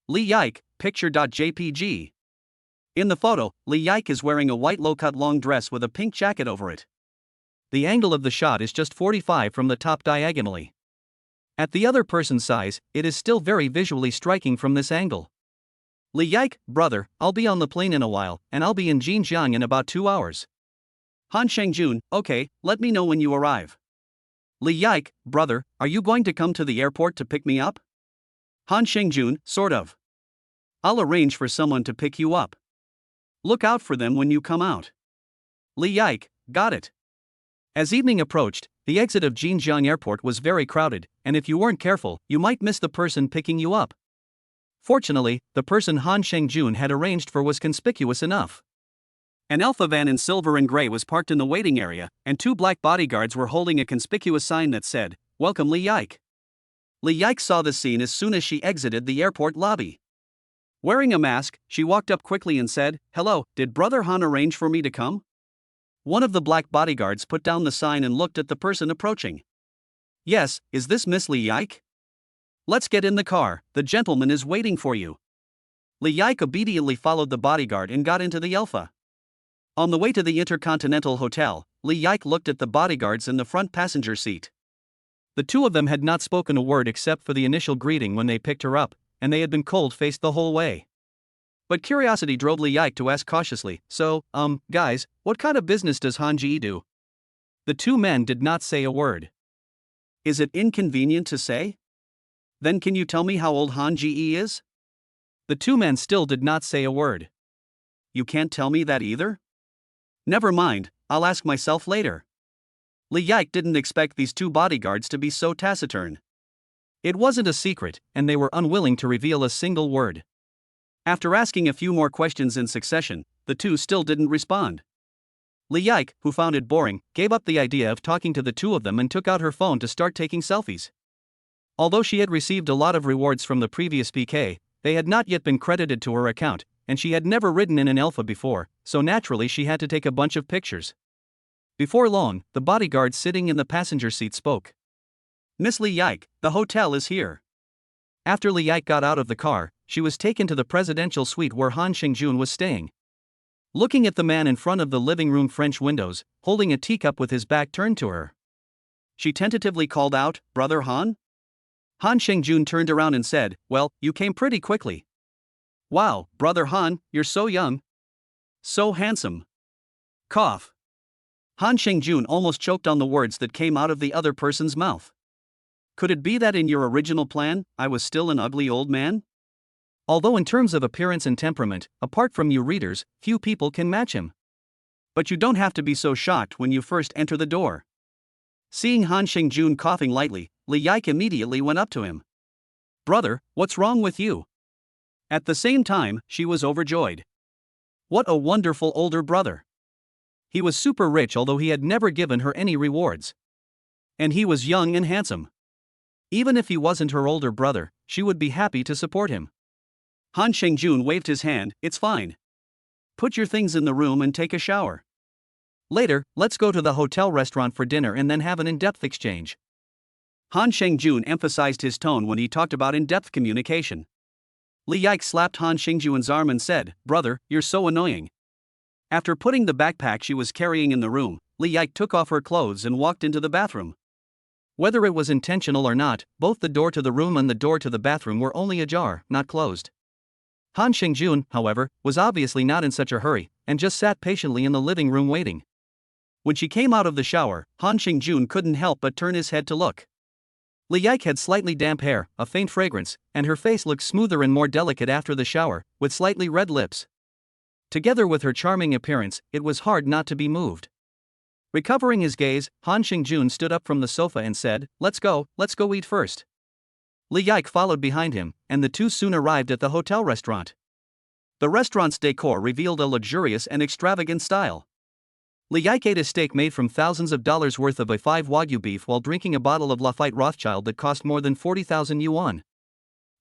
Li Yike, picture.jpg. In the photo, Li Yike is wearing a white low-cut long dress with a pink jacket over it. The angle of the shot is just 45 from the top diagonally. At the other person's size, it is still very visually striking from this angle. Li Yike, brother, I'll be on the plane in a while, and I'll be in Xinjiang in about 2 hours. Han Xingjun, okay, let me know when you arrive. Li Yike, brother, are you going to come to the airport to pick me up? Han Xingjun, sort of. I'll arrange for someone to pick you up. Look out for them when you come out. Li Yike, got it. As evening approached, the exit of Xinjiang Airport was very crowded, and if you weren't careful, you might miss the person picking you up. Fortunately, the person Han Xingjun had arranged for was conspicuous enough. An Alpha van in silver and gray was parked in the waiting area, and 2 black bodyguards were holding a conspicuous sign that said, "Welcome Li Yike." Li Yike saw the scene as soon as she exited the airport lobby. Wearing a mask, she walked up quickly and said, "Hello, did Brother Han arrange for me to come?" One of the black bodyguards put down the sign and looked at the person approaching. "Yes, is this Miss Li Yike? Let's get in the car, the gentleman is waiting for you." Li Yike obediently followed the bodyguard and got into the Alpha. On the way to the Intercontinental Hotel, Li Yike looked at the bodyguards in the front passenger seat. The 2 of them had not spoken a word except for the initial greeting when they picked her up, and they had been cold-faced the whole way. But curiosity drove Li Yike to ask cautiously, "So, guys, what kind of business does Han Ji do?" The 2 men did not say a word. "Is it inconvenient to say? Then can you tell me how old Han Ji is?" The 2 men still did not say a word. "You can't tell me that either? Never mind, I'll ask myself later." Li Yike didn't expect these 2 bodyguards to be so taciturn. It wasn't a secret, and they were unwilling to reveal a single word. After asking a few more questions in succession, the 2 still didn't respond. Li Yike, who found it boring, gave up the idea of talking to the 2 of them and took out her phone to start taking selfies. Although she had received a lot of rewards from the previous PK, they had not yet been credited to her account, and she had never ridden in an Alpha before, so naturally she had to take a bunch of pictures. Before long, the bodyguard sitting in the passenger seat spoke. "Miss Li Yike, the hotel is here." After Li Yike got out of the car, she was taken to the presidential suite where Han Xingjun was staying. Looking at the man in front of the living room French windows, holding a teacup with his back turned to her, she tentatively called out, "Brother Han?" Han Xingjun turned around and said, "Well, you came pretty quickly." "Wow, Brother Han, you're so young. So handsome." Cough. Han Xingjun almost choked on the words that came out of the other person's mouth. Could it be that in your original plan, I was still an ugly old man? Although in terms of appearance and temperament, apart from you readers, few people can match him. But you don't have to be so shocked when you first enter the door. Seeing Han Xingjun coughing lightly, Li Yike immediately went up to him. "Brother, what's wrong with you?" At the same time, she was overjoyed. What a wonderful older brother. He was super rich, although he had never given her any rewards. And he was young and handsome. Even if he wasn't her older brother, she would be happy to support him. Han Xingjun waved his hand, "It's fine. Put your things in the room and take a shower. Later, let's go to the hotel restaurant for dinner and then have an in-depth exchange." Han Shengjun emphasized his tone when he talked about in-depth communication. Li Yike slapped Han Shengjun's arm and said, "Brother, you're so annoying." After putting the backpack she was carrying in the room, Li Yike took off her clothes and walked into the bathroom. Whether it was intentional or not, both the door to the room and the door to the bathroom were only ajar, not closed. Han Shengjun, however, was obviously not in such a hurry, and just sat patiently in the living room waiting. When she came out of the shower, Han Shengjun couldn't help but turn his head to look. Li Yike had slightly damp hair, a faint fragrance, and her face looked smoother and more delicate after the shower, with slightly red lips. Together with her charming appearance, it was hard not to be moved. Recovering his gaze, Han Shengjun stood up from the sofa and said, let's go eat first." Li Yike followed behind him, and the two soon arrived at the hotel restaurant. The restaurant's decor revealed a luxurious and extravagant style. Li Yike ate a steak made from thousands of dollars worth of A5 Wagyu beef while drinking a bottle of Lafite Rothschild that cost more than 40,000 yuan.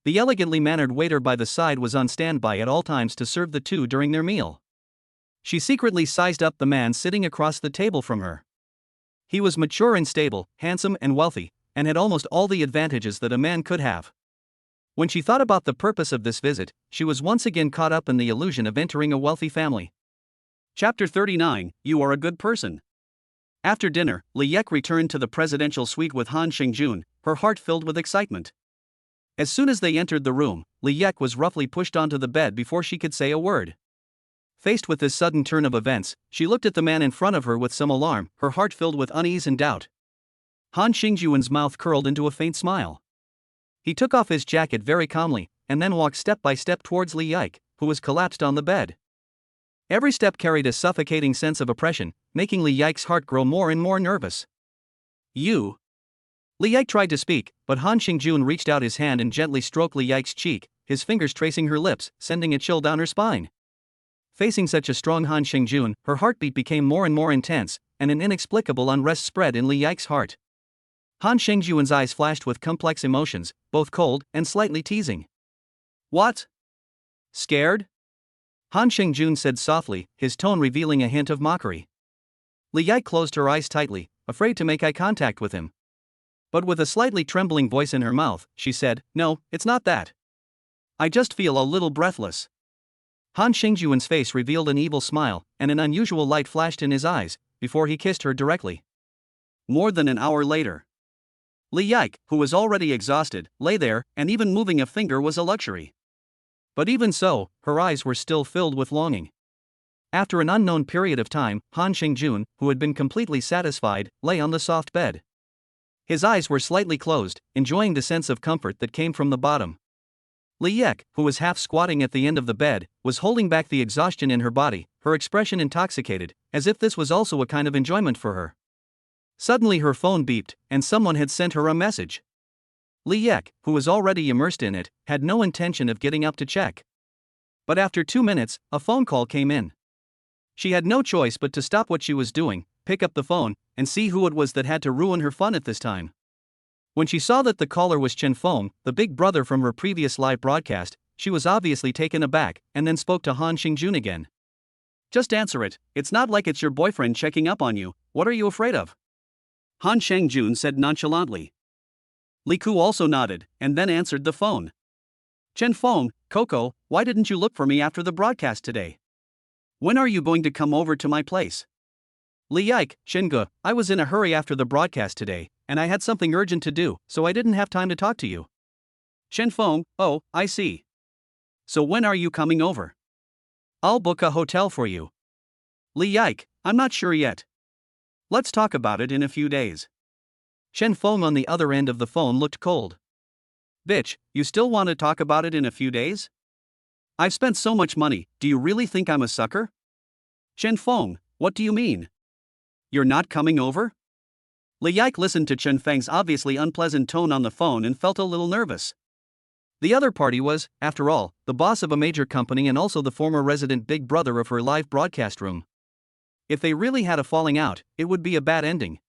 The elegantly mannered waiter by the side was on standby at all times to serve the two during their meal. She secretly sized up the man sitting across the table from her. He was mature and stable, handsome and wealthy, and had almost all the advantages that a man could have. When she thought about the purpose of this visit, she was once again caught up in the illusion of entering a wealthy family. Chapter 39, You Are a Good Person. After dinner, Li Yike returned to the presidential suite with Han Shengjun, her heart filled with excitement. As soon as they entered the room, Li Yike was roughly pushed onto the bed before she could say a word. Faced with this sudden turn of events, she looked at the man in front of her with some alarm, her heart filled with unease and doubt. Han Shengjun's mouth curled into a faint smile. He took off his jacket very calmly, and then walked step by step towards Li Yike, who was collapsed on the bed. Every step carried a suffocating sense of oppression, making Li Yike's heart grow more and more nervous. "You." Li Yike tried to speak, but Han Shengjun reached out his hand and gently stroked Li Yike's cheek, his fingers tracing her lips, sending a chill down her spine. Facing such a strong Han Shengjun, her heartbeat became more and more intense, and an inexplicable unrest spread in Li Yike's heart. Han Shengjun's eyes flashed with complex emotions, both cold and slightly teasing. "What? Scared?" Han Shengjun said softly, his tone revealing a hint of mockery. Li Yike closed her eyes tightly, afraid to make eye contact with him. But with a slightly trembling voice in her mouth, she said, "No, it's not that. I just feel a little breathless." Han Shengjun's face revealed an evil smile, and an unusual light flashed in his eyes, before he kissed her directly. More than an hour later. Li Yike, who was already exhausted, lay there, and even moving a finger was a luxury. But even so, her eyes were still filled with longing. After an unknown period of time, Han Shengjun, who had been completely satisfied, lay on the soft bed. His eyes were slightly closed, enjoying the sense of comfort that came from the bottom. Li Yike, who was half squatting at the end of the bed, was holding back the exhaustion in her body, her expression intoxicated, as if this was also a kind of enjoyment for her. Suddenly her phone beeped, and someone had sent her a message. Li Yike, who was already immersed in it, had no intention of getting up to check. But after 2 minutes, a phone call came in. She had no choice but to stop what she was doing, pick up the phone, and see who it was that had to ruin her fun at this time. When she saw that the caller was Chen Feng, the big brother from her previous live broadcast, she was obviously taken aback, and then spoke to Han Shengjun again. "Just answer it, it's not like it's your boyfriend checking up on you, what are you afraid of?" Han Shengjun said nonchalantly. Li Ku also nodded, and then answered the phone. "Chen Feng, Coco, why didn't you look for me after the broadcast today? When are you going to come over to my place?" "Li Yike, Shinge, I was in a hurry after the broadcast today, and I had something urgent to do, so I didn't have time to talk to you." Chen Feng, "Oh, I see. So when are you coming over?" "I'll book a hotel for you." "Li Yike, I'm not sure yet. Let's talk about it in a few days." Chen Feng on the other end of the phone looked cold. "Bitch, you still want to talk about it in a few days? I've spent so much money, do you really think I'm a sucker?" "Chen Feng, what do you mean? You're not coming over?" Li Yike listened to Chen Feng's obviously unpleasant tone on the phone and felt a little nervous. The other party was, after all, the boss of a major company and also the former resident big brother of her live broadcast room. If they really had a falling out, it would be a bad ending.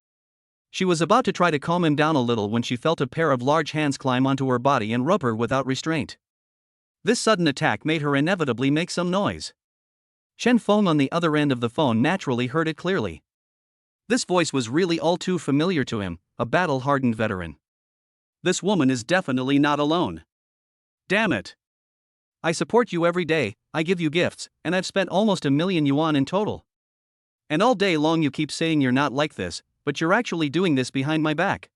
She was about to try to calm him down a little when she felt a pair of large hands climb onto her body and rub her without restraint. This sudden attack made her inevitably make some noise. Chen Feng on the other end of the phone naturally heard it clearly. This voice was really all too familiar to him, a battle-hardened veteran. this woman is definitely not alone. Damn it. I support you every day, I give you gifts, and I've spent almost 1,000,000 yuan in total. And all day long you keep saying you're not like this, but you're actually doing this behind my back.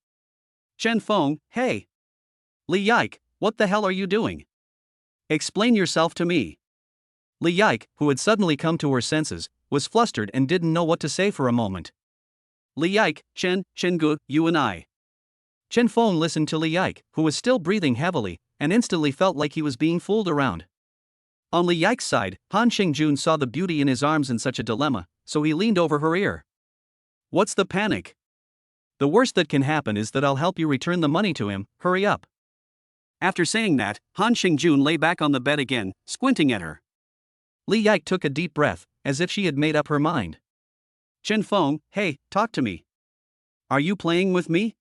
Chen Feng, hey. Li Yike, what the hell are you doing? Explain yourself to me. Li Yike, who had suddenly come to her senses, was flustered and didn't know what to say for a moment. Li Yike, Chen Gu, you and I. Chen Feng listened to Li Yike, who was still breathing heavily, and instantly felt like he was being fooled around. On Li Yike's side, Han Xingjun saw the beauty in his arms in such a dilemma, so he leaned over her ear. What's the panic? The worst that can happen is that I'll help you return the money to him, hurry up. After saying that, Han Xingjun lay back on the bed again, squinting at her. Li Yike took a deep breath, as if she had made up her mind. Chen Feng, hey, talk to me. Are you playing with me?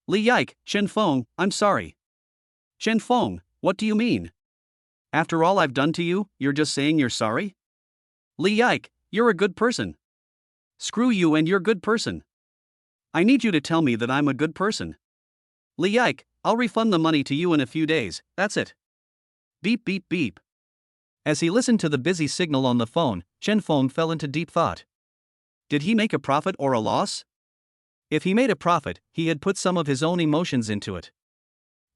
Li Yike, Chen Feng, I'm sorry. Chen Feng, what do you mean? After all I've done to you, you're just saying you're sorry? Li Yike, you're a good person. Screw you and your good person. I need you to tell me that I'm a good person. Li Yike, I'll refund the money to you in a few days, that's it. Beep beep beep. As he listened to the busy signal on the phone, Chen Feng fell into deep thought. Did he make a profit or a loss? If he made a profit, he had put some of his own emotions into it.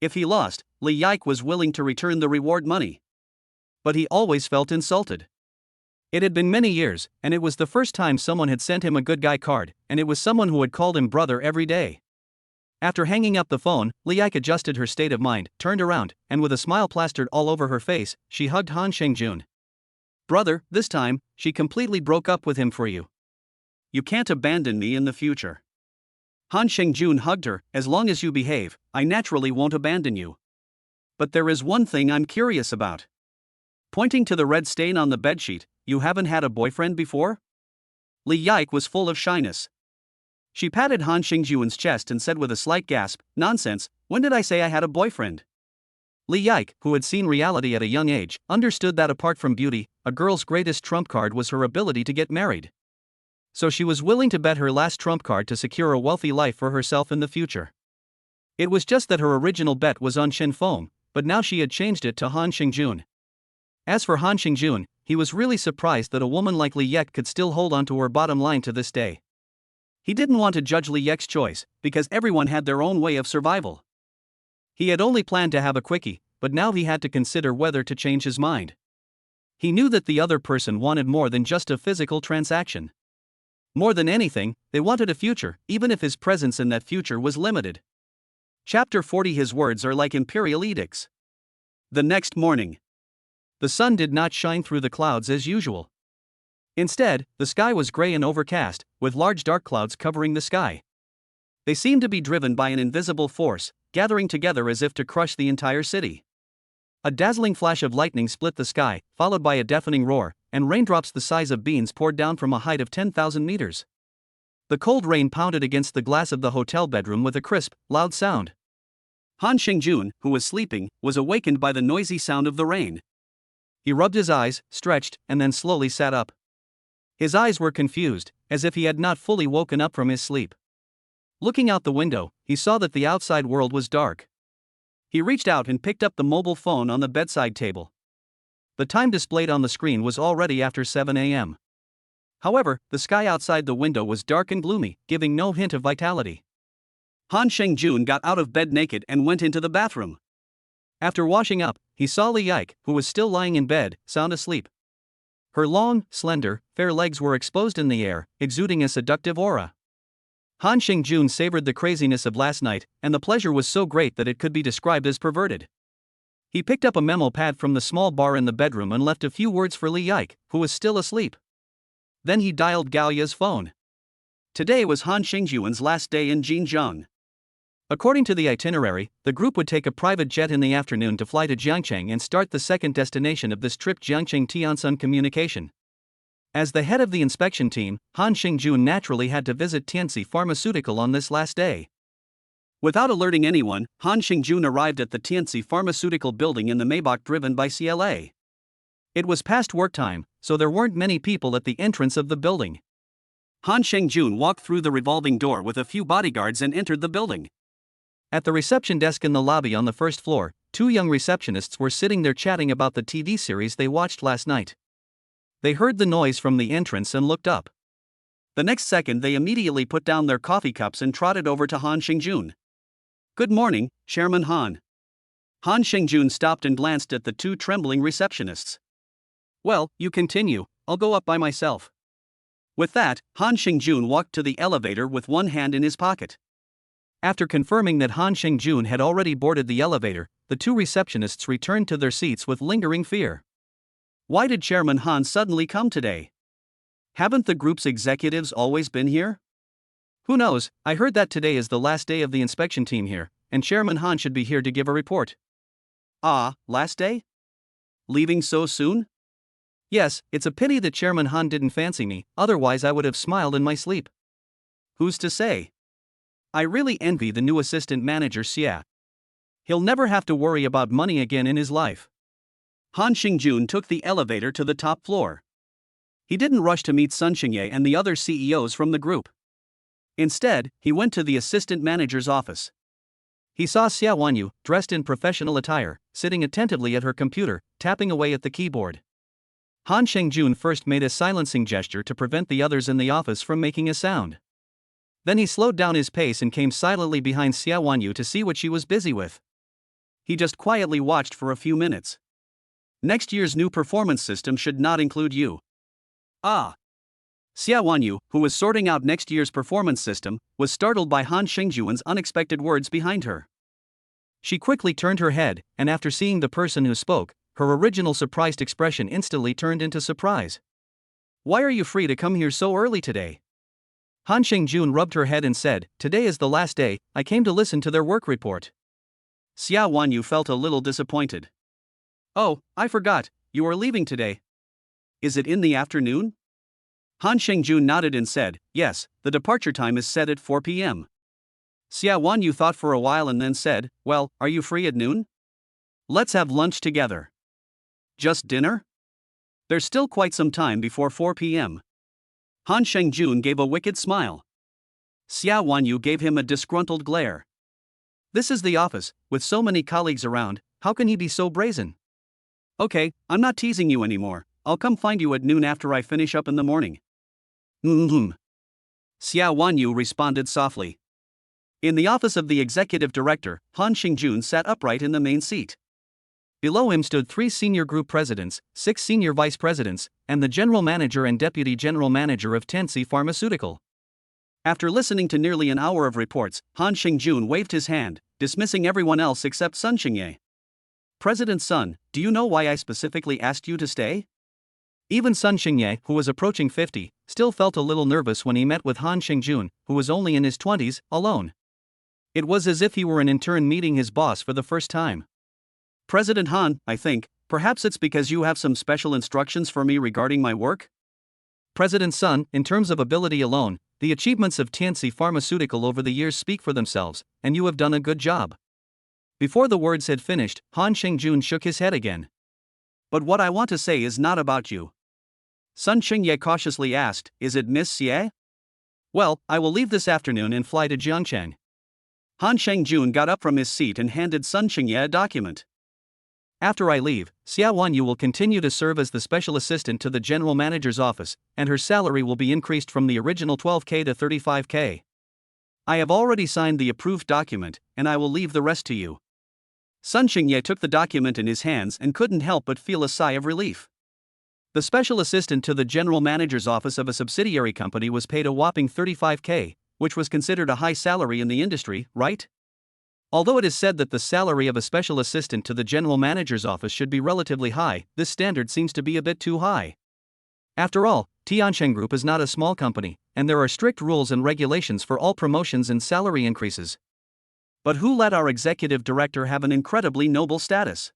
If he lost, Li Yike was willing to return the reward money. But he always felt insulted. It had been many years, and it was the first time someone had sent him a good guy card, and it was someone who had called him brother every day. After hanging up the phone, Li Yike adjusted her state of mind, turned around, and with a smile plastered all over her face, she hugged Han Xingjun. Brother, this time, she completely broke up with him for you. You can't abandon me in the future. Han Xingjun hugged her, as long as you behave, I naturally won't abandon you. But there is one thing I'm curious about. Pointing to the red stain on the bedsheet, you haven't had a boyfriend before? Li Yike was full of shyness. She patted Han Xingjun's chest and said with a slight gasp, nonsense, when did I say I had a boyfriend? Li Yike, who had seen reality at a young age, understood that apart from beauty, a girl's greatest trump card was her ability to get married. So she was willing to bet her last trump card to secure a wealthy life for herself in the future. It was just that her original bet was on Chen Feng, but now she had changed it to Han Xingjun. As for Han Xingjun, he was really surprised that a woman like Li Yike could still hold on to her bottom line to this day. He didn't want to judge Li Yike's choice, because everyone had their own way of survival. He had only planned to have a quickie, but now he had to consider whether to change his mind. He knew that the other person wanted more than just a physical transaction. More than anything, they wanted a future, even if his presence in that future was limited. Chapter 40. His words are like imperial edicts. The next morning. The sun did not shine through the clouds as usual. Instead, the sky was gray and overcast, with large dark clouds covering the sky. They seemed to be driven by an invisible force, gathering together as if to crush the entire city. A dazzling flash of lightning split the sky, followed by a deafening roar, and raindrops the size of beans poured down from a height of 10,000 meters. The cold rain pounded against the glass of the hotel bedroom with a crisp, loud sound. Han Xingjun, who was sleeping, was awakened by the noisy sound of the rain. He rubbed his eyes, stretched, and then slowly sat up. His eyes were confused, as if he had not fully woken up from his sleep. Looking out the window, he saw that the outside world was dark. He reached out and picked up the mobile phone on the bedside table. The time displayed on the screen was already after 7 a.m. However, the sky outside the window was dark and gloomy, giving no hint of vitality. Han Xingjun got out of bed naked and went into the bathroom. After washing up, he saw Li Yike, who was still lying in bed, sound asleep. Her long, slender, fair legs were exposed in the air, exuding a seductive aura. Han Xingjun savored the craziness of last night, and the pleasure was so great that it could be described as perverted. He picked up a memo pad from the small bar in the bedroom and left a few words for Li Yike, who was still asleep. Then he dialed Gao Ya's phone. Today was Han Xingjun's last day in Jinjiang. According to the itinerary, the group would take a private jet in the afternoon to fly to Jiangcheng and start the second destination of this trip, Jiangcheng Tiansun Communication. As the head of the inspection team, Han Xingjun naturally had to visit Tianxi Pharmaceutical on this last day. Without alerting anyone, Han Xingjun arrived at the Tianxi Pharmaceutical building in the Maybach driven by CLA. It was past work time, so there weren't many people at the entrance of the building. Han Xingjun walked through the revolving door with a few bodyguards and entered the building. At the reception desk in the lobby on the first floor, two young receptionists were sitting there chatting about the TV series they watched last night. They heard the noise from the entrance and looked up. The next second, they immediately put down their coffee cups and trotted over to Han Xingjun. "Good morning, Chairman Han." Han Xingjun stopped and glanced at the two trembling receptionists. "Well, you continue, I'll go up by myself." With that, Han Xingjun walked to the elevator with one hand in his pocket. After confirming that Han Xingjun had already boarded the elevator, the two receptionists returned to their seats with lingering fear. Why did Chairman Han suddenly come today? Haven't the group's executives always been here? Who knows, I heard that today is the last day of the inspection team here, and Chairman Han should be here to give a report. Ah, last day? Leaving so soon? Yes, it's a pity that Chairman Han didn't fancy me, otherwise I would have smiled in my sleep. Who's to say? I really envy the new assistant manager Xia. He'll never have to worry about money again in his life. Han Xingjun took the elevator to the top floor. He didn't rush to meet Sun Xingye and the other CEOs from the group. Instead, he went to the assistant manager's office. He saw Xia Wanyu, dressed in professional attire, sitting attentively at her computer, tapping away at the keyboard. Han Xingjun first made a silencing gesture to prevent the others in the office from making a sound. Then he slowed down his pace and came silently behind Xia Wanyu to see what she was busy with. He just quietly watched for a few minutes. Next year's new performance system should not include you. Ah. Xia Wanyu, who was sorting out next year's performance system, was startled by Han Xingjun's unexpected words behind her. She quickly turned her head, and after seeing the person who spoke, her original surprised expression instantly turned into surprise. Why are you free to come here so early today? Han Xingjun rubbed her head and said, Today is the last day, I came to listen to their work report. Xia Wanyu felt a little disappointed. Oh, I forgot, you are leaving today. Is it in the afternoon? Han Xingjun nodded and said, Yes, the departure time is set at 4 p.m. Xia Wanyu thought for a while and then said, Well, are you free at noon? Let's have lunch together. Just dinner? There's still quite some time before 4 p.m. Han Xingjun gave a wicked smile. Xia Wanyu gave him a disgruntled glare. This is the office, with so many colleagues around, how can he be so brazen? Okay, I'm not teasing you anymore, I'll come find you at noon after I finish up in the morning. Xia Wanyu responded softly. In the office of the executive director, Han Xingjun sat upright in the main seat. Below him stood 3 senior group presidents, 6 senior vice presidents, and the general manager and deputy general manager of Tensi Pharmaceutical. After listening to nearly an hour of reports, Han Xingjun waved his hand, dismissing everyone else except Sun Xingye. President Sun, do you know why I specifically asked you to stay? Even Sun Xingye, who was approaching 50, still felt a little nervous when he met with Han Xingjun, who was only in his 20s, alone. It was as if he were an intern meeting his boss for the first time. President Han, I think, perhaps it's because you have some special instructions for me regarding my work? President Sun, in terms of ability alone, the achievements of Tianxi Pharmaceutical over the years speak for themselves, and you have done a good job. Before the words had finished, Han Xingjun shook his head again. But what I want to say is not about you. Sun Xingye cautiously asked, Is it Miss Xie? Well, I will leave this afternoon and fly to Jiangcheng. Han Xingjun got up from his seat and handed Sun Xingye a document. After I leave, Xia Wanyu will continue to serve as the special assistant to the general manager's office, and her salary will be increased from the original 12K to 35K. I have already signed the approved document, and I will leave the rest to you. Sun Xingye took the document in his hands and couldn't help but feel a sigh of relief. The special assistant to the general manager's office of a subsidiary company was paid a whopping 35K, which was considered a high salary in the industry, right? Although it is said that the salary of a special assistant to the general manager's office should be relatively high, this standard seems to be a bit too high. After all, Tiancheng Group is not a small company, and there are strict rules and regulations for all promotions and salary increases. But who let our executive director have an incredibly noble status?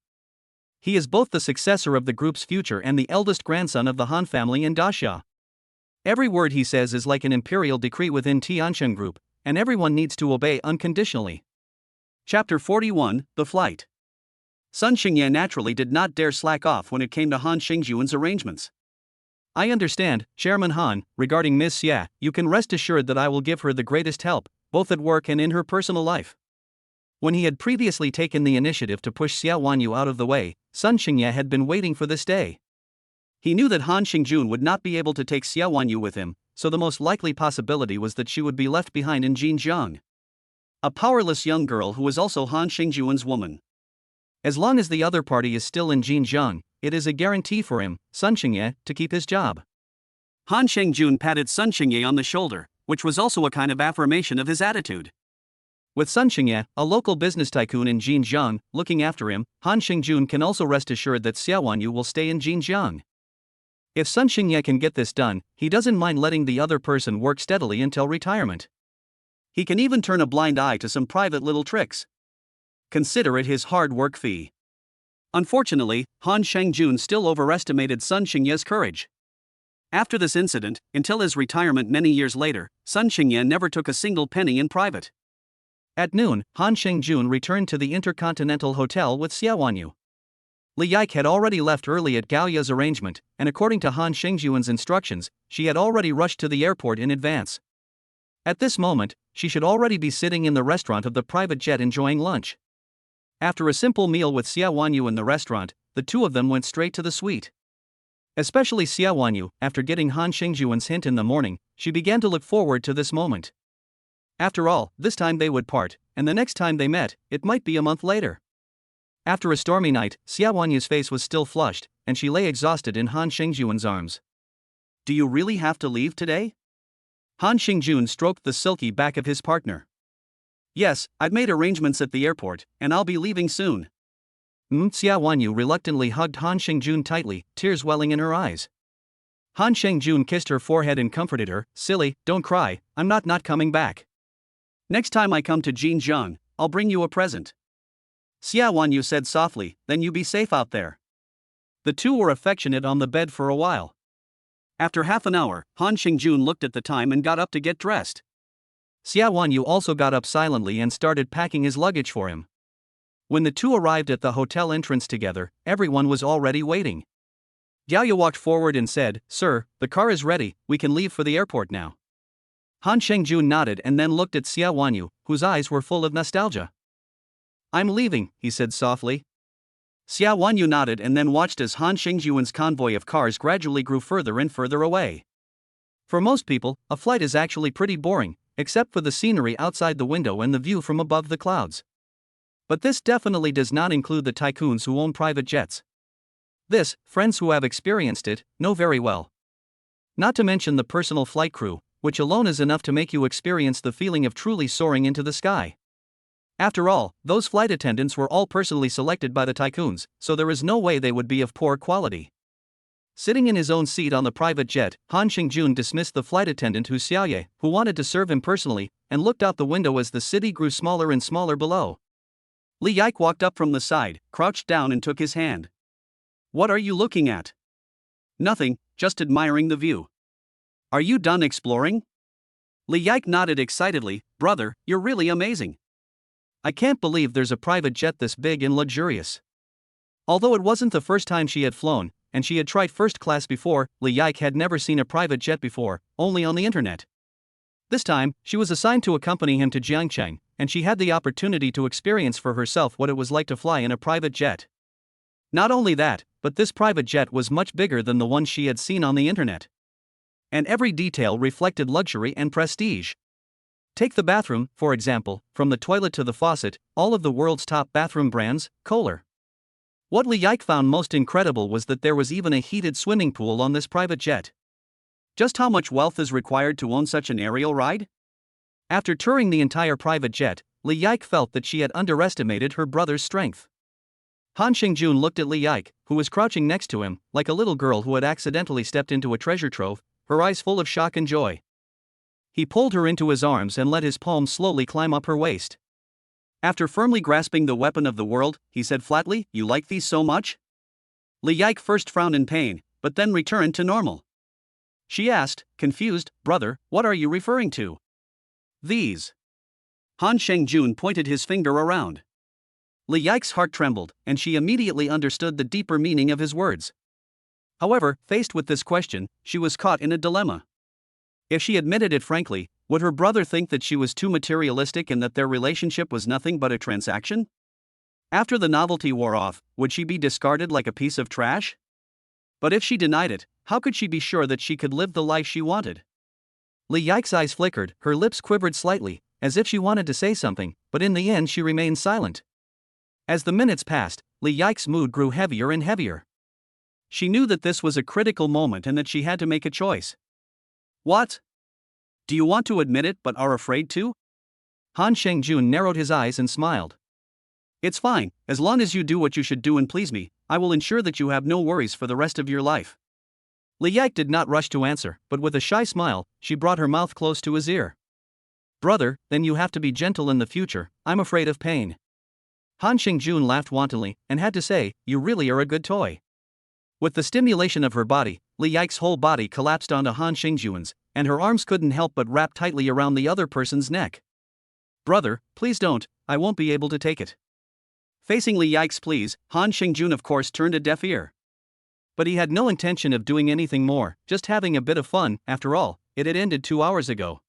He is both the successor of the group's future and the eldest grandson of the Han family in Daxia. Every word he says is like an imperial decree within Tiancheng Group, and everyone needs to obey unconditionally. Chapter 41, The Flight. Sun Xingye naturally did not dare slack off when it came to Han Xingjun's arrangements. I understand, Chairman Han, regarding Ms. Xia, you can rest assured that I will give her the greatest help, both at work and in her personal life. When he had previously taken the initiative to push Xia Wanyu out of the way, Sun Xingye had been waiting for this day. He knew that Han Xingjun would not be able to take Xia Wanyu with him, so the most likely possibility was that she would be left behind in Jinjiang. A powerless young girl who is also Han Xingjun's woman. As long as the other party is still in Jinjiang, it is a guarantee for him, Sun Xingye, to keep his job. Han Xingjun patted Sun Xingye on the shoulder, which was also a kind of affirmation of his attitude. With Sun Xingye, a local business tycoon in Jinjiang, looking after him, Han Xingjun can also rest assured that Xia Wanyu will stay in Jinjiang. If Sun Xingye can get this done, he doesn't mind letting the other person work steadily until retirement. He can even turn a blind eye to some private little tricks. Consider it his hard work fee. Unfortunately, Han Xingjun still overestimated Sun Xingye's courage. After this incident, until his retirement many years later, Sun Xingye never took a single penny in private. At noon, Han Xingjun returned to the Intercontinental Hotel with Xia Wanyu. Li Yike had already left early at Gao Ya's arrangement, and according to Han Xingjun's instructions, she had already rushed to the airport in advance. At this moment, she should already be sitting in the restaurant of the private jet enjoying lunch. After a simple meal with Xia Wanyu in the restaurant, the two of them went straight to the suite. Especially Xia Wanyu, after getting Han Xingjun's hint in the morning, she began to look forward to this moment. After all, this time they would part, and the next time they met, it might be a month later. After a stormy night, Xia Wanyu's face was still flushed, and she lay exhausted in Han Xingjun's arms. Do you really have to leave today? Han Xingjun stroked the silky back of his partner. Yes, I've made arrangements at the airport, and I'll be leaving soon. Xia Wanyu reluctantly hugged Han Xingjun tightly, tears welling in her eyes. Han Xingjun kissed her forehead and comforted her, silly, don't cry, I'm not coming back. Next time I come to Jinjiang, I'll bring you a present. Xia Wanyu said softly, then you be safe out there. The two were affectionate on the bed for a while. After half an hour, Han Xingjun looked at the time and got up to get dressed. Xia Wanyu also got up silently and started packing his luggage for him. When the two arrived at the hotel entrance together, everyone was already waiting. Gao Ya walked forward and said, "Sir, the car is ready, we can leave for the airport now." Han Xingjun nodded and then looked at Xia Wanyu, whose eyes were full of nostalgia. I'm leaving, he said softly. Xia Wanyu nodded and then watched as Han Xingjun's convoy of cars gradually grew further and further away. For most people, a flight is actually pretty boring, except for the scenery outside the window and the view from above the clouds. But this definitely does not include the tycoons who own private jets. This, friends who have experienced it, know very well. Not to mention the personal flight crew, which alone is enough to make you experience the feeling of truly soaring into the sky. After all, those flight attendants were all personally selected by the tycoons, so there is no way they would be of poor quality. Sitting in his own seat on the private jet, Han Xingjun dismissed the flight attendant Hu Xiaoye, who wanted to serve him personally, and looked out the window as the city grew smaller and smaller below. Li Yike walked up from the side, crouched down and took his hand. What are you looking at? Nothing, just admiring the view. Are you done exploring? Li Yike nodded excitedly. Brother, you're really amazing. I can't believe there's a private jet this big and luxurious. Although it wasn't the first time she had flown, and she had tried first class before, Li Yike had never seen a private jet before, only on the internet. This time, she was assigned to accompany him to Jiangcheng, and she had the opportunity to experience for herself what it was like to fly in a private jet. Not only that, but this private jet was much bigger than the one she had seen on the internet. And every detail reflected luxury and prestige. Take the bathroom, for example, from the toilet to the faucet, all of the world's top bathroom brands, Kohler. What Li Yike found most incredible was that there was even a heated swimming pool on this private jet. Just how much wealth is required to own such an aerial ride? After touring the entire private jet, Li Yike felt that she had underestimated her brother's strength. Han Xingjun looked at Li Yike, who was crouching next to him, like a little girl who had accidentally stepped into a treasure trove, her eyes full of shock and joy. He pulled her into his arms and let his palm slowly climb up her waist. After firmly grasping the weapon of the world, he said flatly, "You like these so much?" Li Yike first frowned in pain, but then returned to normal. She asked, confused, "Brother, what are you referring to?" These. Han Xingjun pointed his finger around. Li Yike's heart trembled, and she immediately understood the deeper meaning of his words. However, faced with this question, she was caught in a dilemma. If she admitted it frankly, Would her brother think that she was too materialistic and that their relationship was nothing but a transaction? After the novelty wore off, would she be discarded like a piece of trash? But if she denied it, how could she be sure that she could live the life she wanted? Li Yike's eyes flickered, her lips quivered slightly, as if she wanted to say something, but in the end she remained silent. As the minutes passed, Li Yike's mood grew heavier and heavier. She knew that this was a critical moment and that she had to make a choice. What? Do you want to admit it but are afraid to? Han Shengjun narrowed his eyes and smiled. It's fine, as long as you do what you should do and please me, I will ensure that you have no worries for the rest of your life. Li Yike did not rush to answer, but with a shy smile, she brought her mouth close to his ear. Brother, then you have to be gentle in the future, I'm afraid of pain. Han Shengjun laughed wantonly, and had to say, you really are a good toy. With the stimulation of her body, Li Yike's whole body collapsed onto Han Shengjun's, and her arms couldn't help but wrap tightly around the other person's neck. Brother, please don't, I won't be able to take it. Facing Li Yike's pleas, Han Shengjun of course turned a deaf ear. But he had no intention of doing anything more, just having a bit of fun. After all, it had ended 2 hours ago.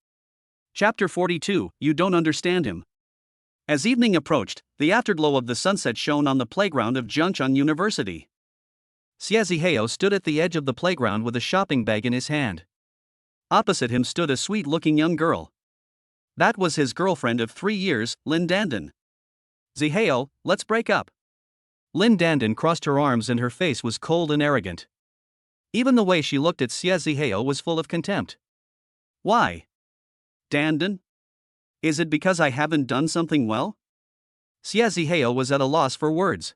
Chapter 42, You Don't Understand Him. As evening approached, the afterglow of the sunset shone on the playground of Juncheon University. Xiazi Heo stood at the edge of the playground with a shopping bag in his hand. Opposite him stood a sweet-looking young girl. That was his girlfriend of 3 years, Lin Dandan. Ziheo, let's break up. Lin Dandan crossed her arms and her face was cold and arrogant. Even the way she looked at Xia Ziheo was full of contempt. Why? Dandan? Is it because I haven't done something well? Xia Ziheo was at a loss for words.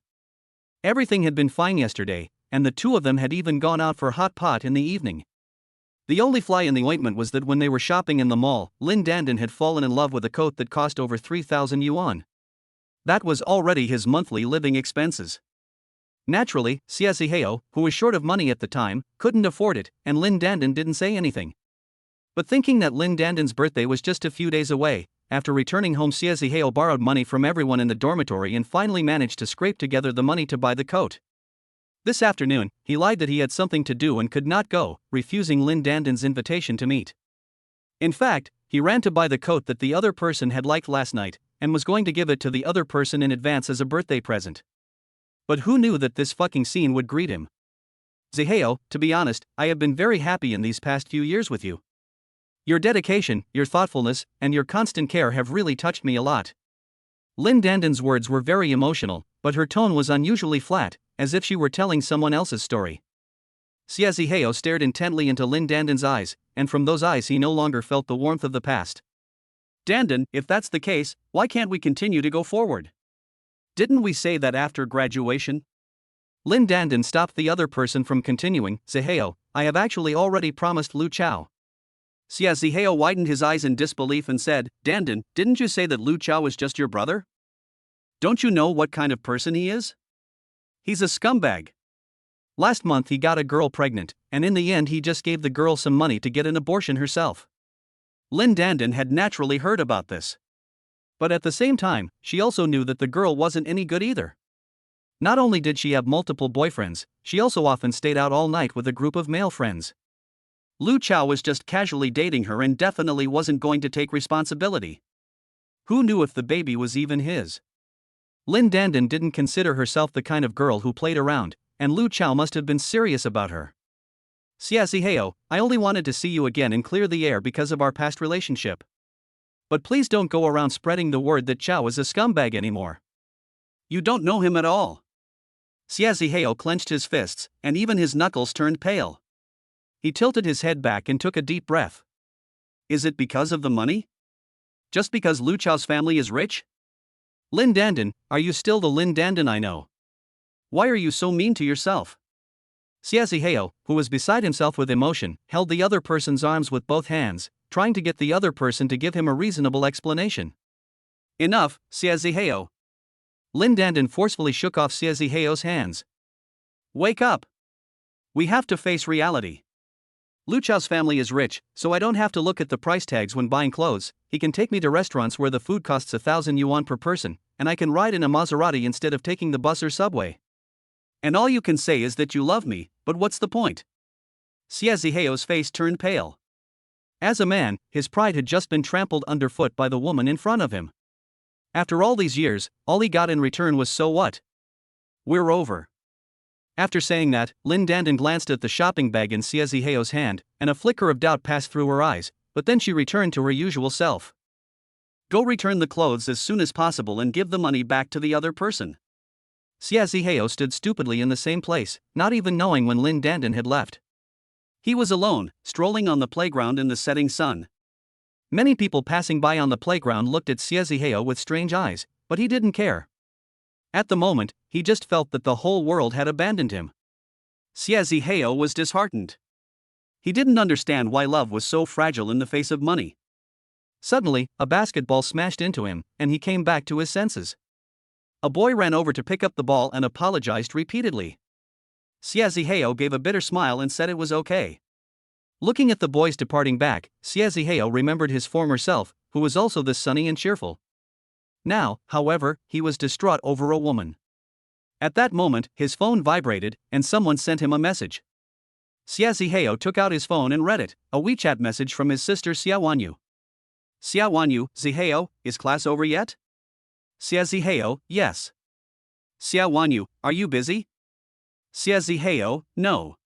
Everything had been fine yesterday, and the two of them had even gone out for hot pot in the evening. The only fly in the ointment was that when they were shopping in the mall, Lin Dandan had fallen in love with a coat that cost over 3,000 yuan. That was already his monthly living expenses. Naturally, Xia Ziheo, who was short of money at the time, couldn't afford it, and Lin Dandan didn't say anything. But thinking that Lin Dandan's birthday was just a few days away, after returning home Xia Ziheo borrowed money from everyone in the dormitory and finally managed to scrape together the money to buy the coat. This afternoon, he lied that he had something to do and could not go, refusing Lin Dandan's invitation to meet. In fact, he ran to buy the coat that the other person had liked last night, and was going to give it to the other person in advance as a birthday present. But who knew that this fucking scene would greet him? Ziheo, to be honest, I have been very happy in these past few years with you. Your dedication, your thoughtfulness, and your constant care have really touched me a lot. Lin Dandan's words were very emotional, but her tone was unusually flat, as if she were telling someone else's story. Xia Ziheo stared intently into Lin Dandan's eyes, and from those eyes he no longer felt the warmth of the past. Dandan, if that's the case, why can't we continue to go forward? Didn't we say that after graduation? Lin Dandan stopped the other person from continuing. Ziheo, I have actually already promised Lu Chao. Xia Ziheo widened his eyes in disbelief and said, Dandan, didn't you say that Lu Chao was just your brother? Don't you know what kind of person he is? He's a scumbag. Last month he got a girl pregnant, and in the end he just gave the girl some money to get an abortion herself. Lin Dandan had naturally heard about this. But at the same time, she also knew that the girl wasn't any good either. Not only did she have multiple boyfriends, she also often stayed out all night with a group of male friends. Lu Chao was just casually dating her and definitely wasn't going to take responsibility. Who knew if the baby was even his? Lin Dandan didn't consider herself the kind of girl who played around, and Lu Chao must have been serious about her. Xia Ziheo, I only wanted to see you again and clear the air because of our past relationship. But please don't go around spreading the word that Chao is a scumbag anymore. You don't know him at all. Xia Ziheo clenched his fists, and even his knuckles turned pale. He tilted his head back and took a deep breath. Is it because of the money? Just because Lu Chao's family is rich? Lin Dandan, are you still the Lin Dandan I know? Why are you so mean to yourself? Xia Ziheo, who was beside himself with emotion, held the other person's arms with both hands, trying to get the other person to give him a reasonable explanation. Enough, Xia Ziheo. Lin Dandan forcefully shook off Xia Ziheo's hands. Wake up. We have to face reality. Lu Chao's family is rich, so I don't have to look at the price tags when buying clothes. He can take me to restaurants where the food costs 1,000 yuan per person, and I can ride in a Maserati instead of taking the bus or subway. And all you can say is that you love me, but what's the point? Xia Ziheo's face turned pale. As a man, his pride had just been trampled underfoot by the woman in front of him. After all these years, all he got in return was "so what? We're over." After saying that, Lin Dandan glanced at the shopping bag in Xie Ziheo's hand, and a flicker of doubt passed through her eyes, but then she returned to her usual self. Go return the clothes as soon as possible and give the money back to the other person. Xie Ziheo stood stupidly in the same place, not even knowing when Lin Dandan had left. He was alone, strolling on the playground in the setting sun. Many people passing by on the playground looked at Xie Ziheo with strange eyes, but he didn't care. At the moment, he just felt that the whole world had abandoned him. Xie Ziheo was disheartened. He didn't understand why love was so fragile in the face of money. Suddenly, a basketball smashed into him, and he came back to his senses. A boy ran over to pick up the ball and apologized repeatedly. Xie Ziheo gave a bitter smile and said it was okay. Looking at the boys departing back, Xie Ziheo remembered his former self, who was also this sunny and cheerful. Now, however, he was distraught over a woman. At that moment, his phone vibrated, and someone sent him a message. Xie Ziheo took out his phone and read it, a WeChat message from his sister Xia Wanyu. Xia Wanyu, Ziheo, is class over yet? Xie Ziheo, yes. Xia Wanyu, are you busy? Xie Ziheo, no.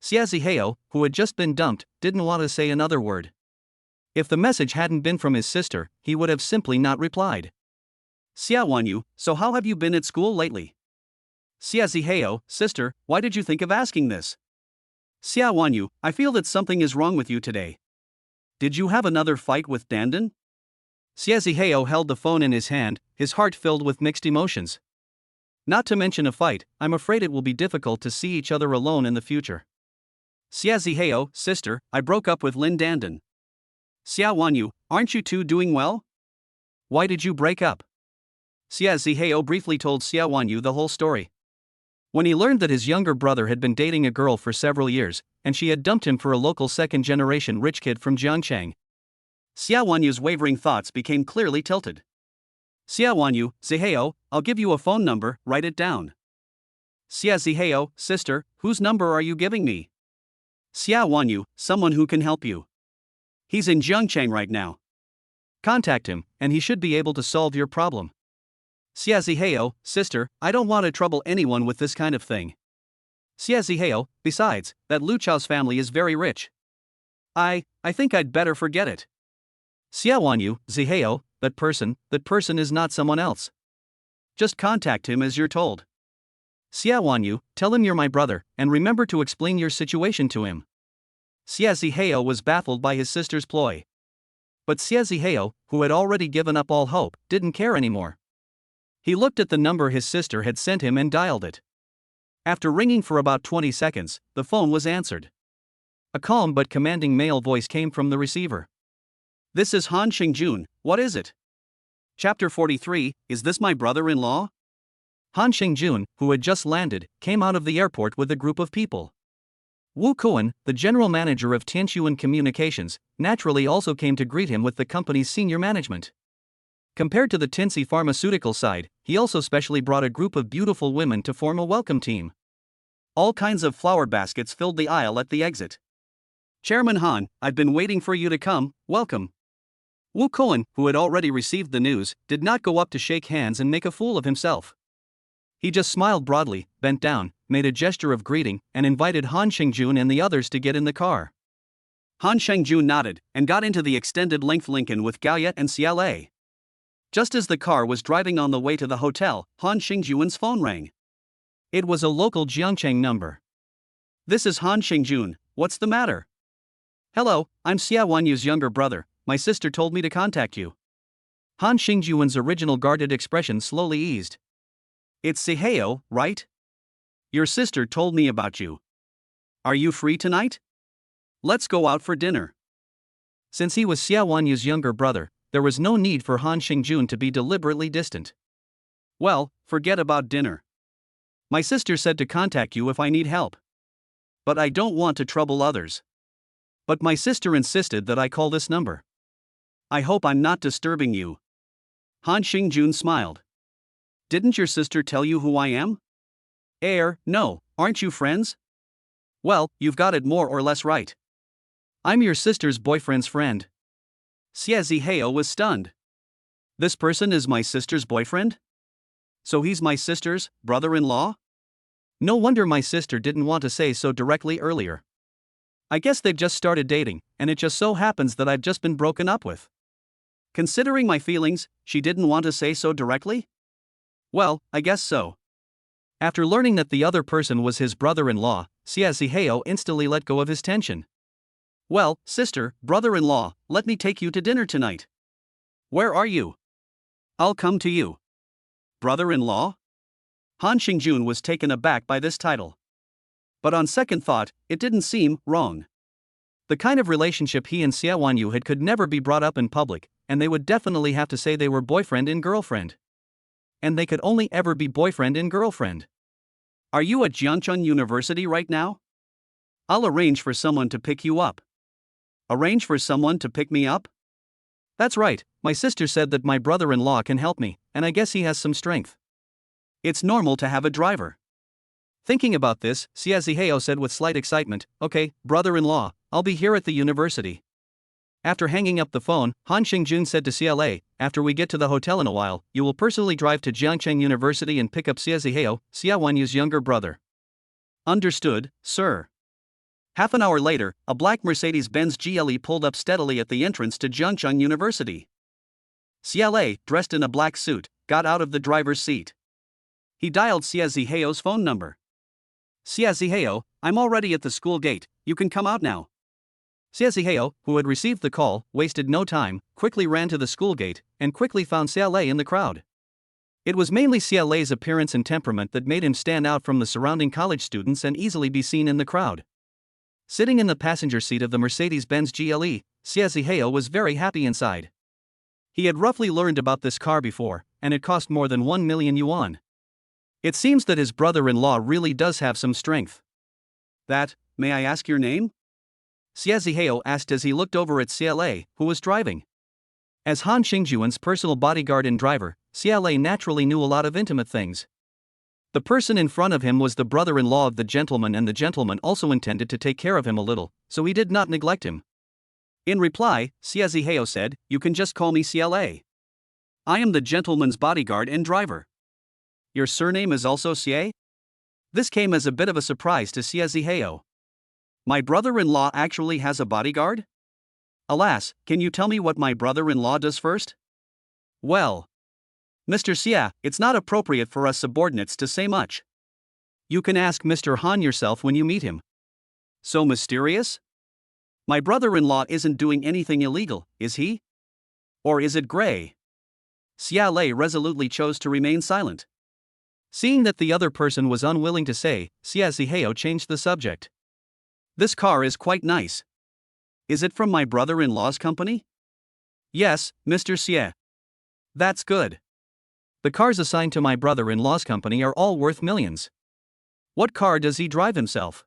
Xie Ziheo, who had just been dumped, didn't want to say another word. If the message hadn't been from his sister, he would have simply not replied. Xia Wanyu, so how have you been at school lately? Xie Ziheo, sister, why did you think of asking this? Xia Wanyu, I feel that something is wrong with you today. Did you have another fight with Dandan? Xie Ziheo held the phone in his hand, his heart filled with mixed emotions. Not to mention a fight, I'm afraid it will be difficult to see each other alone in the future. Xie Ziheo, sister, I broke up with Lin Dandan. Xia Wanyu, aren't you two doing well? Why did you break up? Xie Ziheo briefly told Xia Wanyu the whole story. When he learned that his younger brother had been dating a girl for several years, and she had dumped him for a local second-generation rich kid from Jiangchang, Xia Wanyu's wavering thoughts became clearly tilted. Xia Wanyu, Ziheo, I'll give you a phone number, write it down. Xia Ziheo, sister, whose number are you giving me? Xia Wanyu, someone who can help you. He's in Jiangchang right now. Contact him, and he should be able to solve your problem. Xia Ziheo, sister, I don't want to trouble anyone with this kind of thing. Xia Ziheo, besides, that Lu Chao's family is very rich. I think I'd better forget it. Xia Wanyu, Ziheo, that person is not someone else. Just contact him as you're told. Xia Wanyu, tell him you're my brother, and remember to explain your situation to him. Xie Ziheo was baffled by his sister's ploy. But Xie Ziheo, who had already given up all hope, didn't care anymore. He looked at the number his sister had sent him and dialed it. After ringing for about 20 seconds, the phone was answered. A calm but commanding male voice came from the receiver. This is Han Xingjun, what is it? Chapter 43, is this my brother-in-law? Han Xingjun, who had just landed, came out of the airport with a group of people. Wu Kuan, the general manager of Tianxuan Communications, naturally also came to greet him with the company's senior management. Compared to the Tianxi pharmaceutical side, he also specially brought a group of beautiful women to form a welcome team. All kinds of flower baskets filled the aisle at the exit. Chairman Han, I've been waiting for you to come, welcome. Wu Kuan, who had already received the news, did not go up to shake hands and make a fool of himself. He just smiled broadly, bent down, made a gesture of greeting, and invited Han Xingjun and the others to get in the car. Han Xingjun nodded, and got into the extended-length Lincoln with Gao Ya and CLA. Just as the car was driving on the way to the hotel, Han Xingjun's phone rang. It was a local Jiangcheng number. This is Han Xingjun, what's the matter? Hello, I'm Xia Wanyu's younger brother, my sister told me to contact you. Han Xingjun's original guarded expression slowly eased. It's Ziheo, right? Your sister told me about you. Are you free tonight? Let's go out for dinner. Since he was Xia Wanyu's younger brother, there was no need for Han Xingjun to be deliberately distant. Well, forget about dinner. My sister said to contact you if I need help. But I don't want to trouble others. But my sister insisted that I call this number. I hope I'm not disturbing you. Han Xingjun smiled. Didn't your sister tell you who I am? No, aren't you friends? Well, you've got it more or less right. I'm your sister's boyfriend's friend. Xie Zihao was stunned. This person is my sister's boyfriend? So he's my sister's brother-in-law? No wonder my sister didn't want to say so directly earlier. I guess they've just started dating, and it just so happens that I've just been broken up with. Considering my feelings, she didn't want to say so directly? Well, I guess so. After learning that the other person was his brother-in-law, Xie Zihao instantly let go of his tension. Well, sister, brother-in-law, let me take you to dinner tonight. Where are you? I'll come to you. Brother-in-law? Han Xingjun was taken aback by this title. But on second thought, it didn't seem wrong. The kind of relationship he and Xie Wanyu had could never be brought up in public, and they would definitely have to say they were boyfriend and girlfriend. And they could only ever be boyfriend and girlfriend. Are you at Jiangcheng University right now? I'll arrange for someone to pick you up. Arrange for someone to pick me up? That's right, my sister said that my brother-in-law can help me, and I guess he has some strength. It's normal to have a driver. Thinking about this, Xie Zihao said with slight excitement, okay, brother-in-law, I'll be here at the university. After hanging up the phone, Han Xingjun said to CLA, after we get to the hotel in a while, you will personally drive to Jiangcheng University and pick up Xie Zihao, Xie Wanyu's younger brother. Understood, sir. Half an hour later, a black Mercedes-Benz GLE pulled up steadily at the entrance to Jiangcheng University. CLA, dressed in a black suit, got out of the driver's seat. He dialed Xie Zihao's phone number. Xie Zihao, I'm already at the school gate, you can come out now. Xie Zihao, who had received the call, wasted no time, quickly ran to the school gate, and quickly found CLA in the crowd. It was mainly CLA's appearance and temperament that made him stand out from the surrounding college students and easily be seen in the crowd. Sitting in the passenger seat of the Mercedes-Benz GLE, Xie Zihao was very happy inside. He had roughly learned about this car before, and it cost more than 1 million yuan. It seems that his brother-in-law really does have some strength. May I ask your name? Xie Zihao asked as he looked over at CLA, who was driving. As Han Xingjuan's personal bodyguard and driver, CLA naturally knew a lot of intimate things. The person in front of him was the brother-in-law of the gentleman, and the gentleman also intended to take care of him a little, so he did not neglect him. In reply, Xie Zihao said, you can just call me CLA. I am the gentleman's bodyguard and driver. Your surname is also Xie? This came as a bit of a surprise to Xie Zihao. My brother-in-law actually has a bodyguard? Alas, can you tell me what my brother-in-law does first? Well, Mr. Xie, it's not appropriate for us subordinates to say much. You can ask Mr. Han yourself when you meet him. So mysterious? My brother-in-law isn't doing anything illegal, is he? Or is it gray? Xia Lei resolutely chose to remain silent. Seeing that the other person was unwilling to say, Xie Zihao changed the subject. This car is quite nice. Is it from my brother-in-law's company? Yes, Mr. Xie. That's good. The cars assigned to my brother-in-law's company are all worth millions. What car does he drive himself?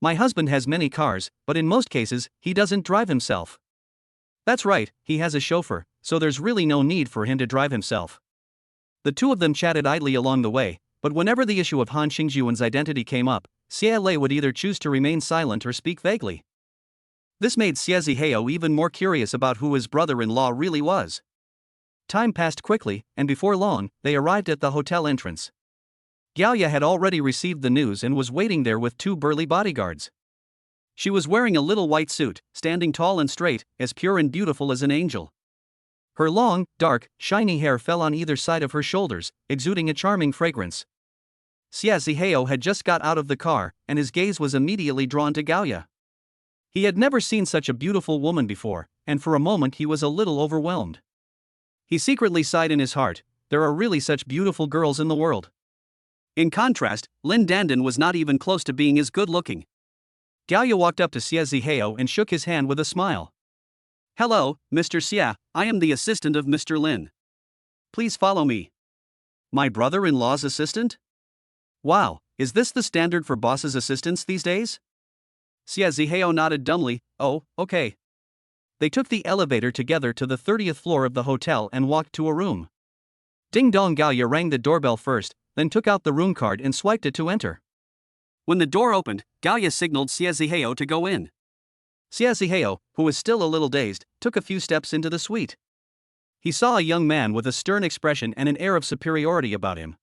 My husband has many cars, but in most cases, he doesn't drive himself. That's right, he has a chauffeur, so there's really no need for him to drive himself. The two of them chatted idly along the way, but whenever the issue of Han Xingjuan's identity came up, Xie Lei would either choose to remain silent or speak vaguely. This made Xie Zihao even more curious about who his brother-in-law really was. Time passed quickly, and before long, they arrived at the hotel entrance. Gao Ya had already received the news and was waiting there with two burly bodyguards. She was wearing a little white suit, standing tall and straight, as pure and beautiful as an angel. Her long, dark, shiny hair fell on either side of her shoulders, exuding a charming fragrance. Xie Zihao had just got out of the car, and his gaze was immediately drawn to Gao Ya. He had never seen such a beautiful woman before, and for a moment he was a little overwhelmed. He secretly sighed in his heart, there are really such beautiful girls in the world. In contrast, Lin Dandan was not even close to being as good-looking. Gao Ya walked up to Xie Zihao and shook his hand with a smile. Hello, Mr. Xie, I am the assistant of Mr. Lin. Please follow me. My brother-in-law's assistant? Wow, is this the standard for bosses' assistants these days? Xie Zihao nodded dumbly, oh, okay. They took the elevator together to the 30th floor of the hotel and walked to a room. Ding dong. Gao Ya rang the doorbell first, then took out the room card and swiped it to enter. When the door opened, Gao Ya signaled Xie Zihao to go in. Xiaziheo, who was still a little dazed, took a few steps into the suite. He saw a young man with a stern expression and an air of superiority about him.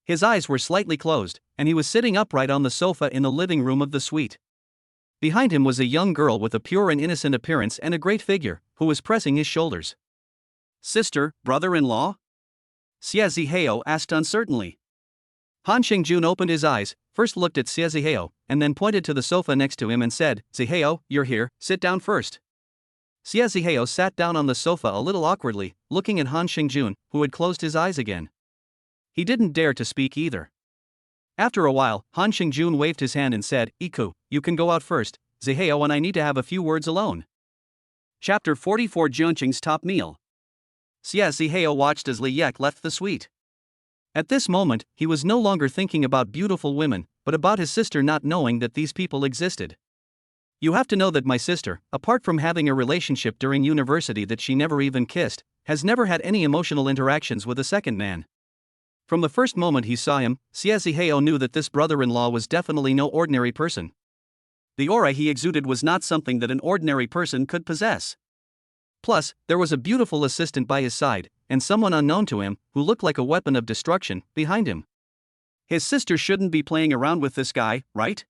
His eyes were slightly closed, and he was sitting upright on the sofa in the living room of the suite. Behind him was a young girl with a pure and innocent appearance and a great figure, who was pressing his shoulders. "Sister, brother-in-law?" Xiaziheo asked uncertainly. Han Xingjun opened his eyes, first looked at Xiaziheo, and then pointed to the sofa next to him and said, "Ziheo, you're here, sit down first." Xiaziheo sat down on the sofa a little awkwardly, looking at Han Xingjun, who had closed his eyes again. He didn't dare to speak either. After a while, Han Xingjun waved his hand and said, "Iku, you can go out first, Ziheo and I need to have a few words alone." Chapter 44: Jianqing's Top Meal. Xiaziheo watched as Li Yek left the suite. At this moment, he was no longer thinking about beautiful women, but about his sister, not knowing that these people existed. "You have to know that my sister, apart from having a relationship during university that she never even kissed, has never had any emotional interactions with a second man." From the first moment he saw him, Xiaziheo knew that this brother-in-law was definitely no ordinary person. The aura he exuded was not something that an ordinary person could possess. Plus, there was a beautiful assistant by his side, and someone unknown to him, who looked like a weapon of destruction, behind him. His sister shouldn't be playing around with this guy, right?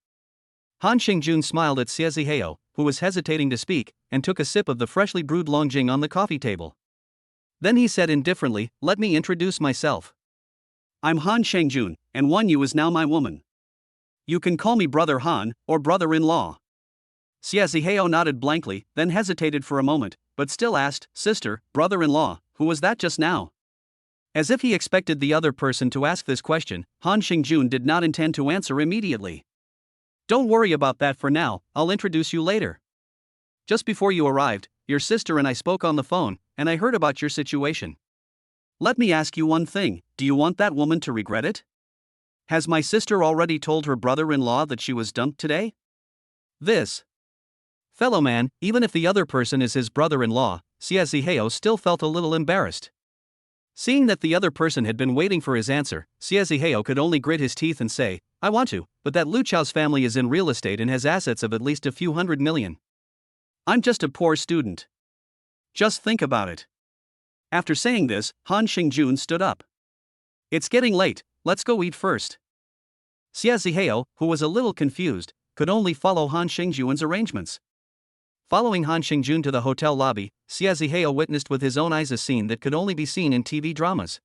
Han Xingjun smiled at Xiaziheo, who was hesitating to speak, and took a sip of the freshly brewed longjing on the coffee table. Then he said indifferently, "Let me introduce myself. I'm Han Xingjun, and Wan Yu is now my woman. You can call me Brother Han, or brother-in-law." Xiaziheo nodded blankly, then hesitated for a moment, but still asked, "Sister, brother-in-law, who was that just now?" As if he expected the other person to ask this question, Han Xingjun did not intend to answer immediately. "Don't worry about that for now, I'll introduce you later. Just before you arrived, your sister and I spoke on the phone, and I heard about your situation. Let me ask you one thing, do you want that woman to regret it? Has my sister already told her brother-in-law that she was dumped today?" This fellow man, even if the other person is his brother-in-law, Xiaziheo still felt a little embarrassed. Seeing that the other person had been waiting for his answer, Xiaziheo could only grit his teeth and say, "I want to, but that Lu Chao's family is in real estate and has assets of at least a few $100 million. I'm just a poor student. Just think about it." After saying this, Han Xingjun stood up. "It's getting late, let's go eat first." Xiaziheo, who was a little confused, could only follow Han Xingjun's arrangements. Following Han Xingjun to the hotel lobby, Xiaziheo witnessed with his own eyes a scene that could only be seen in TV dramas.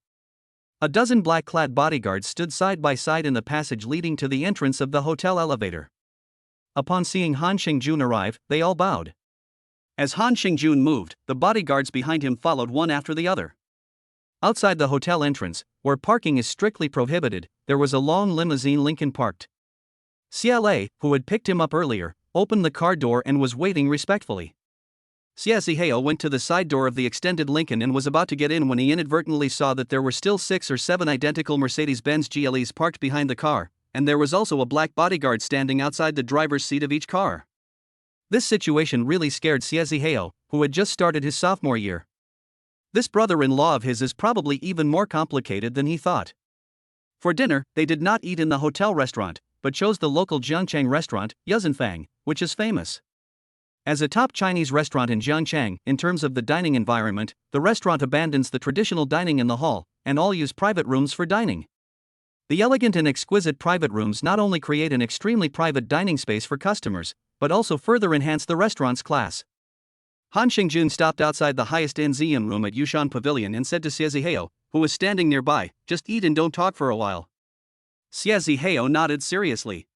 A dozen black-clad bodyguards stood side by side in the passage leading to the entrance of the hotel elevator. Upon seeing Han Xingjun arrive, they all bowed. As Han Xingjun moved, the bodyguards behind him followed one after the other. Outside the hotel entrance, where parking is strictly prohibited, there was a long limousine Lincoln parked. CLA, who had picked him up earlier, opened the car door and was waiting respectfully. Xiaziheo went to the side door of the extended Lincoln and was about to get in when he inadvertently saw that there were still 6 or 7 identical Mercedes-Benz GLEs parked behind the car, and there was also a black bodyguard standing outside the driver's seat of each car. This situation really scared Xiaziheo, who had just started his sophomore year. This brother-in-law of his is probably even more complicated than he thought. For dinner, they did not eat in the hotel restaurant, but chose the local Jiangchang restaurant, Yuzenfang, which is famous. As a top Chinese restaurant in Jiangchang, in terms of the dining environment, the restaurant abandons the traditional dining in the hall, and all use private rooms for dining. The elegant and exquisite private rooms not only create an extremely private dining space for customers, but also further enhance the restaurant's class. Han Xingjun stopped outside the highest Nzian room at Yushan Pavilion and said to Xiaziheo, who was standing nearby, "Just eat and don't talk for a while." Xiaziheo nodded seriously.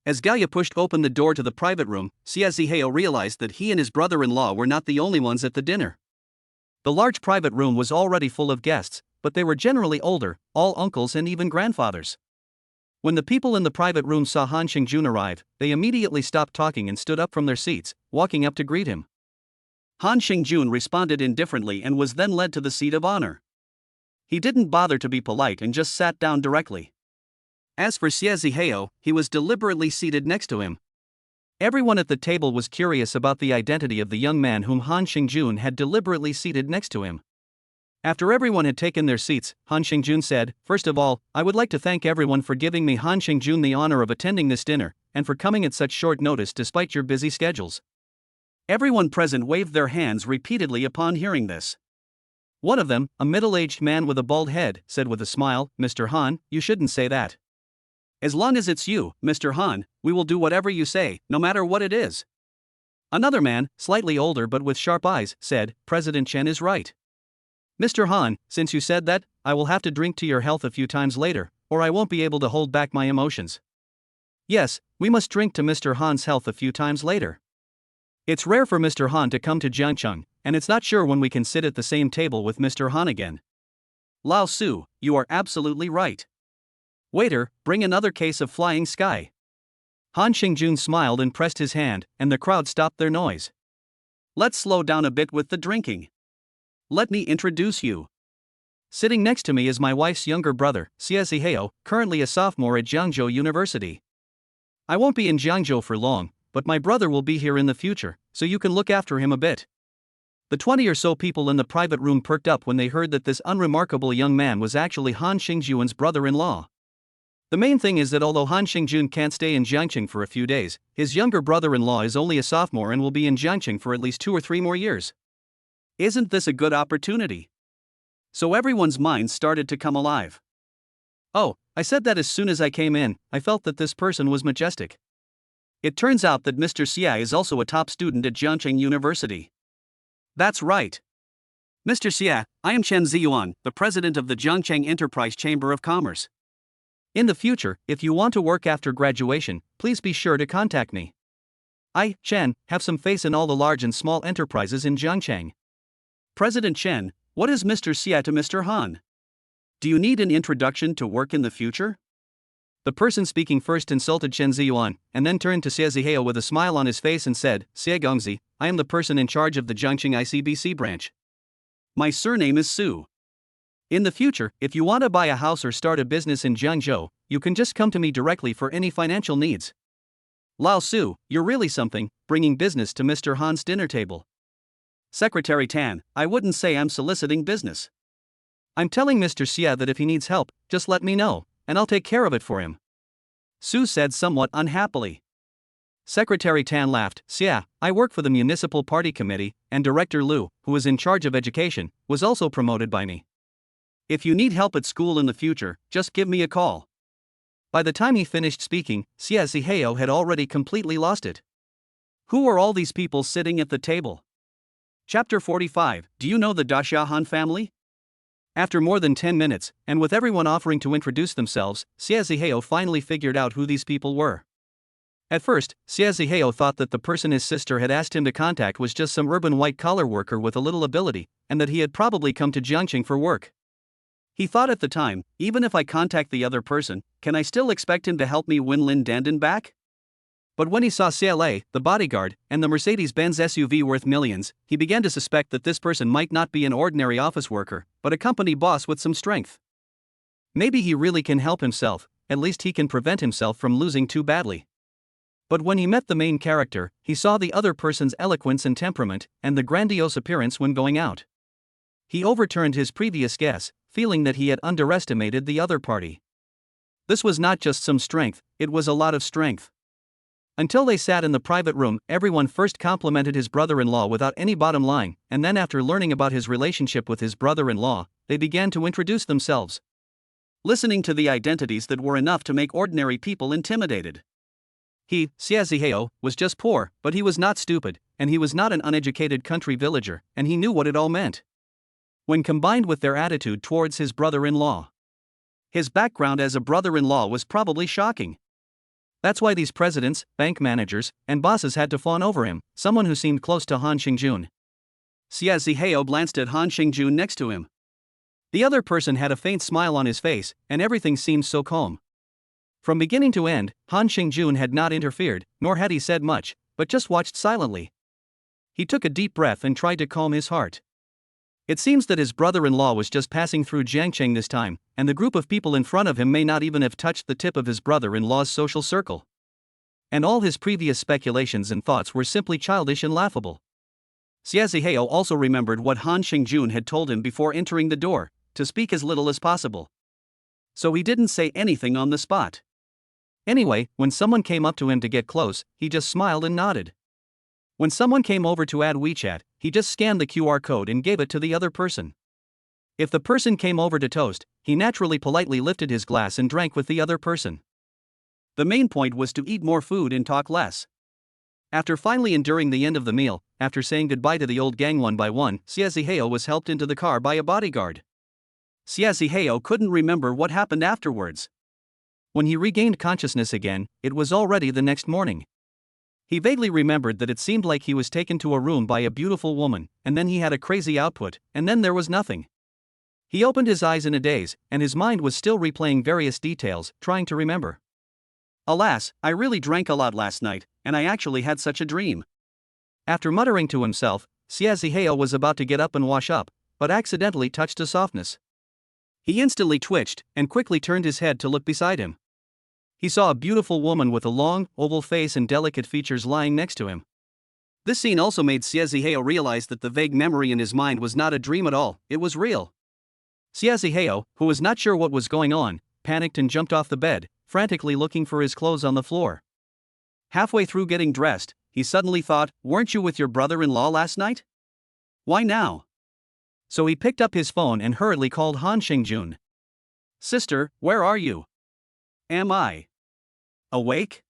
As Gao Ya pushed open the door to the private room, Xiaziheo realized that he and his brother-in-law were not the only ones at the dinner. The large private room was already full of guests, but they were generally older, all uncles and even grandfathers. When the people in the private room saw Han Xingjun arrive, they immediately stopped talking and stood up from their seats, walking up to greet him. Han Xingjun responded indifferently and was then led to the seat of honor. He didn't bother to be polite and just sat down directly. As for Xiaziheo, he was deliberately seated next to him. Everyone at the table was curious about the identity of the young man whom Han Xingjun had deliberately seated next to him. After everyone had taken their seats, Han Xingjun said, "First of all, I would like to thank everyone for giving me Han Xingjun the honor of attending this dinner, and for coming at such short notice despite your busy schedules. Everyone present waved their hands repeatedly upon hearing this. One of them, a middle-aged man with a bald head, said with a smile, "Mr. Han, you shouldn't say that. As long as it's you, Mr. Han, we will do whatever you say, no matter what it is." Another man, slightly older but with sharp eyes, said, "President Chen is right. Mr. Han, since you said that, I will have to drink to your health a few times later, or I won't be able to hold back my emotions." Yes, we must drink to Mr. Han's health a few times later. It's rare for Mr. Han to come to Jiangcheng, and it's not sure when we can sit at the same table with Mr. Han again. Lao Su, you are absolutely right. Waiter, bring another case of Flying Sky. Han Xingjun smiled and pressed his hand, and the crowd stopped their noise. Let's slow down a bit with the drinking. Let me introduce you. Sitting next to me is my wife's younger brother, Xie Heo, currently a sophomore at Jiangzhou University. I won't be in Jiangzhou for long, but my brother will be here in the future, so you can look after him a bit. The 20 or so people in the private room perked up when they heard that this unremarkable young man was actually Han Xingjun's brother-in-law. The main thing is that although Han Xingjun can't stay in Jiangcheng for a few days, his younger brother-in-law is only a sophomore and will be in Jiangcheng for at least 2 or 3 more years. Isn't this a good opportunity? So everyone's minds started to come alive. Oh, I said that as soon as I came in, I felt that this person was majestic. It turns out that Mr. Xia is also a top student at Jiangcheng University. That's right. Mr. Xia, I am Chen Ziyuan, the president of the Jiangcheng Enterprise Chamber of Commerce. In the future, if you want to work after graduation, please be sure to contact me. I, Chen, have some faith in all the large and small enterprises in Jiangcheng. President Chen, what is Mr. Xia to Mr. Han? Do you need an introduction to work in the future? The person speaking first insulted Chen Ziyuan, and then turned to Xie Ziheo with a smile on his face and said, "Xie Gongzi, I am the person in charge of the Jiangcheng ICBC branch. My surname is Su. In the future, if you want to buy a house or start a business in Jiangzhou, you can just come to me directly for any financial needs." Lao Su, you're really something, bringing business to Mr. Han's dinner table. Secretary Tan, I wouldn't say I'm soliciting business. I'm telling Mr. Xia that if he needs help, just let me know, and I'll take care of it for him. Su said somewhat unhappily. Secretary Tan laughed. "Xia, I work for the Municipal Party Committee, and Director Lu, who is in charge of education, was also promoted by me. If you need help at school in the future, just give me a call." By the time he finished speaking, Xie Ziheo had already completely lost it. Who are all these people sitting at the table? Chapter 45, Do you know the Dashahan family? After more than 10 minutes, and with everyone offering to introduce themselves, Xie Ziheo finally figured out who these people were. At first, Xie Ziheo thought that the person his sister had asked him to contact was just some urban white-collar worker with a little ability, and that he had probably come to Jiangcheng for work. He thought at the time, even if I contact the other person, can I still expect him to help me win Lin Dandan back? But when he saw CLA, the bodyguard, and the Mercedes-Benz SUV worth millions, he began to suspect that this person might not be an ordinary office worker, but a company boss with some strength. Maybe he really can help himself, at least he can prevent himself from losing too badly. But when he met the main character, he saw the other person's eloquence and temperament, and the grandiose appearance when going out. He overturned his previous guess, feeling that he had underestimated the other party. This was not just some strength, it was a lot of strength. Until they sat in the private room, everyone first complimented his brother-in-law without any bottom line, and then after learning about his relationship with his brother-in-law, they began to introduce themselves. Listening to the identities that were enough to make ordinary people intimidated. He, Xie Ziheo, was just poor, but he was not stupid, and he was not an uneducated country villager, and he knew what it all meant. When combined with their attitude towards his brother-in-law, his background as a brother-in-law was probably shocking. That's why these presidents, bank managers, and bosses had to fawn over him, someone who seemed close to Han Xingjun. Xie Ziheo glanced at Han Xingjun next to him. The other person had a faint smile on his face, and everything seemed so calm. From beginning to end, Han Xingjun had not interfered, nor had he said much, but just watched silently. He took a deep breath and tried to calm his heart. It seems that his brother-in-law was just passing through Jiangcheng this time, and the group of people in front of him may not even have touched the tip of his brother-in-law's social circle. And all his previous speculations and thoughts were simply childish and laughable. Xie Ziheo also remembered what Han Xingjun had told him before entering the door, to speak as little as possible. So he didn't say anything on the spot. Anyway, when someone came up to him to get close, he just smiled and nodded. When someone came over to add WeChat, he just scanned the QR code and gave it to the other person. If the person came over to toast, he naturally politely lifted his glass and drank with the other person. The main point was to eat more food and talk less. After finally enduring the end of the meal, after saying goodbye to the old gang one by one, Socializing was helped into the car by a bodyguard. Socializing couldn't remember what happened afterwards. When he regained consciousness again, it was already the next morning. He vaguely remembered that it seemed like he was taken to a room by a beautiful woman, and then he had a crazy output, and then there was nothing. He opened his eyes in a daze, and his mind was still replaying various details, trying to remember. Alas, I really drank a lot last night, and I actually had such a dream. After muttering to himself, Socializing was about to get up and wash up, but accidentally touched a softness. He instantly twitched, and quickly turned his head to look beside him. He saw a beautiful woman with a long, oval face and delicate features lying next to him. This scene also made Socializing realize that the vague memory in his mind was not a dream at all, it was real. Socializing, who was not sure what was going on, panicked and jumped off the bed, frantically looking for his clothes on the floor. Halfway through getting dressed, he suddenly thought, "Weren't you with your brother-in-law last night? Why now?" So he picked up his phone and hurriedly called Han Shingjun. "Sister, where are you? Am I awake?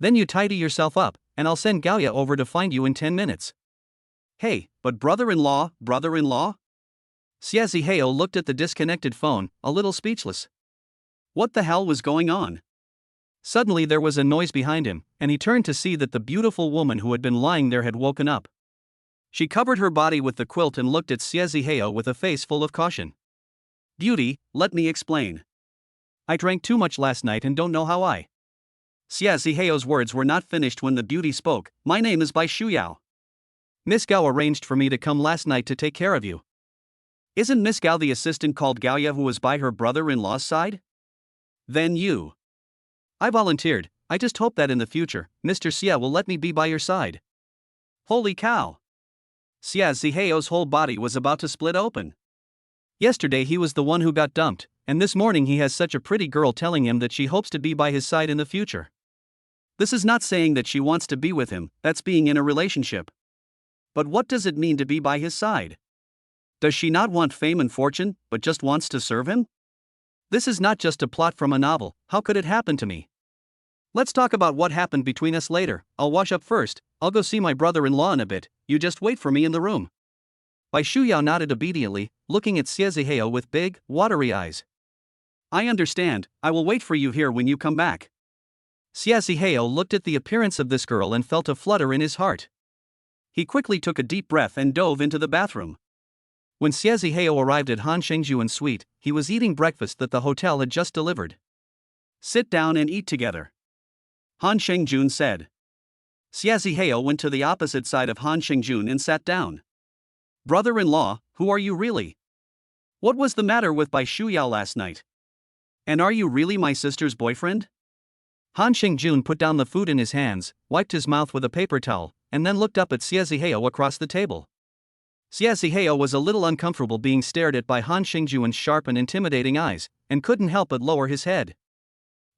Then you tidy yourself up, and I'll send Gao Ya over to find you in 10 minutes. Hey, but brother-in-law? Socializing looked at the disconnected phone, a little speechless. What the hell was going on? Suddenly there was a noise behind him, and he turned to see that the beautiful woman who had been lying there had woken up. She covered her body with the quilt and looked at Socializing with a face full of caution. "Beauty, let me explain. I drank too much last night and don't know how I..." Socializing's words were not finished when the beauty spoke. "My name is Bai Shuyao. Miss Gao arranged for me to come last night to take care of you." "Isn't Miss Gao the assistant called Gao Ya who was by her brother-in-law's side? Then you..." "I volunteered. I just hope that in the future, Mr. Xia will let me be by your side." Holy cow! Socializing's whole body was about to split open. Yesterday he was the one who got dumped, and this morning he has such a pretty girl telling him that she hopes to be by his side in the future. This is not saying that she wants to be with him, that's being in a relationship. But what does it mean to be by his side? Does she not want fame and fortune, but just wants to serve him? This is not just a plot from a novel. How could it happen to me? Let's talk about what happened between us later. I'll wash up first, I'll go see my brother-in-law in a bit, you just wait for me in the room. Bai Shuyao nodded obediently, looking at Socializing with big, watery eyes. "I understand, I will wait for you here when you come back." Socializing looked at the appearance of this girl and felt a flutter in his heart. He quickly took a deep breath and dove into the bathroom. When Socializing arrived at Han Shengjuan's suite, he was eating breakfast that the hotel had just delivered. "Sit down and eat together," Han Shengjun said. Socializing went to the opposite side of Han Shengjun and sat down. "Brother-in-law, who are you really? What was the matter with Bai Shuyao last night? And are you really my sister's boyfriend?" Han Shengjun put down the food in his hands, wiped his mouth with a paper towel, and then looked up at Socializing across the table. Socializing was a little uncomfortable being stared at by Han Shengjun's sharp and intimidating eyes, and couldn't help but lower his head.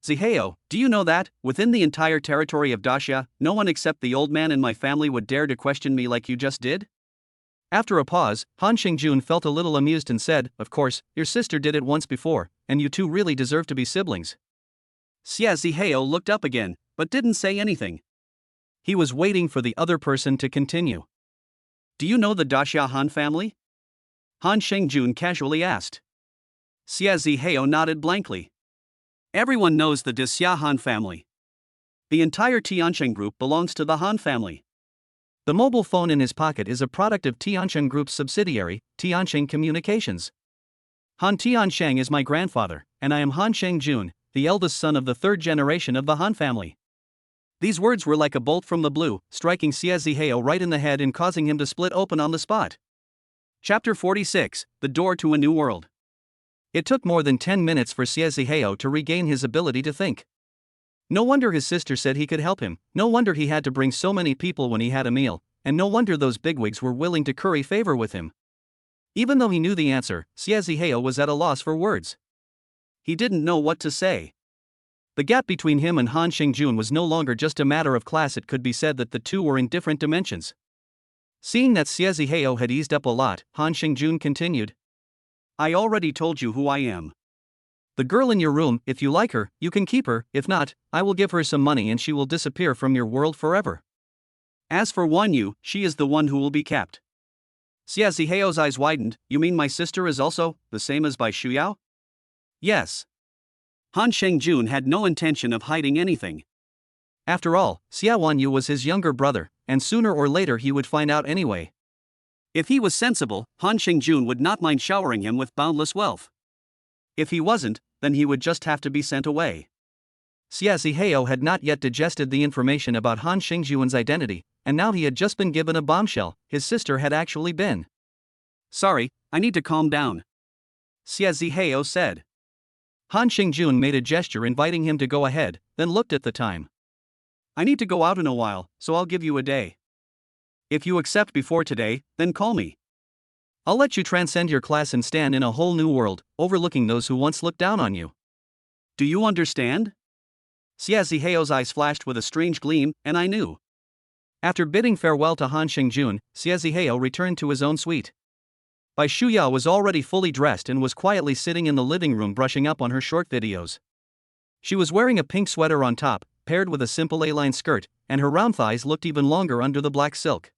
"Zihao, do you know that, within the entire territory of Daxia, no one except the old man in my family would dare to question me like you just did?" After a pause, Han Shengjun felt a little amused and said, "Of course, your sister did it once before, and you two really deserve to be siblings." Socializing looked up again, but didn't say anything. He was waiting for the other person to continue. "Do you know the Daxia Han family?" Han Shengjun casually asked. Socializing nodded blankly. "Everyone knows the Daxia Han family. The entire Tiancheng group belongs to the Han family." The mobile phone in his pocket is a product of Tiancheng Group's subsidiary, Tiancheng Communications. Han Tiancheng is my grandfather, and I am Han Shengjun, the eldest son of the third generation of the Han family. These words were like a bolt from the blue, striking Socializing right in the head and causing him to split open on the spot. Chapter 46, The Door to a New World. It took more than 10 minutes for Socializing to regain his ability to think. No wonder his sister said he could help him, no wonder he had to bring so many people when he had a meal, and no wonder those bigwigs were willing to curry favor with him. Even though he knew the answer, Socializing was at a loss for words. He didn't know what to say. The gap between him and Han Xingjun was no longer just a matter of class, it could be said that the two were in different dimensions. Seeing that Xie Zihao had eased up a lot, Han Xingjun continued. I already told you who I am. The girl in your room, if you like her, you can keep her, if not, I will give her some money and she will disappear from your world forever. As for Wan Yu, she is the one who will be kept. Xie Zihao's eyes widened. You mean my sister is also the same as Bai Shuyao? Yes. Han Xingjun had no intention of hiding anything. After all, Xia Wanyu was his younger brother, and sooner or later he would find out anyway. If he was sensible, Han Xingjun would not mind showering him with boundless wealth. If he wasn't, then he would just have to be sent away. Xia Zihao had not yet digested the information about Han Xingjun's identity, and now he had just been given a bombshell. His sister had actually been. Sorry, I need to calm down, Xia Zihao said. Han Xingjun made a gesture inviting him to go ahead, then looked at the time. I need to go out in a while, so I'll give you a day. If you accept before today, then call me. I'll let you transcend your class and stand in a whole new world, overlooking those who once looked down on you. Do you understand? Xia Zihao's eyes flashed with a strange gleam, and I knew. After bidding farewell to Han Xingjun, Xia Zihao returned to his own suite. Bai Shuya was already fully dressed and was quietly sitting in the living room brushing up on her short videos. She was wearing a pink sweater on top, paired with a simple A-line skirt, and her round thighs looked even longer under the black silk.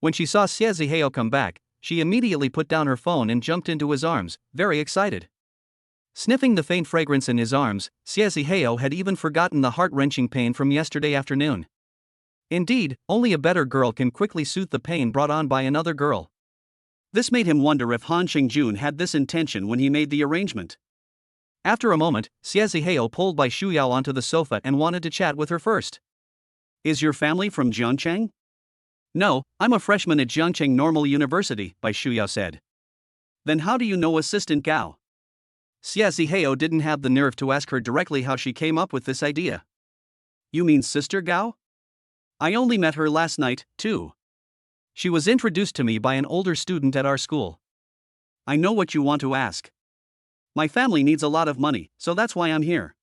When she saw Xie Zihao come back, she immediately put down her phone and jumped into his arms, very excited. Sniffing the faint fragrance in his arms, Xie Zihao had even forgotten the heart-wrenching pain from yesterday afternoon. Indeed, only a better girl can quickly soothe the pain brought on by another girl. This made him wonder if Han Xingjun had this intention when he made the arrangement. After a moment, Xie Zihao pulled Bai Shuyao onto the sofa and wanted to chat with her first. Is your family from Jiangcheng? No, I'm a freshman at Jiangcheng Normal University, Bai Shuyao said. Then how do you know Assistant Gao? Xie Zihao didn't have the nerve to ask her directly how she came up with this idea. You mean Sister Gao? I only met her last night, too. She was introduced to me by an older student at our school. I know what you want to ask. My family needs a lot of money, so that's why I'm here.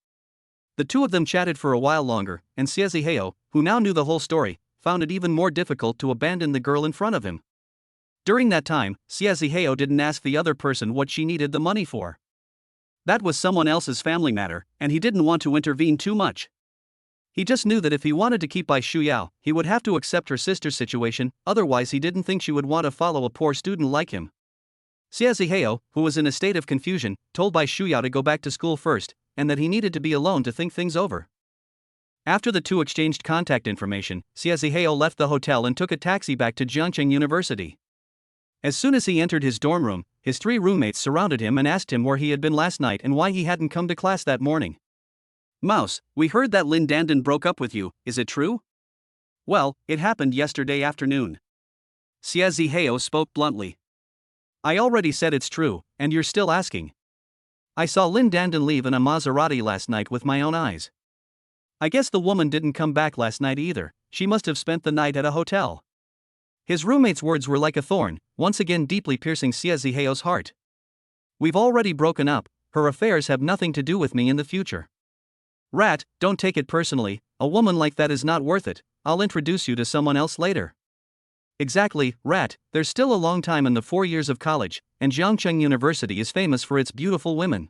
The two of them chatted for a while longer, and Xie Zihao, who now knew the whole story, found it even more difficult to abandon the girl in front of him. During that time, Xie Zihao didn't ask the other person what she needed the money for. That was someone else's family matter, and he didn't want to intervene too much. He just knew that if he wanted to keep Bai Shuyao, he would have to accept her sister's situation, otherwise he didn't think she would want to follow a poor student like him. Xie Zihao, who was in a state of confusion, told Bai Shuyao to go back to school first, and that he needed to be alone to think things over. After the two exchanged contact information, Xie Zihao left the hotel and took a taxi back to Jiangcheng University. As soon as he entered his dorm room, his three roommates surrounded him and asked him where he had been last night and why he hadn't come to class that morning. Mouse, we heard that Lin Dandan broke up with you, is it true? Well, it happened yesterday afternoon. Xie Zihao spoke bluntly. I already said it's true, and you're still asking. I saw Lin Dandan leave in a Maserati last night with my own eyes. I guess the woman didn't come back last night either, she must have spent the night at a hotel. His roommate's words were like a thorn, once again deeply piercing Xie Zihao's heart. We've already broken up, her affairs have nothing to do with me in the future. Rat, don't take it personally, a woman like that is not worth it, I'll introduce you to someone else later. Exactly, Rat, there's still a long time in the 4 years of college, and Jiangcheng University is famous for its beautiful women.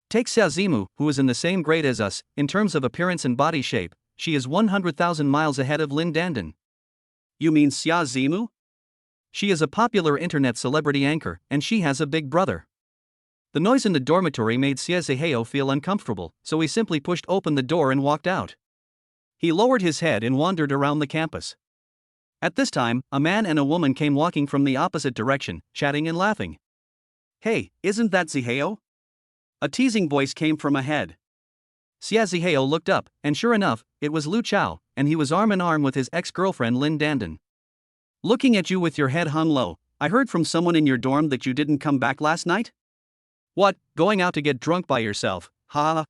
Take Xia Zimu, who is in the same grade as us, in terms of appearance and body shape, she is 100,000 miles ahead of Lin Dandan. You mean Xia Zimu? She is a popular internet celebrity anchor, and she has a big brother. The noise in the dormitory made Xie Zihao feel uncomfortable, so he simply pushed open the door and walked out. He lowered his head and wandered around the campus. At this time, a man and a woman came walking from the opposite direction, chatting and laughing. Hey, isn't that Zihao? A teasing voice came from ahead. Xie Zihao looked up, and sure enough, it was Lu Chao, and he was arm in arm with his ex-girlfriend Lin Dandan. Looking at you with your head hung low, I heard from someone in your dorm that you didn't come back last night? What, going out to get drunk by yourself, ha?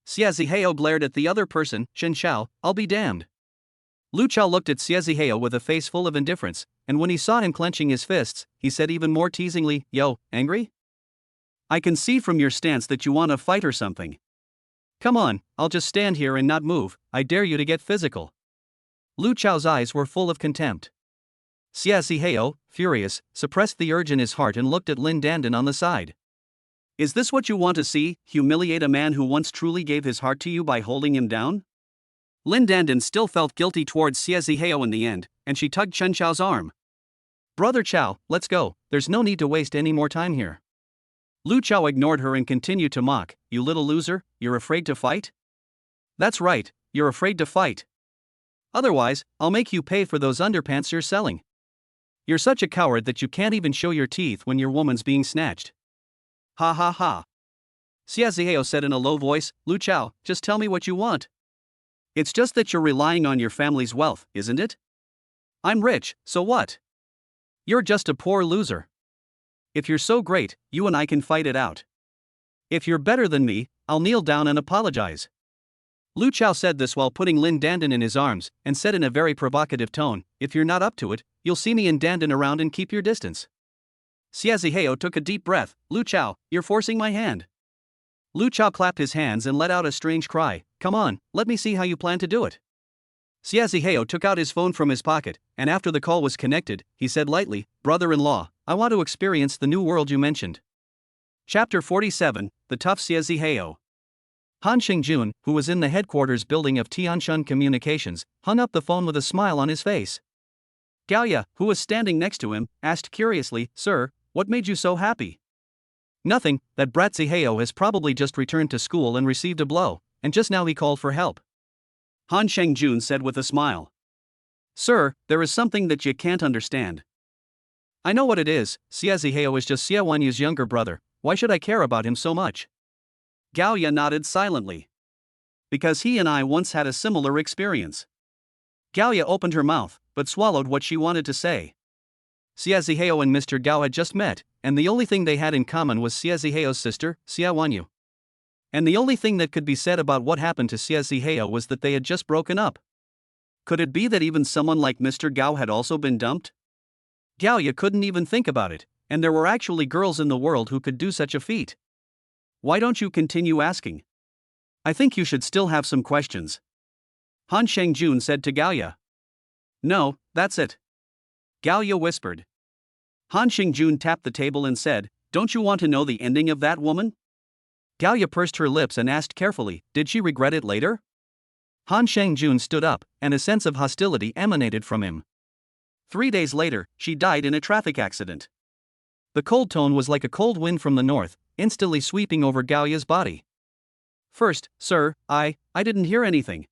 Xie Zihao glared at the other person, Shen Xiao, I'll be damned. Lu Chao looked at Xie Zihao with a face full of indifference, and when he saw him clenching his fists, he said even more teasingly, Yo, angry? I can see from your stance that you want to fight or something. Come on, I'll just stand here and not move, I dare you to get physical. Lu Chao's eyes were full of contempt. Xia Zihao, furious, suppressed the urge in his heart and looked at Lin Dandan on the side. Is this what you want to see, humiliate a man who once truly gave his heart to you by holding him down? Lin Dandan still felt guilty towards Xia Zihao in the end, and she tugged Chen Chao's arm. Brother Chao, let's go, there's no need to waste any more time here. Lu Chao ignored her and continued to mock, you little loser, you're afraid to fight? That's right, you're afraid to fight. Otherwise, I'll make you pay for those underpants you're selling. You're such a coward that you can't even show your teeth when your woman's being snatched. Ha ha ha. Xia Zihao said in a low voice, Lu Chao, just tell me what you want. It's just that you're relying on your family's wealth, isn't it? I'm rich, so what? You're just a poor loser. If you're so great, you and I can fight it out. If you're better than me, I'll kneel down and apologize. Lu Chao said this while putting Lin Dandan in his arms, and said in a very provocative tone, if you're not up to it, you'll see me and Dandan around and keep your distance. Xia Zihao took a deep breath, Lu Chao, you're forcing my hand. Lu Chao clapped his hands and let out a strange cry, come on, let me see how you plan to do it. Xia Zihao took out his phone from his pocket, and after the call was connected, he said lightly, brother-in-law, I want to experience the new world you mentioned. Chapter 47, The Tough Xia Zihao. Han Xingjun, who was in the headquarters building of Tianshun Communications, hung up the phone with a smile on his face. Gao Ya, who was standing next to him, asked curiously, Sir, what made you so happy? Nothing, that brat Zihao has probably just returned to school and received a blow, and just now he called for help. Han Xingjun said with a smile. Sir, there is something that you can't understand. I know what it is, Xia Zihao is just Xia Wanyu's younger brother, why should I care about him so much? Gao Ya nodded silently. Because he and I once had a similar experience. Gao Ya opened her mouth, but swallowed what she wanted to say. Xia Zihao and Mr. Gao had just met, and the only thing they had in common was Xia Zihao's sister, Xia Wanyu. And the only thing that could be said about what happened to Xia Zihao was that they had just broken up. Could it be that even someone like Mr. Gao had also been dumped? Gao Ya couldn't even think about it, and there were actually girls in the world who could do such a feat. Why don't you continue asking? I think you should still have some questions. Han Xingjun said to Gao Ya. No, that's it. Gao Ya whispered. Han Xingjun tapped the table and said, don't you want to know the ending of that woman? Gao Ya pursed her lips and asked carefully, did she regret it later? Han Xingjun stood up, and a sense of hostility emanated from him. 3 days later, she died in a traffic accident. The cold tone was like a cold wind from the north, instantly sweeping over Gao Ya's body. First, sir, I didn't hear anything.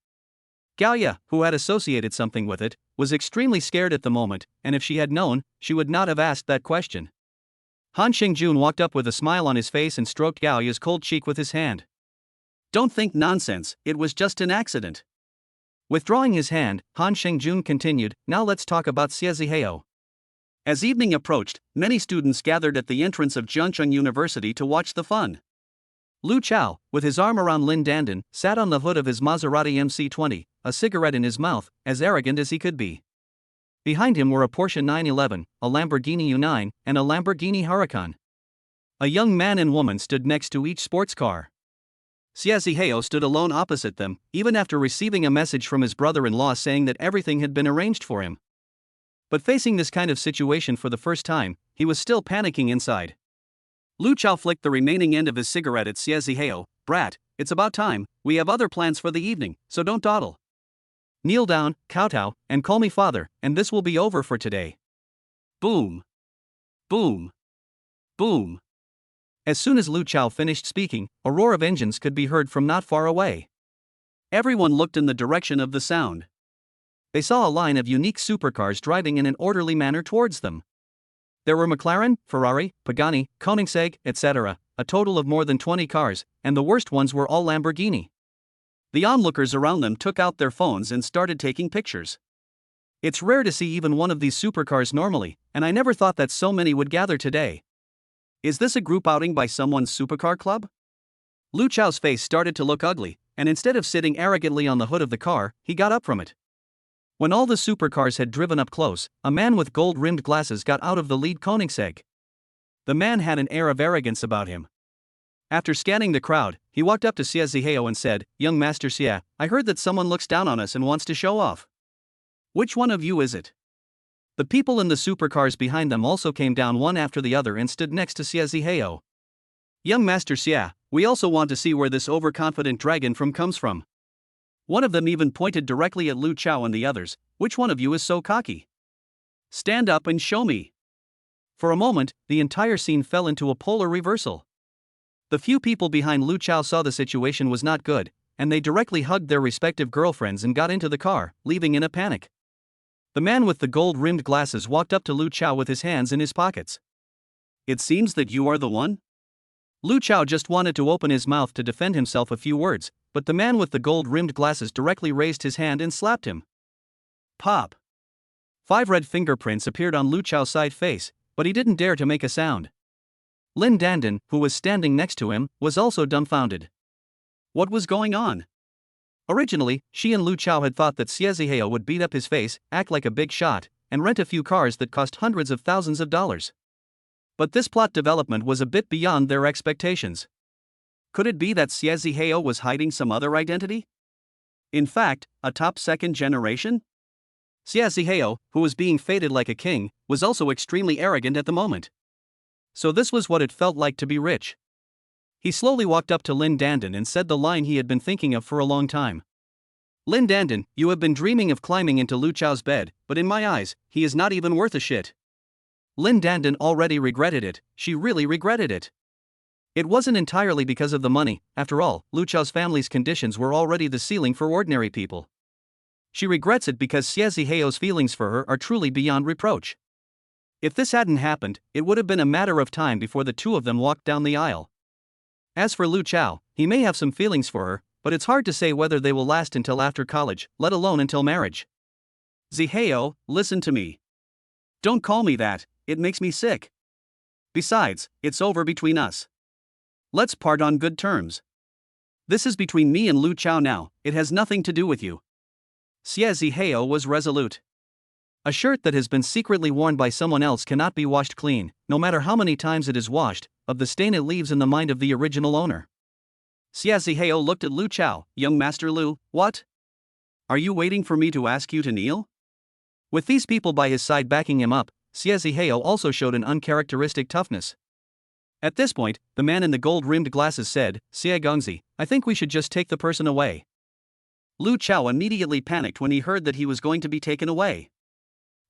Gao Ya, who had associated something with it, was extremely scared at the moment, and if she had known, she would not have asked that question. Han Xingjun walked up with a smile on his face and stroked Gao Ya's cold cheek with his hand. Don't think nonsense, it was just an accident. Withdrawing his hand, Han Xingjun continued, now let's talk about Xia Zihao. As evening approached, many students gathered at the entrance of Jiangcheng University to watch the fun. Lu Chao, with his arm around Lin Dandan, sat on the hood of his Maserati MC20, a cigarette in his mouth, as arrogant as he could be. Behind him were a Porsche 911, a Lamborghini U9, and a Lamborghini Huracan. A young man and woman stood next to each sports car. Xia Zihao stood alone opposite them, even after receiving a message from his brother-in-law saying that everything had been arranged for him. But facing this kind of situation for the first time, he was still panicking inside. Lu Chao flicked the remaining end of his cigarette at Xia Zihao. Brat, it's about time, we have other plans for the evening, so don't dawdle. Kneel down, kowtow, and call me father, and this will be over for today. Boom. Boom. Boom. As soon as Lu Chao finished speaking, a roar of engines could be heard from not far away. Everyone looked in the direction of the sound. They saw a line of unique supercars driving in an orderly manner towards them. There were McLaren, Ferrari, Pagani, Koenigsegg, etc., a total of more than 20 cars, and the worst ones were all Lamborghini. The onlookers around them took out their phones and started taking pictures. It's rare to see even one of these supercars normally, and I never thought that so many would gather today. Is this a group outing by someone's supercar club? Lu Chao's face started to look ugly, and instead of sitting arrogantly on the hood of the car, he got up from it. When all the supercars had driven up close, a man with gold-rimmed glasses got out of the lead Koenigsegg. The man had an air of arrogance about him. After scanning the crowd, he walked up to Xie Zihao and said, "Young Master Xie, I heard that someone looks down on us and wants to show off. Which one of you is it?" The people in the supercars behind them also came down one after the other and stood next to Xie Zihao. "Young Master Xie, we also want to see where this overconfident dragon comes from." One of them even pointed directly at Lu Chao and the others. "Which one of you is so cocky? Stand up and show me." For a moment, the entire scene fell into a polar reversal. The few people behind Lu Chao saw the situation was not good, and they directly hugged their respective girlfriends and got into the car, leaving in a panic. The man with the gold-rimmed glasses walked up to Lu Chao with his hands in his pockets. "It seems that you are the one?" Lu Chao just wanted to open his mouth to defend himself a few words, but the man with the gold-rimmed glasses directly raised his hand and slapped him. Pop! 5 red fingerprints appeared on Lu Chao's side face, but he didn't dare to make a sound. Lin Dandan, who was standing next to him, was also dumbfounded. What was going on? Originally, she and Lu Chao had thought that Xie Zihao would beat up his face, act like a big shot, and rent a few cars that cost hundreds of thousands of dollars. But this plot development was a bit beyond their expectations. Could it be that Xie Zihao was hiding some other identity? In fact, a top second generation? Xie Zihao, who was being feted like a king, was also extremely arrogant at the moment. So this was what it felt like to be rich. He slowly walked up to Lin Dandan and said the line he had been thinking of for a long time. "Lin Dandan, you have been dreaming of climbing into Lu Chao's bed, but in my eyes, he is not even worth a shit." Lin Dandan already regretted it. She really regretted it. It wasn't entirely because of the money. After all, Lu Chao's family's conditions were already the ceiling for ordinary people. She regrets it because Xie Zihao's feelings for her are truly beyond reproach. If this hadn't happened, it would have been a matter of time before the two of them walked down the aisle. As for Lu Chao, he may have some feelings for her, but it's hard to say whether they will last until after college, let alone until marriage. "Zihao, listen to me. Don't call me that, it makes me sick. Besides, it's over between us. Let's part on good terms. This is between me and Lu Chao now, it has nothing to do with you." Xie Zihao was resolute. A shirt that has been secretly worn by someone else cannot be washed clean, no matter how many times it is washed, of the stain it leaves in the mind of the original owner. Xie Zihao looked at Lu Chao. "Young Master Lu, what? Are you waiting for me to ask you to kneel?" With these people by his side backing him up, Xie Zihao also showed an uncharacteristic toughness. At this point, the man in the gold-rimmed glasses said, "Xie Gongzi, I think we should just take the person away." Lu Chao immediately panicked when he heard that he was going to be taken away.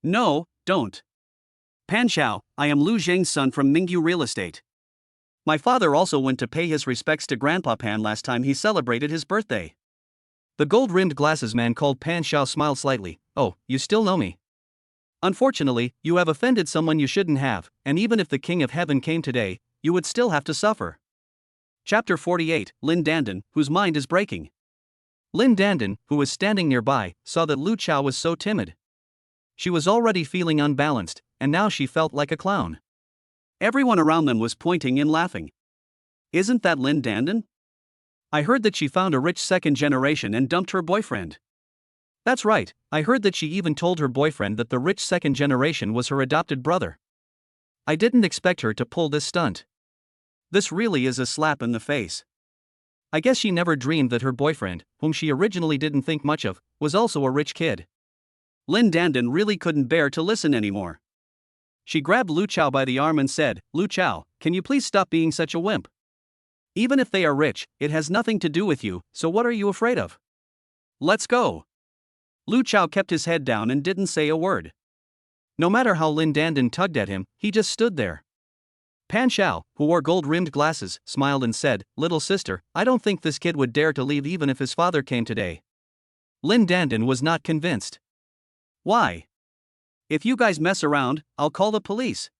"No, don't. Pan Xiao, I am Lu Zheng's son from Mingyu Real Estate. My father also went to pay his respects to Grandpa Pan last time he celebrated his birthday." The gold-rimmed glasses man called Pan Xiao smiled slightly. "Oh, you still know me? Unfortunately, you have offended someone you shouldn't have, and even if the King of Heaven came today, you would still have to suffer." Chapter 48, Lin Dandan, whose mind is breaking. Lin Dandan, who was standing nearby, saw that Lu Chao was so timid. She was already feeling unbalanced, and now she felt like a clown. Everyone around them was pointing and laughing. "Isn't that Lin Dandan? I heard that she found a rich second generation and dumped her boyfriend." "That's right, I heard that she even told her boyfriend that the rich second generation was her adopted brother. I didn't expect her to pull this stunt. This really is a slap in the face. I guess she never dreamed that her boyfriend, whom she originally didn't think much of, was also a rich kid." Lin Dandan really couldn't bear to listen anymore. She grabbed Lu Chao by the arm and said, "Lu Chao, can you please stop being such a wimp? Even if they are rich, it has nothing to do with you, so what are you afraid of? Let's go." Lu Chao kept his head down and didn't say a word. No matter how Lin Dandan tugged at him, he just stood there. Pan Xiao, who wore gold-rimmed glasses, smiled and said, "Little sister, I don't think this kid would dare to leave even if his father came today." Lin Dandan was not convinced. "Why? If you guys mess around, I'll call the police."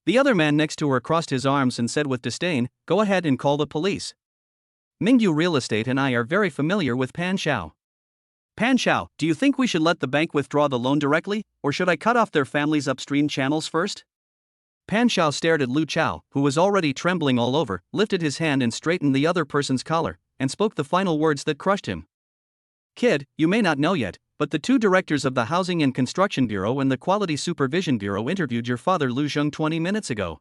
The other man next to her crossed his arms and said with disdain, "Go ahead and call the police. Mingyu Real Estate and I are very familiar with Pan Xiao. Pan Xiao, do you think we should let the bank withdraw the loan directly, or should I cut off their family's upstream channels first?" Pan Xiao stared at Lu Chao, who was already trembling all over, lifted his hand and straightened the other person's collar, and spoke the final words that crushed him. "Kid, you may not know yet, but the 2 directors of the Housing and Construction Bureau and the Quality Supervision Bureau interviewed your father Lu Zheng 20 minutes ago.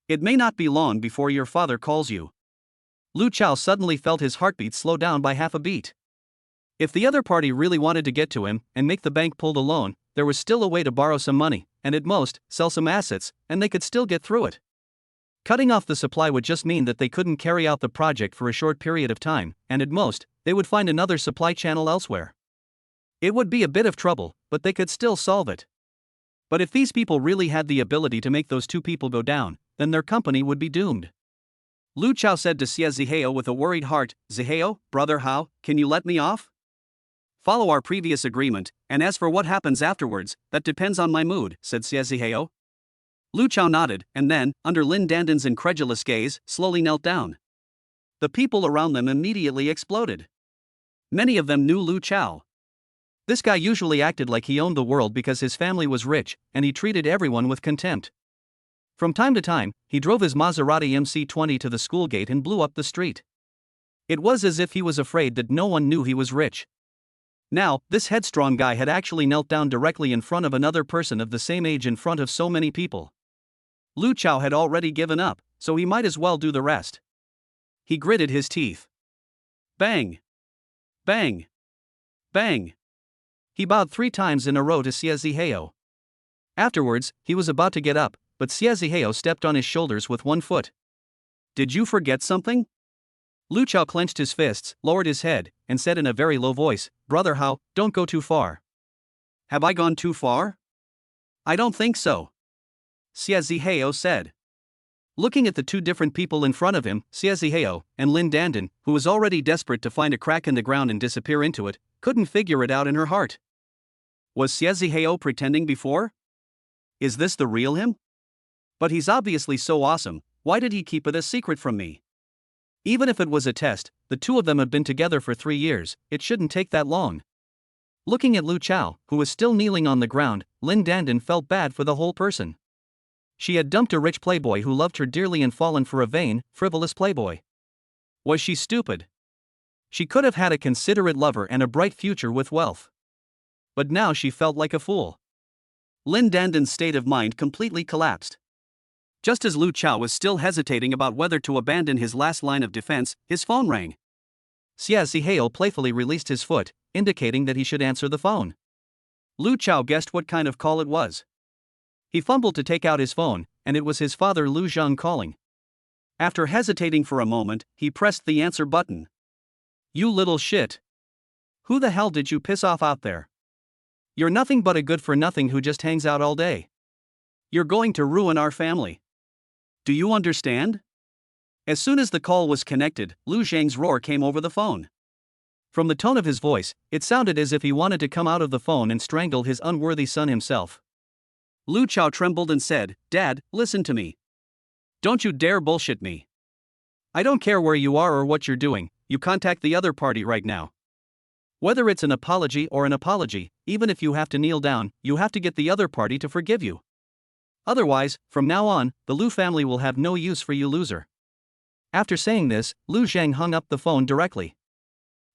It may not be long before your father calls you. Lu Chao suddenly felt his heartbeat slow down by half a beat. If the other party really wanted to get to him and make the bank pull the loan, there was still a way to borrow some money, and at most, sell some assets, and they could still get through it. Cutting off the supply would just mean that they couldn't carry out the project for a short period of time, and at most, they would find another supply channel elsewhere. It would be a bit of trouble, but they could still solve it. But if these people really had the ability to make those two people go down, then their company would be doomed. Lu Chao said to Xie Zihao with a worried heart, "Zihao, brother Hao, can you let me off? Follow our previous agreement, and as for what happens afterwards, that depends on my mood," said Xie Zihao. Lu Chao nodded, and then, under Lin Dandan's incredulous gaze, slowly knelt down. The people around them immediately exploded. Many of them knew Lu Chao. This guy usually acted like he owned the world because his family was rich, and he treated everyone with contempt. From time to time, he drove his Maserati MC20 to the school gate and blew up the street. It was as if he was afraid that no one knew he was rich. Now, this headstrong guy had actually knelt down directly in front of another person of the same age in front of so many people. Lu Chao had already given up, so he might as well do the rest. He gritted his teeth. Bang! Bang! Bang! He bowed 3 times in a row to Xie Zihao. Afterwards, he was about to get up, but Xie Zihao stepped on his shoulders with one foot. "Did you forget something?" Lu Chao clenched his fists, lowered his head, and said in a very low voice, "Brother Hao, don't go too far." "Have I gone too far?" "I don't think so," Xie Zihao said. Looking at the two different people in front of him, Xie Zihao and Lin Dandan, who was already desperate to find a crack in the ground and disappear into it, couldn't figure it out in her heart. Was Xie Zihao pretending before? Is this the real him? But he's obviously so awesome, why did he keep it a secret from me? Even if it was a test, the two of them had been together for 3 years, it shouldn't take that long. Looking at Lu Chao, who was still kneeling on the ground, Lin Dandan felt bad for the whole person. She had dumped a rich playboy who loved her dearly and fallen for a vain, frivolous playboy. Was she stupid? She could have had a considerate lover and a bright future with wealth. But now she felt like a fool. Lin Dandan's state of mind completely collapsed. Just as Lu Chao was still hesitating about whether to abandon his last line of defense, his phone rang. Xie Zihao playfully released his foot, indicating that he should answer the phone. Lu Chao guessed what kind of call it was. He fumbled to take out his phone, and it was his father Lu Zhang calling. After hesitating for a moment, he pressed the answer button. "You little shit. Who the hell did you piss off out there? You're nothing but a good-for-nothing who just hangs out all day. You're going to ruin our family. Do you understand?" As soon as the call was connected, Lu Zhang's roar came over the phone. From the tone of his voice, it sounded as if he wanted to come out of the phone and strangle his unworthy son himself. Lu Chao trembled and said, "Dad, listen to me. Don't you dare bullshit me. I don't care where you are or what you're doing, you contact the other party right now. Whether it's an apology or an apology, even if you have to kneel down, you have to get the other party to forgive you. Otherwise, from now on, the Lu family will have no use for you, loser." After saying this, Lu Zhang hung up the phone directly.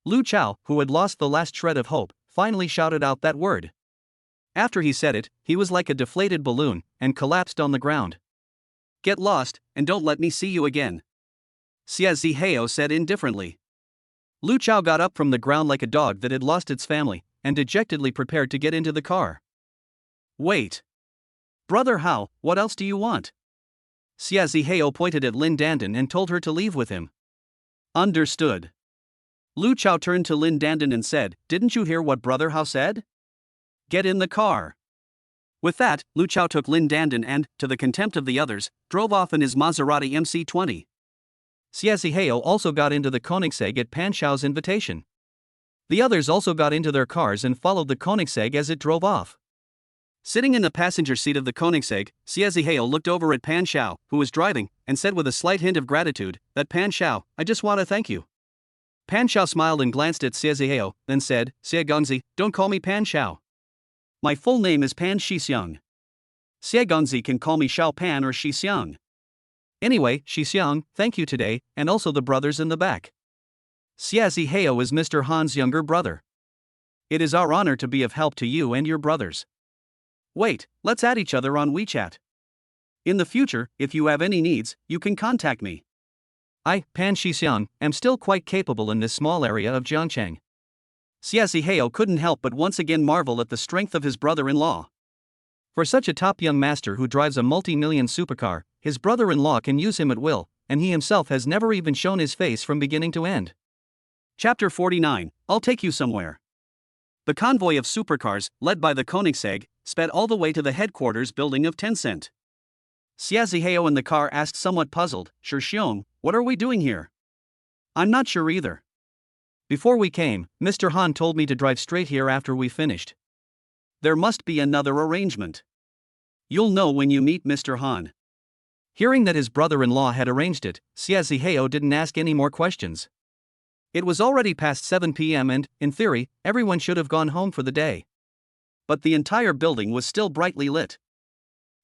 Lu Chao, who had lost the last shred of hope, finally shouted out that word. After he said it, he was like a deflated balloon, and collapsed on the ground. "Get lost, and don't let me see you again," Xie Zihao said indifferently. Lu Chao got up from the ground like a dog that had lost its family, and dejectedly prepared to get into the car. "Wait. Brother Hao, what else do you want?" Xie Zihao pointed at Lin Dandan and told her to leave with him. "Understood." Lu Chao turned to Lin Dandan and said, "Didn't you hear what Brother Hao said? Get in the car." With that, Lu Chao took Lin Dandan and, to the contempt of the others, drove off in his Maserati MC20. Xie Zihao also got into the Koenigsegg at Pan Shao's invitation. The others also got into their cars and followed the Koenigsegg as it drove off. Sitting in the passenger seat of the Koenigsegg, Xie Zihao looked over at Pan Shao, who was driving, and said with a slight hint of gratitude, "That Pan Shao, I just want to thank you." Pan Shao smiled and glanced at Xie Zihao, then said, "Xie Gongzi, don't call me Pan Shao. My full name is Pan Shixiang. Xie Gongzi can call me Shao Pan or Shixiang. Anyway, Shixiang, thank you today, and also the brothers in the back. Xie Zihao is Mr. Han's younger brother. It is our honor to be of help to you and your brothers. Wait, let's add each other on WeChat. In the future, if you have any needs, you can contact me." I, Pan Shixiang, am still quite capable in this small area of Jiangchang. Xia Zihao couldn't help but once again marvel at the strength of his brother-in-law. For such a top young master who drives a multi-million supercar, his brother-in-law can use him at will, and he himself has never even shown his face from beginning to end. Chapter 49, I'll Take You Somewhere. The convoy of supercars, led by the Koenigsegg, sped all the way to the headquarters building of Tencent. Xia Zihao in the car asked somewhat puzzled, Xiong, what are we doing here? I'm not sure either. Before we came, Mr. Han told me to drive straight here after we finished. There must be another arrangement. You'll know when you meet Mr. Han. Hearing that his brother-in-law had arranged it, Xia Zihao didn't ask any more questions. It was already past 7 p.m. and, in theory, everyone should have gone home for the day. But the entire building was still brightly lit.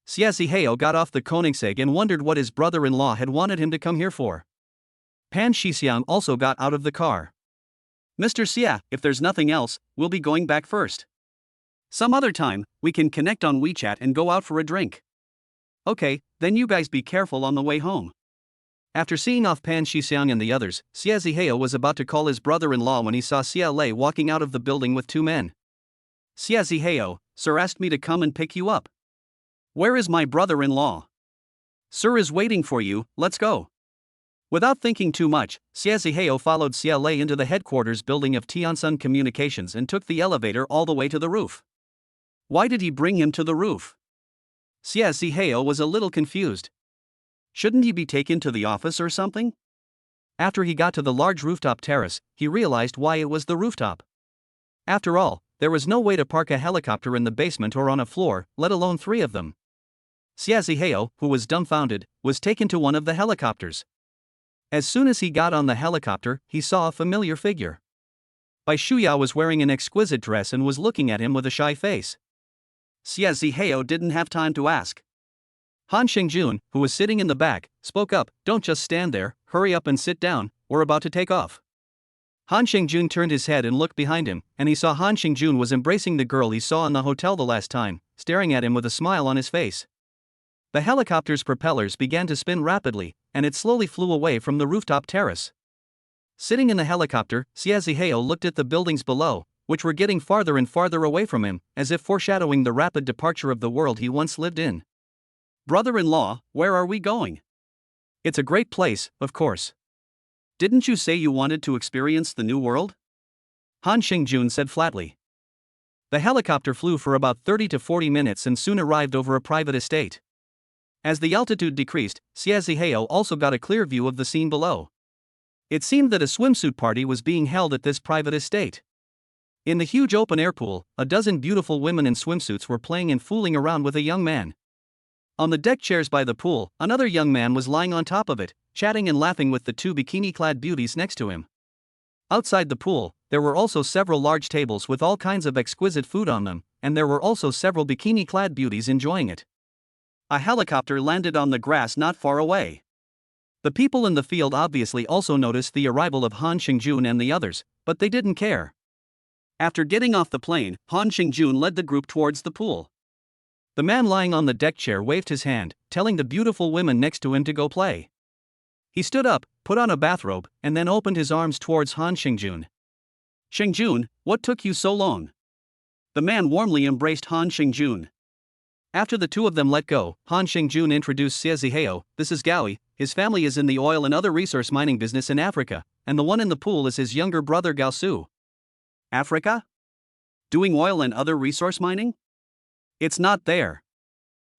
Xia Zihao got off the Koenigsegg and wondered what his brother-in-law had wanted him to come here for. Pan Shixiang also got out of the car. Mr. Xia, if there's nothing else, we'll be going back first. Some other time, we can connect on WeChat and go out for a drink. Okay, then you guys be careful on the way home. After seeing off Pan Shixiang and the others, Xia Zihao was about to call his brother-in-law when he saw Xia Lei walking out of the building with two men. Xia Zihao, sir asked me to come and pick you up. Where is my brother-in-law? Sir is waiting for you, let's go. Without thinking too much, Xia Zihao followed Xia Lei into the headquarters building of Tiansun Communications and took the elevator all the way to the roof. Why did he bring him to the roof? Xia Zihao was a little confused. Shouldn't he be taken to the office or something? After he got to the large rooftop terrace, he realized why it was the rooftop. After all, there was no way to park a helicopter in the basement or on a floor, let alone three of them. Xia Zihao, who was dumbfounded, was taken to one of the helicopters. As soon as he got on the helicopter, he saw a familiar figure. Bai Shuya was wearing an exquisite dress and was looking at him with a shy face. Xia Zihao didn't have time to ask. Han Xingjun, who was sitting in the back, spoke up, "Don't just stand there, hurry up and sit down, we're about to take off." Han Xingjun turned his head and looked behind him, and he saw Han Xingjun was embracing the girl he saw in the hotel the last time, staring at him with a smile on his face. The helicopter's propellers began to spin rapidly, and it slowly flew away from the rooftop terrace. Sitting in the helicopter, Xia Zihao looked at the buildings below, which were getting farther and farther away from him, as if foreshadowing the rapid departure of the world he once lived in. Brother-in-law, where are we going? It's a great place, of course. Didn't you say you wanted to experience the new world? Han Xingjun said flatly. The helicopter flew for about 30 to 40 minutes and soon arrived over a private estate. As the altitude decreased, Xia Zihao also got a clear view of the scene below. It seemed that a swimsuit party was being held at this private estate. In the huge open-air pool, a dozen beautiful women in swimsuits were playing and fooling around with a young man. On the deck chairs by the pool, another young man was lying on top of it, chatting and laughing with the two bikini-clad beauties next to him. Outside the pool, there were also several large tables with all kinds of exquisite food on them, and there were also several bikini-clad beauties enjoying it. A helicopter landed on the grass not far away. The people in the field obviously also noticed the arrival of Han Xingjun and the others, but they didn't care. After getting off the plane, Han Xingjun led the group towards the pool. The man lying on the deck chair waved his hand, telling the beautiful women next to him to go play. He stood up, put on a bathrobe, and then opened his arms towards Han Xingjun. Xingjun, what took you so long? The man warmly embraced Han Xingjun. After the two of them let go, Han Xingjun introduced Xia Zihao. This is Gao Ya, his family is in the oil and other resource mining business in Africa, and the one in the pool is his younger brother Gao Su. Africa? Doing oil and other resource mining? It's not there.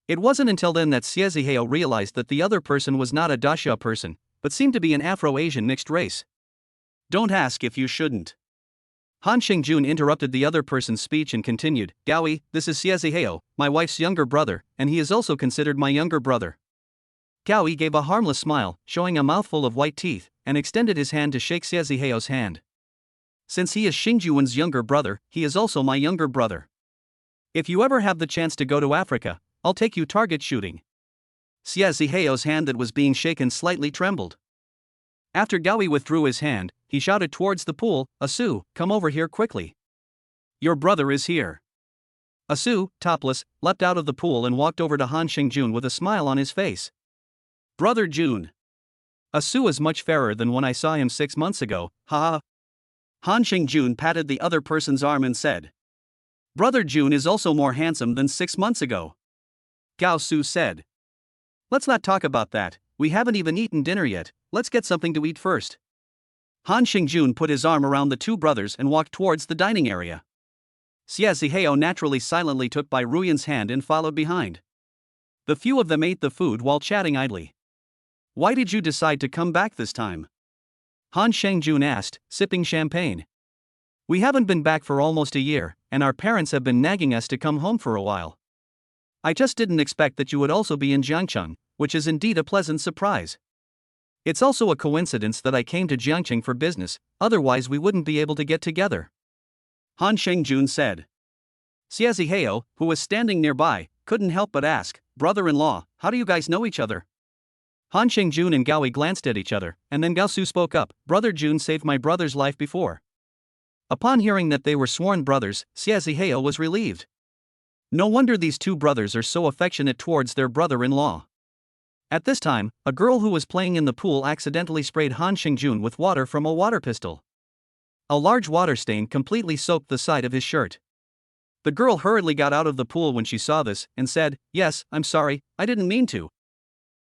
It wasn't until then that Xia Zihao realized that the other person was not a Daxia person, but seemed to be an Afro-Asian mixed race. Don't ask if you shouldn't. Han Xingjun interrupted the other person's speech and continued, Gao Ya, this is Xia Zihao, my wife's younger brother, and he is also considered my younger brother. Gao Ya gave a harmless smile, showing a mouthful of white teeth, and extended his hand to shake Xia Zihao's hand. Since he is Xingjun's younger brother, he is also my younger brother. If you ever have the chance to go to Africa, I'll take you target shooting. Xia Zihao's hand that was being shaken slightly trembled. After Gao Ya withdrew his hand, he shouted towards the pool, Asu, come over here quickly. Your brother is here. Asu, topless, leapt out of the pool and walked over to Han Xingjun with a smile on his face. Brother Jun. Su is much fairer than when I saw him 6 months ago, haha. Han Xingjun patted the other person's arm and said. Brother Jun is also more handsome than 6 months ago. Gao Su said. Let's not talk about that, we haven't even eaten dinner yet, let's get something to eat first. Han Xingjun put his arm around the two brothers and walked towards the dining area. Xie Zihao naturally silently took Bai Ruyan's hand and followed behind. The few of them ate the food while chatting idly. Why did you decide to come back this time? Han Shengjun asked, sipping champagne. We haven't been back for almost a year, and our parents have been nagging us to come home for a while. I just didn't expect that you would also be in Jiangcheng, which is indeed a pleasant surprise. It's also a coincidence that I came to Jiangcheng for business, otherwise we wouldn't be able to get together. Han Shengjun said. Xie Zihao, who was standing nearby, couldn't help but ask, brother-in-law, how do you guys know each other? Han Shengjun and Gao Ya glanced at each other, and then Gao Su spoke up, Brother Jun saved my brother's life before. Upon hearing that they were sworn brothers, Xie Zihao was relieved. No wonder these two brothers are so affectionate towards their brother-in-law. At this time, a girl who was playing in the pool accidentally sprayed Han Shengjun with water from a water pistol. A large water stain completely soaked the side of his shirt. The girl hurriedly got out of the pool when she saw this, and said, Yes, I'm sorry, I didn't mean to.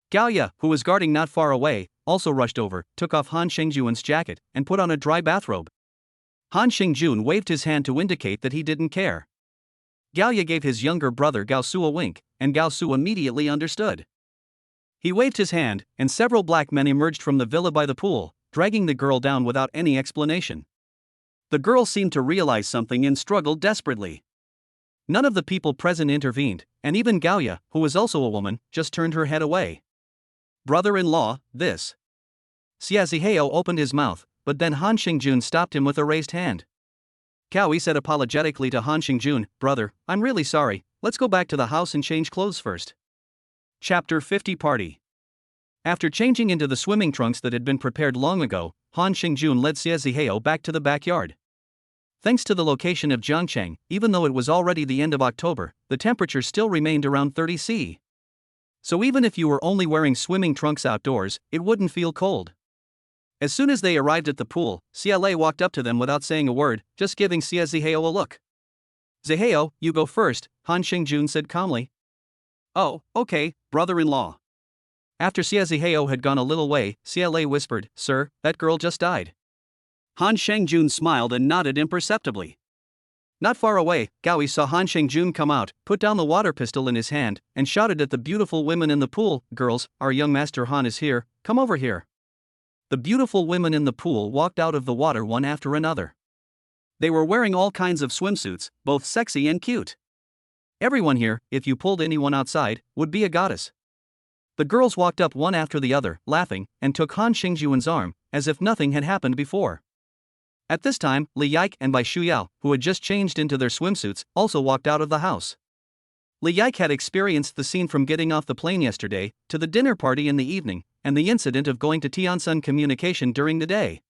Gao Ya, who was guarding not far away, also rushed over, took off Han Shengjun's jacket, and put on a dry bathrobe. Han Shengjun waved his hand to indicate that he didn't care. Gao Ya gave his younger brother Gao Su a wink, and Gao Su immediately understood. He waved his hand, and several black men emerged from the villa by the pool, dragging the girl down without any explanation. The girl seemed to realize something and struggled desperately. None of the people present intervened, and even Gao Ya, who was also a woman, just turned her head away. Brother-in-law, this. Xie Zihao opened his mouth, but then Han Shengjun stopped him with a raised hand. Gao Ya said apologetically to Han Shengjun, Brother, I'm really sorry, let's go back to the house and change clothes first. Chapter 50 Party. After changing into the swimming trunks that had been prepared long ago, Han Shengjun led Xie Zihao back to the backyard. Thanks to the location of Jiangcheng, even though it was already the end of October, the temperature still remained around 30 C. So even if you were only wearing swimming trunks outdoors, it wouldn't feel cold. As soon as they arrived at the pool, CLA walked up to them without saying a word, just giving Xie Zihao a look. Zihao, you go first, Han Shengjun said calmly. Oh, okay, brother-in-law. After Xie Zihao had gone a little way, CLA whispered, Sir, that girl just died. Han Shengjun smiled and nodded imperceptibly. Not far away, Gao Ya saw Han Shengjun come out, put down the water pistol in his hand, and shouted at the beautiful women in the pool, Girls, our young master Han is here, come over here. The beautiful women in the pool walked out of the water one after another. They were wearing all kinds of swimsuits, both sexy and cute. Everyone here, if you pulled anyone outside, would be a goddess. The girls walked up one after the other, laughing, and took Han Shengjun's arm, as if nothing had happened before. At this time, Li Yike and Bai Shuyao, who had just changed into their swimsuits, also walked out of the house. Li Yike had experienced the scene from getting off the plane yesterday, to the dinner party in the evening, and the incident of going to Tiansun Communication during the day.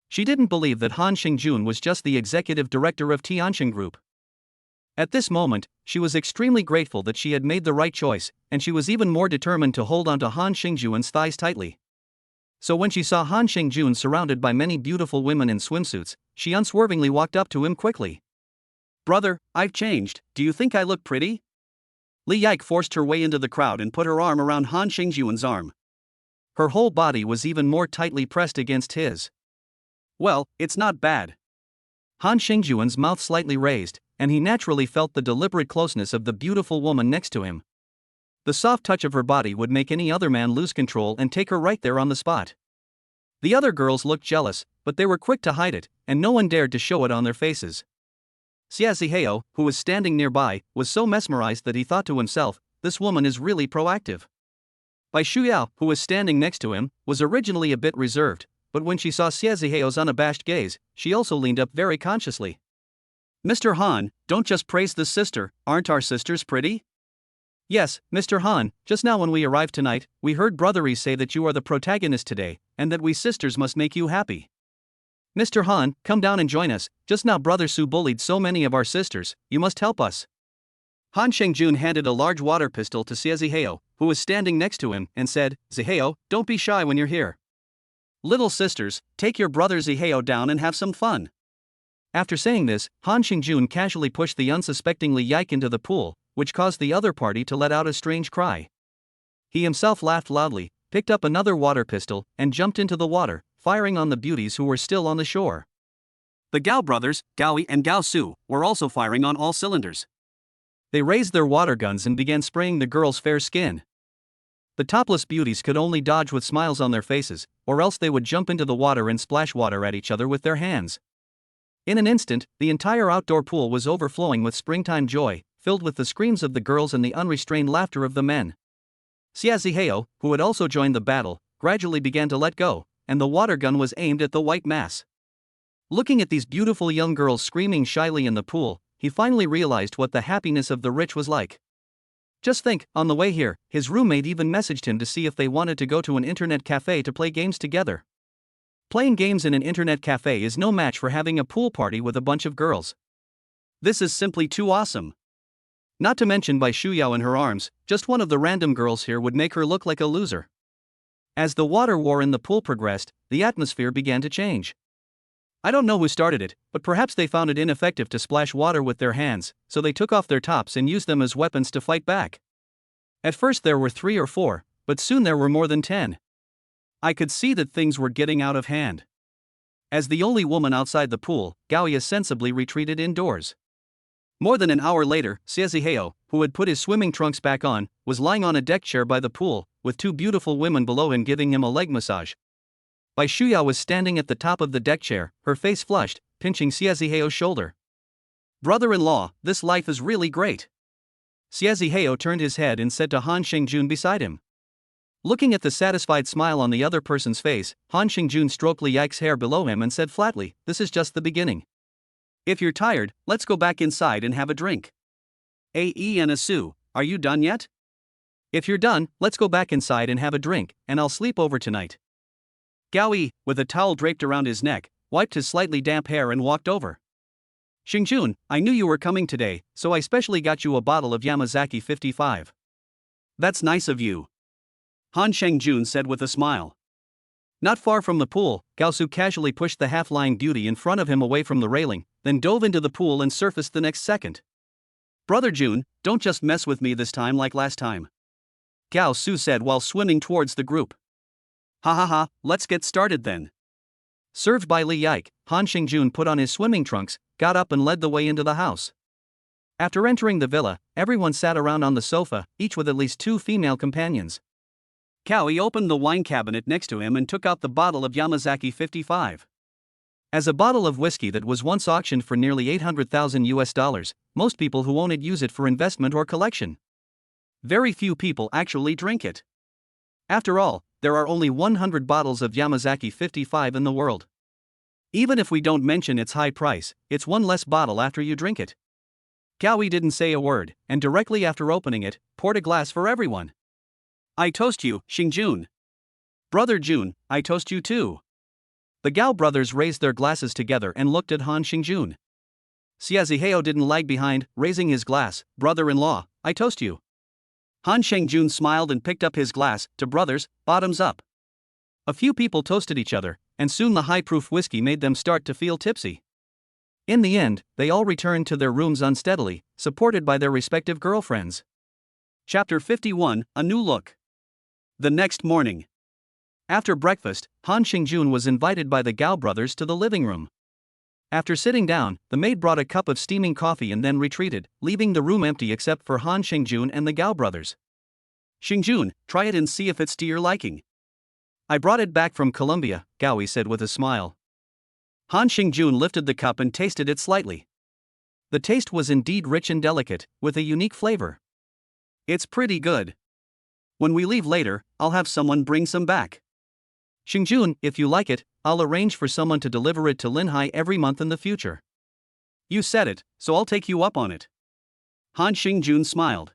She didn't believe that Han Shengjun was just the executive director of Tianjin Group. At this moment, she was extremely grateful that she had made the right choice, and she was even more determined to hold on to Han Shengjun's thighs tightly. So when she saw Han Shengjun surrounded by many beautiful women in swimsuits, she unswervingly walked up to him quickly. Brother, I've changed, do you think I look pretty? Li Yike forced her way into the crowd and put her arm around Han Shengjun's arm. Her whole body was even more tightly pressed against his. Well, it's not bad. Han Shengjun's mouth slightly raised, and he naturally felt the deliberate closeness of the beautiful woman next to him. The soft touch of her body would make any other man lose control and take her right there on the spot. The other girls looked jealous, but they were quick to hide it, and no one dared to show it on their faces. Xie Zihao, who was standing nearby, was so mesmerized that he thought to himself, this woman is really proactive. Bai Shuyao, who was standing next to him, was originally a bit reserved, but when she saw Xie Zihao's unabashed gaze, she also leaned up very consciously. Mr. Han, don't just praise this sister, aren't our sisters pretty? Yes, Mr. Han, just now when we arrived tonight, we heard Brotheries say that you are the protagonist today, and that we sisters must make you happy. Mr. Han, come down and join us, just now Brother Su bullied so many of our sisters, you must help us. Han Shengjun handed a large water pistol to Xie Zihao, who was standing next to him, and said, Zihao, don't be shy when you're here. Little sisters, take your brother Zihao down and have some fun. After saying this, Han Xingjun casually pushed the unsuspectingly Yike into the pool, which caused the other party to let out a strange cry. He himself laughed loudly, picked up another water pistol, and jumped into the water, firing on the beauties who were still on the shore. The Gao brothers, Gao Ya and Gao Su, were also firing on all cylinders. They raised their water guns and began spraying the girls' fair skin. The topless beauties could only dodge with smiles on their faces, or else they would jump into the water and splash water at each other with their hands. In an instant, the entire outdoor pool was overflowing with springtime joy, filled with the screams of the girls and the unrestrained laughter of the men. Zihao, who had also joined the battle, gradually began to let go, and the water gun was aimed at the white mass. Looking at these beautiful young girls screaming shyly in the pool, he finally realized what the happiness of the rich was like. Just think, on the way here, his roommate even messaged him to see if they wanted to go to an internet cafe to play games together. Playing games in an internet cafe is no match for having a pool party with a bunch of girls. This is simply too awesome. Not to mention by Shu Yao in her arms, just one of the random girls here would make her look like a loser. As the water war in the pool progressed, the atmosphere began to change. I don't know who started it, but perhaps they found it ineffective to splash water with their hands, so they took off their tops and used them as weapons to fight back. At first there were 3 or 4, but soon there were more than 10. I could see that things were getting out of hand. As the only woman outside the pool, Gao Ya sensibly retreated indoors. More than an hour later, Zihao, who had put his swimming trunks back on, was lying on a deck chair by the pool, with 2 beautiful women below him giving him a leg massage. Bai Shuya was standing at the top of the deck chair, her face flushed, pinching Zihao's shoulder. "Brother-in-law, this life is really great." Zihao turned his head and said to Han Xingjun beside him. Looking at the satisfied smile on the other person's face, Han Xingjun stroked Li Yike's hair below him and said flatly, "This is just the beginning. If you're tired, let's go back inside and have a drink. Ae and Asu, are you done yet? If you're done, let's go back inside and have a drink, and I'll sleep over tonight." Gao Ya, with a towel draped around his neck, wiped his slightly damp hair and walked over. "Xingjun, I knew you were coming today, so I specially got you a bottle of Yamazaki 55. "That's nice of you," Han Xingjun said with a smile. Not far from the pool, Gao Su casually pushed the half-lying beauty in front of him away from the railing, then dove into the pool and surfaced the next second. "Brother Jun, don't just mess with me this time like last time," Gao Su said while swimming towards the group. "Ha ha ha, let's get started then." Served by Li Yike, Han Xingjun put on his swimming trunks, got up and led the way into the house. After entering the villa, everyone sat around on the sofa, each with at least 2 female companions. Gao Ya opened the wine cabinet next to him and took out the bottle of Yamazaki 55. As a bottle of whiskey that was once auctioned for nearly $800,000, most people who own it use it for investment or collection. Very few people actually drink it. After all, there are only 100 bottles of Yamazaki 55 in the world. Even if we don't mention its high price, it's one less bottle after you drink it. Gao Ya didn't say a word, and directly after opening it, poured a glass for everyone. "I toast you, Xingjun. Brother Jun, I toast you too." The Gao brothers raised their glasses together and looked at Han Xingjun. Zihao didn't lag behind, raising his glass. "Brother-in-law, I toast you." Han Xingjun smiled and picked up his glass. "To brothers, bottoms up." A few people toasted each other, and soon the high-proof whiskey made them start to feel tipsy. In the end, they all returned to their rooms unsteadily, supported by their respective girlfriends. Chapter 51, A New Look. The next morning. After breakfast, Han Xingjun was invited by the Gao brothers to the living room. After sitting down, the maid brought a cup of steaming coffee and then retreated, leaving the room empty except for Han Xingjun and the Gao brothers. "Xingjun, try it and see if it's to your liking." "I brought it back from Colombia," Gao Ya said with a smile. Han Xingjun lifted the cup and tasted it slightly. The taste was indeed rich and delicate, with a unique flavor. "It's pretty good. When we leave later, I'll have someone bring some back." "Xingjun, if you like it, I'll arrange for someone to deliver it to Linhai every month in the future." "You said it, so I'll take you up on it." Han Xingjun smiled.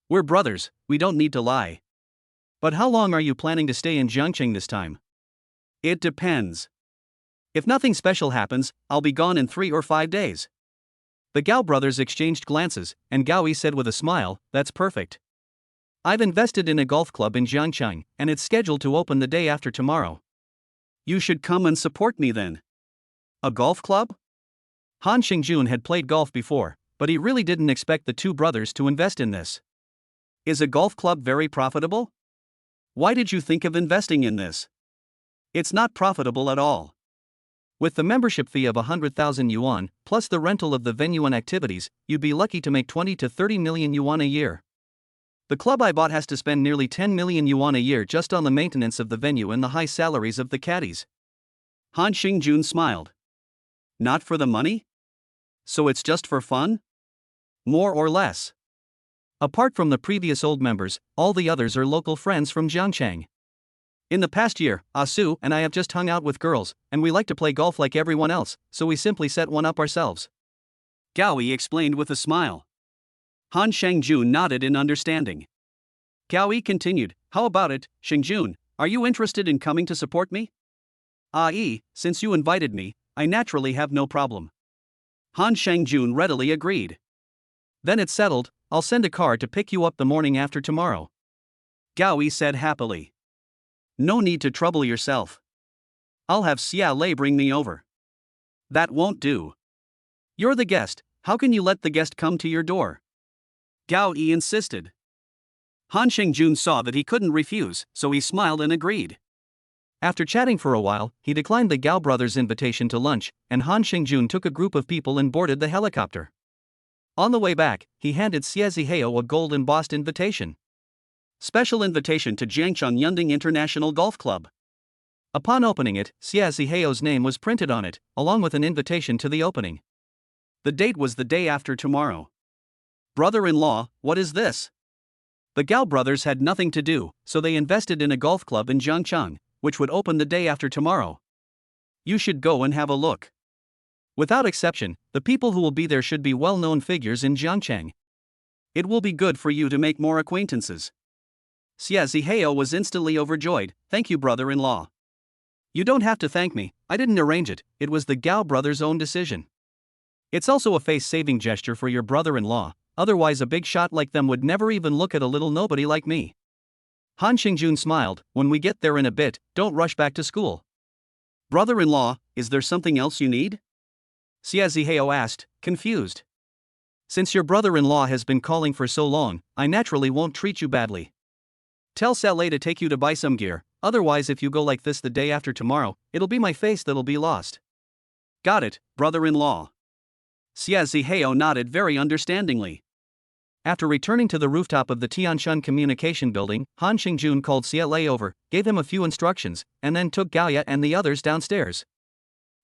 "We're brothers, we don't need to lie. But how long are you planning to stay in Jiangqing this time?" "It depends. If nothing special happens, I'll be gone in 3 or 5 days." The Gao brothers exchanged glances, and Gao Ya said with a smile, "That's perfect. I've invested in a golf club in Jiangqing, and it's scheduled to open the day after tomorrow. You should come and support me then. A golf club? Han Xingjun had played golf before, but he really didn't expect the two brothers to invest in this. Is a golf club very profitable? Why did you think of investing in this? It's not profitable at all. With the membership fee of 100,000 yuan, plus the rental of the venue and activities, you'd be lucky to make 20 to 30 million yuan a year. The club I bought has to spend nearly 10 million yuan a year just on the maintenance of the venue and the high salaries of the caddies. Han Xingjun smiled. Not for the money? So it's just for fun? More or less. Apart from the previous old members, all the others are local friends from Jiangchang. In the past year, Asu and I have just hung out with girls, and we like to play golf like everyone else, so we simply set one up ourselves. Gao Ya explained with a smile. Han Xingjun nodded in understanding. Gao Ya continued, how about it, Xingjun, are you interested in coming to support me? Since you invited me, I naturally have no problem. Han Xingjun readily agreed. Then it's settled, I'll send a car to pick you up the morning after tomorrow. Gao Ya said happily. No need to trouble yourself. I'll have Xia Lei bring me over. That won't do. You're the guest, how can you let the guest come to your door? Gao Ya insisted. Han Xingjun saw that he couldn't refuse, so he smiled and agreed. After chatting for a while, he declined the Gao brothers' invitation to lunch, and Han Xingjun took a group of people and boarded the helicopter. On the way back, he handed Xie Zihao a gold embossed invitation. Special invitation to Jiangchang Yunding International Golf Club. Upon opening it, Xie Zihao's name was printed on it, along with an invitation to the opening. The date was the day after tomorrow. Brother-in-law, what is this? The Gao brothers had nothing to do, so they invested in a golf club in Jiangchang, which would open the day after tomorrow. You should go and have a look. Without exception, the people who will be there should be well-known figures in Jiangchang. It will be good for you to make more acquaintances. Xie Zihao was instantly overjoyed, thank you brother-in-law. You don't have to thank me, I didn't arrange it, it was the Gao brothers' own decision. It's also a face-saving gesture for your brother-in-law, otherwise a big shot like them would never even look at a little nobody like me. Han Xingjun smiled, when we get there in a bit, don't rush back to school. Brother-in-law, is there something else you need? Xie Zihao asked, confused. Since your brother-in-law has been calling for so long, I naturally won't treat you badly. Tell Saleh to take you to buy some gear, otherwise if you go like this the day after tomorrow, it'll be my face that'll be lost. Got it, brother-in-law. Xie Zihao nodded very understandingly. After returning to the rooftop of the Tianshan Communication Building, Han Xingjun called Xie Lei over, gave him a few instructions, and then took Gao Ya and the others downstairs.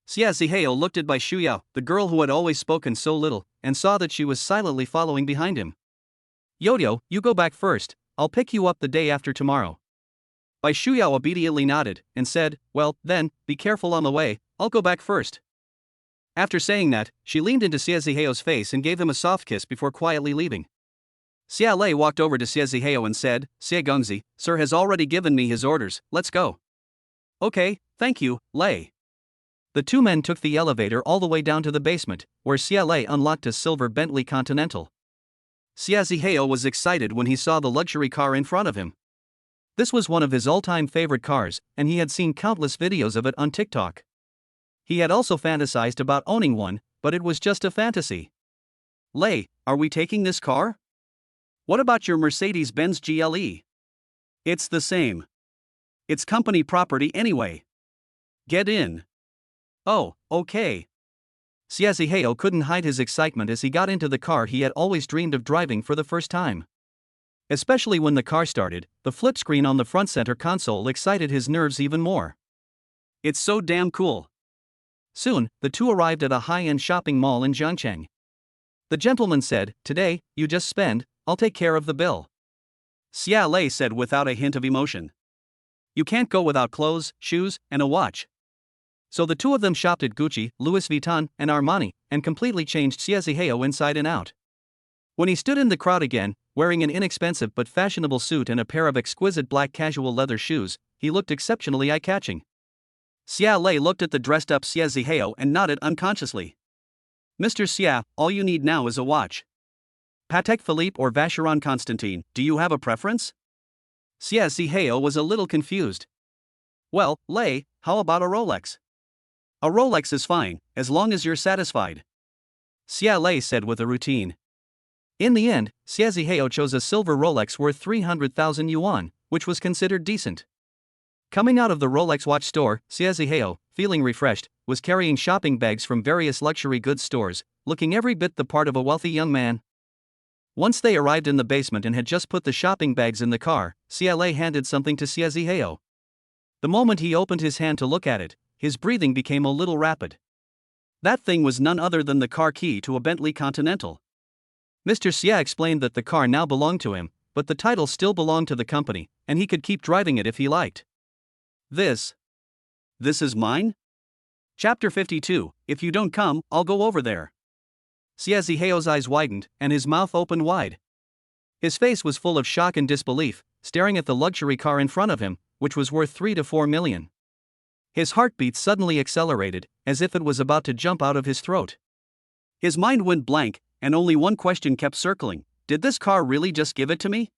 Xie Zihao looked at Bai Shuyao, the girl who had always spoken so little, and saw that she was silently following behind him. Yodio, you go back first, I'll pick you up the day after tomorrow. Bai Shuyao obediently nodded, and said, well, then, be careful on the way, I'll go back first. After saying that, she leaned into Xie Zihao's face and gave him a soft kiss before quietly leaving. Xia Lei walked over to Xie Zihao and said, Xie Gongzi, sir has already given me his orders, let's go. Okay, thank you, Lei. The two men took the elevator all the way down to the basement, where Xie Lei unlocked a silver Bentley Continental. Xie Zihao was excited when he saw the luxury car in front of him. This was one of his all-time favorite cars, and he had seen countless videos of it on TikTok. He had also fantasized about owning one, but it was just a fantasy. Lei, are we taking this car? What about your Mercedes-Benz GLE? It's the same. It's company property anyway. Get in. Oh, okay. Xie Zihao couldn't hide his excitement as he got into the car he had always dreamed of driving for the first time. Especially when the car started, the flip screen on the front center console excited his nerves even more. It's so damn cool. Soon, the two arrived at a high-end shopping mall in Jiangchang. The gentleman said, today, you just spend, I'll take care of the bill. Xia Lei said without a hint of emotion. You can't go without clothes, shoes, and a watch. So the two of them shopped at Gucci, Louis Vuitton, and Armani, and completely changed Xie Zihao inside and out. When he stood in the crowd again, wearing an inexpensive but fashionable suit and a pair of exquisite black casual leather shoes, he looked exceptionally eye-catching. Xia Lei looked at the dressed-up Xie Zihao and nodded unconsciously. Mr. Xia, all you need now is a watch. Patek Philippe or Vacheron Constantin, do you have a preference? Xie Zihao was a little confused. Well, Lei, how about a Rolex? A Rolex is fine, as long as you're satisfied, Xia Lei said with a routine. In the end, Xia Zihao chose a silver Rolex worth 300,000 yuan, which was considered decent. Coming out of the Rolex watch store, Xia Zihao, feeling refreshed, was carrying shopping bags from various luxury goods stores, looking every bit the part of a wealthy young man. Once they arrived in the basement and had just put the shopping bags in the car, Xia Lei handed something to Xia Zihao. The moment he opened his hand to look at it, his breathing became a little rapid. That thing was none other than the car key to a Bentley Continental. Mr. Xia explained that the car now belonged to him, but the title still belonged to the company, and he could keep driving it if he liked. This is mine? Chapter 52, If you don't come, I'll go over there. Xia Zihao's eyes widened, and his mouth opened wide. His face was full of shock and disbelief, staring at the luxury car in front of him, which was worth 3 to 4 million. His heartbeat suddenly accelerated, as if it was about to jump out of his throat. His mind went blank, and only one question kept circling: did this car really just give it to me?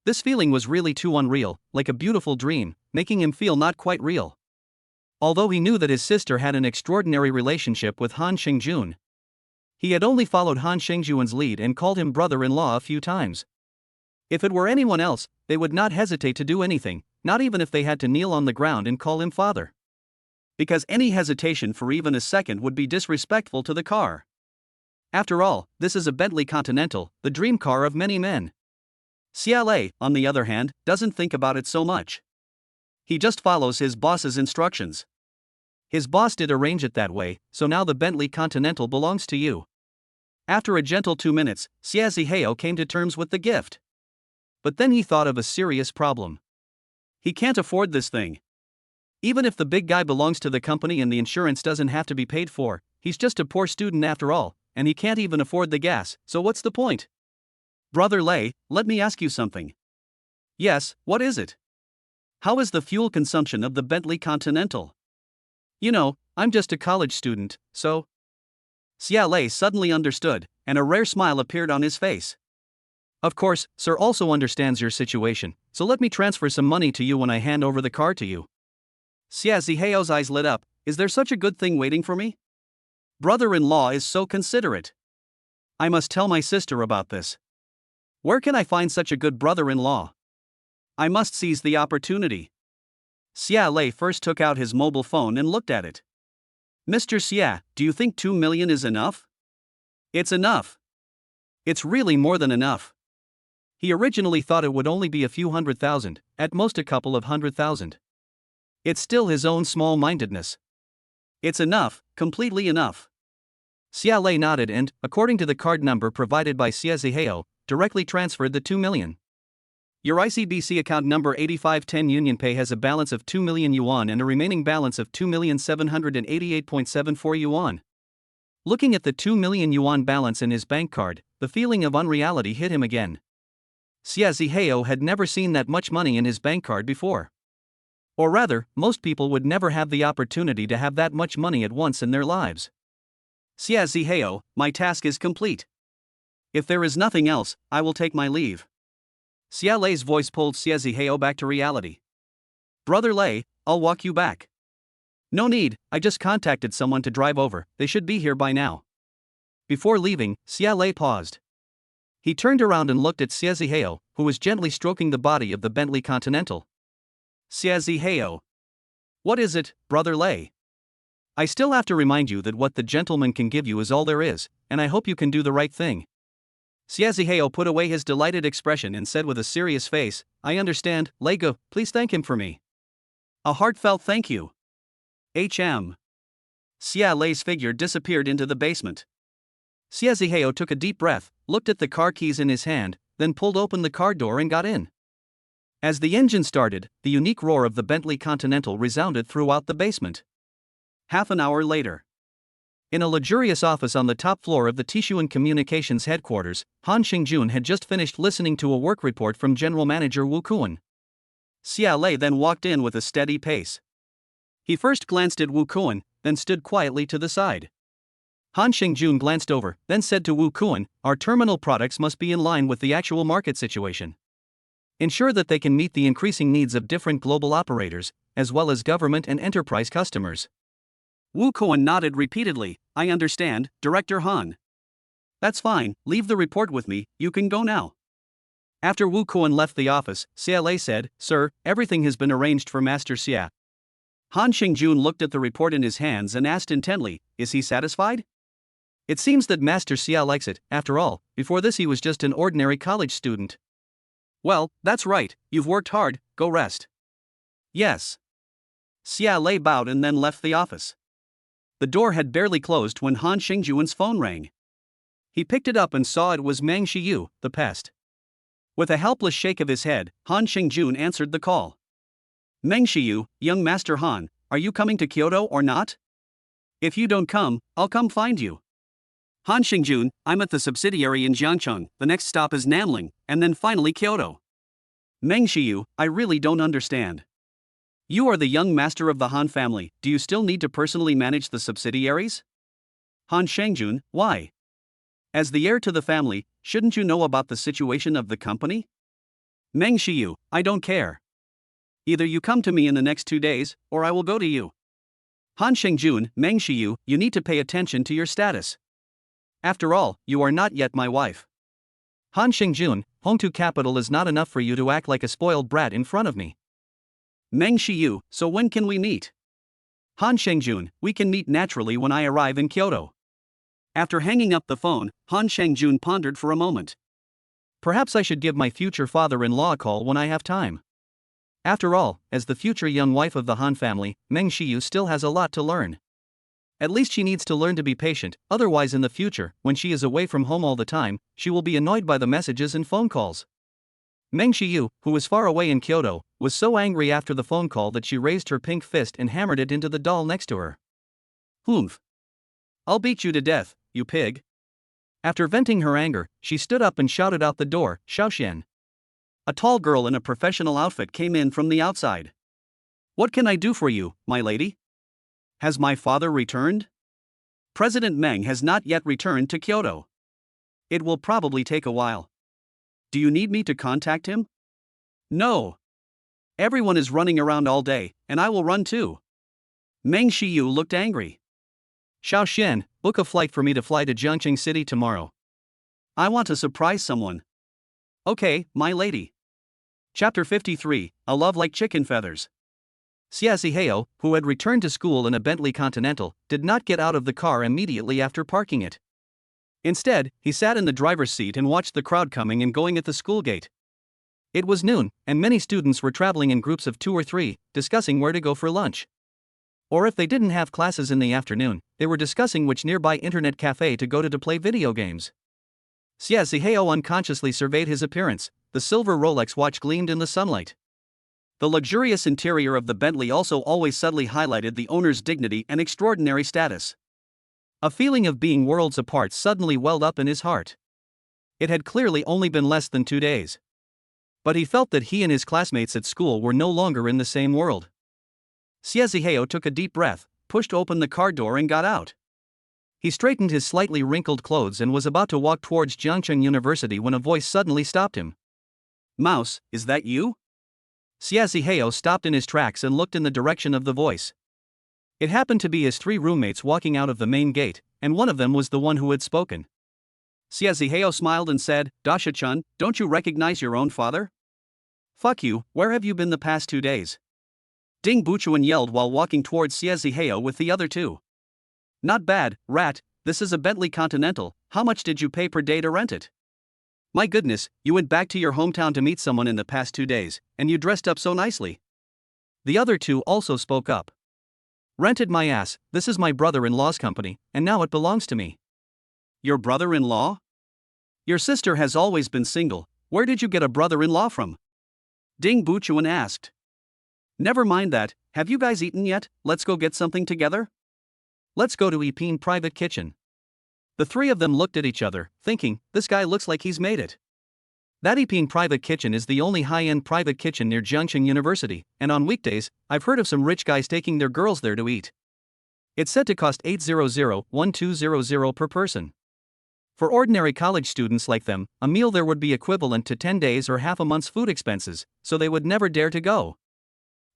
This feeling was really too unreal, like a beautiful dream, making him feel not quite real. Although he knew that his sister had an extraordinary relationship with Han Xingjun, he had only followed Han Xingjun's lead and called him brother-in-law a few times. If it were anyone else, they would not hesitate to do anything, not even if they had to kneel on the ground and call him father. Because any hesitation for even a second would be disrespectful to the car. After all, this is a Bentley Continental, the dream car of many men. Xia Lei, on the other hand, doesn't think about it so much. He just follows his boss's instructions. His boss did arrange it that way, so now the Bentley Continental belongs to you. After a gentle 2 minutes, Xia Zihao came to terms with the gift. But then he thought of a serious problem. He can't afford this thing. Even if the big guy belongs to the company and the insurance doesn't have to be paid for, he's just a poor student after all, and he can't even afford the gas, so what's the point? Brother Lei, let me ask you something. Yes, what is it? How is the fuel consumption of the Bentley Continental? You know, I'm just a college student, so. Xia Lei suddenly understood, and a rare smile appeared on his face. Of course, sir also understands your situation, so let me transfer some money to you when I hand over the car to you. Xia Zihao's eyes lit up. Is there such a good thing waiting for me? Brother-in-law is so considerate. I must tell my sister about this. Where can I find such a good brother-in-law? I must seize the opportunity. Xia Lei first took out his mobile phone and looked at it. Mr. Xia, do you think 2 million is enough? It's enough. It's really more than enough. He originally thought it would only be a few 100,000, at most a couple of 100,000. It's still his own small-mindedness. It's enough, completely enough. Xia Lei nodded and, according to the card number provided by Xia Zihao, directly transferred the 2 million. Your ICBC account number 8510 UnionPay has a balance of 2 million yuan and a remaining balance of 2,788.74 yuan. Looking at the 2 million yuan balance in his bank card, the feeling of unreality hit him again. Xia Zihao had never seen that much money in his bank card before. Or rather, most people would never have the opportunity to have that much money at once in their lives. Xia Zihao, my task is complete. If there is nothing else, I will take my leave. Xia Lei's voice pulled Xia Zihao back to reality. Brother Lei, I'll walk you back. No need, I just contacted someone to drive over, they should be here by now. Before leaving, Xia Lei paused. He turned around and looked at Xia Zihao, who was gently stroking the body of the Bentley Continental. Xia Zihao. What is it, Brother Lei? I still have to remind you that what the gentleman can give you is all there is, and I hope you can do the right thing. Xia Zihao put away his delighted expression and said with a serious face, I understand, Lego, please thank him for me. A heartfelt thank you. Xia Lei's figure disappeared into the basement. Xia Zihao took a deep breath, looked at the car keys in his hand, then pulled open the car door and got in. As the engine started, the unique roar of the Bentley Continental resounded throughout the basement. Half an hour later. In a luxurious office on the top floor of the Tishuan Communications headquarters, Han Xingjun had just finished listening to a work report from General Manager Wu Kuan. Xia Lei then walked in with a steady pace. He first glanced at Wu Kuan, then stood quietly to the side. Han Xingjun glanced over, then said to Wu Kuan, our terminal products must be in line with the actual market situation. Ensure that they can meet the increasing needs of different global operators, as well as government and enterprise customers. Wu Kuan nodded repeatedly. I understand, Director Han. That's fine, leave the report with me, you can go now. After Wu Kuan left the office, Xia Lei said, Sir, everything has been arranged for Master Xia. Han Xingjun looked at the report in his hands and asked intently, is he satisfied? It seems that Master Xia likes it, after all, before this he was just an ordinary college student. Well, that's right, you've worked hard, go rest. Yes. Xia Lei bowed and then left the office. The door had barely closed when Han Xingjun's phone rang. He picked it up and saw it was Meng Shiyu, the pest. With a helpless shake of his head, Han Xingjun answered the call. Meng Shiyu, young Master Han, are you coming to Kyoto or not? If you don't come, I'll come find you. Han Xingjun, I'm at the subsidiary in Jiangcheng, the next stop is Nanling, and then finally Kyoto. Meng Shiyu, I really don't understand. You are the young master of the Han family, do you still need to personally manage the subsidiaries? Han Xingjun, why? As the heir to the family, shouldn't you know about the situation of the company? Meng Shiyu, I don't care. Either you come to me in the next 2 days, or I will go to you. Han Xingjun, Meng Shiyu, you need to pay attention to your status. After all, you are not yet my wife. Han Xingjun, Hongtu capital is not enough for you to act like a spoiled brat in front of me. Meng Shiyu, so when can we meet? Han Xingjun, we can meet naturally when I arrive in Kyoto. After hanging up the phone, Han Xingjun pondered for a moment. Perhaps I should give my future father-in-law a call when I have time. After all, as the future young wife of the Han family, Meng Shiyu still has a lot to learn. At least she needs to learn to be patient, otherwise in the future, when she is away from home all the time, she will be annoyed by the messages and phone calls. Meng Shiyu, who was far away in Kyoto, was so angry after the phone call that she raised her pink fist and hammered it into the doll next to her. Humph. I'll beat you to death, you pig. After venting her anger, she stood up and shouted out the door, Xiaoxian. A tall girl in a professional outfit came in from the outside. What can I do for you, my lady? Has my father returned? President Meng has not yet returned to Kyoto. It will probably take a while. Do you need me to contact him? No. Everyone is running around all day, and I will run too. Meng Shiyu looked angry. Xiaoxian, book a flight for me to fly to Jiangcheng City tomorrow. I want to surprise someone. Okay, my lady. Chapter 53, A Love Like Chicken Feathers. Xia Zihao, who had returned to school in a Bentley Continental, did not get out of the car immediately after parking it. Instead, he sat in the driver's seat and watched the crowd coming and going at the school gate. It was noon, and many students were traveling in groups of 2 or 3, discussing where to go for lunch. Or if they didn't have classes in the afternoon, they were discussing which nearby internet cafe to go to play video games. Xia Zihao unconsciously surveyed his appearance. The silver Rolex watch gleamed in the sunlight. The luxurious interior of the Bentley also always subtly highlighted the owner's dignity and extraordinary status. A feeling of being worlds apart suddenly welled up in his heart. It had clearly only been less than 2 days. But he felt that he and his classmates at school were no longer in the same world. Xia Zihao took a deep breath, pushed open the car door and got out. He straightened his slightly wrinkled clothes and was about to walk towards Jiangcheng University when a voice suddenly stopped him. Mouse, is that you? Xia Zihao stopped in his tracks and looked in the direction of the voice. It happened to be his 3 roommates walking out of the main gate, and one of them was the one who had spoken. Xia Zihao smiled and said, Dasha-chan, don't you recognize your own father? Fuck you, where have you been the past 2 days? Ding Buchuan yelled while walking towards Xia Zihao with the other 2. Not bad, rat, this is a Bentley Continental, how much did you pay per day to rent it? My goodness, you went back to your hometown to meet someone in the past 2 days, and you dressed up so nicely. The other 2 also spoke up. Rented my ass, this is my brother-in-law's company, and now it belongs to me. Your brother-in-law? Your sister has always been single, where did you get a brother-in-law from? Ding Buchuan asked. Never mind that, have you guys eaten yet, let's go get something together? Let's go to Ipin Private Kitchen. The 3 of them looked at each other, thinking, this guy looks like he's made it. That Ipin Private Kitchen is the only high-end private kitchen near Jiangcheng University, and on weekdays, I've heard of some rich guys taking their girls there to eat. It's said to cost 800-1200 per person. For ordinary college students like them, a meal there would be equivalent to 10 days or half a month's food expenses, so they would never dare to go.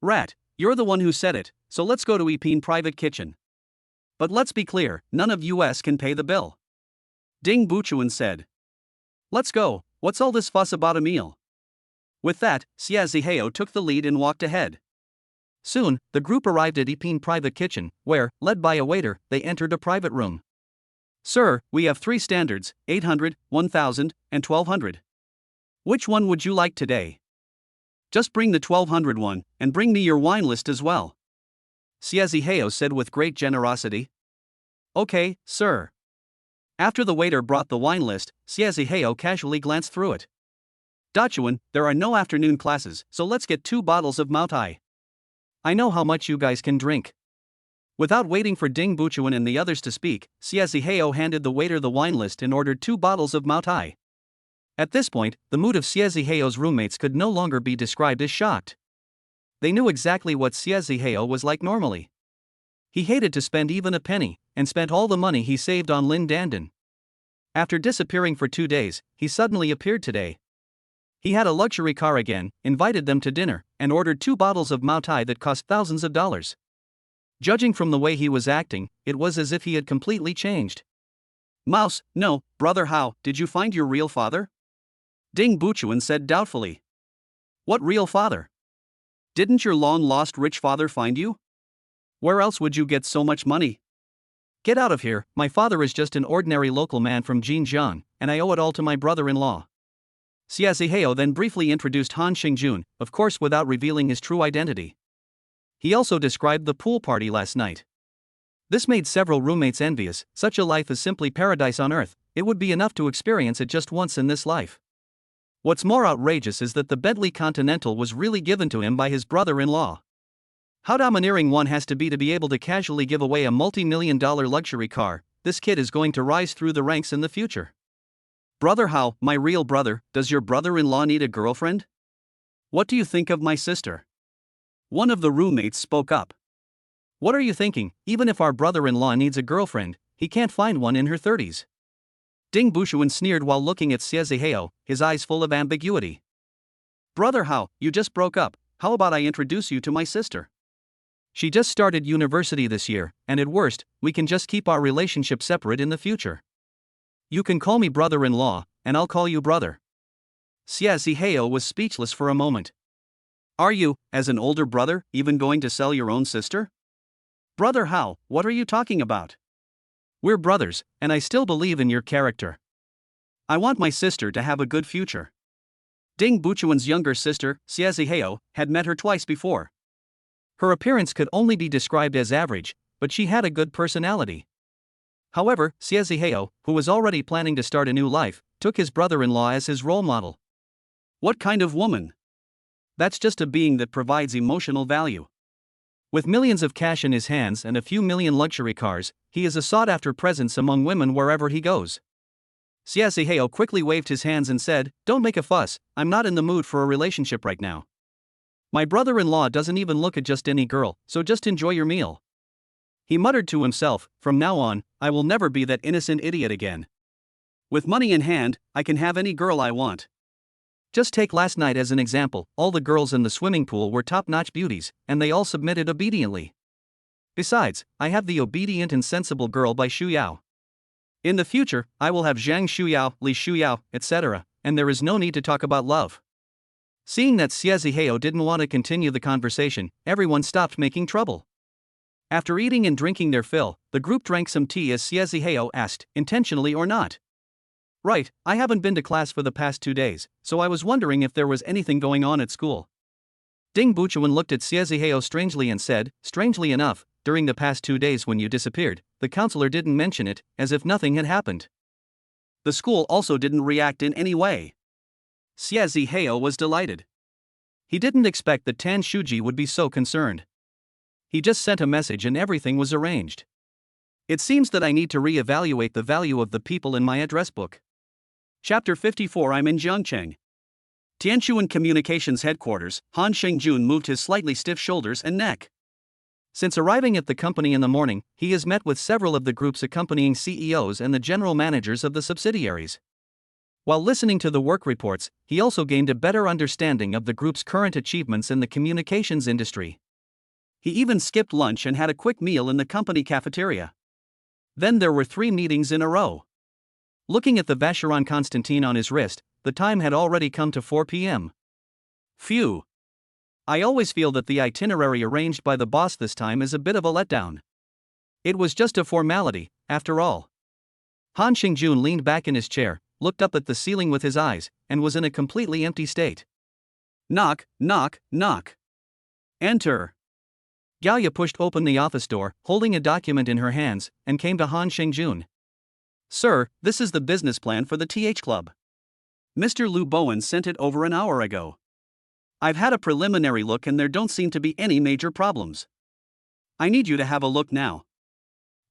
Rat, You're the one who said it, so let's go to Epine private kitchen. But let's be clear, none of us can pay the bill. Ding Buchuan said. Let's go, what's all this fuss about a meal? With that, Xiaziheo took the lead and walked ahead. Soon, the group arrived at Epine private kitchen, where, led by a waiter, they entered a private room. Sir, we have 3 standards, 800, 1000, and 1200. Which one would you like today? Just bring the 1200 one, and bring me your wine list as well. Xiaziheo said with great generosity. Okay, sir. After the waiter brought the wine list, Xiaziheo casually glanced through it. Dachuan, there are no afternoon classes, so let's get 2 bottles of Maotai. I know how much you guys can drink. Without waiting for Ding Buchuan and the others to speak, Xiaziheo handed the waiter the wine list and ordered 2 bottles of Maotai. At this point, the mood of Xiaziheo's roommates could no longer be described as shocked. They knew exactly what Xiaziheo was like normally. He hated to spend even a penny, and spent all the money he saved on Lin Dandan. After disappearing for 2 days, he suddenly appeared today. He had a luxury car again, invited them to dinner, and ordered 2 bottles of Maotai that cost thousands of dollars. Judging from the way he was acting, it was as if he had completely changed. Mouse, no, brother Hao, did you find your real father? Ding Buchuan said doubtfully. What real father? Didn't your long-lost rich father find you? Where else would you get so much money? Get out of here, my father is just an ordinary local man from Jinjiang, and I owe it all to my brother-in-law. Xiaziheo then briefly introduced Han Xingjun, of course without revealing his true identity. He also described the pool party last night. This made several roommates envious. Such a life is simply paradise on earth. It would be enough to experience it just once in this life. What's more outrageous is that the Bentley Continental was really given to him by his brother-in-law. How domineering one has to be able to casually give away a multi-million-dollar luxury car. This kid is going to rise through the ranks in the future. Brother Hao, my real brother, does your brother-in-law need a girlfriend? What do you think of my sister? One of the roommates spoke up. What are you thinking? Even if our brother-in-law needs a girlfriend, he can't find one in her 30s. Ding Buchuan sneered while looking at Xiaziheo, his eyes full of ambiguity. Brother Hao, you just broke up, how about I introduce you to my sister? She just started university this year, and at worst, we can just keep our relationship separate in the future. You can call me brother-in-law, and I'll call you brother. Xiaziheo was speechless for a moment. Are you, as an older brother, even going to sell your own sister? Brother Hao, what are you talking about? We're brothers, and I still believe in your character. I want my sister to have a good future. Ding Buchuan's younger sister, Xiaziheo, had met her twice before. Her appearance could only be described as average, but she had a good personality. However, Xiaziheo, who was already planning to start a new life, took his brother-in-law as his role model. What kind of woman? That's just a being that provides emotional value. With millions of cash in his hands and a few million luxury cars, he is a sought-after presence among women wherever he goes. Xiaziheo quickly waved his hands and said, "Don't make a fuss, I'm not in the mood for a relationship right now. My brother-in-law doesn't even look at just any girl, so just enjoy your meal." He muttered to himself, "From now on, I will never be that innocent idiot again. With money in hand, I can have any girl I want." Just take last night as an example. All the girls in the swimming pool were top-notch beauties, and they all submitted obediently. Besides, I have the obedient and sensible girl by Shu Yao. In the future, I will have Zhang Shuyao, Li Shuyao, etc., and there is no need to talk about love. Seeing that Xiaziheo didn't want to continue the conversation, everyone stopped making trouble. After eating and drinking their fill, the group drank some tea as Xiaziheo asked, intentionally or not. "Right, I haven't been to class for the past 2 days, so I was wondering if there was anything going on at school." Ding Buchuan looked at Xiaziheo strangely and said, "Strangely enough, during the past 2 days when you disappeared, the counselor didn't mention it, as if nothing had happened. The school also didn't react in any way." Xiaziheo was delighted. He didn't expect that Tan Shuji would be so concerned. He just sent a message and everything was arranged. It seems that I need to re-evaluate the value of the people in my address book. Chapter 54. I'm in Jiangcheng. Tianchuan Communications Headquarters. Han Xingjun moved his slightly stiff shoulders and neck. Since arriving at the company in the morning, he has met with several of the group's accompanying CEOs and the general managers of the subsidiaries. While listening to the work reports, he also gained a better understanding of the group's current achievements in the communications industry. He even skipped lunch and had a quick meal in the company cafeteria. Then there were 3 meetings in a row. Looking at the Vacheron Constantin on his wrist, the time had already come to 4 p.m. Phew. I always feel that the itinerary arranged by the boss this time is a bit of a letdown. It was just a formality, after all. Han Xingjun leaned back in his chair, looked up at the ceiling with his eyes, and was in a completely empty state. Knock, knock, knock. Enter. Gao Ya pushed open the office door, holding a document in her hands, and came to Han Xingjun. Sir, this is the business plan for the TH Club. Mr. Lu Bowen sent it over an hour ago. I've had a preliminary look and there don't seem to be any major problems. I need you to have a look now.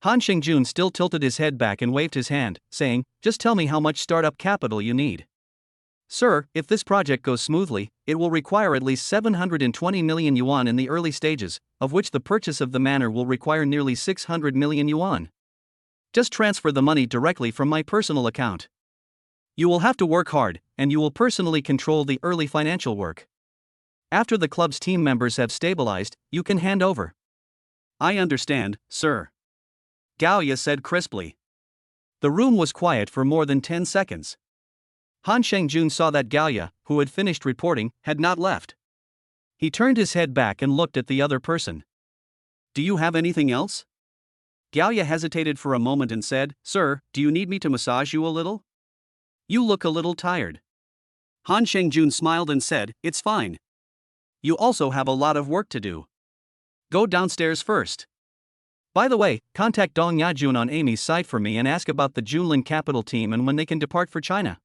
Han Xingjun still tilted his head back and waved his hand, saying, just tell me how much startup capital you need. Sir, if this project goes smoothly, it will require at least 720 million yuan in the early stages, of which the purchase of the manor will require nearly 600 million yuan. Just transfer the money directly from my personal account. You will have to work hard, and you will personally control the early financial work. After the club's team members have stabilized, you can hand over. I understand, sir. Gao Ya said crisply. The room was quiet for more than 10 seconds. Han Xingjun saw that Gao Ya, who had finished reporting, had not left. He turned his head back and looked at the other person. Do you have anything else? Gao Ya hesitated for a moment and said, Sir, do you need me to massage you a little? You look a little tired. Han Xingjun smiled and said, It's fine. You also have a lot of work to do. Go downstairs first. By the way, contact Dong Yajun on Amy's side for me and ask about the Junlin Capital team and when they can depart for China.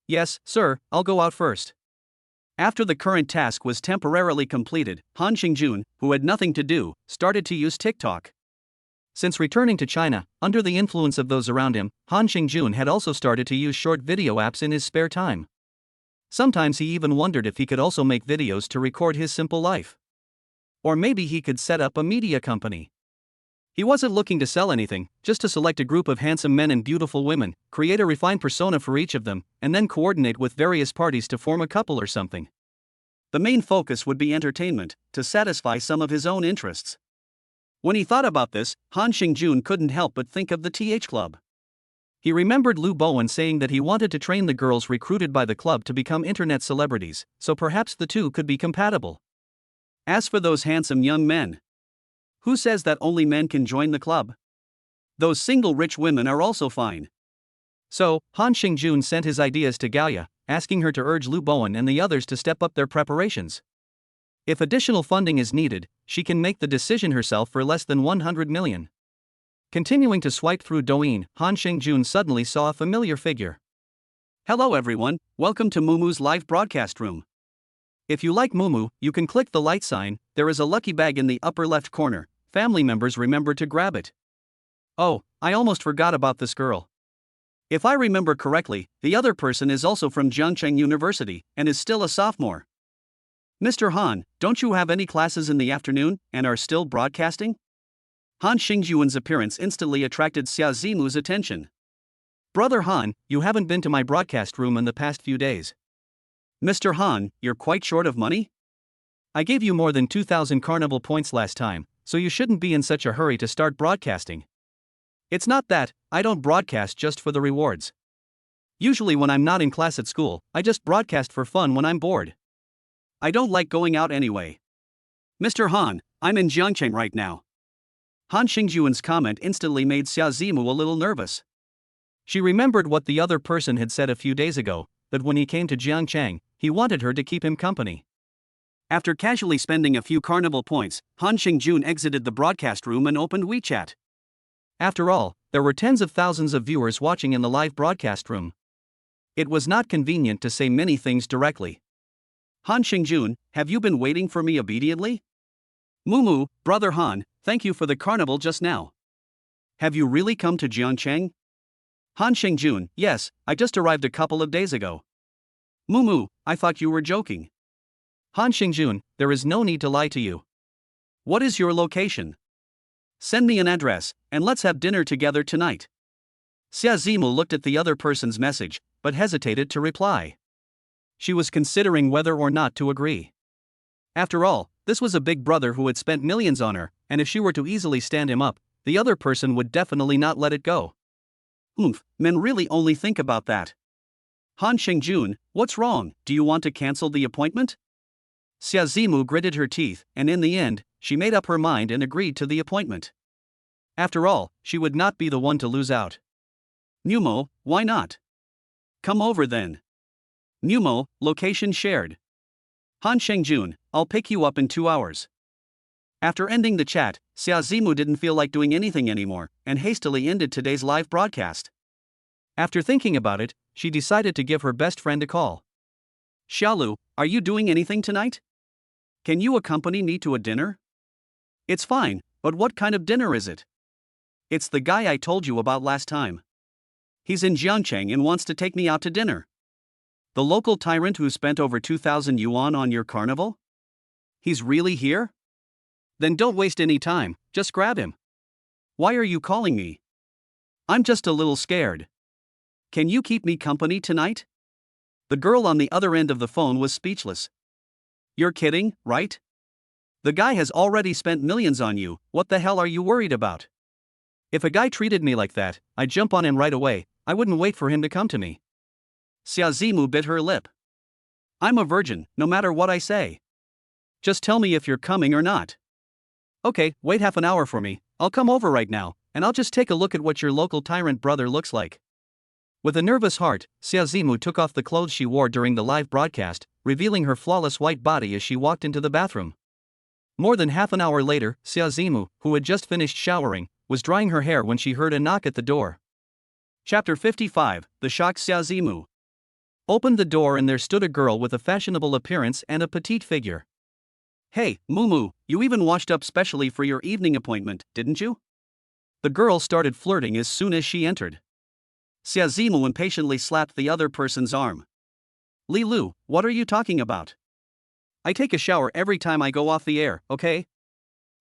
Yes, sir, I'll go out first. After the current task was temporarily completed, Han Xingjun, who had nothing to do, started to use TikTok. Since returning to China, under the influence of those around him, Han Xingjun had also started to use short video apps in his spare time. Sometimes he even wondered if he could also make videos to record his simple life. Or maybe he could set up a media company. He wasn't looking to sell anything, just to select a group of handsome men and beautiful women, create a refined persona for each of them, and then coordinate with various parties to form a couple or something. The main focus would be entertainment, to satisfy some of his own interests. When he thought about this, Han Xingjun couldn't help but think of the TH Club. He remembered Lu Bowen saying that he wanted to train the girls recruited by the club to become internet celebrities, so perhaps the two could be compatible. As for those handsome young men, who says that only men can join the club? Those single rich women are also fine. So, Han Xingjun sent his ideas to Gao Ya, asking her to urge Lu Bowen and the others to step up their preparations. If additional funding is needed, she can make the decision herself for less than 100 million. Continuing to swipe through Douyin, Han Xingjun suddenly saw a familiar figure. Hello everyone, welcome to Mumu's live broadcast room. If you like Mumu, you can click the light sign, there is a lucky bag in the upper left corner, family members remember to grab it. Oh, I almost forgot about this girl. If I remember correctly, the other person is also from Jiangcheng University, and is still a sophomore. Mr. Han, don't you have any classes in the afternoon, and are still broadcasting? Han Xingjun's appearance instantly attracted Xia Zimu's attention. Brother Han, you haven't been to my broadcast room in the past few days. Mr. Han, you're quite short of money? I gave you more than 2,000 carnival points last time, so you shouldn't be in such a hurry to start broadcasting. It's not that, I don't broadcast just for the rewards. Usually when I'm not in class at school, I just broadcast for fun when I'm bored. I don't like going out anyway. Mr. Han, I'm in Jiangcheng right now. Han Xingjun's comment instantly made Xia Zimu a little nervous. She remembered what the other person had said a few days ago, that when he came to Jiangcheng, he wanted her to keep him company. After casually spending a few carnival points, Han Xingjun exited the broadcast room and opened WeChat. After all, there were tens of thousands of viewers watching in the live broadcast room. It was not convenient to say many things directly. Han Xingjun, have you been waiting for me obediently? Mumu, brother Han, thank you for the carnival just now. Have you really come to Jiangcheng? Han Xingjun, yes, I just arrived a couple of days ago. Mumu, I thought you were joking. Han Xingjun, there is no need to lie to you. What is your location? Send me an address, and let's have dinner together tonight. Xia Zimu looked at the other person's message, but hesitated to reply. She was considering whether or not to agree. After all, This was a big brother who had spent millions on her, and if she were to easily stand him up, the other person would definitely not let it go. Men really only think about that. Han Shengjun, what's wrong? Do you want to cancel the appointment? Xia Zimu gritted her teeth, and in the end, she made up her mind and agreed to the appointment. After all, she would not be the one to lose out. Numo, why not? Come over then. Numo, location shared. Han Shengjun, I'll pick you up in 2 hours. After ending the chat, Xia Zimu didn't feel like doing anything anymore, and hastily ended today's live broadcast. After thinking about it, she decided to give her best friend a call. Xiaolu, are you doing anything tonight? Can you accompany me to a dinner? It's fine, but what kind of dinner is it? It's the guy I told you about last time. He's in Jiangcheng and wants to take me out to dinner. The local tyrant who spent over 2,000 yuan on your carnival? He's really here? Then don't waste any time, just grab him. Why are you calling me? I'm just a little scared. Can you keep me company tonight? The girl on the other end of the phone was speechless. You're kidding, right? The guy has already spent millions on you, what the hell are you worried about? If a guy treated me like that, I'd jump on him right away, I wouldn't wait for him to come to me. Xia Zimu bit her lip. I'm a virgin, no matter what I say. Just tell me if you're coming or not. Okay, wait half an hour for me, I'll come over right now, and I'll just take a look at what your local tyrant brother looks like. With a nervous heart, Xia Zimu took off the clothes she wore during the live broadcast, revealing her flawless white body as she walked into the bathroom. More than half an hour later, Xia Zimu, who had just finished showering, was drying her hair when she heard a knock at the door. Chapter 55, The Shocked Xia Zimu. Opened the door and there stood a girl with a fashionable appearance and a petite figure. Hey, Mumu, you even washed up specially for your evening appointment, didn't you? The girl started flirting as soon as she entered. Xia Zimu impatiently slapped the other person's arm. Li Lu, what are you talking about? I take a shower every time I go off the air, okay?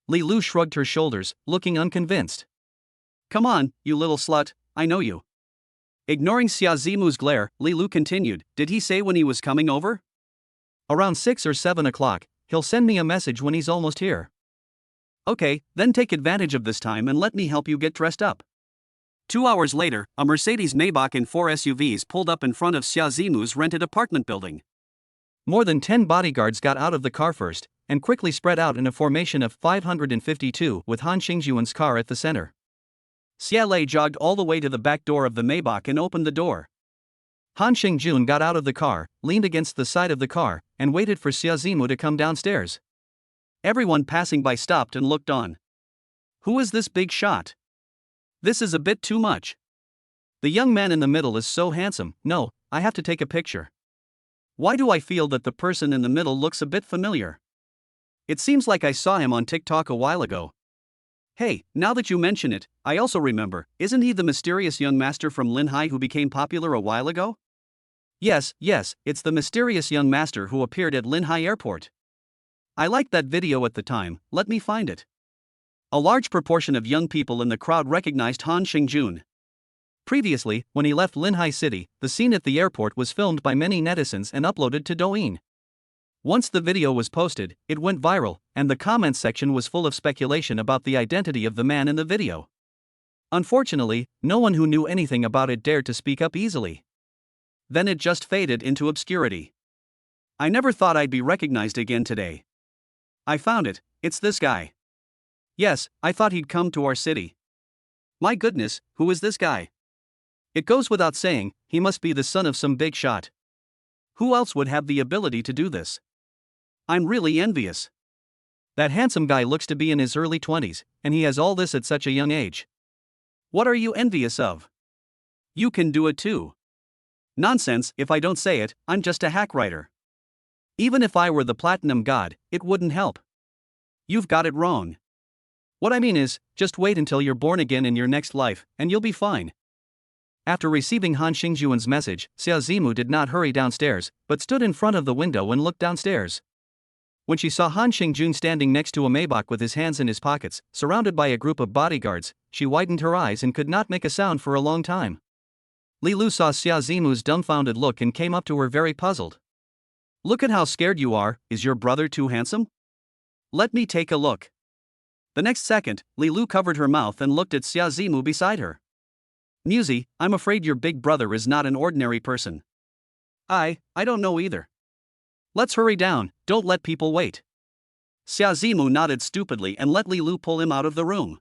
Li Lu shrugged her shoulders, looking unconvinced. Come on, you little slut, I know you. Ignoring Xia Zimu's glare, Li Lu continued, did he say when he was coming over? Around 6 or 7 o'clock, he'll send me a message when he's almost here. Okay, then take advantage of this time and let me help you get dressed up. 2 hours later, a Mercedes Maybach and 4 SUVs pulled up in front of Xia Zimu's rented apartment building. More than 10 bodyguards got out of the car first, and quickly spread out in a formation of 552 with Han Xingjuan's car at the center. Xia Lei jogged all the way to the back door of the Maybach and opened the door. Han Xingjun got out of the car, leaned against the side of the car, and waited for Xia Zimu to come downstairs. Everyone passing by stopped and looked on. Who is this big shot? This is a bit too much. The young man in the middle is so handsome, no, I have to take a picture. Why do I feel that the person in the middle looks a bit familiar? It seems like I saw him on TikTok a while ago. Hey, now that you mention it, I also remember, isn't he the mysterious young master from Linhai who became popular a while ago? Yes, it's the mysterious young master who appeared at Linhai Airport. I liked that video at the time, let me find it. A large proportion of young people in the crowd recognized Han Xingjun. Previously, when he left Linhai City, the scene at the airport was filmed by many netizens and uploaded to Douyin. Once the video was posted, it went viral, and the comments section was full of speculation about the identity of the man in the video. Unfortunately, no one who knew anything about it dared to speak up easily. Then it just faded into obscurity. I never thought I'd be recognized again today. I found it, it's this guy. Yes, I thought he'd come to our city. My goodness, who is this guy? It goes without saying, he must be the son of some big shot. Who else would have the ability to do this? I'm really envious. That handsome guy looks to be in his early 20s, and he has all this at such a young age. What are you envious of? You can do it too. Nonsense, if I don't say it, I'm just a hack writer. Even if I were the platinum god, it wouldn't help. You've got it wrong. What I mean is, just wait until you're born again in your next life, and you'll be fine. After receiving Han Xingjuan's message, Xia Zimu did not hurry downstairs, but stood in front of the window and looked downstairs. When she saw Han Xingjun standing next to a Maybach with his hands in his pockets, surrounded by a group of bodyguards, she widened her eyes and could not make a sound for a long time. Li Lu saw Xia Zimu's dumbfounded look and came up to her very puzzled. Look at how scared you are, is your brother too handsome? Let me take a look. The next second, Li Lu covered her mouth and looked at Xia Zimu beside her. Musi, I'm afraid your big brother is not an ordinary person. I don't know either. Let's hurry down, don't let people wait. Xia Zimu nodded stupidly and let Li Lu pull him out of the room.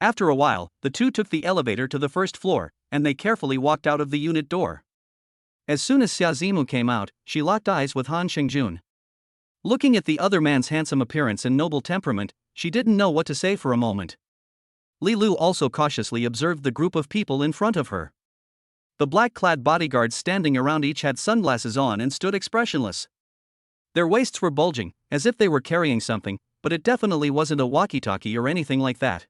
After a while, the two took the elevator to the first floor, and they carefully walked out of the unit door. As soon as Xia Zimu came out, she locked eyes with Han Xingjun. Looking at the other man's handsome appearance and noble temperament, she didn't know what to say for a moment. Li Lu also cautiously observed the group of people in front of her. The black-clad bodyguards standing around each had sunglasses on and stood expressionless. Their waists were bulging, as if they were carrying something, but it definitely wasn't a walkie-talkie or anything like that.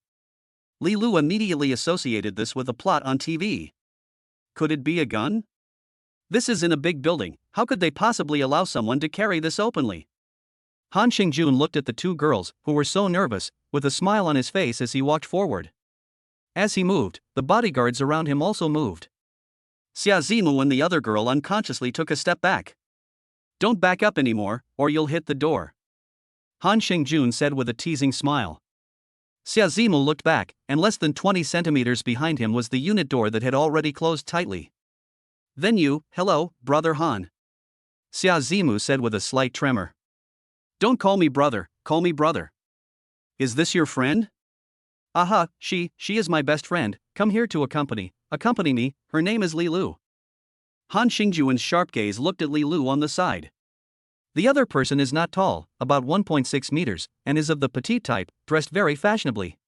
Li Lu immediately associated this with a plot on TV. Could it be a gun? This is in a big building, how could they possibly allow someone to carry this openly? Han Xingjun looked at the two girls, who were so nervous, with a smile on his face as he walked forward. As he moved, the bodyguards around him also moved. Xia Zimu and the other girl unconsciously took a step back. Don't back up anymore, or you'll hit the door. Han Xingjun said with a teasing smile. Xia Zimu looked back, and less than 20 centimeters behind him was the unit door that had already closed tightly. Then hello, brother Han. Xia Zimu said with a slight tremor. Don't call me brother, call me brother. Is this your friend? Aha, she is my best friend, come here to accompany me, her name is Li Lu. Han Xingjuan's sharp gaze looked at Li Lu on the side. The other person is not tall, about 1.6 meters, and is of the petite type, dressed very fashionably.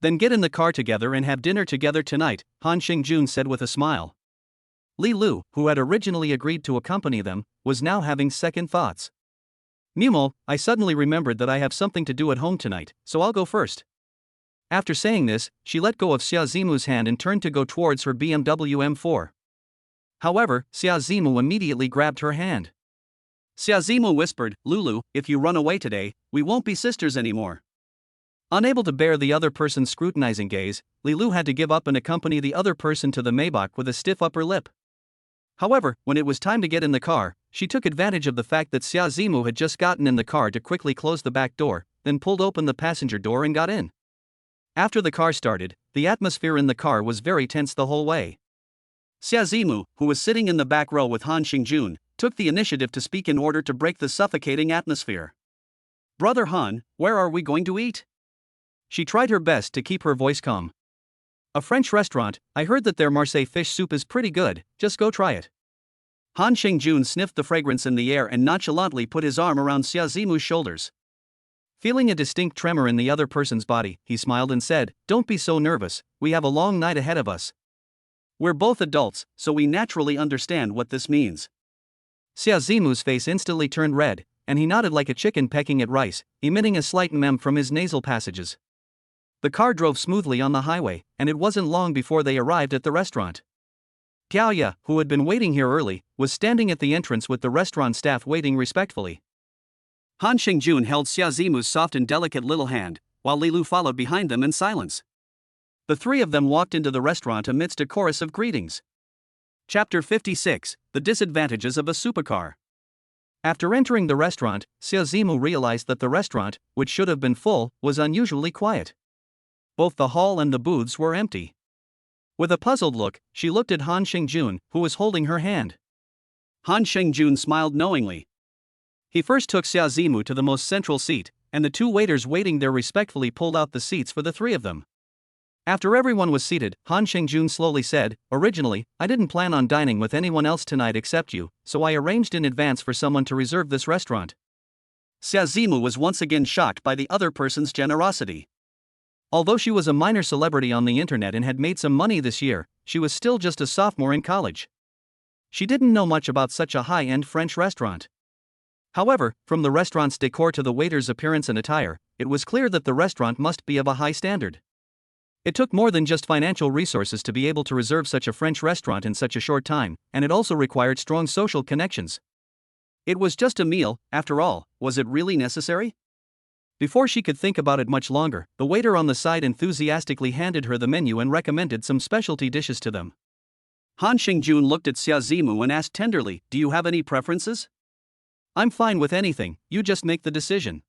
Then get in the car together and have dinner together tonight, Han Xingjun said with a smile. Li Lu, who had originally agreed to accompany them, was now having second thoughts. Mumo, I suddenly remembered that I have something to do at home tonight, so I'll go first. After saying this, she let go of Xia Zimu's hand and turned to go towards her BMW M4. However, Xia Zimu immediately grabbed her hand. Xia Zimu whispered, Lulu, if you run away today, we won't be sisters anymore. Unable to bear the other person's scrutinizing gaze, Li Lu had to give up and accompany the other person to the Maybach with a stiff upper lip. However, when it was time to get in the car, she took advantage of the fact that Xia Zimu had just gotten in the car to quickly close the back door, then pulled open the passenger door and got in. After the car started, the atmosphere in the car was very tense the whole way. Xia Zimu, who was sitting in the back row with Han Xingjun, took the initiative to speak in order to break the suffocating atmosphere. Brother Han, where are we going to eat? She tried her best to keep her voice calm. A French restaurant, I heard that their Marseille fish soup is pretty good, just go try it. Han Xingjun sniffed the fragrance in the air and nonchalantly put his arm around Xia Zimu's shoulders. Feeling a distinct tremor in the other person's body, he smiled and said, Don't be so nervous, we have a long night ahead of us. We're both adults, so we naturally understand what this means. Xia Zimu's face instantly turned red, and he nodded like a chicken pecking at rice, emitting a slight mem from his nasal passages. The car drove smoothly on the highway, and it wasn't long before they arrived at the restaurant. Gao Ya, who had been waiting here early, was standing at the entrance with the restaurant staff waiting respectfully. Han Xingjun held Xia Zimu's soft and delicate little hand, while Li Lu followed behind them in silence. The three of them walked into the restaurant amidst a chorus of greetings. Chapter 56, The Disadvantages of a Supercar. After entering the restaurant, Xia Zimu realized that the restaurant, which should have been full, was unusually quiet. Both the hall and the booths were empty. With a puzzled look, she looked at Han Xingjun, who was holding her hand. Han Xingjun smiled knowingly. He first took Xia Zimu to the most central seat, and the two waiters waiting there respectfully pulled out the seats for the three of them. After everyone was seated, Han Xingjun slowly said, Originally, I didn't plan on dining with anyone else tonight except you, so I arranged in advance for someone to reserve this restaurant. Xia Zimu was once again shocked by the other person's generosity. Although she was a minor celebrity on the internet and had made some money this year, she was still just a sophomore in college. She didn't know much about such a high-end French restaurant. However, from the restaurant's decor to the waiter's appearance and attire, it was clear that the restaurant must be of a high standard. It took more than just financial resources to be able to reserve such a French restaurant in such a short time, and it also required strong social connections. It was just a meal, after all, was it really necessary? Before she could think about it much longer, the waiter on the side enthusiastically handed her the menu and recommended some specialty dishes to them. Han Xingjun looked at Xia Zimu and asked tenderly, Do you have any preferences? I'm fine with anything, you just make the decision.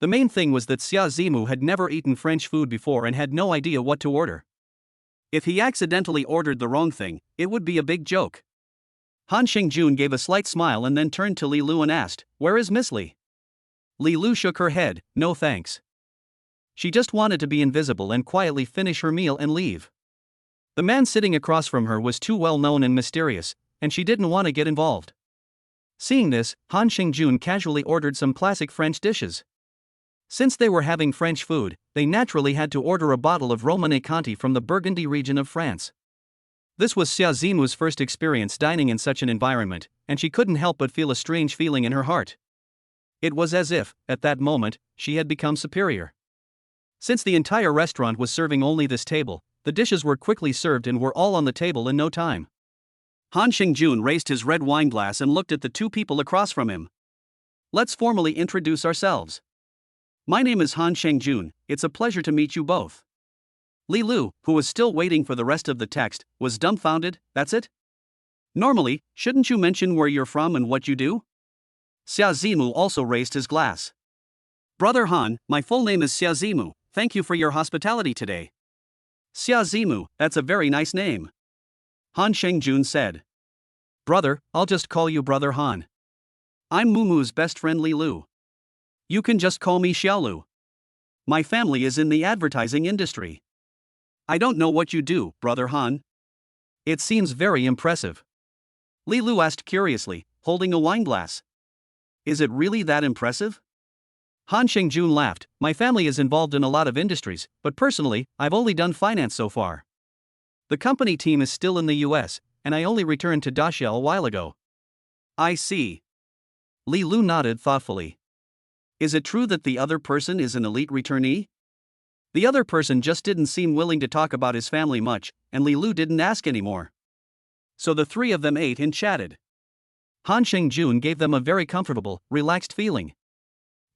The main thing was that Xia Zimu had never eaten French food before and had no idea what to order. If he accidentally ordered the wrong thing, it would be a big joke. Han Xingjun gave a slight smile and then turned to Li Lu and asked, "Where is Miss Li?" Li Lu shook her head, "No thanks." She just wanted to be invisible and quietly finish her meal and leave. The man sitting across from her was too well known and mysterious, and she didn't want to get involved. Seeing this, Han Xingjun casually ordered some classic French dishes. Since they were having French food, they naturally had to order a bottle of Romanée Conti from the Burgundy region of France. This was Xia Zimu's first experience dining in such an environment, and she couldn't help but feel a strange feeling in her heart. It was as if, at that moment, she had become superior. Since the entire restaurant was serving only this table, the dishes were quickly served and were all on the table in no time. Han Xingjun raised his red wine glass and looked at the two people across from him. "Let's formally introduce ourselves. My name is Han Xingjun, it's a pleasure to meet you both." Li Lu, who was still waiting for the rest of the text, was dumbfounded. "That's it? Normally, shouldn't you mention where you're from and what you do?" Xia Zimu also raised his glass. "Brother Han, my full name is Xia Zimu, thank you for your hospitality today." "Xia Zimu, that's a very nice name," Han Xingjun said. "Brother, I'll just call you Brother Han. I'm Mumu's best friend Li Lu. You can just call me Xiaolu. My family is in the advertising industry." "I don't know what you do, Brother Han." "It seems very impressive," Li Lu asked curiously, holding a wine glass. "Is it really that impressive?" Han Xingjun laughed. "My family is involved in a lot of industries, but personally, I've only done finance so far. The company team is still in the US, and I only returned to Daxia a while ago." "I see." Li Lu nodded thoughtfully. "Is it true that the other person is an elite returnee?" The other person just didn't seem willing to talk about his family much, and Li Lu didn't ask anymore. So the three of them ate and chatted. Han Xingjun gave them a very comfortable, relaxed feeling.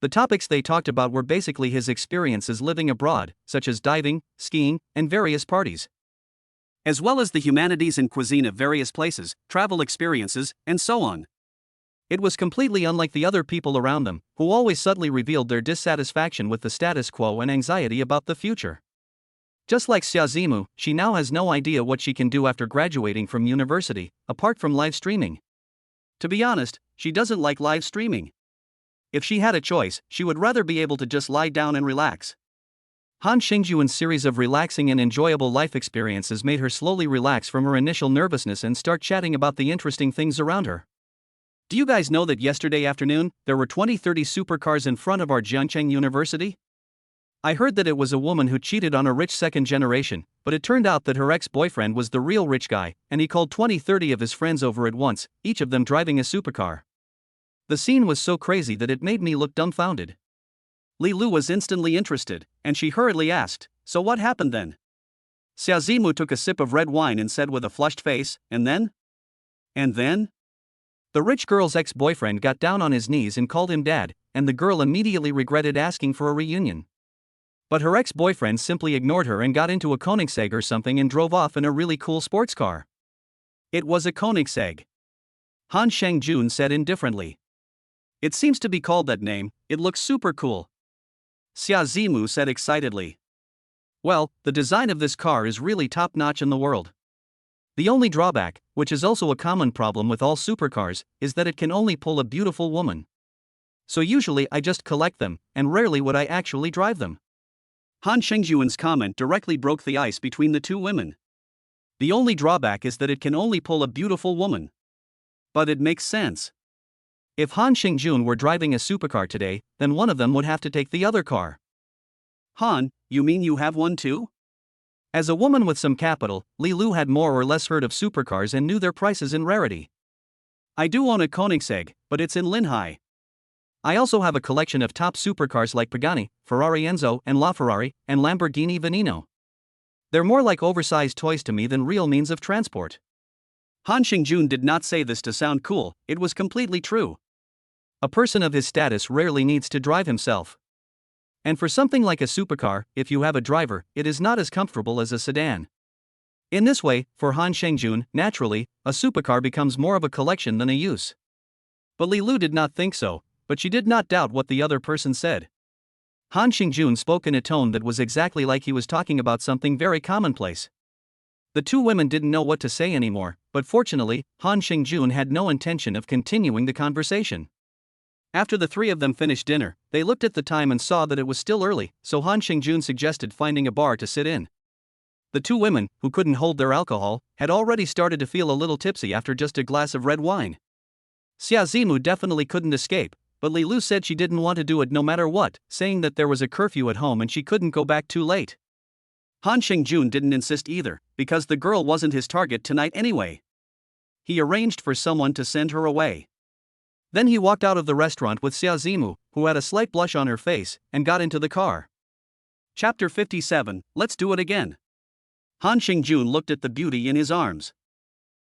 The topics they talked about were basically his experiences living abroad, such as diving, skiing, and various parties, as well as the humanities and cuisine of various places, travel experiences, and so on. It was completely unlike the other people around them, who always subtly revealed their dissatisfaction with the status quo and anxiety about the future. Just like Xia Zimu, she now has no idea what she can do after graduating from university, apart from live streaming. To be honest, she doesn't like live streaming. If she had a choice, she would rather be able to just lie down and relax. Han Xingjun's series of relaxing and enjoyable life experiences made her slowly relax from her initial nervousness and start chatting about the interesting things around her. "Do you guys know that yesterday afternoon, there were 20-30 supercars in front of our Jiangcheng University? I heard that it was a woman who cheated on a rich second generation, but it turned out that her ex-boyfriend was the real rich guy, and he called 20-30 of his friends over at once, each of them driving a supercar. The scene was so crazy that it made me look dumbfounded." Li Lu was instantly interested, and she hurriedly asked, "So what happened then?" Xia Zimu took a sip of red wine and said with a flushed face, "And then?" "And then?" The rich girl's ex-boyfriend got down on his knees and called him dad, and the girl immediately regretted asking for a reunion. But her ex-boyfriend simply ignored her and got into a Koenigsegg or something and drove off in a really cool sports car. "It was a Koenigsegg," Han Xingjun said indifferently. "It seems to be called that name, it looks super cool," Xia Zimu said excitedly. "Well, the design of this car is really top-notch in the world. The only drawback, which is also a common problem with all supercars, is that it can only pull a beautiful woman. So usually I just collect them, and rarely would I actually drive them." Han Xingjun's comment directly broke the ice between the two women. The only drawback is that it can only pull a beautiful woman. But it makes sense. If Han Xingjun were driving a supercar today, then one of them would have to take the other car. "Han, you mean you have one too?" As a woman with some capital, Li Lu had more or less heard of supercars and knew their prices and rarity. "I do own a Koenigsegg, but it's in Linhai. I also have a collection of top supercars like Pagani, Ferrari Enzo and LaFerrari, and Lamborghini Veneno. They're more like oversized toys to me than real means of transport." Han Xingjun did not say this to sound cool, it was completely true. A person of his status rarely needs to drive himself. And for something like a supercar, if you have a driver, it is not as comfortable as a sedan. In this way, for Han Xingjun, naturally, a supercar becomes more of a collection than a use. But Li Lu did not think so, but she did not doubt what the other person said. Han Xingjun spoke in a tone that was exactly like he was talking about something very commonplace. The two women didn't know what to say anymore, but fortunately, Han Xingjun had no intention of continuing the conversation. After the three of them finished dinner, they looked at the time and saw that it was still early, so Han Xingjun suggested finding a bar to sit in. The two women, who couldn't hold their alcohol, had already started to feel a little tipsy after just a glass of red wine. Xia Zimu definitely couldn't escape, but Li Lu said she didn't want to do it no matter what, saying that there was a curfew at home and she couldn't go back too late. Han Xingjun didn't insist either, because the girl wasn't his target tonight anyway. He arranged for someone to send her away. Then he walked out of the restaurant with Xia Zimu, who had a slight blush on her face, and got into the car. Chapter 57, Let's Do It Again. Han Xingjun looked at the beauty in his arms.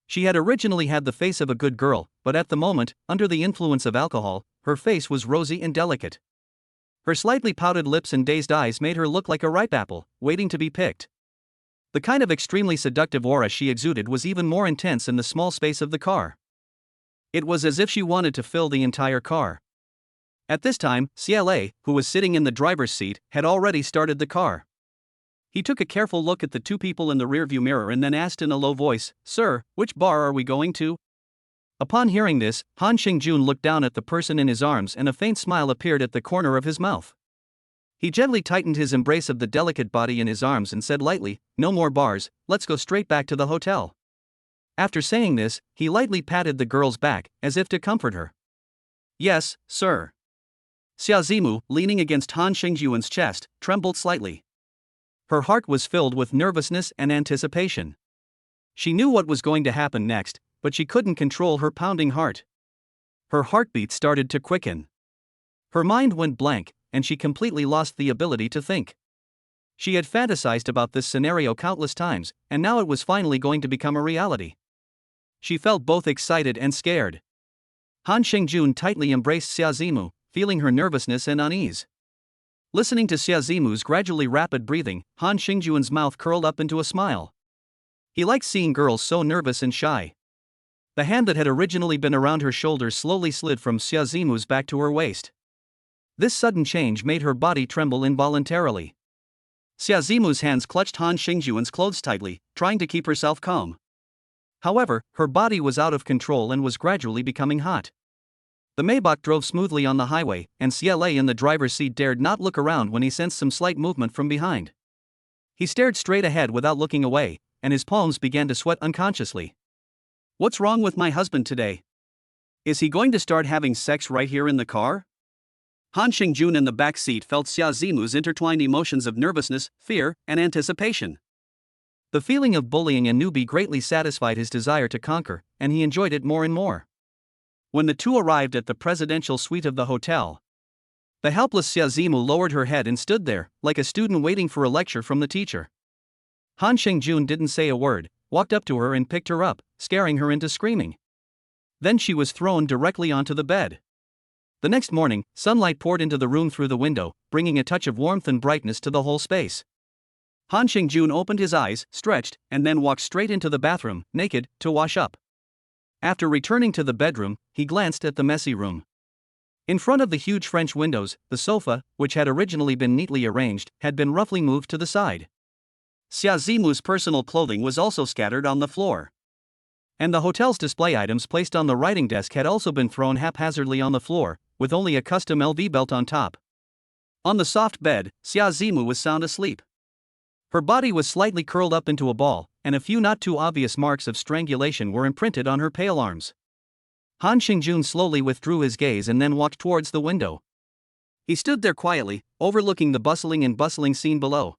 She had originally had the face of a good girl, but at the moment, under the influence of alcohol, her face was rosy and delicate. Her slightly pouted lips and dazed eyes made her look like a ripe apple, waiting to be picked. The kind of extremely seductive aura she exuded was even more intense in the small space of the car. It was as if she wanted to fill the entire car. At this time, CLA, who was sitting in the driver's seat, had already started the car. He took a careful look at the two people in the rearview mirror and then asked in a low voice, "Sir, which bar are we going to?" Upon hearing this, Han Xingjun looked down at the person in his arms and a faint smile appeared at the corner of his mouth. He gently tightened his embrace of the delicate body in his arms and said lightly, "No more bars, let's go straight back to the hotel." After saying this, he lightly patted the girl's back, as if to comfort her. "Yes, sir." Xia Zimu, leaning against Han Xingjun's chest, trembled slightly. Her heart was filled with nervousness and anticipation. She knew what was going to happen next, but she couldn't control her pounding heart. Her heartbeat started to quicken. Her mind went blank, and she completely lost the ability to think. She had fantasized about this scenario countless times, and now it was finally going to become a reality. She felt both excited and scared. Han Xingjun tightly embraced Xia Zimu, feeling her nervousness and unease. Listening to Xia Zimu's gradually rapid breathing, Han Xingjun's mouth curled up into a smile. He liked seeing girls so nervous and shy. The hand that had originally been around her shoulders slowly slid from Xia Zimu's back to her waist. This sudden change made her body tremble involuntarily. Xia Zimu's hands clutched Han Xingjun's clothes tightly, trying to keep herself calm. However, her body was out of control and was gradually becoming hot. The Maybach drove smoothly on the highway, and CLA in the driver's seat dared not look around when he sensed some slight movement from behind. He stared straight ahead without looking away, and his palms began to sweat unconsciously. "What's wrong with my husband today? Is he going to start having sex right here in the car?" Han Xingjun in the back seat felt Xia Zimu's intertwined emotions of nervousness, fear, and anticipation. The feeling of bullying a newbie greatly satisfied his desire to conquer, and he enjoyed it more and more. When the two arrived at the presidential suite of the hotel, the helpless Xia Zimu lowered her head and stood there, like a student waiting for a lecture from the teacher. Han Xingjun didn't say a word, walked up to her and picked her up, scaring her into screaming. Then she was thrown directly onto the bed. The next morning, sunlight poured into the room through the window, bringing a touch of warmth and brightness to the whole space. Han Xingjun opened his eyes, stretched, and then walked straight into the bathroom, naked, to wash up. After returning to the bedroom, he glanced at the messy room. In front of the huge French windows, the sofa, which had originally been neatly arranged, had been roughly moved to the side. Xia Zimu's personal clothing was also scattered on the floor. And the hotel's display items placed on the writing desk had also been thrown haphazardly on the floor, with only a custom LV belt on top. On the soft bed, Xia Zimu was sound asleep. Her body was slightly curled up into a ball, and a few not too obvious marks of strangulation were imprinted on her pale arms. Han Xingjun slowly withdrew his gaze and then walked towards the window. He stood there quietly, overlooking the bustling scene below.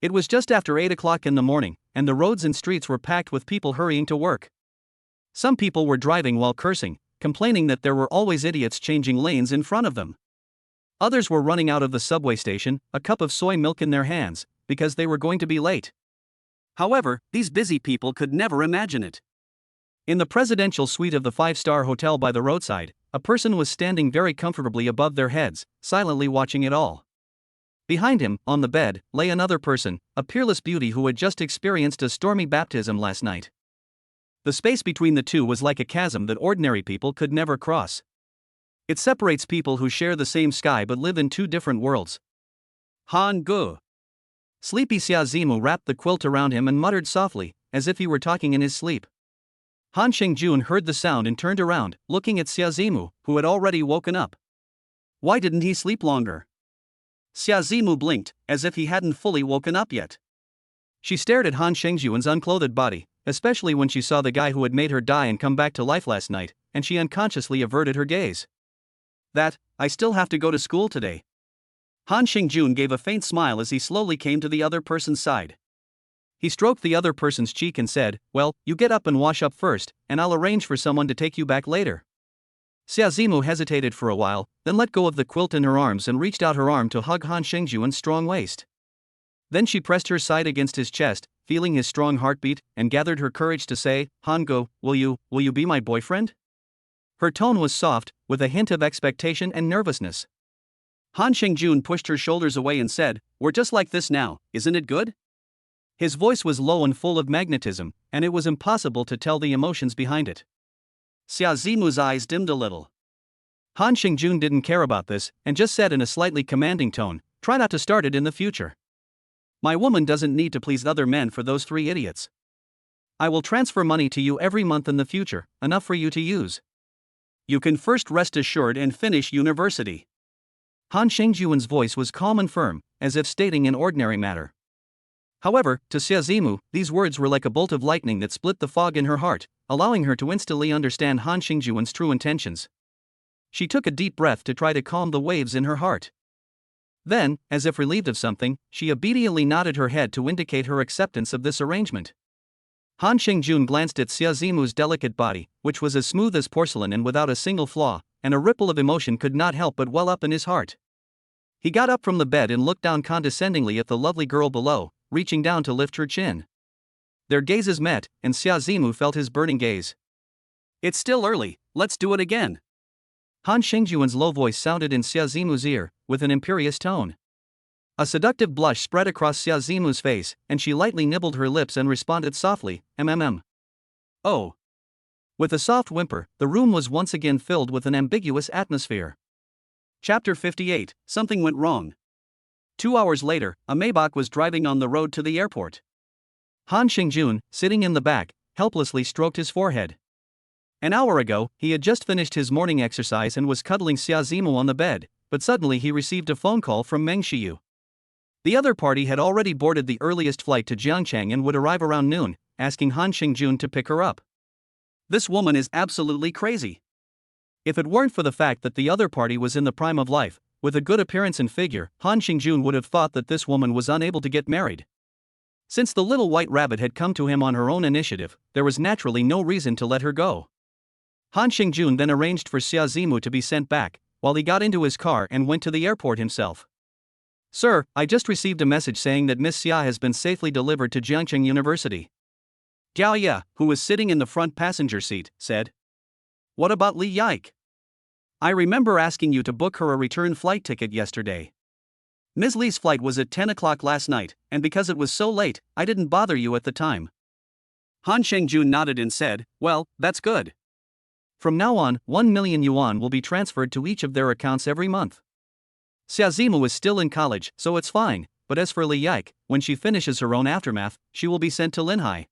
It was just after 8 o'clock in the morning, and the roads and streets were packed with people hurrying to work. Some people were driving while cursing, complaining that there were always idiots changing lanes in front of them. Others were running out of the subway station, a cup of soy milk in their hands, because they were going to be late. However, these busy people could never imagine it. In the presidential suite of the five-star hotel by the roadside, a person was standing very comfortably above their heads, silently watching it all. Behind him, on the bed, lay another person, a peerless beauty who had just experienced a stormy baptism last night. The space between the two was like a chasm that ordinary people could never cross. It separates people who share the same sky but live in two different worlds, Han Gu. Sleepy Xia Zimu wrapped the quilt around him and muttered softly, as if he were talking in his sleep. Han Shengjun heard the sound and turned around, looking at Xia Zimu, who had already woken up. Why didn't he sleep longer? Xia Zimu blinked, as if he hadn't fully woken up yet. She stared at Han Shengjun's unclothed body, especially when she saw the guy who had made her die and come back to life last night, and she unconsciously averted her gaze. I still have to go to school today. Han Shengjun gave a faint smile as he slowly came to the other person's side. He stroked the other person's cheek and said, "Well, you get up and wash up first, and I'll arrange for someone to take you back later." Xia Zimu hesitated for a while, then let go of the quilt in her arms and reached out her arm to hug Han Shengjun's strong waist. Then she pressed her side against his chest, feeling his strong heartbeat, and gathered her courage to say, "Han Go, will you be my boyfriend?" Her tone was soft, with a hint of expectation and nervousness. Han Shengjun pushed her shoulders away and said, "We're just like this now, isn't it good?" His voice was low and full of magnetism, and it was impossible to tell the emotions behind it. Xia Zimu's eyes dimmed a little. Han Shengjun didn't care about this, and just said in a slightly commanding tone, "Try not to start it in the future. My woman doesn't need to please other men for those 3 idiots. I will transfer money to you every month in the future, enough for you to use. You can first rest assured and finish university." Han Shengjun's voice was calm and firm, as if stating an ordinary matter. However, to Xia Zimu, these words were like a bolt of lightning that split the fog in her heart, allowing her to instantly understand Han Shengjun's true intentions. She took a deep breath to try to calm the waves in her heart. Then, as if relieved of something, she obediently nodded her head to indicate her acceptance of this arrangement. Han Shengjun glanced at Xia Zimu's delicate body, which was as smooth as porcelain and without a single flaw, and a ripple of emotion could not help but well up in his heart. He got up from the bed and looked down condescendingly at the lovely girl below, reaching down to lift her chin. Their gazes met, and Xia Zimu felt his burning gaze. "It's still early, let's do it again." Han Shengjun's low voice sounded in Xia Zimu's ear, with an imperious tone. A seductive blush spread across Xia Zimu's face, and she lightly nibbled her lips and responded softly, "Mm." "Oh." With a soft whimper, the room was once again filled with an ambiguous atmosphere. Chapter 58, Something Went Wrong. 2 hours later, a Maybach was driving on the road to the airport. Han Shengjun, sitting in the back, helplessly stroked his forehead. An hour ago, he had just finished his morning exercise and was cuddling Xia Zimu on the bed, but suddenly he received a phone call from Meng Shiyu. The other party had already boarded the earliest flight to Jiangcheng and would arrive around noon, asking Han Shengjun to pick her up. This woman is absolutely crazy. If it weren't for the fact that the other party was in the prime of life, with a good appearance and figure, Han Shengjun would have thought that this woman was unable to get married. Since the little white rabbit had come to him on her own initiative, there was naturally no reason to let her go. Han Shengjun then arranged for Xia Zimu to be sent back, while he got into his car and went to the airport himself. "Sir, I just received a message saying that Miss Xia has been safely delivered to Jiangcheng University." Gao Ya, who was sitting in the front passenger seat, said. "What about Li Yike? I remember asking you to book her a return flight ticket yesterday. Ms. Li's flight was at 10 o'clock last night, and because it was so late, I didn't bother you at the time." Han Shengjun nodded and said, "Well, that's good. From now on, 1 million yuan will be transferred to each of their accounts every month. Xia Zimu is still in college, so it's fine, but as for Li Yike, when she finishes her own aftermath, she will be sent to Linhai.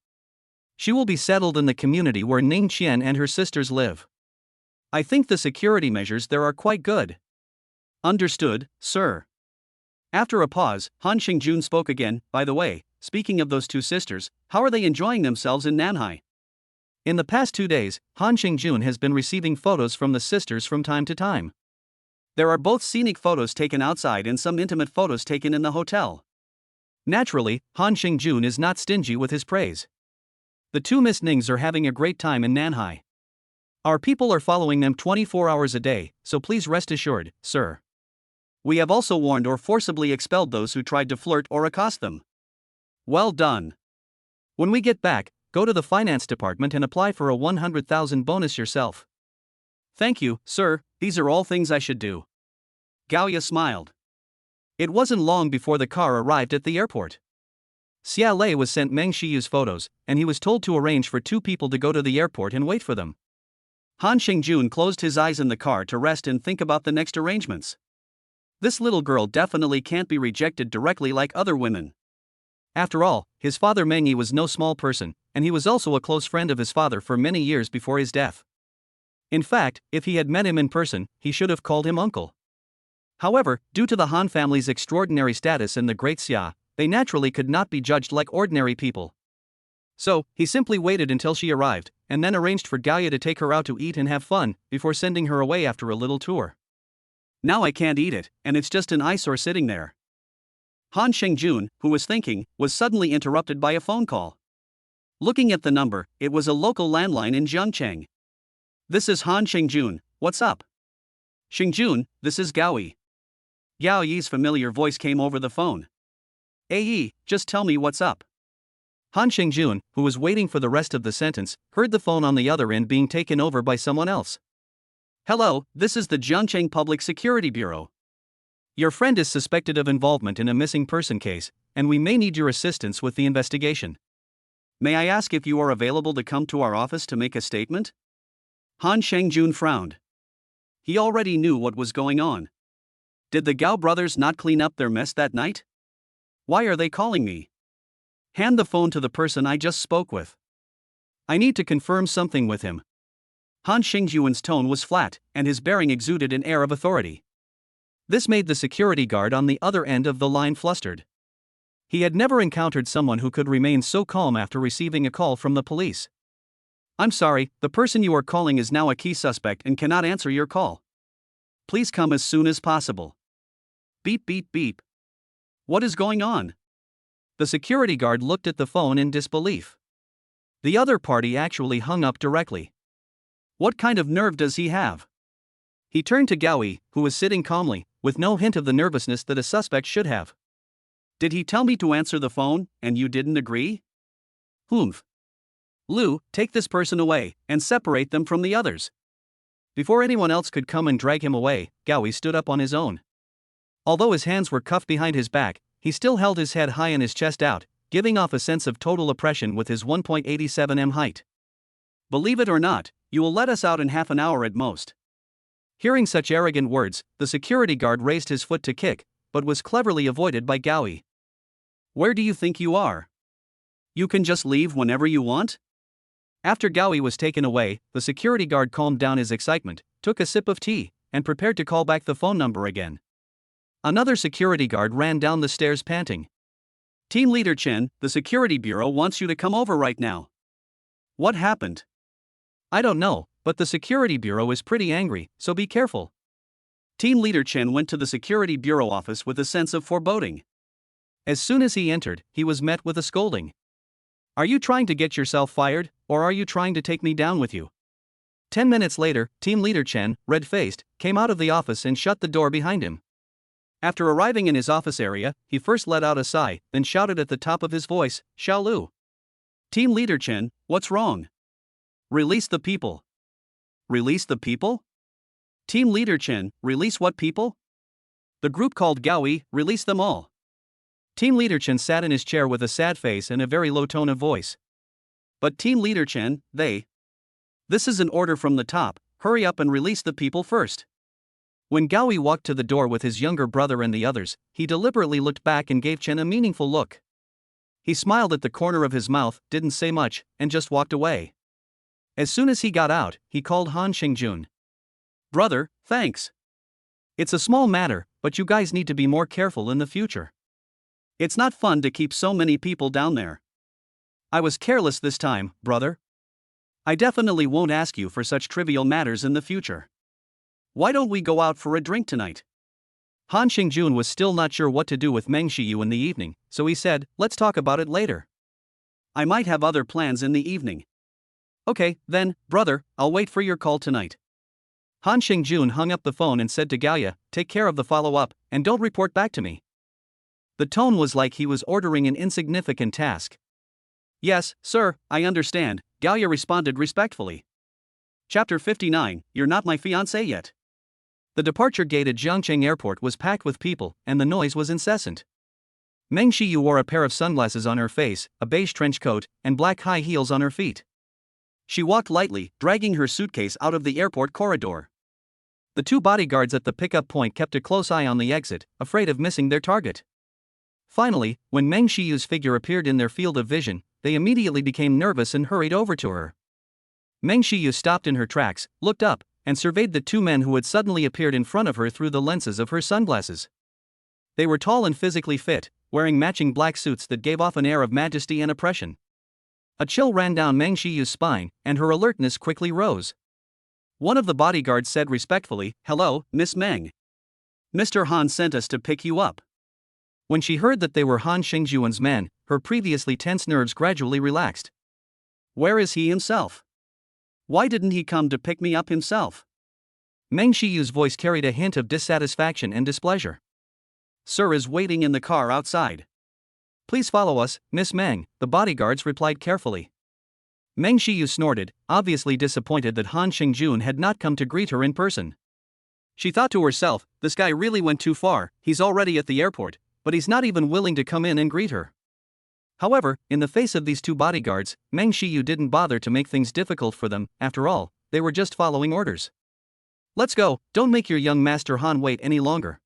She will be settled in the community where Ning Qian and her sisters live. I think the security measures there are quite good." "Understood, sir." After a pause, Han Shengjun spoke again. "By the way, speaking of those 2 sisters, how are they enjoying themselves in Nanhai?" In the past 2 days, Han Shengjun has been receiving photos from the sisters from time to time. There are both scenic photos taken outside and some intimate photos taken in the hotel. Naturally, Han Shengjun is not stingy with his praise. The 2 Miss Nings are having a great time in Nanhai. Our people are following them 24 hours a day, so please rest assured, sir. We have also warned or forcibly expelled those who tried to flirt or accost them. Well done. When we get back, go to the finance department and apply for a 100,000 bonus yourself." "Thank you, sir, these are all things I should do." Gao Ya smiled. It wasn't long before the car arrived at the airport. Xia Lei was sent Meng Shiyu's photos, and he was told to arrange for 2 people to go to the airport and wait for them. Han Shengjun closed his eyes in the car to rest and think about the next arrangements. This little girl definitely can't be rejected directly like other women. After all, his father Meng Yi was no small person, and he was also a close friend of his father for many years before his death. In fact, if he had met him in person, he should have called him uncle. However, due to the Han family's extraordinary status in the Great Xia, they naturally could not be judged like ordinary people. So, he simply waited until she arrived, and then arranged for Gao Ya to take her out to eat and have fun, before sending her away after a little tour. Now I can't eat it, and it's just an eyesore sitting there. Han Shengjun, who was thinking, was suddenly interrupted by a phone call. Looking at the number, it was a local landline in Zhengcheng. This is Han Shengjun, what's up? Shengjun, this is Gao Ya. Gao Yi's familiar voice came over the phone. Yi, just tell me what's up. Han Shengjun, who was waiting for the rest of the sentence, heard the phone on the other end being taken over by someone else. Hello, this is the Zhengcheng Public Security Bureau. Your friend is suspected of involvement in a missing person case, and we may need your assistance with the investigation. May I ask if you are available to come to our office to make a statement? Han Shengjun frowned. He already knew what was going on. Did the Gao brothers not clean up their mess that night? Why are they calling me? Hand the phone to the person I just spoke with. I need to confirm something with him. Han Shengjun's tone was flat, and his bearing exuded an air of authority. This made the security guard on the other end of the line flustered. He had never encountered someone who could remain so calm after receiving a call from the police. I'm sorry, the person you are calling is now a key suspect and cannot answer your call. Please come as soon as possible. Beep beep beep. What is going on? The security guard looked at the phone in disbelief. The other party actually hung up directly. What kind of nerve does he have? He turned to Gao Ya, who was sitting calmly, with no hint of the nervousness that a suspect should have. Did he tell me to answer the phone, and you didn't agree? Humph. Lu, take this person away, and separate them from the others. Before anyone else could come and drag him away, Gao Ya stood up on his own. Although his hands were cuffed behind his back, he still held his head high and his chest out, giving off a sense of total oppression with his 1.87 m height. Believe it or not, you will let us out in half an hour at most. Hearing such arrogant words, the security guard raised his foot to kick, but was cleverly avoided by Gao Ya. Where do you think you are? You can just leave whenever you want? After Gao Ya was taken away, the security guard calmed down his excitement, took a sip of tea, and prepared to call back the phone number again. Another security guard ran down the stairs panting. Team Leader Chen, the security bureau wants you to come over right now. What happened? I don't know, but the security bureau is pretty angry, so be careful. Team Leader Chen went to the security bureau office with a sense of foreboding. As soon as he entered, he was met with a scolding. Are you trying to get yourself fired, or are you trying to take me down with you? 10 minutes later, Team Leader Chen, red-faced, came out of the office and shut the door behind him. After arriving in his office area, he first let out a sigh, then shouted at the top of his voice, Xiao Lu. Team Leader Chen, what's wrong? Release the people. Release the people? Team Leader Chen, release what people? The group called Gao Ya, release them all. Team Leader Chen sat in his chair with a sad face and a very low tone of voice. But Team Leader Chen, This is an order from the top, hurry up and release the people first. When Gao Ya walked to the door with his younger brother and the others, he deliberately looked back and gave Chen a meaningful look. He smiled at the corner of his mouth, didn't say much, and just walked away. As soon as he got out, he called Han Shengjun. Brother, thanks. It's a small matter, but you guys need to be more careful in the future. It's not fun to keep so many people down there. I was careless this time, brother. I definitely won't ask you for such trivial matters in the future. Why don't we go out for a drink tonight? Han Shengjun was still not sure what to do with Meng Shiyu in the evening, so he said, let's talk about it later. I might have other plans in the evening. Okay, then, brother, I'll wait for your call tonight. Han Shengjun hung up the phone and said to Gao Ya, take care of the follow-up, and don't report back to me. The tone was like he was ordering an insignificant task. Yes, sir, I understand, Gao Ya responded respectfully. Chapter 59, You're not my fiancé yet. The departure gate at Zhengcheng Airport was packed with people, and the noise was incessant. Meng Shiyu wore a pair of sunglasses on her face, a beige trench coat, and black high heels on her feet. She walked lightly, dragging her suitcase out of the airport corridor. The two bodyguards at the pickup point kept a close eye on the exit, afraid of missing their target. Finally, when Meng Shiyu's figure appeared in their field of vision, they immediately became nervous and hurried over to her. Meng Shiyu stopped in her tracks, looked up, and surveyed the two men who had suddenly appeared in front of her through the lenses of her sunglasses. They were tall and physically fit, wearing matching black suits that gave off an air of majesty and oppression. A chill ran down Meng Shiyu's spine, and her alertness quickly rose. One of the bodyguards said respectfully, "Hello, Miss Meng. Mr. Han sent us to pick you up." When she heard that they were Han Xingjuan's men, her previously tense nerves gradually relaxed. "Where is he himself? Why didn't he come to pick me up himself?" Meng Shiyu's voice carried a hint of dissatisfaction and displeasure. "Sir is waiting in the car outside." "Please follow us, Miss Meng," the bodyguards replied carefully. Meng Shiyu snorted, obviously disappointed that Han Xingjun had not come to greet her in person. She thought to herself, this guy really went too far, he's already at the airport, but he's not even willing to come in and greet her. However, in the face of these two bodyguards, Meng Shiyu didn't bother to make things difficult for them. After all, they were just following orders. "Let's go, don't make your young master Han wait any longer."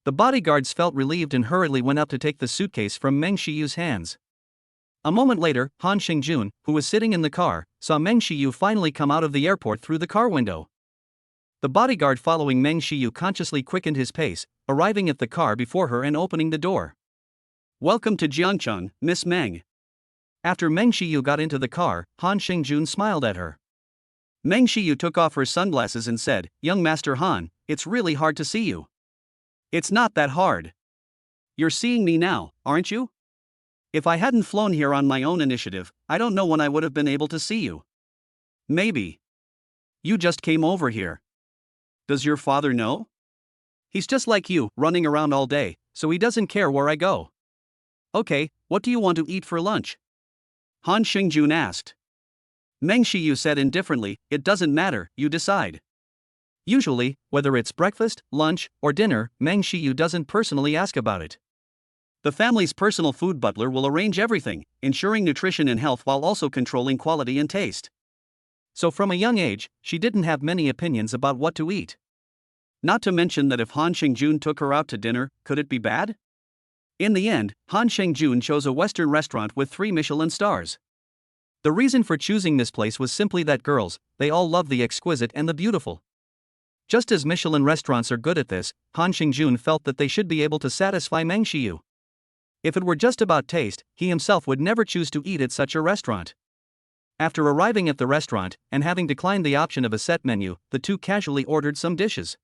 The bodyguards felt relieved and hurriedly went up to take the suitcase from Meng Shiyu's hands. A moment later, Han Xingjun, who was sitting in the car, saw Meng Shiyu finally come out of the airport through the car window. The bodyguard following Meng Shiyu consciously quickened his pace, arriving at the car before her and opening the door. "Welcome to Jiangcheng, Miss Meng." After Meng Shiyu got into the car, Han Xingjun smiled at her. Meng Shiyu took off her sunglasses and said, "Young Master Han, it's really hard to see you." "It's not that hard. You're seeing me now, aren't you? If I hadn't flown here on my own initiative, I don't know when I would have been able to see you." "Maybe. You just came over here. Does your father know?" "He's just like you, running around all day, so he doesn't care where I go." "Okay, what do you want to eat for lunch?" Han Xingjun asked. Meng Shiyu said indifferently, "It doesn't matter, you decide." Usually, whether it's breakfast, lunch, or dinner, Meng Shiyu doesn't personally ask about it. The family's personal food butler will arrange everything, ensuring nutrition and health while also controlling quality and taste. So from a young age, she didn't have many opinions about what to eat. Not to mention that if Han Xingjun took her out to dinner, could it be bad? In the end, Han Xingjun chose a Western restaurant with 3 Michelin stars. The reason for choosing this place was simply that girls, they all love the exquisite and the beautiful. Just as Michelin restaurants are good at this, Han Xingjun felt that they should be able to satisfy Meng Shiyu. If it were just about taste, he himself would never choose to eat at such a restaurant. After arriving at the restaurant, and having declined the option of a set menu, the two casually ordered some dishes.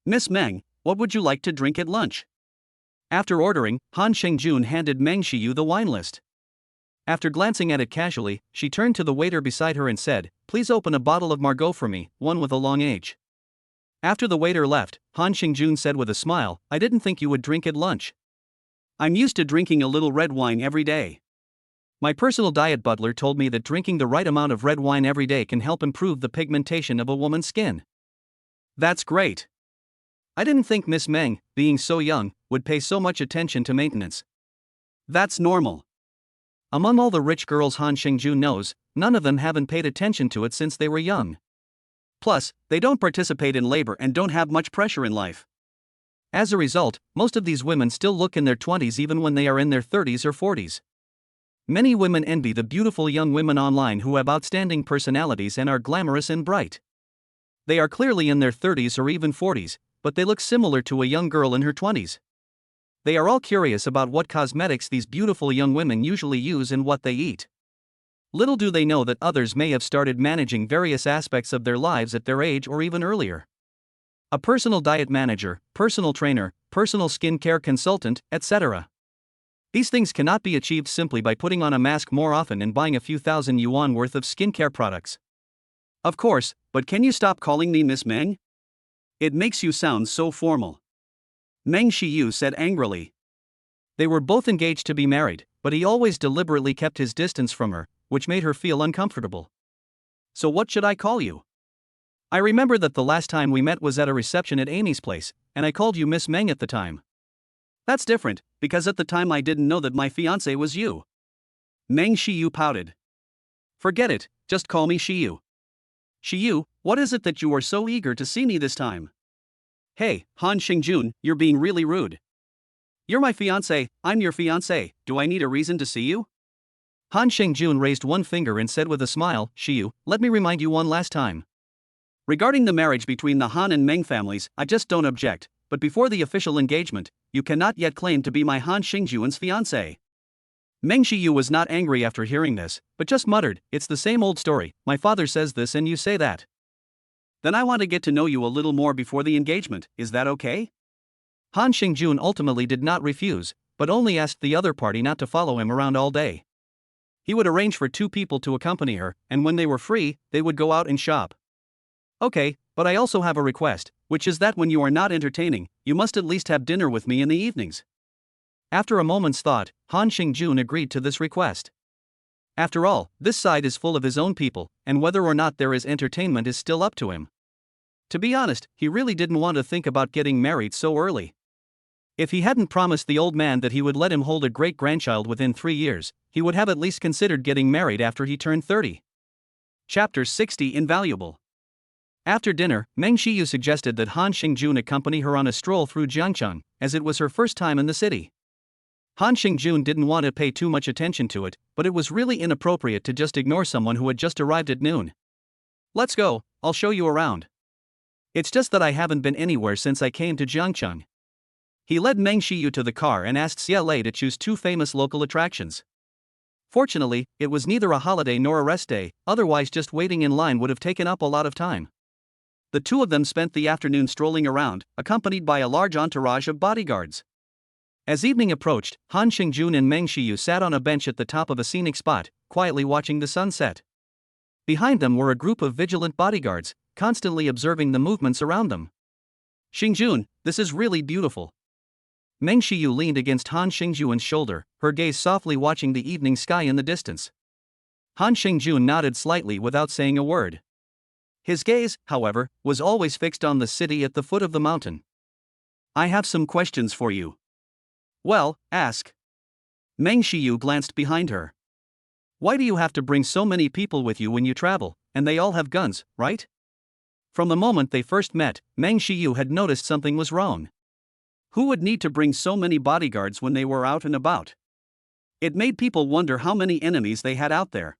"Miss Meng, what would you like to drink at lunch?" After ordering, Han Xingjun handed Meng Shiyu the wine list. After glancing at it casually, she turned to the waiter beside her and said, "Please open a bottle of Margaux for me, one with a long age." After the waiter left, Han Xingjun said with a smile, "I didn't think you would drink at lunch. I'm used to drinking a little red wine every day. My personal diet butler told me that drinking the right amount of red wine every day can help improve the pigmentation of a woman's skin." "That's great. I didn't think Miss Meng, being so young, would pay so much attention to maintenance." "That's normal. Among all the rich girls Han Xingjun knows, none of them haven't paid attention to it since they were young. Plus, they don't participate in labor and don't have much pressure in life. As a result, most of these women still look in their 20s even when they are in their 30s or 40s. Many women envy the beautiful young women online who have outstanding personalities and are glamorous and bright. They are clearly in their 30s or even 40s, but they look similar to a young girl in her 20s. They are all curious about what cosmetics these beautiful young women usually use and what they eat. Little do they know that others may have started managing various aspects of their lives at their age or even earlier. A personal diet manager, personal trainer, personal skincare consultant, etc. These things cannot be achieved simply by putting on a mask more often and buying a few thousand yuan worth of skincare products. Of course, but can you stop calling me Miss Meng? It makes you sound so formal." Meng Shiyu said angrily. They were both engaged to be married, but he always deliberately kept his distance from her, which made her feel uncomfortable. "So what should I call you? I remember that the last time we met was at a reception at Amy's place, and I called you Miss Meng at the time." "That's different, because at the time I didn't know that my fiancé was you." Meng Shiyu pouted. "Forget it, just call me Shiyu." Shiyu, what is it that you are so eager to see me this time? Hey, Han Xingjun, you're being really rude. You're my fiancé, I'm your fiancé, do I need a reason to see you? Han Xingjun raised one finger and said with a smile, Shiyu, let me remind you one last time. Regarding the marriage between the Han and Meng families, I just don't object, but before the official engagement, you cannot yet claim to be my Han Xingjun's fiancé. Meng Shiyu was not angry after hearing this, but just muttered, it's the same old story, my father says this and you say that. Then I want to get to know you a little more before the engagement, is that okay? Han Xingjun ultimately did not refuse, but only asked the other party not to follow him around all day. He would arrange for 2 people to accompany her, and when they were free, they would go out and shop. Okay, but I also have a request, which is that when you are not entertaining, you must at least have dinner with me in the evenings. After a moment's thought, Han Xingjun agreed to this request. After all, this side is full of his own people, and whether or not there is entertainment is still up to him. To be honest, he really didn't want to think about getting married so early. If he hadn't promised the old man that he would let him hold a great-grandchild within 3 years, he would have at least considered getting married after he turned 30. Chapter 60 Invaluable. After dinner, Meng Shiyu suggested that Han Xingjun accompany her on a stroll through Jiangcheng, as it was her first time in the city. Han Xingjun didn't want to pay too much attention to it, but it was really inappropriate to just ignore someone who had just arrived at noon. Let's go, I'll show you around. It's just that I haven't been anywhere since I came to Jiangcheng. He led Meng Shiyu to the car and asked Xia Lei to choose 2 famous local attractions. Fortunately, it was neither a holiday nor a rest day, otherwise just waiting in line would have taken up a lot of time. The 2 of them spent the afternoon strolling around, accompanied by a large entourage of bodyguards. As evening approached, Han Xingjun and Meng Shiyu sat on a bench at the top of a scenic spot, quietly watching the sunset. Behind them were a group of vigilant bodyguards, constantly observing the movements around them. Xingjun, this is really beautiful. Meng Shiyu leaned against Han Xingjun's shoulder, her gaze softly watching the evening sky in the distance. Han Xingjun nodded slightly without saying a word. His gaze, however, was always fixed on the city at the foot of the mountain. I have some questions for you. Well, ask. Meng Shiyu glanced behind her. Why do you have to bring so many people with you when you travel, and they all have guns, right? From the moment they first met, Meng Shiyu had noticed something was wrong. Who would need to bring so many bodyguards when they were out and about? It made people wonder how many enemies they had out there.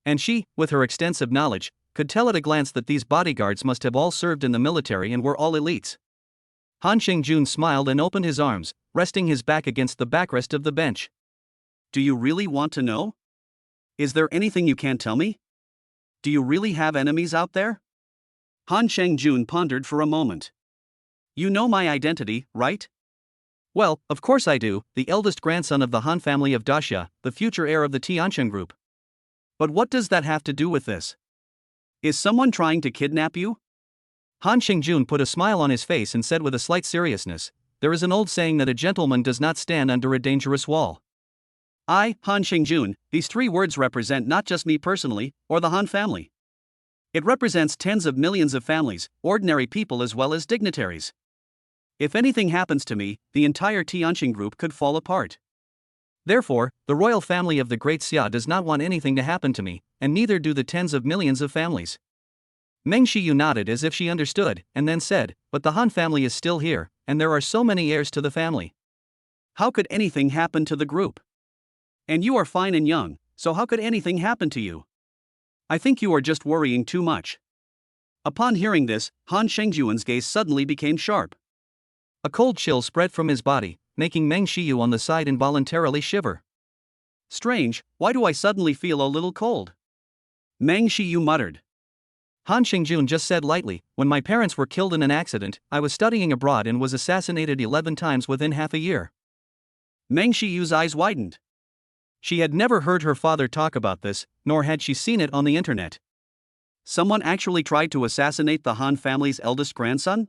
And she, with her extensive knowledge, could tell at a glance that these bodyguards must have all served in the military and were all elites. Han Xingjun smiled and opened his arms, resting his back against the backrest of the bench. Do you really want to know? Is there anything you can't tell me? Do you really have enemies out there? Han Xingjun pondered for a moment. You know my identity, right? Well, of course I do, the eldest grandson of the Han family of Daxia, the future heir of the Tianquan group. But what does that have to do with this? Is someone trying to kidnap you? Han Xingjun put a smile on his face and said with a slight seriousness, there is an old saying that a gentleman does not stand under a dangerous wall. I, Han Xingjun, these 3 words represent not just me personally, or the Han family. It represents tens of millions of families, ordinary people as well as dignitaries. If anything happens to me, the entire Tianquan group could fall apart. Therefore, the royal family of the Great Xia does not want anything to happen to me, and neither do the tens of millions of families. Meng Shiyu nodded as if she understood, and then said, but the Han family is still here, and there are so many heirs to the family. How could anything happen to the group? And you are fine and young, so how could anything happen to you? I think you are just worrying too much. Upon hearing this, Han Xingjun's gaze suddenly became sharp. A cold chill spread from his body, making Meng Shiyu on the side involuntarily shiver. Strange, why do I suddenly feel a little cold? Meng Shiyu muttered. Han Xingjun just said lightly, when my parents were killed in an accident, I was studying abroad and was assassinated 11 times within half a year. Meng Shiyu's eyes widened. She had never heard her father talk about this, nor had she seen it on the internet. Someone actually tried to assassinate the Han family's eldest grandson?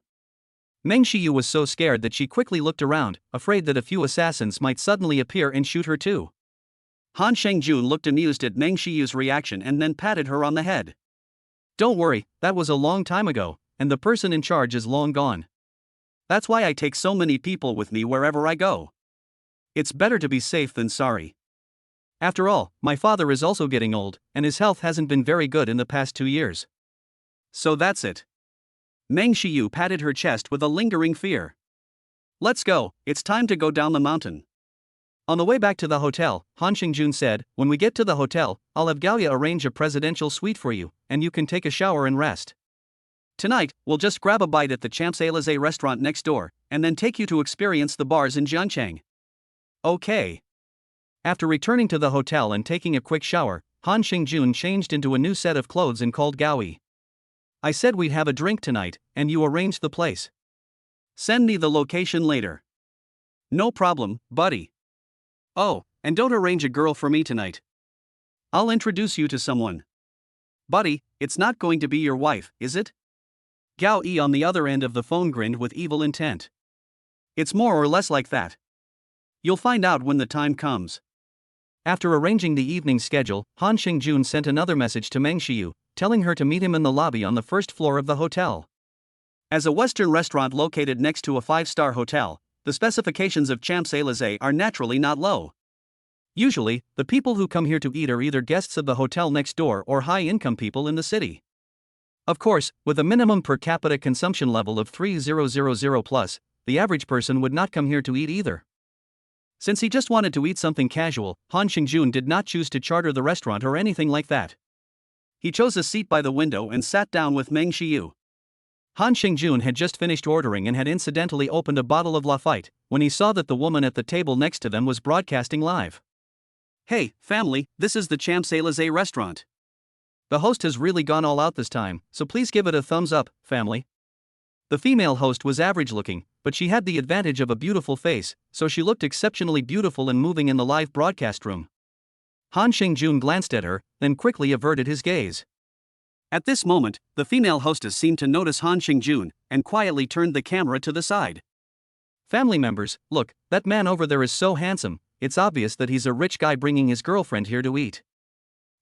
Meng Shiyu was so scared that she quickly looked around, afraid that a few assassins might suddenly appear and shoot her too. Han Xingjun looked amused at Meng Shiyu's reaction and then patted her on the head. Don't worry, that was a long time ago, and the person in charge is long gone. That's why I take so many people with me wherever I go. It's better to be safe than sorry. After all, my father is also getting old, and his health hasn't been very good in the past 2 years. So that's it. Meng Xiu patted her chest with a lingering fear. Let's go, it's time to go down the mountain. On the way back to the hotel, Han Xingjun said, when we get to the hotel, I'll have Gao Ya arrange a presidential suite for you, and you can take a shower and rest. Tonight, we'll just grab a bite at the Socializing restaurant next door, and then take you to experience the bars in Jiangchang. Okay. After returning to the hotel and taking a quick shower, Han Xingjun changed into a new set of clothes and called Gao Ya. I said we'd have a drink tonight, and you arranged the place. Send me the location later. No problem, buddy. Oh, and don't arrange a girl for me tonight. I'll introduce you to someone. Buddy, it's not going to be your wife, is it? Gao Ya on the other end of the phone grinned with evil intent. It's more or less like that. You'll find out when the time comes. After arranging the evening schedule, Han Xingjun sent another message to Meng Xiu, telling her to meet him in the lobby on the first floor of the hotel. As a Western restaurant located next to a 5-star hotel, the specifications of Champs-Élysées are naturally not low. Usually, the people who come here to eat are either guests of the hotel next door or high-income people in the city. Of course, with a minimum per capita consumption level of 3000 plus, the average person would not come here to eat either. Since he just wanted to eat something casual, Han Xingjun did not choose to charter the restaurant or anything like that. He chose a seat by the window and sat down with Meng Xiu. Han Xingjun had just finished ordering and had incidentally opened a bottle of Lafite when he saw that the woman at the table next to them was broadcasting live. Hey, family, this is the Champs-Élysées restaurant. The host has really gone all out this time, so please give it a thumbs up, family. The female host was average looking, but she had the advantage of a beautiful face, so she looked exceptionally beautiful and moving in the live broadcast room. Han Xingjun glanced at her, then quickly averted his gaze. At this moment, the female hostess seemed to notice Han Xingjun and quietly turned the camera to the side. Family members, look, that man over there is so handsome, it's obvious that he's a rich guy bringing his girlfriend here to eat.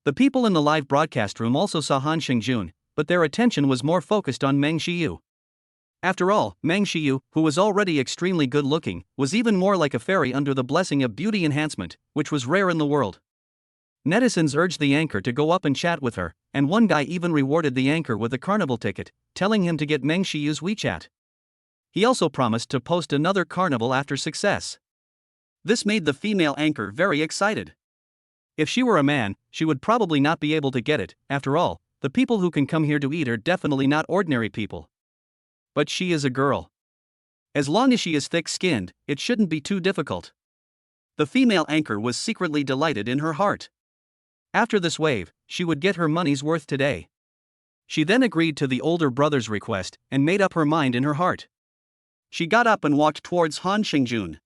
The people in the live broadcast room also saw Han Xingjun, but their attention was more focused on Meng Xiu. After all, Meng Xiu, who was already extremely good looking, was even more like a fairy under the blessing of beauty enhancement, which was rare in the world. Netizens urged the anchor to go up and chat with her, and one guy even rewarded the anchor with a carnival ticket, telling him to get Meng Xiu's WeChat. He also promised to post another carnival after success. This made the female anchor very excited. If she were a man, she would probably not be able to get it. After all, the people who can come here to eat are definitely not ordinary people. But she is a girl. As long as she is thick-skinned, it shouldn't be too difficult. The female anchor was secretly delighted in her heart. After this wave, she would get her money's worth today. She then agreed to the older brother's request and made up her mind in her heart. She got up and walked towards Han Xingjun.